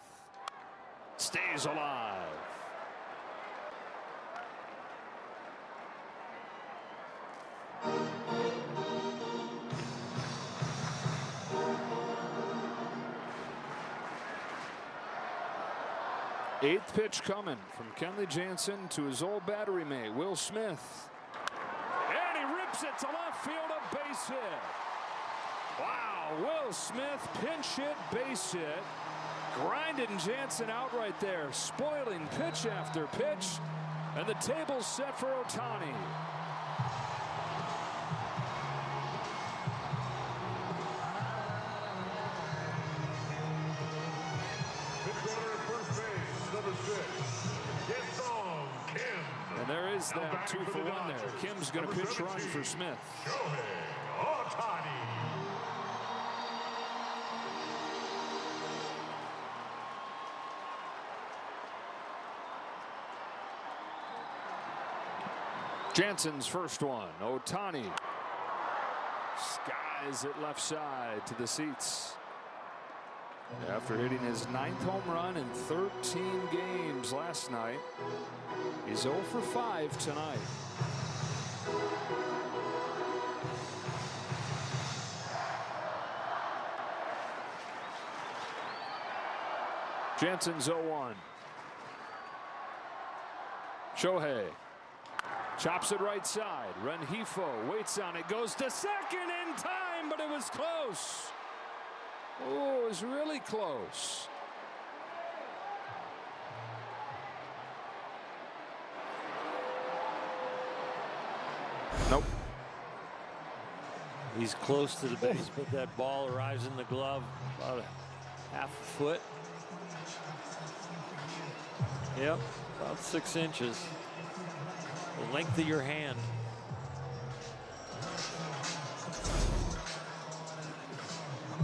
Stays alive. Eighth pitch coming from Kenley Jansen to his old battery mate, Will Smith. And he rips it to left field, a base hit. Wow, Will Smith pinch hit, base hit. Grinding Jansen out right there, spoiling pitch after pitch. And the table's set for Ohtani. And there is that 2 for 1 there. Kim's going to pitch run for Smith. Shohei Ohtani. Jansen's first one. Ohtani skies it left side to the seats. After hitting his 9th home run in 13 games last night, he's 0 for 5 tonight. Jansen's 0-1. Shohei chops it right side. Rengifo waits on it, goes to second in time, but it was close. Oh, it was really close. Nope. He's close to the base, but that ball arrives in the glove about a half a foot. Yep, about 6 inches. The length of your hand.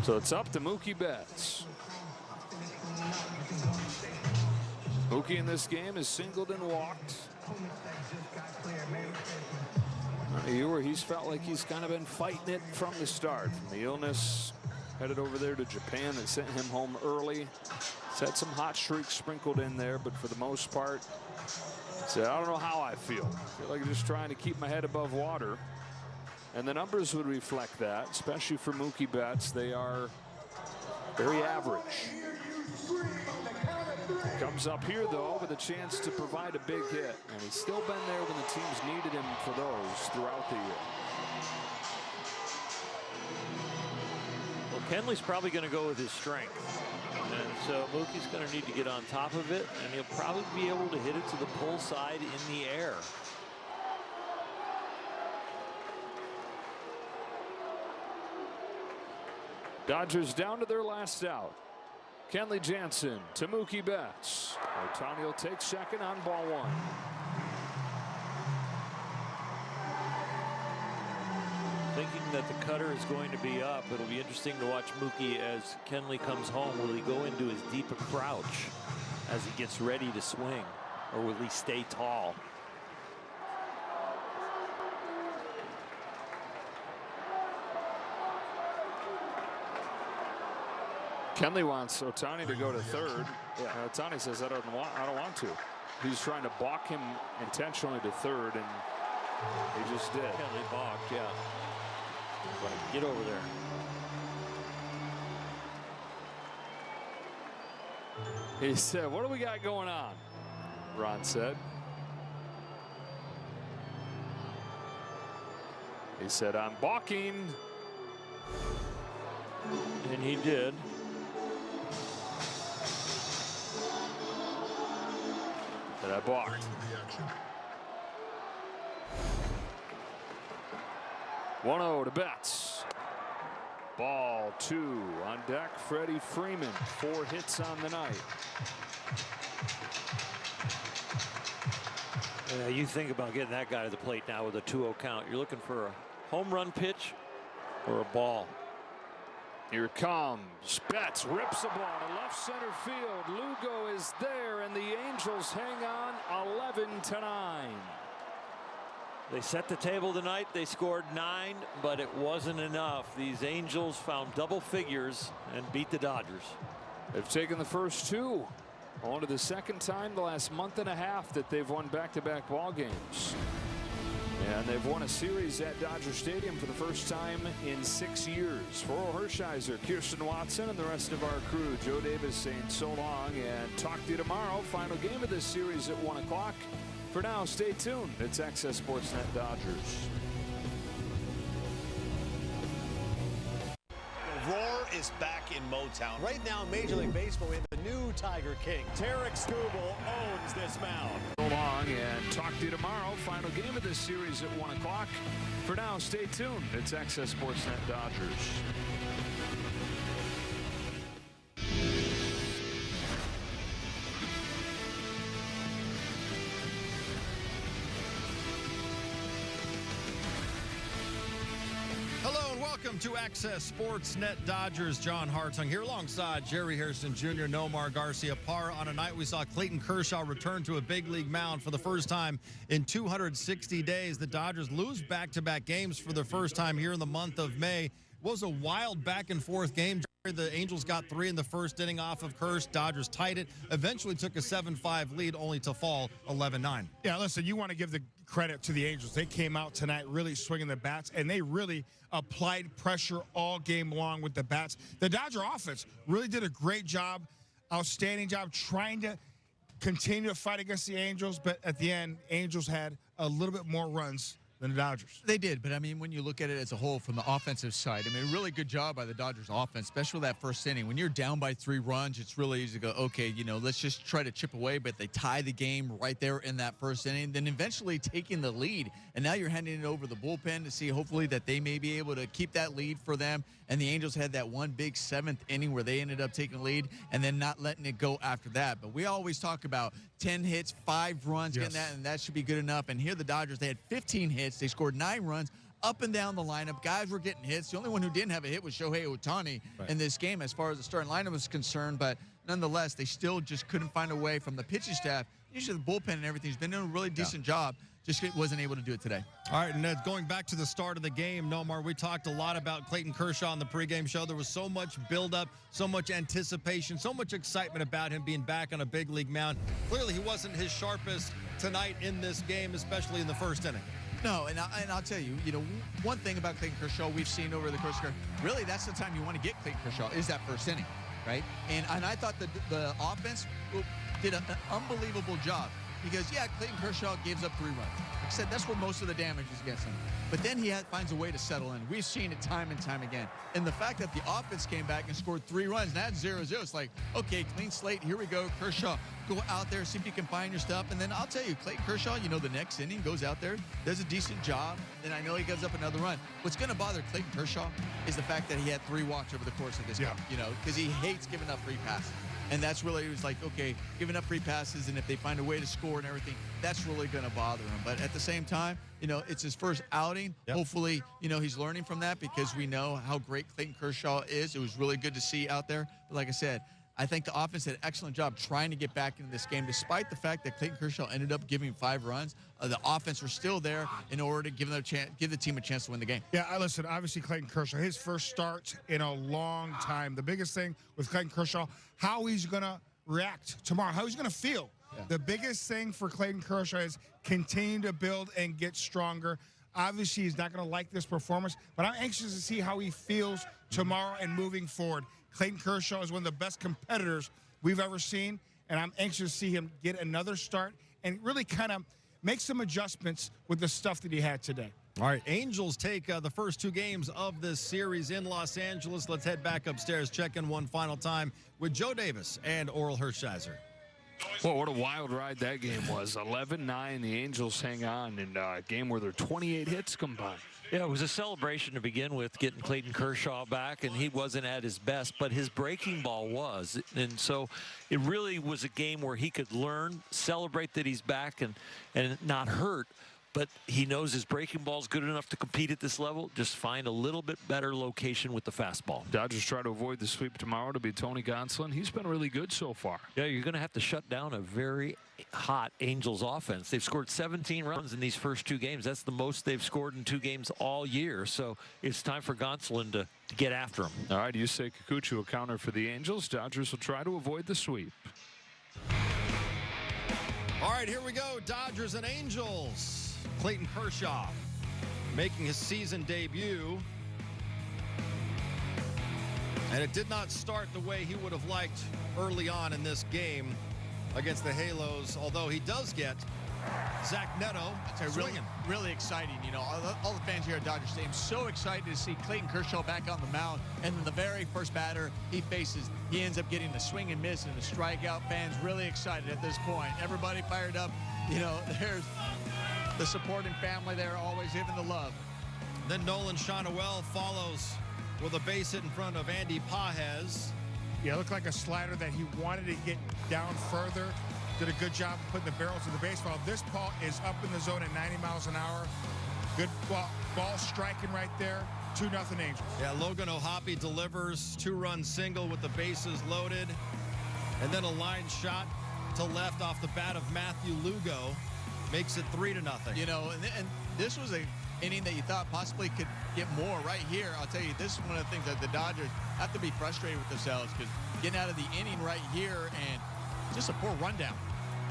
So it's up to Mookie Betts. Mookie in this game has singled and walked. A year where he's felt like he's kind of been fighting it from the start. From the illness, headed over there to Japan that sent him home early. He's had some hot streaks sprinkled in there, but for the most part, said, I don't know how I feel. I feel like I'm just trying to keep my head above water. And the numbers would reflect that, especially for Mookie Betts. They are very average. Comes up here, though, with a chance to provide a big hit. And he's still been there when the teams needed him for those throughout the year. Well, Kenley's probably going to go with his strength. And so Mookie's going to need to get on top of it, and he'll probably be able to hit it to the pull side in the air. Dodgers down to their last out. Kenley Jansen to Mookie Betts. Ohtani will take second on ball one. Thinking that the cutter is going to be up, it'll be interesting to watch Mookie as Kenley comes home. Will he go into his deeper crouch as he gets ready to swing, or will he stay tall? Kenley wants Ohtani to go to third. Yeah, Ohtani says I don't want to. He's trying to balk him intentionally to third, and he just did. Kenley balked, yeah. Get over there. He said, what do we got going on? Ron said. He said, I'm balking. And he did. And I balked. 1-0 to Betts. Ball 2 on deck. Freddie Freeman, 4 hits on the night. You think about getting that guy to the plate now with a 2-0 count. You're looking for a home run pitch or a ball. Here it comes. Betts rips the ball to left center field. Lugo is there, and the Angels hang on 11-9. They set the table tonight. They scored 9, but it wasn't enough. These Angels found double figures and beat the Dodgers. They've taken the first 2. Only the second time the last month and a half that they've won back-to-back ball games. And they've won a series at Dodger Stadium for the first time in 6 years. For Hershiser, Kirsten Watson, and the rest of our crew, Joe Davis saying so long and talk to you tomorrow. Final game of this series at 1 o'clock. For now, stay tuned. It's Access Sportsnet Dodgers. The roar is back in Motown. Right now, Major League Baseball, we have the new Tiger King. Tarek Skubal owns this mound. So long and talk to you tomorrow. Final game of this series at 1 o'clock. For now, stay tuned. It's Access Sportsnet Dodgers. Welcome to Access Sportsnet Dodgers. John Hartung here alongside Jerry Harrison Jr., Nomar Garcia Parra. On a night we saw Clayton Kershaw return to a big league mound for the first time in 260 days. The Dodgers lose back-to-back games for the first time here in the month of May. It was a wild back-and-forth game. The Angels got 3 in the first inning off of Kershaw. Dodgers tied it, eventually took a 7-5 lead, only to fall 11-9. Yeah, listen, you want to give the credit to the Angels. They came out tonight really swinging the bats, and they really applied pressure all game long with the bats. The Dodger offense really did a great job, outstanding job, trying to continue to fight against the Angels, but at the end, Angels had a little bit more runs than the Dodgers. They did, but I mean, when you look at it as a whole from the offensive side, I mean, really good job by the Dodgers offense, especially that first inning. When you're down by 3 runs, it's really easy to go, okay, you know, let's just try to chip away, but they tie the game right there in that first inning, then eventually taking the lead, and now you're handing it over the bullpen to see hopefully that they may be able to keep that lead for them. And the Angels had that one big 7th inning where they ended up taking the lead and then not letting it go after that. But we always talk about 10 hits, 5 runs, getting that, and that should be good enough. And here the Dodgers, they had 15 hits. They scored 9 runs. up and down the lineup. Guys were getting hits. The only one who didn't have a hit was Shohei Ohtani in this game as far as the starting lineup was concerned. But nonetheless, they still just couldn't find a way from the pitching staff. Usually the bullpen and everything's been doing a really decent job. Just wasn't able to do it today. All right, and going back to the start of the game, Nomar, we talked a lot about Clayton Kershaw on the pregame show. There was so much buildup, so much anticipation, so much excitement about him being back on a big league mound. Clearly, he wasn't his sharpest tonight in this game, especially in the first inning. No, and I'll tell you, one thing about Clayton Kershaw we've seen over the course of really that's the time you want to get Clayton Kershaw is that first inning, right? And I thought the offense did an unbelievable job. Because, Clayton Kershaw gives up 3 runs. Like I said, that's where most of the damage is against him. But then he finds a way to settle in. We've seen it time and time again. And the fact that the offense came back and scored 3 runs, and that's 0-0, it's like, okay, clean slate, here we go. Kershaw, go out there, see if you can find your stuff. And then I'll tell you, Clayton Kershaw, the next inning goes out there, does a decent job, and I know he gives up another run. What's going to bother Clayton Kershaw is the fact that he had 3 walks over the course of this game, because he hates giving up free passes. And that's really, it was like, okay, giving up free passes, and if they find a way to score and everything, that's really going to bother him. But at the same time, it's his first outing. Hopefully, he's learning from that because we know how great Clayton Kershaw is. It was really good to see out there. But like I said, I think the offense did an excellent job trying to get back into this game, despite the fact that Clayton Kershaw ended up giving 5 runs. The offense were still there in order to give the team a chance to win the game. Yeah, listen, obviously Clayton Kershaw, his first start in a long time. The biggest thing with Clayton Kershaw, how he's going to react tomorrow, how he's going to feel. Yeah. The biggest thing for Clayton Kershaw is continue to build and get stronger. Obviously, he's not going to like this performance, but I'm anxious to see how he feels tomorrow and moving forward. Clayton Kershaw is one of the best competitors we've ever seen, and I'm anxious to see him get another start and really kind of make some adjustments with the stuff that he had today. All right, Angels take the first 2 games of this series in Los Angeles. Let's head back upstairs, check in one final time with Joe Davis and Oral Hershiser. Well, what a wild ride that game was. 11-9, the Angels hang on in a game where there are 28 hits combined. Yeah, it was a celebration to begin with, getting Clayton Kershaw back, and he wasn't at his best, but his breaking ball was. And so it really was a game where he could learn, celebrate that he's back and not hurt, but he knows his breaking ball is good enough to compete at this level. Just find a little bit better location with the fastball. Dodgers try to avoid the sweep tomorrow to be Tony Gonsolin. He's been really good so far. Yeah, you're going to have to shut down a very hot Angels offense. They've scored 17 runs in these first 2 games. That's the most they've scored in 2 games all year. So it's time for Gonsolin to get after him. All right, Yusei Kikuchi, a counter for the Angels. Dodgers will try to avoid the sweep. All right, here we go. Dodgers and Angels. Clayton Kershaw making his season debut. And it did not start the way he would have liked early on in this game against the Halos, although he does get Zach Neto swinging. Really exciting. All the fans here at Dodger Stadium so excited to see Clayton Kershaw back on the mound. And then the very first batter he faces, he ends up getting the swing and miss and the strikeout. Fans really excited at this point. Everybody fired up. There's the supporting family there, always giving the love. Then Nolan Shanoel follows with a base hit in front of Andy Pages. Yeah, it looked like a slider that he wanted to get down further. Did a good job of putting the barrels to the baseball. This ball is up in the zone at 90 miles an hour. Good ball striking right there. 2-0 Angels. Yeah, Logan O'Hoppe delivers 2-run single with the bases loaded. And then a line shot to left off the bat of Matthew Lugo. Makes it 3-0. And this was an inning that you thought possibly could get more right here. I'll tell you, this is one of the things that the Dodgers have to be frustrated with themselves because getting out of the inning right here and just a poor rundown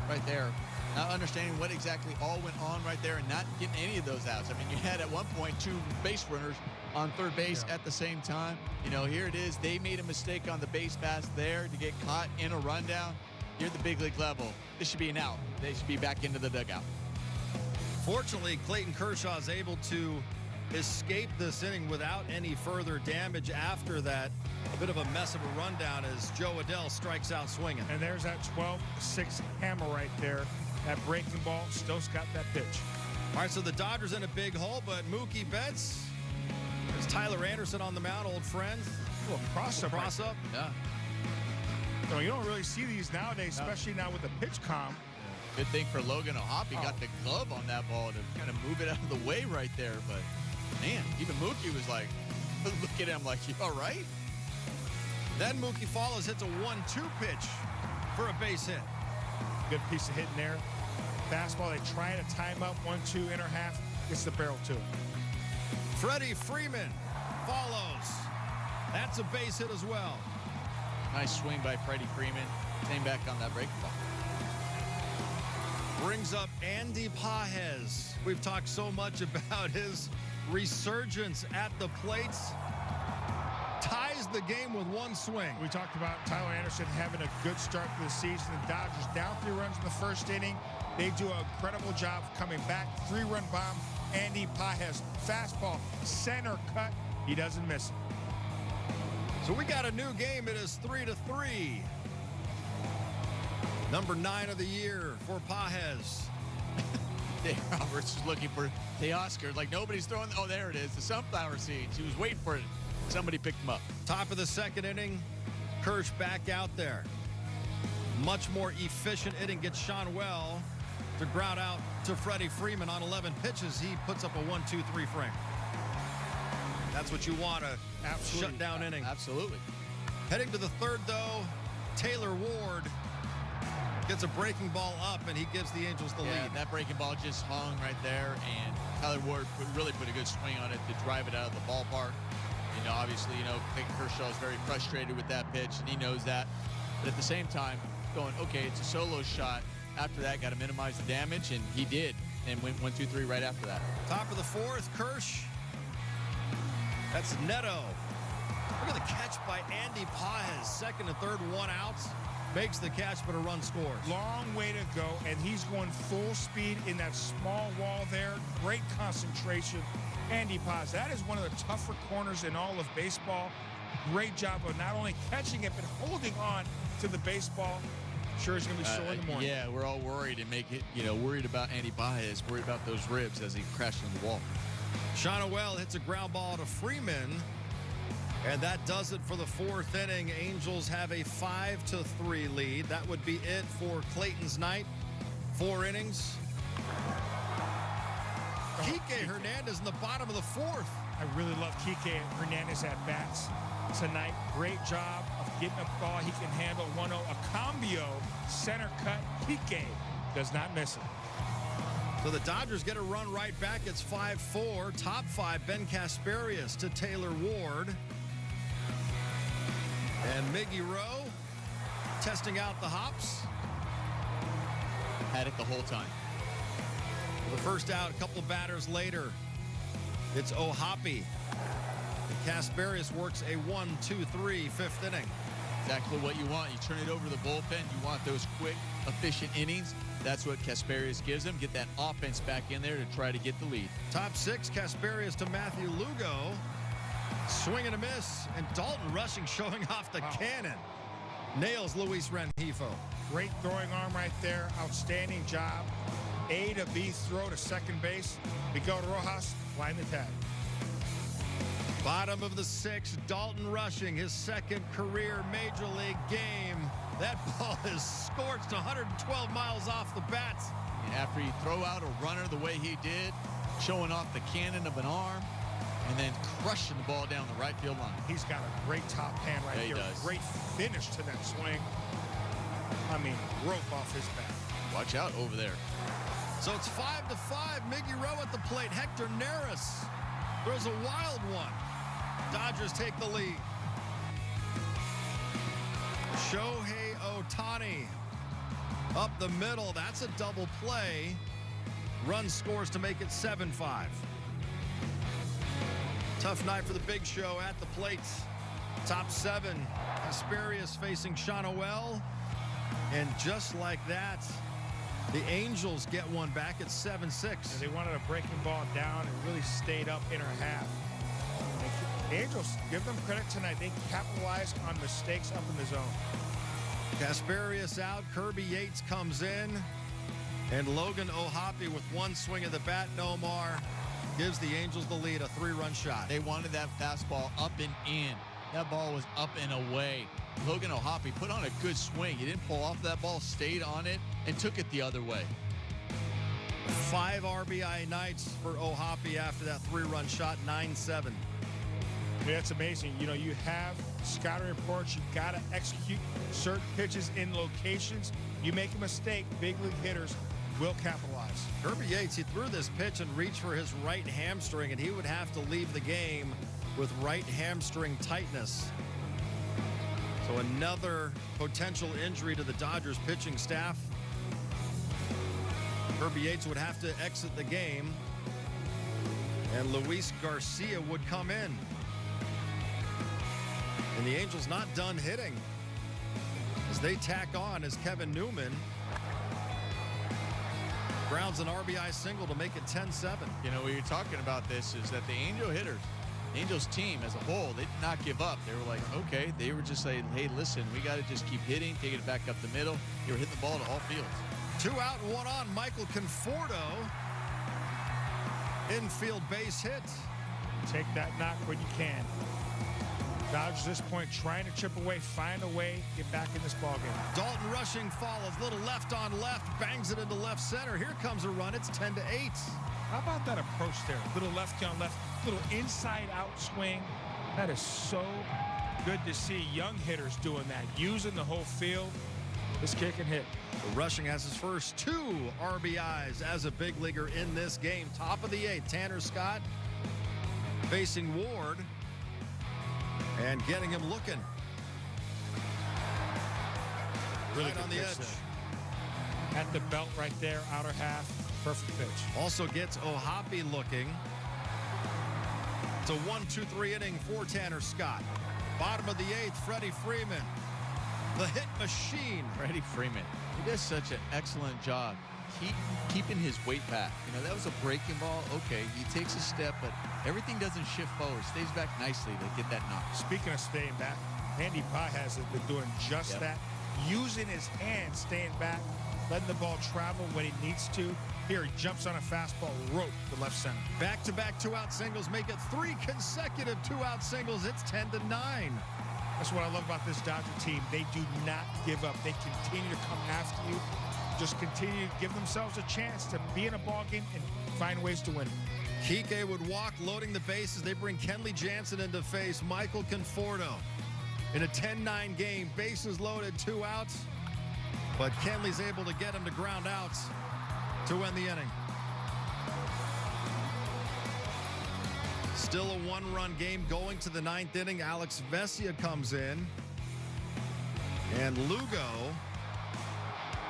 right there. Not understanding what exactly all went on right there and not getting any of those outs. I mean, you had at one point 2 base runners on third base at the same time. Here it is. They made a mistake on the base pass there to get caught in a rundown. You're at the big league level. This should be an out. They should be back into the dugout. Fortunately, Clayton Kershaw is able to escape this inning without any further damage after that. A bit of a mess of a rundown as Joe Adell strikes out swinging. And there's that 12-6 hammer right there. That breaking ball, Stoke's got that pitch. All right, so the Dodgers in a big hole, but Mookie Betts, there's Tyler Anderson on the mound, old friend. A little cross-up. Yeah. No, you don't really see these nowadays, especially now with the pitch calm. Good thing for Logan O'Hoppe. Got the glove on that ball to kind of move it out of the way right there. But Man, even Mookie was like, look at him like, you all right? Then Mookie follows, hits a 1-2 pitch for a base hit. Good piece of hitting there. Fastball, they try to time up 1-2 inner half. Gets the barrel too. Freddie Freeman follows. That's a base hit as well. Nice swing by Freddie Freeman. Came back on that breaking ball. Brings up Andy Pages. We've talked so much about his resurgence at the plates. Ties the game with one swing. We talked about Tyler Anderson having a good start to the season. The Dodgers down 3 runs in the first inning. They do an incredible job coming back. 3-run bomb. Andy Pages, fastball, center cut. He doesn't miss it. So we got a new game. It is 3-3. Number 9 of the year for Pages. Dave Roberts is looking for the Oscar. Like nobody's throwing. Oh, there it is. The sunflower seeds. He was waiting for it. Somebody picked him up. Top of the second inning. Kersh back out there. Much more efficient inning. Gets Sean Well to ground out to Freddie Freeman on 11 pitches. He puts up a 1-2-3 frame. That's what you want, a shutdown inning. Absolutely. Heading to the third, though, Taylor Ward gets a breaking ball up, and he gives the Angels the lead. That breaking ball just hung right there, and Tyler Ward really put a good swing on it to drive it out of the ballpark. Obviously, Clayton Kershaw is very frustrated with that pitch, and he knows that. But at the same time, going, okay, it's a solo shot. After that, got to minimize the damage, and he did, and went 1-2-3 right after that. Top of the fourth, Kersh. That's Neto. Look at the catch by Andy Pages. Second and third, 1 out. Makes the catch, but a run scores. Long way to go, and he's going full speed in that small wall there. Great concentration. Andy Pages, that is one of the tougher corners in all of baseball. Great job of not only catching it, but holding on to the baseball. Sure, he's going to be sore in the morning. Yeah, we're all worried and make it, worried about Andy Pages, worried about those ribs as he crashed into the wall. Sean Well hits a ground ball to Freeman. And that does it for the fourth inning. Angels have a 5-3 lead. That would be it for Clayton's night. 4 innings. Kike Hernandez in the bottom of the fourth. I really love Kike Hernandez at bats tonight. Great job of getting a ball he can handle. 1-0, a cambio, center cut. Kike does not miss it. So the Dodgers get a run right back. It's 5-4. Top 5, Ben Kasparius to Taylor Ward. And Miggy Rowe testing out the hops. Had it the whole time. The first out, a couple of batters later, it's Ohtani. Kasparius works a 1-2-3 fifth inning. Exactly what you want. You turn it over to the bullpen. You want those quick, efficient innings. That's what Kasparius gives them. Get that offense back in there to try to get the lead. Top 6, Kasparius to Matthew Lugo. Swing and a miss, and Dalton Rushing showing off the cannon. Nails Luis Rengifo. Great throwing arm right there. Outstanding job. A to B throw to second base. Miguel Rojas line the tag. Bottom of the 6th, Dalton Rushing, his second career Major League game. That ball is scorched 112 miles off the bat. And after you throw out a runner the way he did, showing off the cannon of an arm, and then crushing the ball down the right field line. He's got a great top hand right here. He does. Great finish to that swing. I mean, rope off his bat. Watch out over there. So it's 5-5. Miggy Rowe at the plate. Hector Neris throws a wild one. Dodgers take the lead. Shohei Ohtani up the middle. That's a double play. Run scores to make it 7-5. Tough night for the Big Show at the plate. Top 7, Kasparius facing Sean Well. And just like that, the Angels get one back at 7-6. They wanted a breaking ball down and really stayed up inner half. The Angels, give them credit tonight. They capitalized on mistakes up in the zone. Kasparius out. Kirby Yates comes in. And Logan Ohtani with one swing of the bat, Nomar, gives the Angels the lead, a 3-run shot. They wanted that fastball up and in. That ball was up and away. Logan Ohtani put on a good swing. He didn't pull off that ball, stayed on it, and took it the other way. 5 RBI nights for Ohtani after that 3-run shot, 9-7. Yeah, it's amazing. You know, you have scouting reports. You got to execute certain pitches in locations. You make a mistake, big league hitters will capitalize. Kirby Yates, he threw this pitch and reached for his right hamstring, and he would have to leave the game with right hamstring tightness. So another potential injury to the Dodgers pitching staff. Kirby Yates would have to exit the game, and Luis Garcia would come in. And the Angels not done hitting as they tack on as Kevin Newman grounds an RBI single to make it 10-7. You know, what you're talking about this is that the Angels team as a whole, they did not give up. They were like, okay, they were just saying, hey, listen, we got to just keep hitting, taking it back up the middle. They were hitting the ball to all fields. 2 out and 1 on. Michael Conforto, infield base hit. Take that knock when you can. Dodgers at this point trying to chip away, find a way, get back in this ballgame. Dalton Rushing follows, little left on left, bangs it into left center. Here comes a run. It's 10-8. How about that approach there? Little lefty on left, little inside out swing. That is so good to see young hitters doing that, using the whole field. This kid can hit. Rushing has his first 2 RBIs as a big leaguer in this game. Top of the 8th, Tanner Scott facing Ward and getting him looking. Really right on the edge. There. At the belt right there, outer half, perfect pitch. Also gets Ohtani looking. It's a 1-2-3 inning for Tanner Scott. Bottom of the 8th, Freddie Freeman. The hit machine. Freddie Freeman, he does such an excellent job keeping his weight back. You know, that was a breaking ball. Okay, he takes a step, but everything doesn't shift forward. Stays back nicely to get that knock. Speaking of staying back, Andy Pye has been doing just that. Using his hands, staying back, letting the ball travel when he needs to. Here he jumps on a fastball, rope to left center. Back-to-back 2-out singles make it 3 consecutive 2-out singles. It's 10-9. That's what I love about this Dodger team. They do not give up. They continue to come after you. Just continue to give themselves a chance to be in a ball game and find ways to win. Kike would walk, loading the bases. They bring Kenley Jansen in to face Michael Conforto. In a 10-9 game, bases loaded, 2 outs. But Kenley's able to get him to ground outs to win the inning. Still a 1-run game going to the 9th inning. Alex Vesia comes in. And Lugo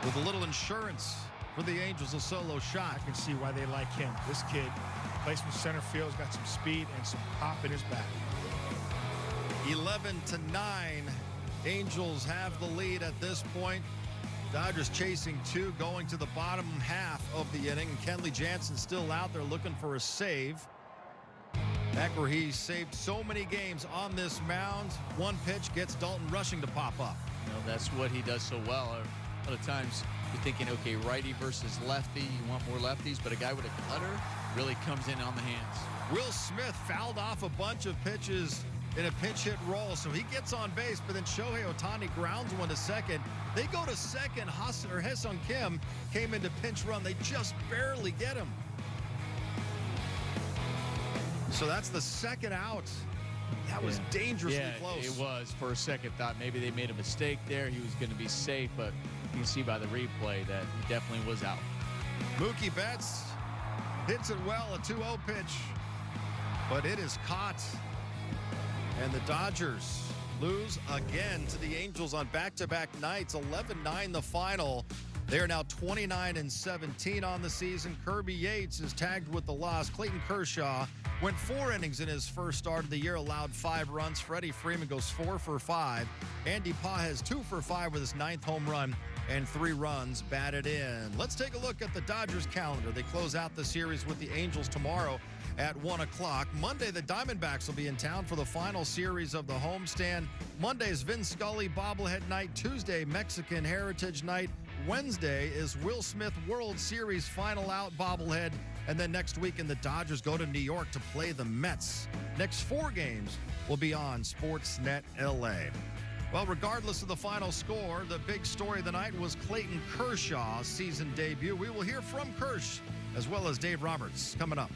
with a little insurance for the Angels, a solo shot. I can see why they like him. This kid plays from center field, got some speed and some pop in his bat. 11-9. Angels have the lead at this point. Dodgers chasing 2, going to the bottom half of the inning. Kenley Jansen still out there looking for a save. Back where he saved so many games on this mound. One pitch gets Dalton Rushing to pop up. You know, that's what he does so well. A lot of times you're thinking, okay, righty versus lefty. You want more lefties, but a guy with a cutter really comes in on the hands. Will Smith fouled off a bunch of pitches in a pinch hit roll, so he gets on base, but then Shohei Ohtani grounds one to second. They go to second. Haesung Kim came in to pinch run. They just barely get him. So that's the second out. That was dangerously close. It was. For a second, thought maybe they made a mistake there. He was going to be safe, but you can see by the replay that he definitely was out. Mookie Betts hits it well, a 2-0 pitch, but it is caught. And the Dodgers lose again to the Angels on back-to-back nights. 11-9 the final. They are now 29-17 on the season. Kirby Yates is tagged with the loss. Clayton Kershaw went 4 innings in his first start of the year, allowed 5 runs. Freddie Freeman goes 4 for 5. Andy Pye has 2 for 5 with his 9th home run and 3 runs batted in. Let's take a look at the Dodgers calendar. They close out the series with the Angels tomorrow at 1 o'clock. Monday, the Diamondbacks will be in town for the final series of the homestand. Monday is Vin Scully bobblehead night. Tuesday, Mexican Heritage Night. Wednesday is Will Smith World Series final out bobblehead. And then next weekend, the Dodgers go to New York to play the Mets. Next 4 games will be on Sportsnet LA. Well, regardless of the final score, the big story of the night was Clayton Kershaw's season debut. We will hear from Kersh as well as Dave Roberts, coming up.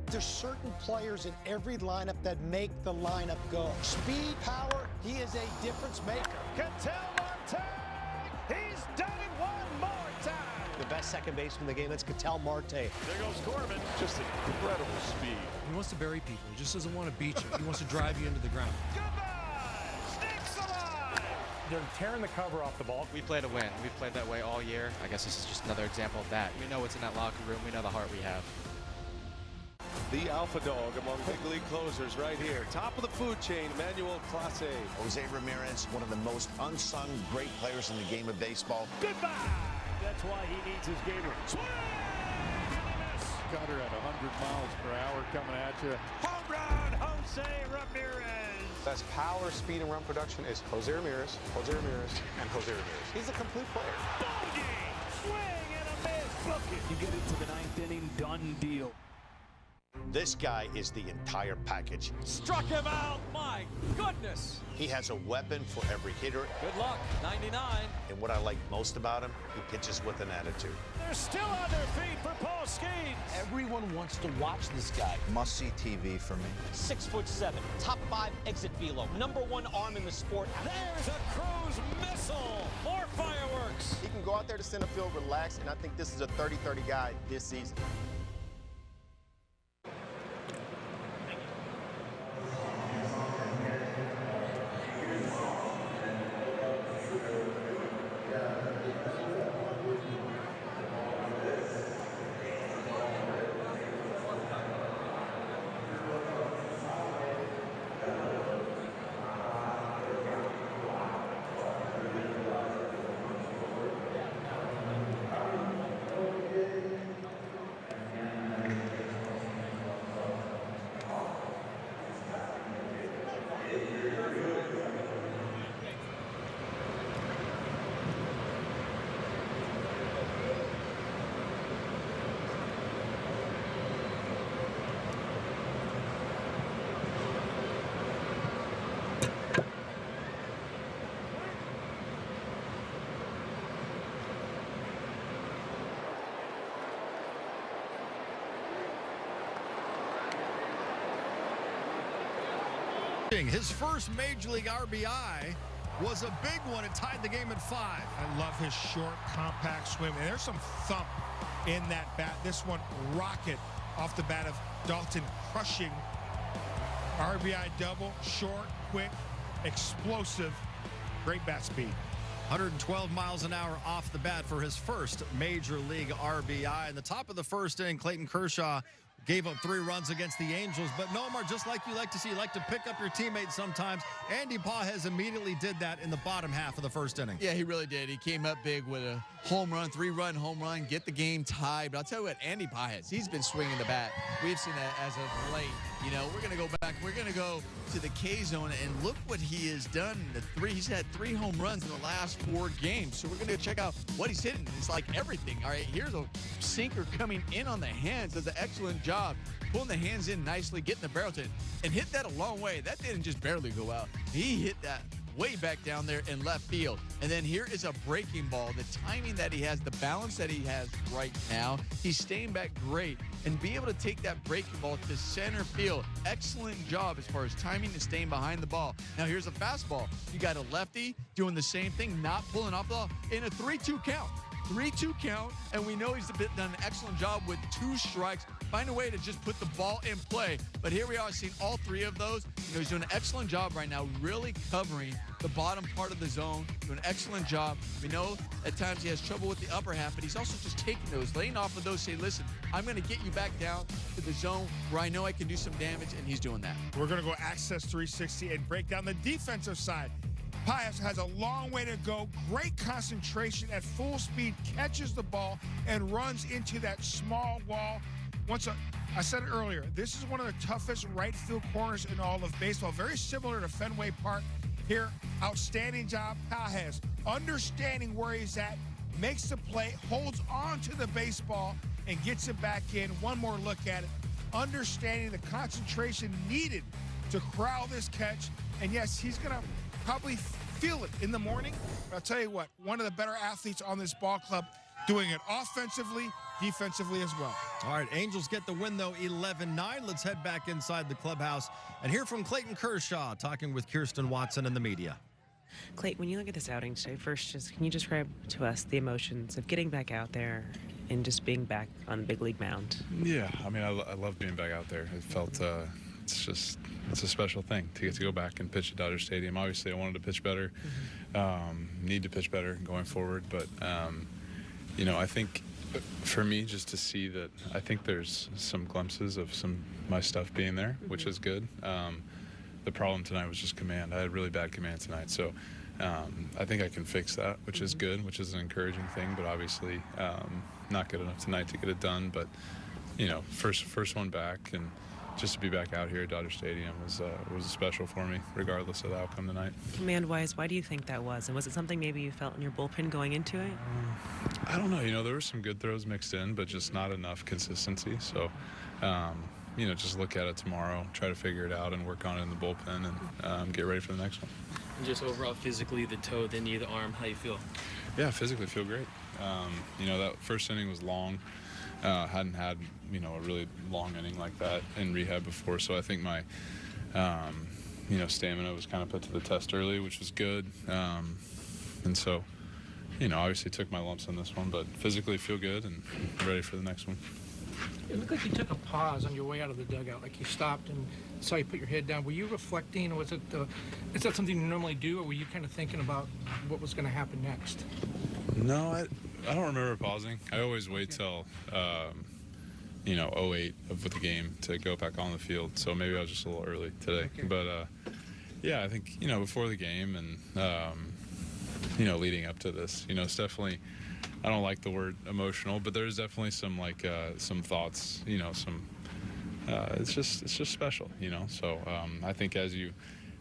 There's certain players in every lineup that make the lineup go. Speed, power, he is a difference maker. Ketel Marte, he's done it one more time. The best second baseman in the game, that's Ketel Marte. There goes Corbin. Just incredible speed. He wants to bury people. He just doesn't want to beat you. He wants to drive you into the ground. Snakes alive. They're tearing the cover off the ball. We play to win. We've played that way all year. I guess this is just another example of that. We know what's in that locker room. We know the heart we have. The alpha dog among big league closers right here. Top of the food chain, Manuel Clase. Jose Ramirez, one of the most unsung great players in the game of baseball. Goodbye. That's why he needs his gamer. Swing! Cutter at 100 miles per hour coming at you. Home run, Jose Ramirez. Best power, speed, and run production is Jose Ramirez, and Jose Ramirez. He's a complete player. Bogey! Swing and a miss. Book it. You get into the ninth inning, done deal. This guy is the entire package. Struck him out. My goodness. He has a weapon for every hitter. Good luck. 99. And what I like most about him, he pitches with an attitude. They're still on their feet for Paul Skeens. Everyone wants to watch this guy. Must-see TV for me. 6'7", top 5 exit velo, #1 arm in the sport. There's a cruise missile. More fireworks. He can go out there to center field, relax, and I think this is a 30-30 guy this season. His first Major League RBI was a big one. It tied the game at 5. I love his short, compact swing. And there's some thump in that bat. This one, rocket off the bat of Dalton Rushing. RBI double, short, quick, explosive, great bat speed. 112 miles an hour off the bat for his first Major League RBI. In the top of the first inning, Clayton Kershaw gave up 3 runs against the Angels. But Nomar, just like you like to see, you like to pick up your teammates sometimes. Andy Pages immediately did that in the bottom half of the first inning. Yeah, he really did. He came up big with a home run, 3-run home run, get the game tied. But I'll tell you what, Andy Pages, he's been swinging the bat. We've seen that as of late. You know, we're going to go back. We're going to go to the K-zone, and look what he has done. He's had 3 home runs in the last 4 games. So we're going to check out what he's hitting. It's like everything. All right, here's a sinker coming in on the hands. Does an excellent job pulling the hands in nicely, getting the barrel to it, and hit that a long way. That didn't just barely go out. He hit that way back down there in left field. And then here is a breaking ball. The timing that he has, the balance that he has right now, he's staying back great. And be able to take that breaking ball to center field. Excellent job as far as timing and staying behind the ball. Now here's a fastball. You got a lefty doing the same thing, not pulling off the ball in a 3-2 count. 3-2 count, and we know he's done an excellent job with 2 strikes. Find a way to just put the ball in play. But here we are seeing all 3 of those. You know, he's doing an excellent job right now, really covering the bottom part of the zone. Doing an excellent job. We know at times he has trouble with the upper half, but he's also just taking those, laying off of those, say, listen, I'm going to get you back down to the zone where I know I can do some damage, and he's doing that. We're going to go Access 360 and break down the defensive side. Pages has a long way to go. Great concentration at full speed, catches the ball, and runs into that small wall. I said it earlier, this is one of the toughest right field corners in all of baseball. Very similar to Fenway Park here. Outstanding job, Pages. Understanding where he's at, makes the play, holds on to the baseball, and gets it back in. One more look at it. Understanding the concentration needed to corral this catch. And yes, he's going to probably feel it in the morning. But I'll tell you what, one of the better athletes on this ball club, doing it offensively, defensively as well. All right, Angels get the win, though, 11-9. Let's head back inside the clubhouse and hear from Clayton Kershaw talking with Kirsten Watson and the media. Clayton, when you look at this outing today, first, can you describe to us the emotions of getting back out there and just being back on the big league mound? Yeah, I mean, I love being back out there. It felt, it's a special thing to get to go back and pitch at Dodger Stadium. Obviously, I wanted to pitch better, need to pitch better going forward, but, you know, I think for me, just to see that, I think there's some glimpses of my stuff being there, which is good. The problem tonight was just command. I had really bad command tonight, so I think I can fix that, which is good, which is an encouraging thing, but obviously not good enough tonight to get it done. But, you know, first one back, and just to be back out here at Dodger Stadium was special for me, regardless of the outcome tonight. Command-wise, why do you think that was? And was it something maybe you felt in your bullpen going into it? I don't know. You know, there were some good throws mixed in, but just not enough consistency. So, you know, just look at it tomorrow, try to figure it out and work on it in the bullpen and get ready for the next one. And just overall physically, the toe, the knee, the arm, how you feel? Yeah, physically feel great. You know, that first inning was long. Hadn't had, you know, a really long inning like that in rehab before, so I think my, you know, stamina was kind of put to the test early, which was good. And so, you know, obviously took my lumps on this one, but physically feel good and ready for the next one. It looked like you took a pause on your way out of the dugout, like you stopped and saw you put your head down. Were you reflecting, or was it, is that something you normally do, or were you kind of thinking about what was going to happen next? No, I don't remember pausing. I always wait till, you know, 08 with the game to go back on the field. So maybe I was just a little early today. Okay. But, yeah, I think, you know, before the game and, you know, leading up to this, you know, it's definitely, I don't like the word emotional, but there's definitely some, like, some thoughts, you know, it's just special, you know. So I think as you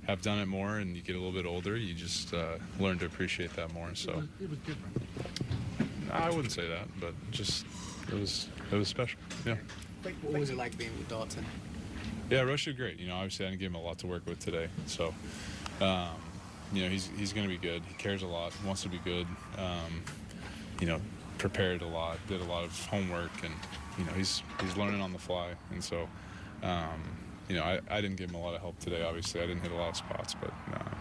have done it more and you get a little bit older, you just learn to appreciate that more. So it was different. I wouldn't say that, but just it was special. Yeah. What was it like being with Dalton? Yeah, Rush did great. You know, obviously I didn't give him a lot to work with today, so you know, he's going to be good. He cares a lot, wants to be good. You know, prepared a lot, did a lot of homework, and you know, he's learning on the fly, and so. You know, I didn't give him a lot of help today, obviously. I didn't hit a lot of spots, but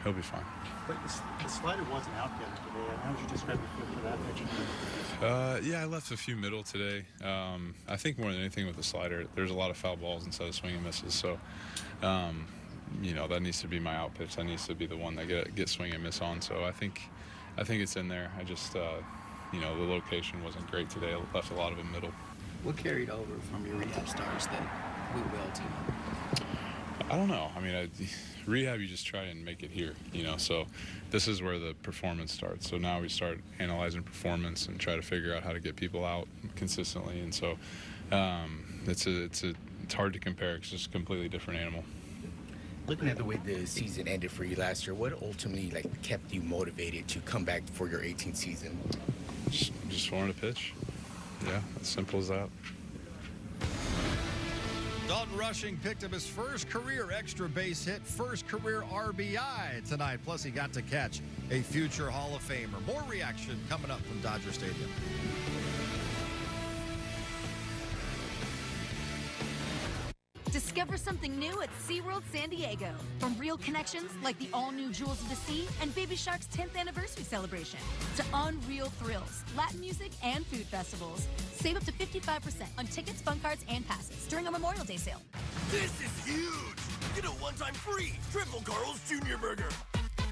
he'll be fine. But the slider wasn't out yesterday. How would you describe your feel for that pitch? Yeah, I left a few middle today. I think more than anything with the slider, there's a lot of foul balls instead of swing and misses. So, you know, that needs to be my out pitch. That needs to be the one that get swing and miss on. So I think it's in there. I just, you know, the location wasn't great today. I left a lot of it middle. What carried over from your rehab starts that went well tonight? I don't know. I mean, rehab, you just try and make it here, you know. So this is where the performance starts. So now we start analyzing performance and try to figure out how to get people out consistently. And so it's hard to compare. It's just a completely different animal. Looking at the way the season ended for you last year, what ultimately kept you motivated to come back for your 18th season? Just wanted to pitch. Yeah, as simple as that. Dalton Rushing picked up his first career extra base hit, first career RBI tonight. Plus, he got to catch a future Hall of Famer. More reaction coming up from Dodger Stadium. Discover something new at SeaWorld San Diego. From real connections like the all-new Jewels of the Sea and Baby Shark's 10th anniversary celebration to unreal thrills, Latin music, and food festivals. Save up to 55% on tickets, fun cards, and passes during a Memorial Day sale. This is huge! Get a one-time free Triple Carl's Jr. Burger.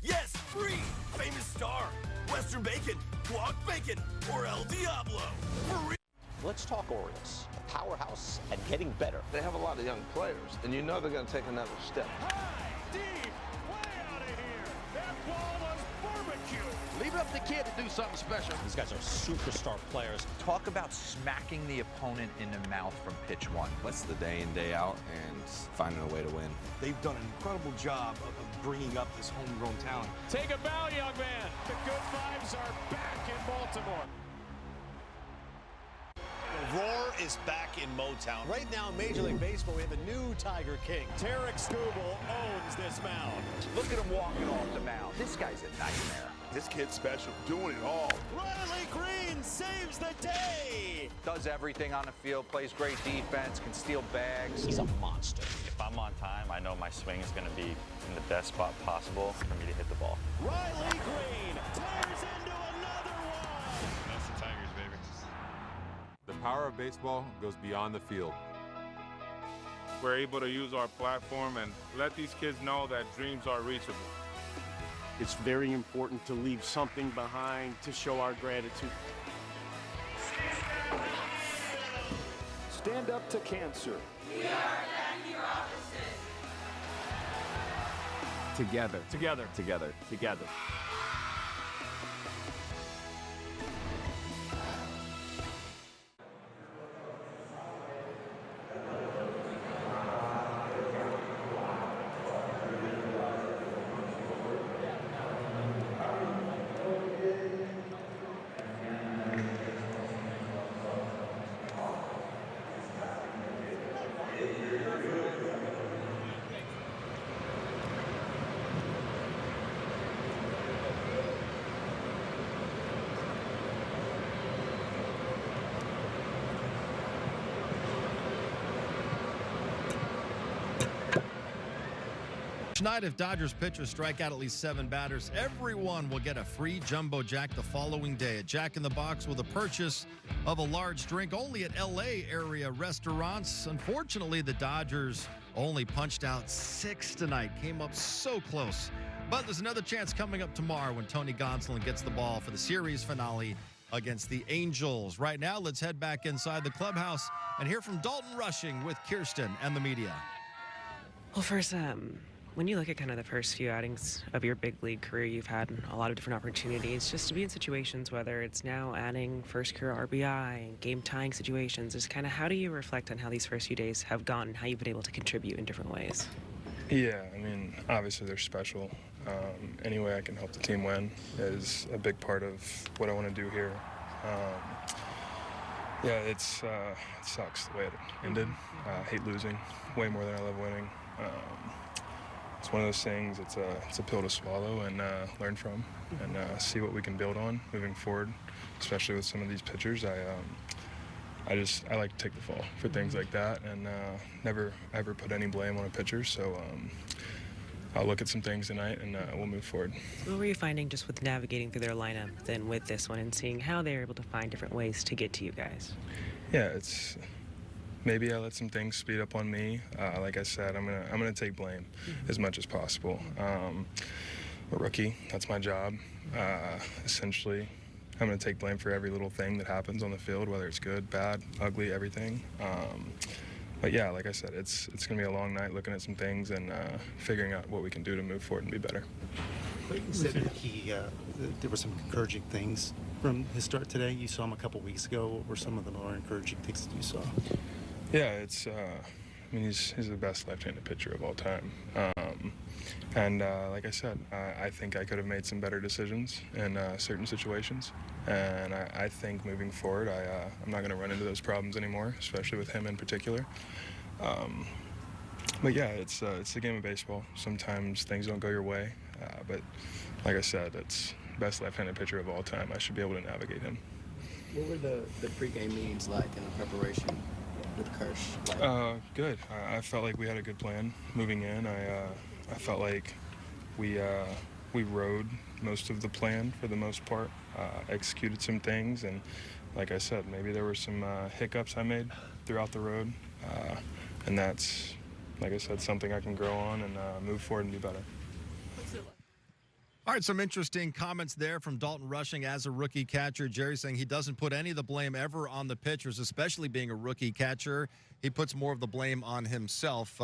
Yes, free! Famous Star, Western Bacon, Guac Bacon, or El Diablo. For real. Let's talk Orioles, a powerhouse and getting better. They have a lot of young players, and you know they're going to take another step. High, deep, way out of here. That ball was barbecue. Leave it up to the kid to do something special. These guys are superstar players. Talk about smacking the opponent in the mouth from pitch one. That's the day in, day out, and finding a way to win. They've done an incredible job of bringing up this homegrown talent. Take a bow, young man. The good vibes are back in Baltimore. The roar is back in Motown. Right now, Major League Baseball, we have a new Tiger King. Tarek Skubal owns this mound. Look at him walking off the mound. This guy's a nightmare. This kid's special, doing it all. Riley Green saves the day. Does everything on the field, plays great defense, can steal bags. He's a monster. If I'm on time, I know my swing is going to be in the best spot possible for me to hit the ball. Riley Green tears into another one. That's the Tigers, baby. The power of baseball goes beyond the field. We're able to use our platform and let these kids know that dreams are reachable. It's very important to leave something behind to show our gratitude. Stand up to cancer. We are attacking your opposite. Together. Together. Together. Together. Tonight, if Dodgers pitchers strike out at least 7 batters, everyone will get a free Jumbo Jack the following day. A Jack in the Box with a purchase of a large drink only at LA area restaurants. Unfortunately, the Dodgers only punched out 6 tonight. Came up so close. But there's another chance coming up tomorrow when Tony Gonsolin gets the ball for the series finale against the Angels. Right now, let's head back inside the clubhouse and hear from Dalton Rushing with Kirsten and the media. Well, first, when you look at kind of the first few outings of your big league career, you've had a lot of different opportunities just to be in situations, whether it's now adding first career RBI, game-tying situations. Just kind of how do you reflect on how these first few days have gone and how you've been able to contribute in different ways? Yeah, I mean, obviously they're special. Any way I can help the team win is a big part of what I want to do here. Yeah, it sucks the way it ended. I hate losing way more than I love winning. It's one of those things, it's a pill to swallow and learn from and see what we can build on moving forward, especially with some of these pitchers. I like to take the fall for things like that and never ever put any blame on a pitcher. So I'll look at some things tonight and we'll move forward. So what were you finding just with navigating through their lineup then with this one and seeing how they're able to find different ways to get to you guys? Yeah, maybe I let some things speed up on me. Like I said, I'm gonna take blame as much as possible. I'm a rookie, that's my job. Essentially, I'm gonna take blame for every little thing that happens on the field, whether it's good, bad, ugly, everything. But yeah, like I said, it's gonna be a long night looking at some things and figuring out what we can do to move forward and be better. Clayton said that there were some encouraging things from his start today. You saw him a couple weeks ago. What were some of the more encouraging things that you saw? Yeah, I mean, he's the best left-handed pitcher of all time. Like I said, I think I could have made some better decisions in certain situations. And I think moving forward, I'm not going to run into those problems anymore, especially with him in particular. But yeah, it's the game of baseball. Sometimes things don't go your way. But like I said, it's best left-handed pitcher of all time. I should be able to navigate him. What were the pregame meetings like in the preparation with Kershaw? Good. I felt like we had a good plan moving in. I felt like we rode most of the plan for the most part, executed some things, and like I said, maybe there were some hiccups I made throughout the road, and that's, like I said, something I can grow on and move forward and be better. All right, some interesting comments there from Dalton Rushing as a rookie catcher. Jerry saying he doesn't put any of the blame ever on the pitchers, especially being a rookie catcher. He puts more of the blame on himself.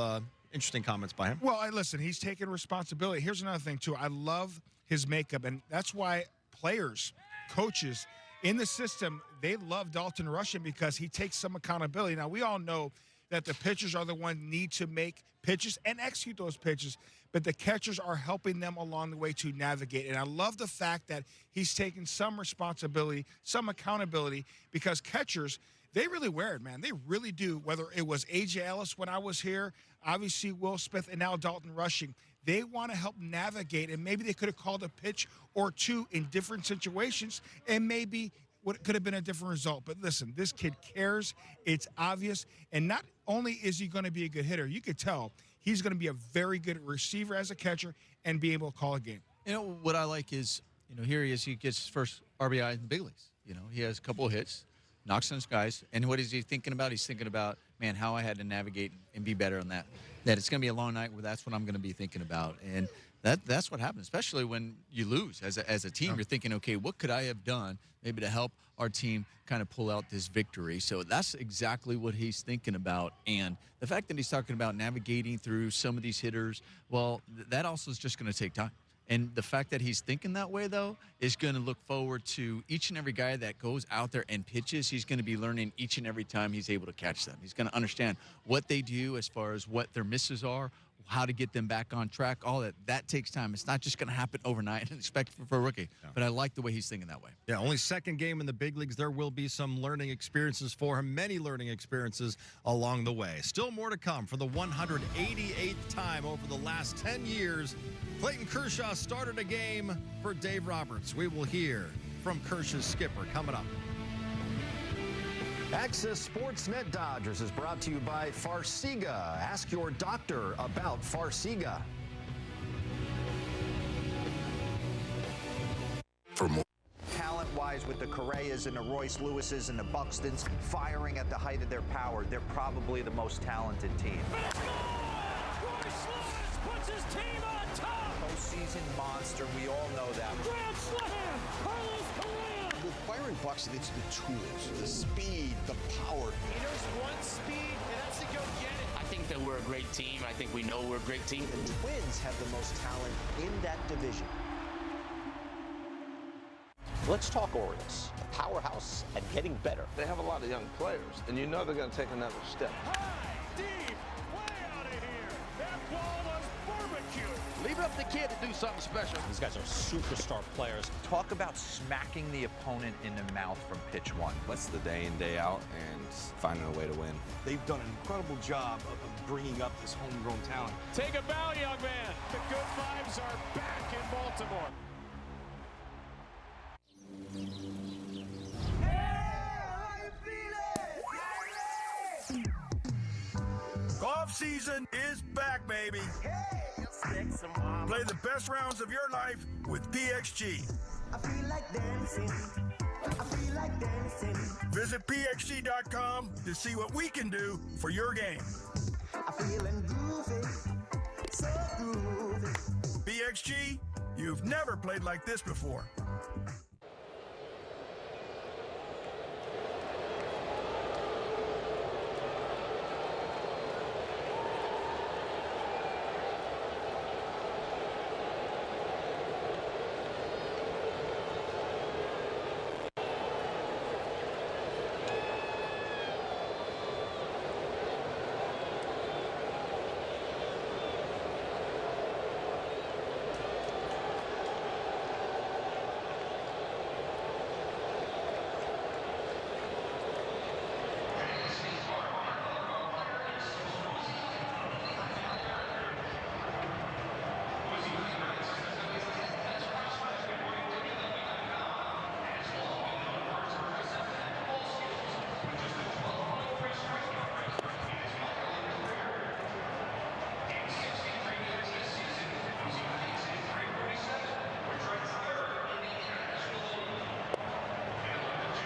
Interesting comments by him. Well, listen, he's taking responsibility. Here's another thing, too. I love his makeup, and that's why players, coaches in the system, they love Dalton Rushing because he takes some accountability. Now, we all know that the pitchers are the ones need to make pitches and execute those pitches, but the catchers are helping them along the way to navigate. And I love the fact that he's taking some responsibility, some accountability, because catchers, they really wear it, man. They really do. Whether it was A.J. Ellis when I was here, obviously Will Smith, and now Dalton Rushing, they want to help navigate, and maybe they could have called a pitch or two in different situations, and maybe what could have been a different result. But listen, this kid cares. It's obvious. And not only is he going to be a good hitter, you could tell he's going to be a very good receiver as a catcher and be able to call a game. You know, what I like is, here he is. He gets his first RBI in the big leagues. He has a couple of hits, knocks on his guys. And what is he thinking about? He's thinking about, man, how I had to navigate and be better on that. That it's going to be a long night where that's what I'm going to be thinking about. And that's what happens, especially when you lose as a team. You're thinking, okay, what could I have done maybe to help our team kind of pull out this victory? So that's exactly what he's thinking about. And the fact that he's talking about navigating through some of these hitters, well, that also is just going to take time. And the fact that he's thinking that way, though, is going to look forward to each and every guy that goes out there and pitches. He's going to be learning each and every time he's able to catch them. He's going to understand what they do as far as what their misses are, how to get them back on track, all that. That takes time. It's not just going to happen overnight and expect for a rookie. Yeah. But I like the way he's thinking that way. Yeah, only second game in the big leagues. There will be some learning experiences for him, many learning experiences along the way. Still more to come for the 188th time over the last 10 years. Clayton Kershaw started a game for Dave Roberts. We will hear from Kershaw's skipper coming up. Access Sportsnet Dodgers is brought to you by Farxiga. Ask your doctor about Farxiga. For more talent-wise, with the Correas and the Royce Lewises and the Buxtons firing at the height of their power, they're probably the most talented team. Royce Lewis puts his team on top. Postseason monster, we all know that. Grand slam, Carlos Correa. With Byron Buxton, it's the tools, the speed, the power. He knows one speed, and that's to go get it. I think that we're a great team. I think we know we're a great team. The Twins have the most talent in that division. Let's talk Orioles, a powerhouse and getting better. They have a lot of young players, and you know they're going to take another step. High, deep, way out of here. That ball was barbecue. Leave it up to the kid to do something special. These guys are superstar players. Talk about smacking the opponent in the mouth from pitch one. That's the day in, day out, and finding a way to win. They've done an incredible job of bringing up this homegrown talent. Take a bow, young man. The good vibes are back in Baltimore. Golf season is back, baby. Play the best rounds of your life with PXG. I feel like dancing. I feel like dancing. Visit PXG.com to see what we can do for your game. I'm feeling groovy, so groovy. PXG, you've never played like this before.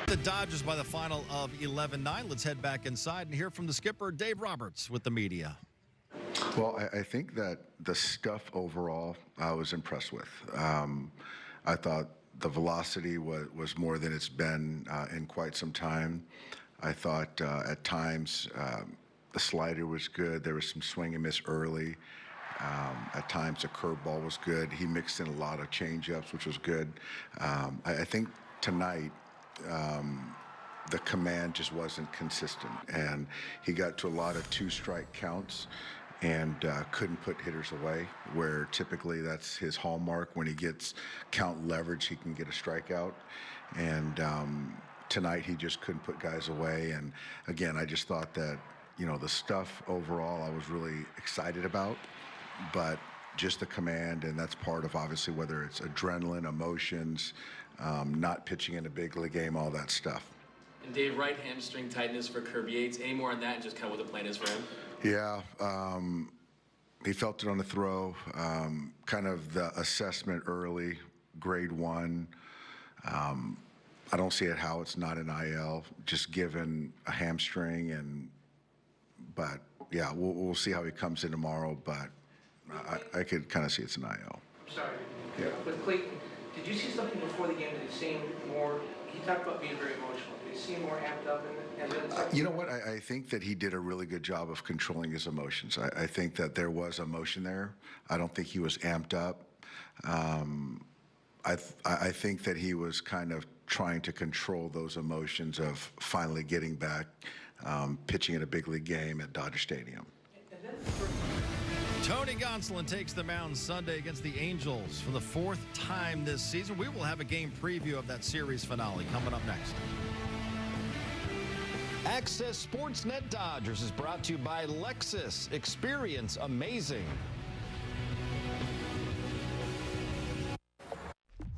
The Dodgers by the final of 11-9. Let's head back inside and hear from the skipper, Dave Roberts, with the media. Well, I think that the stuff overall I was impressed with. I thought the velocity was more than it's been in quite some time. I thought at times the slider was good. There was some swing and miss early. At times the curveball was good. He mixed in a lot of changeups, which was good. I think tonight the command just wasn't consistent, and he got to a lot of two-strike counts and couldn't put hitters away, where typically that's his hallmark. When he gets count leverage, he can get a strikeout. And tonight he just couldn't put guys away. And again, I just thought that, you know, the stuff overall I was really excited about, but just the command, and that's part of obviously whether it's adrenaline, emotions, not pitching in a big league game, all that stuff. And Dave, right hamstring tightness for Kirby Yates. Any more on that and just kind of what the plan is for him? Yeah, he felt it on the throw, kind of the assessment early, grade 1. I don't see it how it's not an IL, just given a hamstring, but yeah, we'll see how he comes in tomorrow, but I could kind of see it's an IL. I'm sorry. Yeah. With Clayton, did you see something before the game that he seemed more, he talked about being very emotional. Did he seem more amped up? You know what? I think that he did a really good job of controlling his emotions. I think that there was emotion there. I don't think he was amped up. I think that he was kind of trying to control those emotions of finally getting back, pitching in a big league game at Dodger Stadium. Tony Gonsolin takes the mound Sunday against the Angels for the 4th time this season. We will have a game preview of that series finale coming up next. Access Sportsnet Dodgers is brought to you by Lexus. Experience amazing.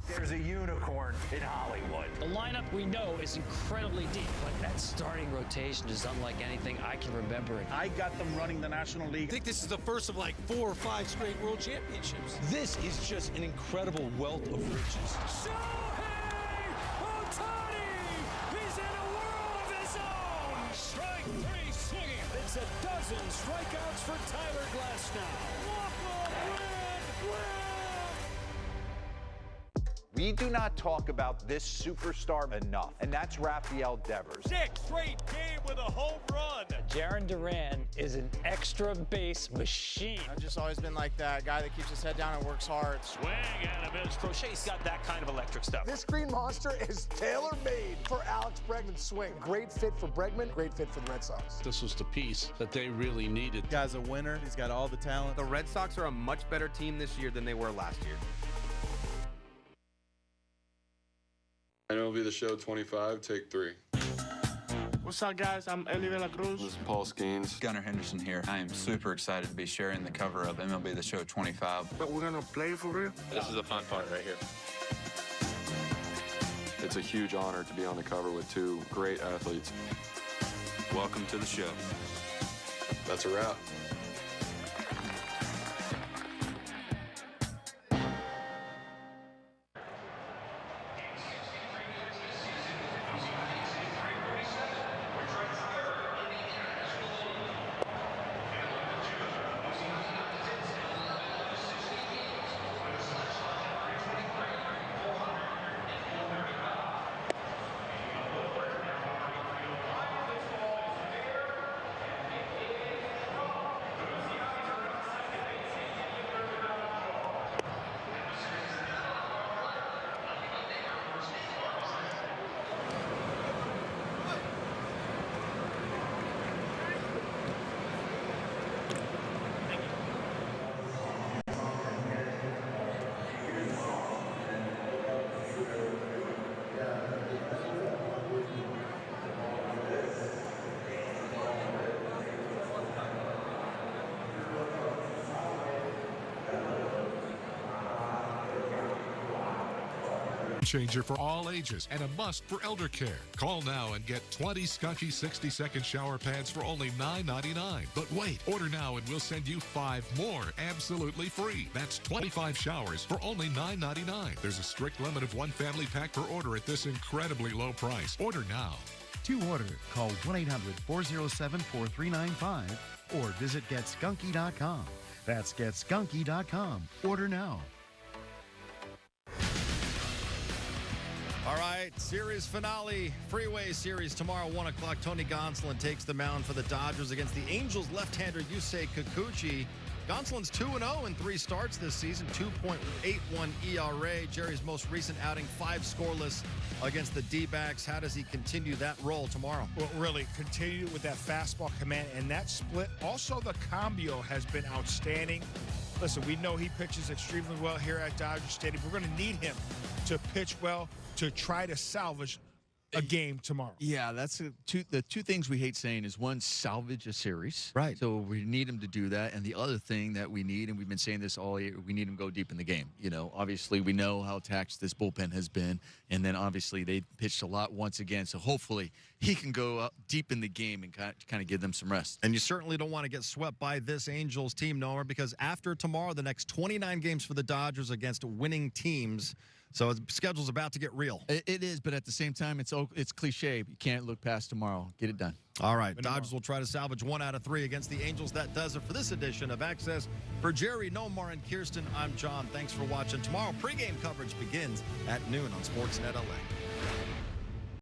There's a unicorn in Hollywood. The lineup we know is incredibly deep, but that starting rotation is unlike anything I can remember. I got them running the National League. I think this is the first of like 4 or 5 straight world championships. This is just an incredible wealth of riches. Shohei Ohtani! He's in a world of his own! Strike 3 swinging. It's a dozen strikeouts for Tyler Glasnow. Walk-off win! We do not talk about this superstar enough, and that's Rafael Devers. 6th straight game with a home run. Jarren Duran is an extra base machine. I've just always been like that guy that keeps his head down and works hard. Swing and a miss. Crochet's got that kind of electric stuff. This green monster is tailor-made for Alex Bregman's swing. Great fit for Bregman, great fit for the Red Sox. This was the piece that they really needed. The guy's a winner. He's got all the talent. The Red Sox are a much better team this year than they were last year. MLB The Show 25, take 3. What's up, guys? I'm Eli De La Cruz. This is Paul Skeens. Gunnar Henderson here. I am super excited to be sharing the cover of MLB The Show 25. But we're going to play for real? This is the fun part right here. It's a huge honor to be on the cover with 2 great athletes. Welcome to the show. That's a wrap. Changer for all ages and a must for elder care. Call now and get 20 Skunky 60-second shower pads for only $9.99. But wait, order now and we'll send you 5 more absolutely free. That's 25 showers for only $9.99. There's a strict limit of 1 family pack per order at this incredibly low price. Order now. To order, call 1-800-407-4395 or visit GetSkunky.com. That's GetSkunky.com. Order now. All right, series finale, Freeway series tomorrow, 1 o'clock. Tony Gonsolin takes the mound for the Dodgers against the Angels left-hander Yusei Kikuchi. Gonsolin's 2-0 in 3 starts this season, 2.81 ERA. Jerry's most recent outing, 5 scoreless against the D-backs. How does he continue that role tomorrow? Well, really, continue with that fastball command and that split. Also, the cambio has been outstanding. Listen, we know he pitches extremely well here at Dodger Stadium. We're going to need him to pitch well to try to salvage a game tomorrow. Yeah, that's the two things we hate saying is, one, salvage a series. Right. So we need him to do that. And the other thing that we need, and we've been saying this all year, we need him to go deep in the game. You know, obviously we know how taxed this bullpen has been. And then obviously they pitched a lot once again. So hopefully he can go up deep in the game and kind of give them some rest. And you certainly don't want to get swept by this Angels team, Noah, because after tomorrow, the next 29 games for the Dodgers against winning teams. So the schedule's about to get real. It is, but at the same time, it's cliche. You can't look past tomorrow. Get it done. All right, Dodgers will try to salvage 1 out of 3 against the Angels. That does it for this edition of Access. For Jerry, Nomar, and Kirsten, I'm John. Thanks for watching. Tomorrow, pregame coverage begins at noon on Sportsnet LA.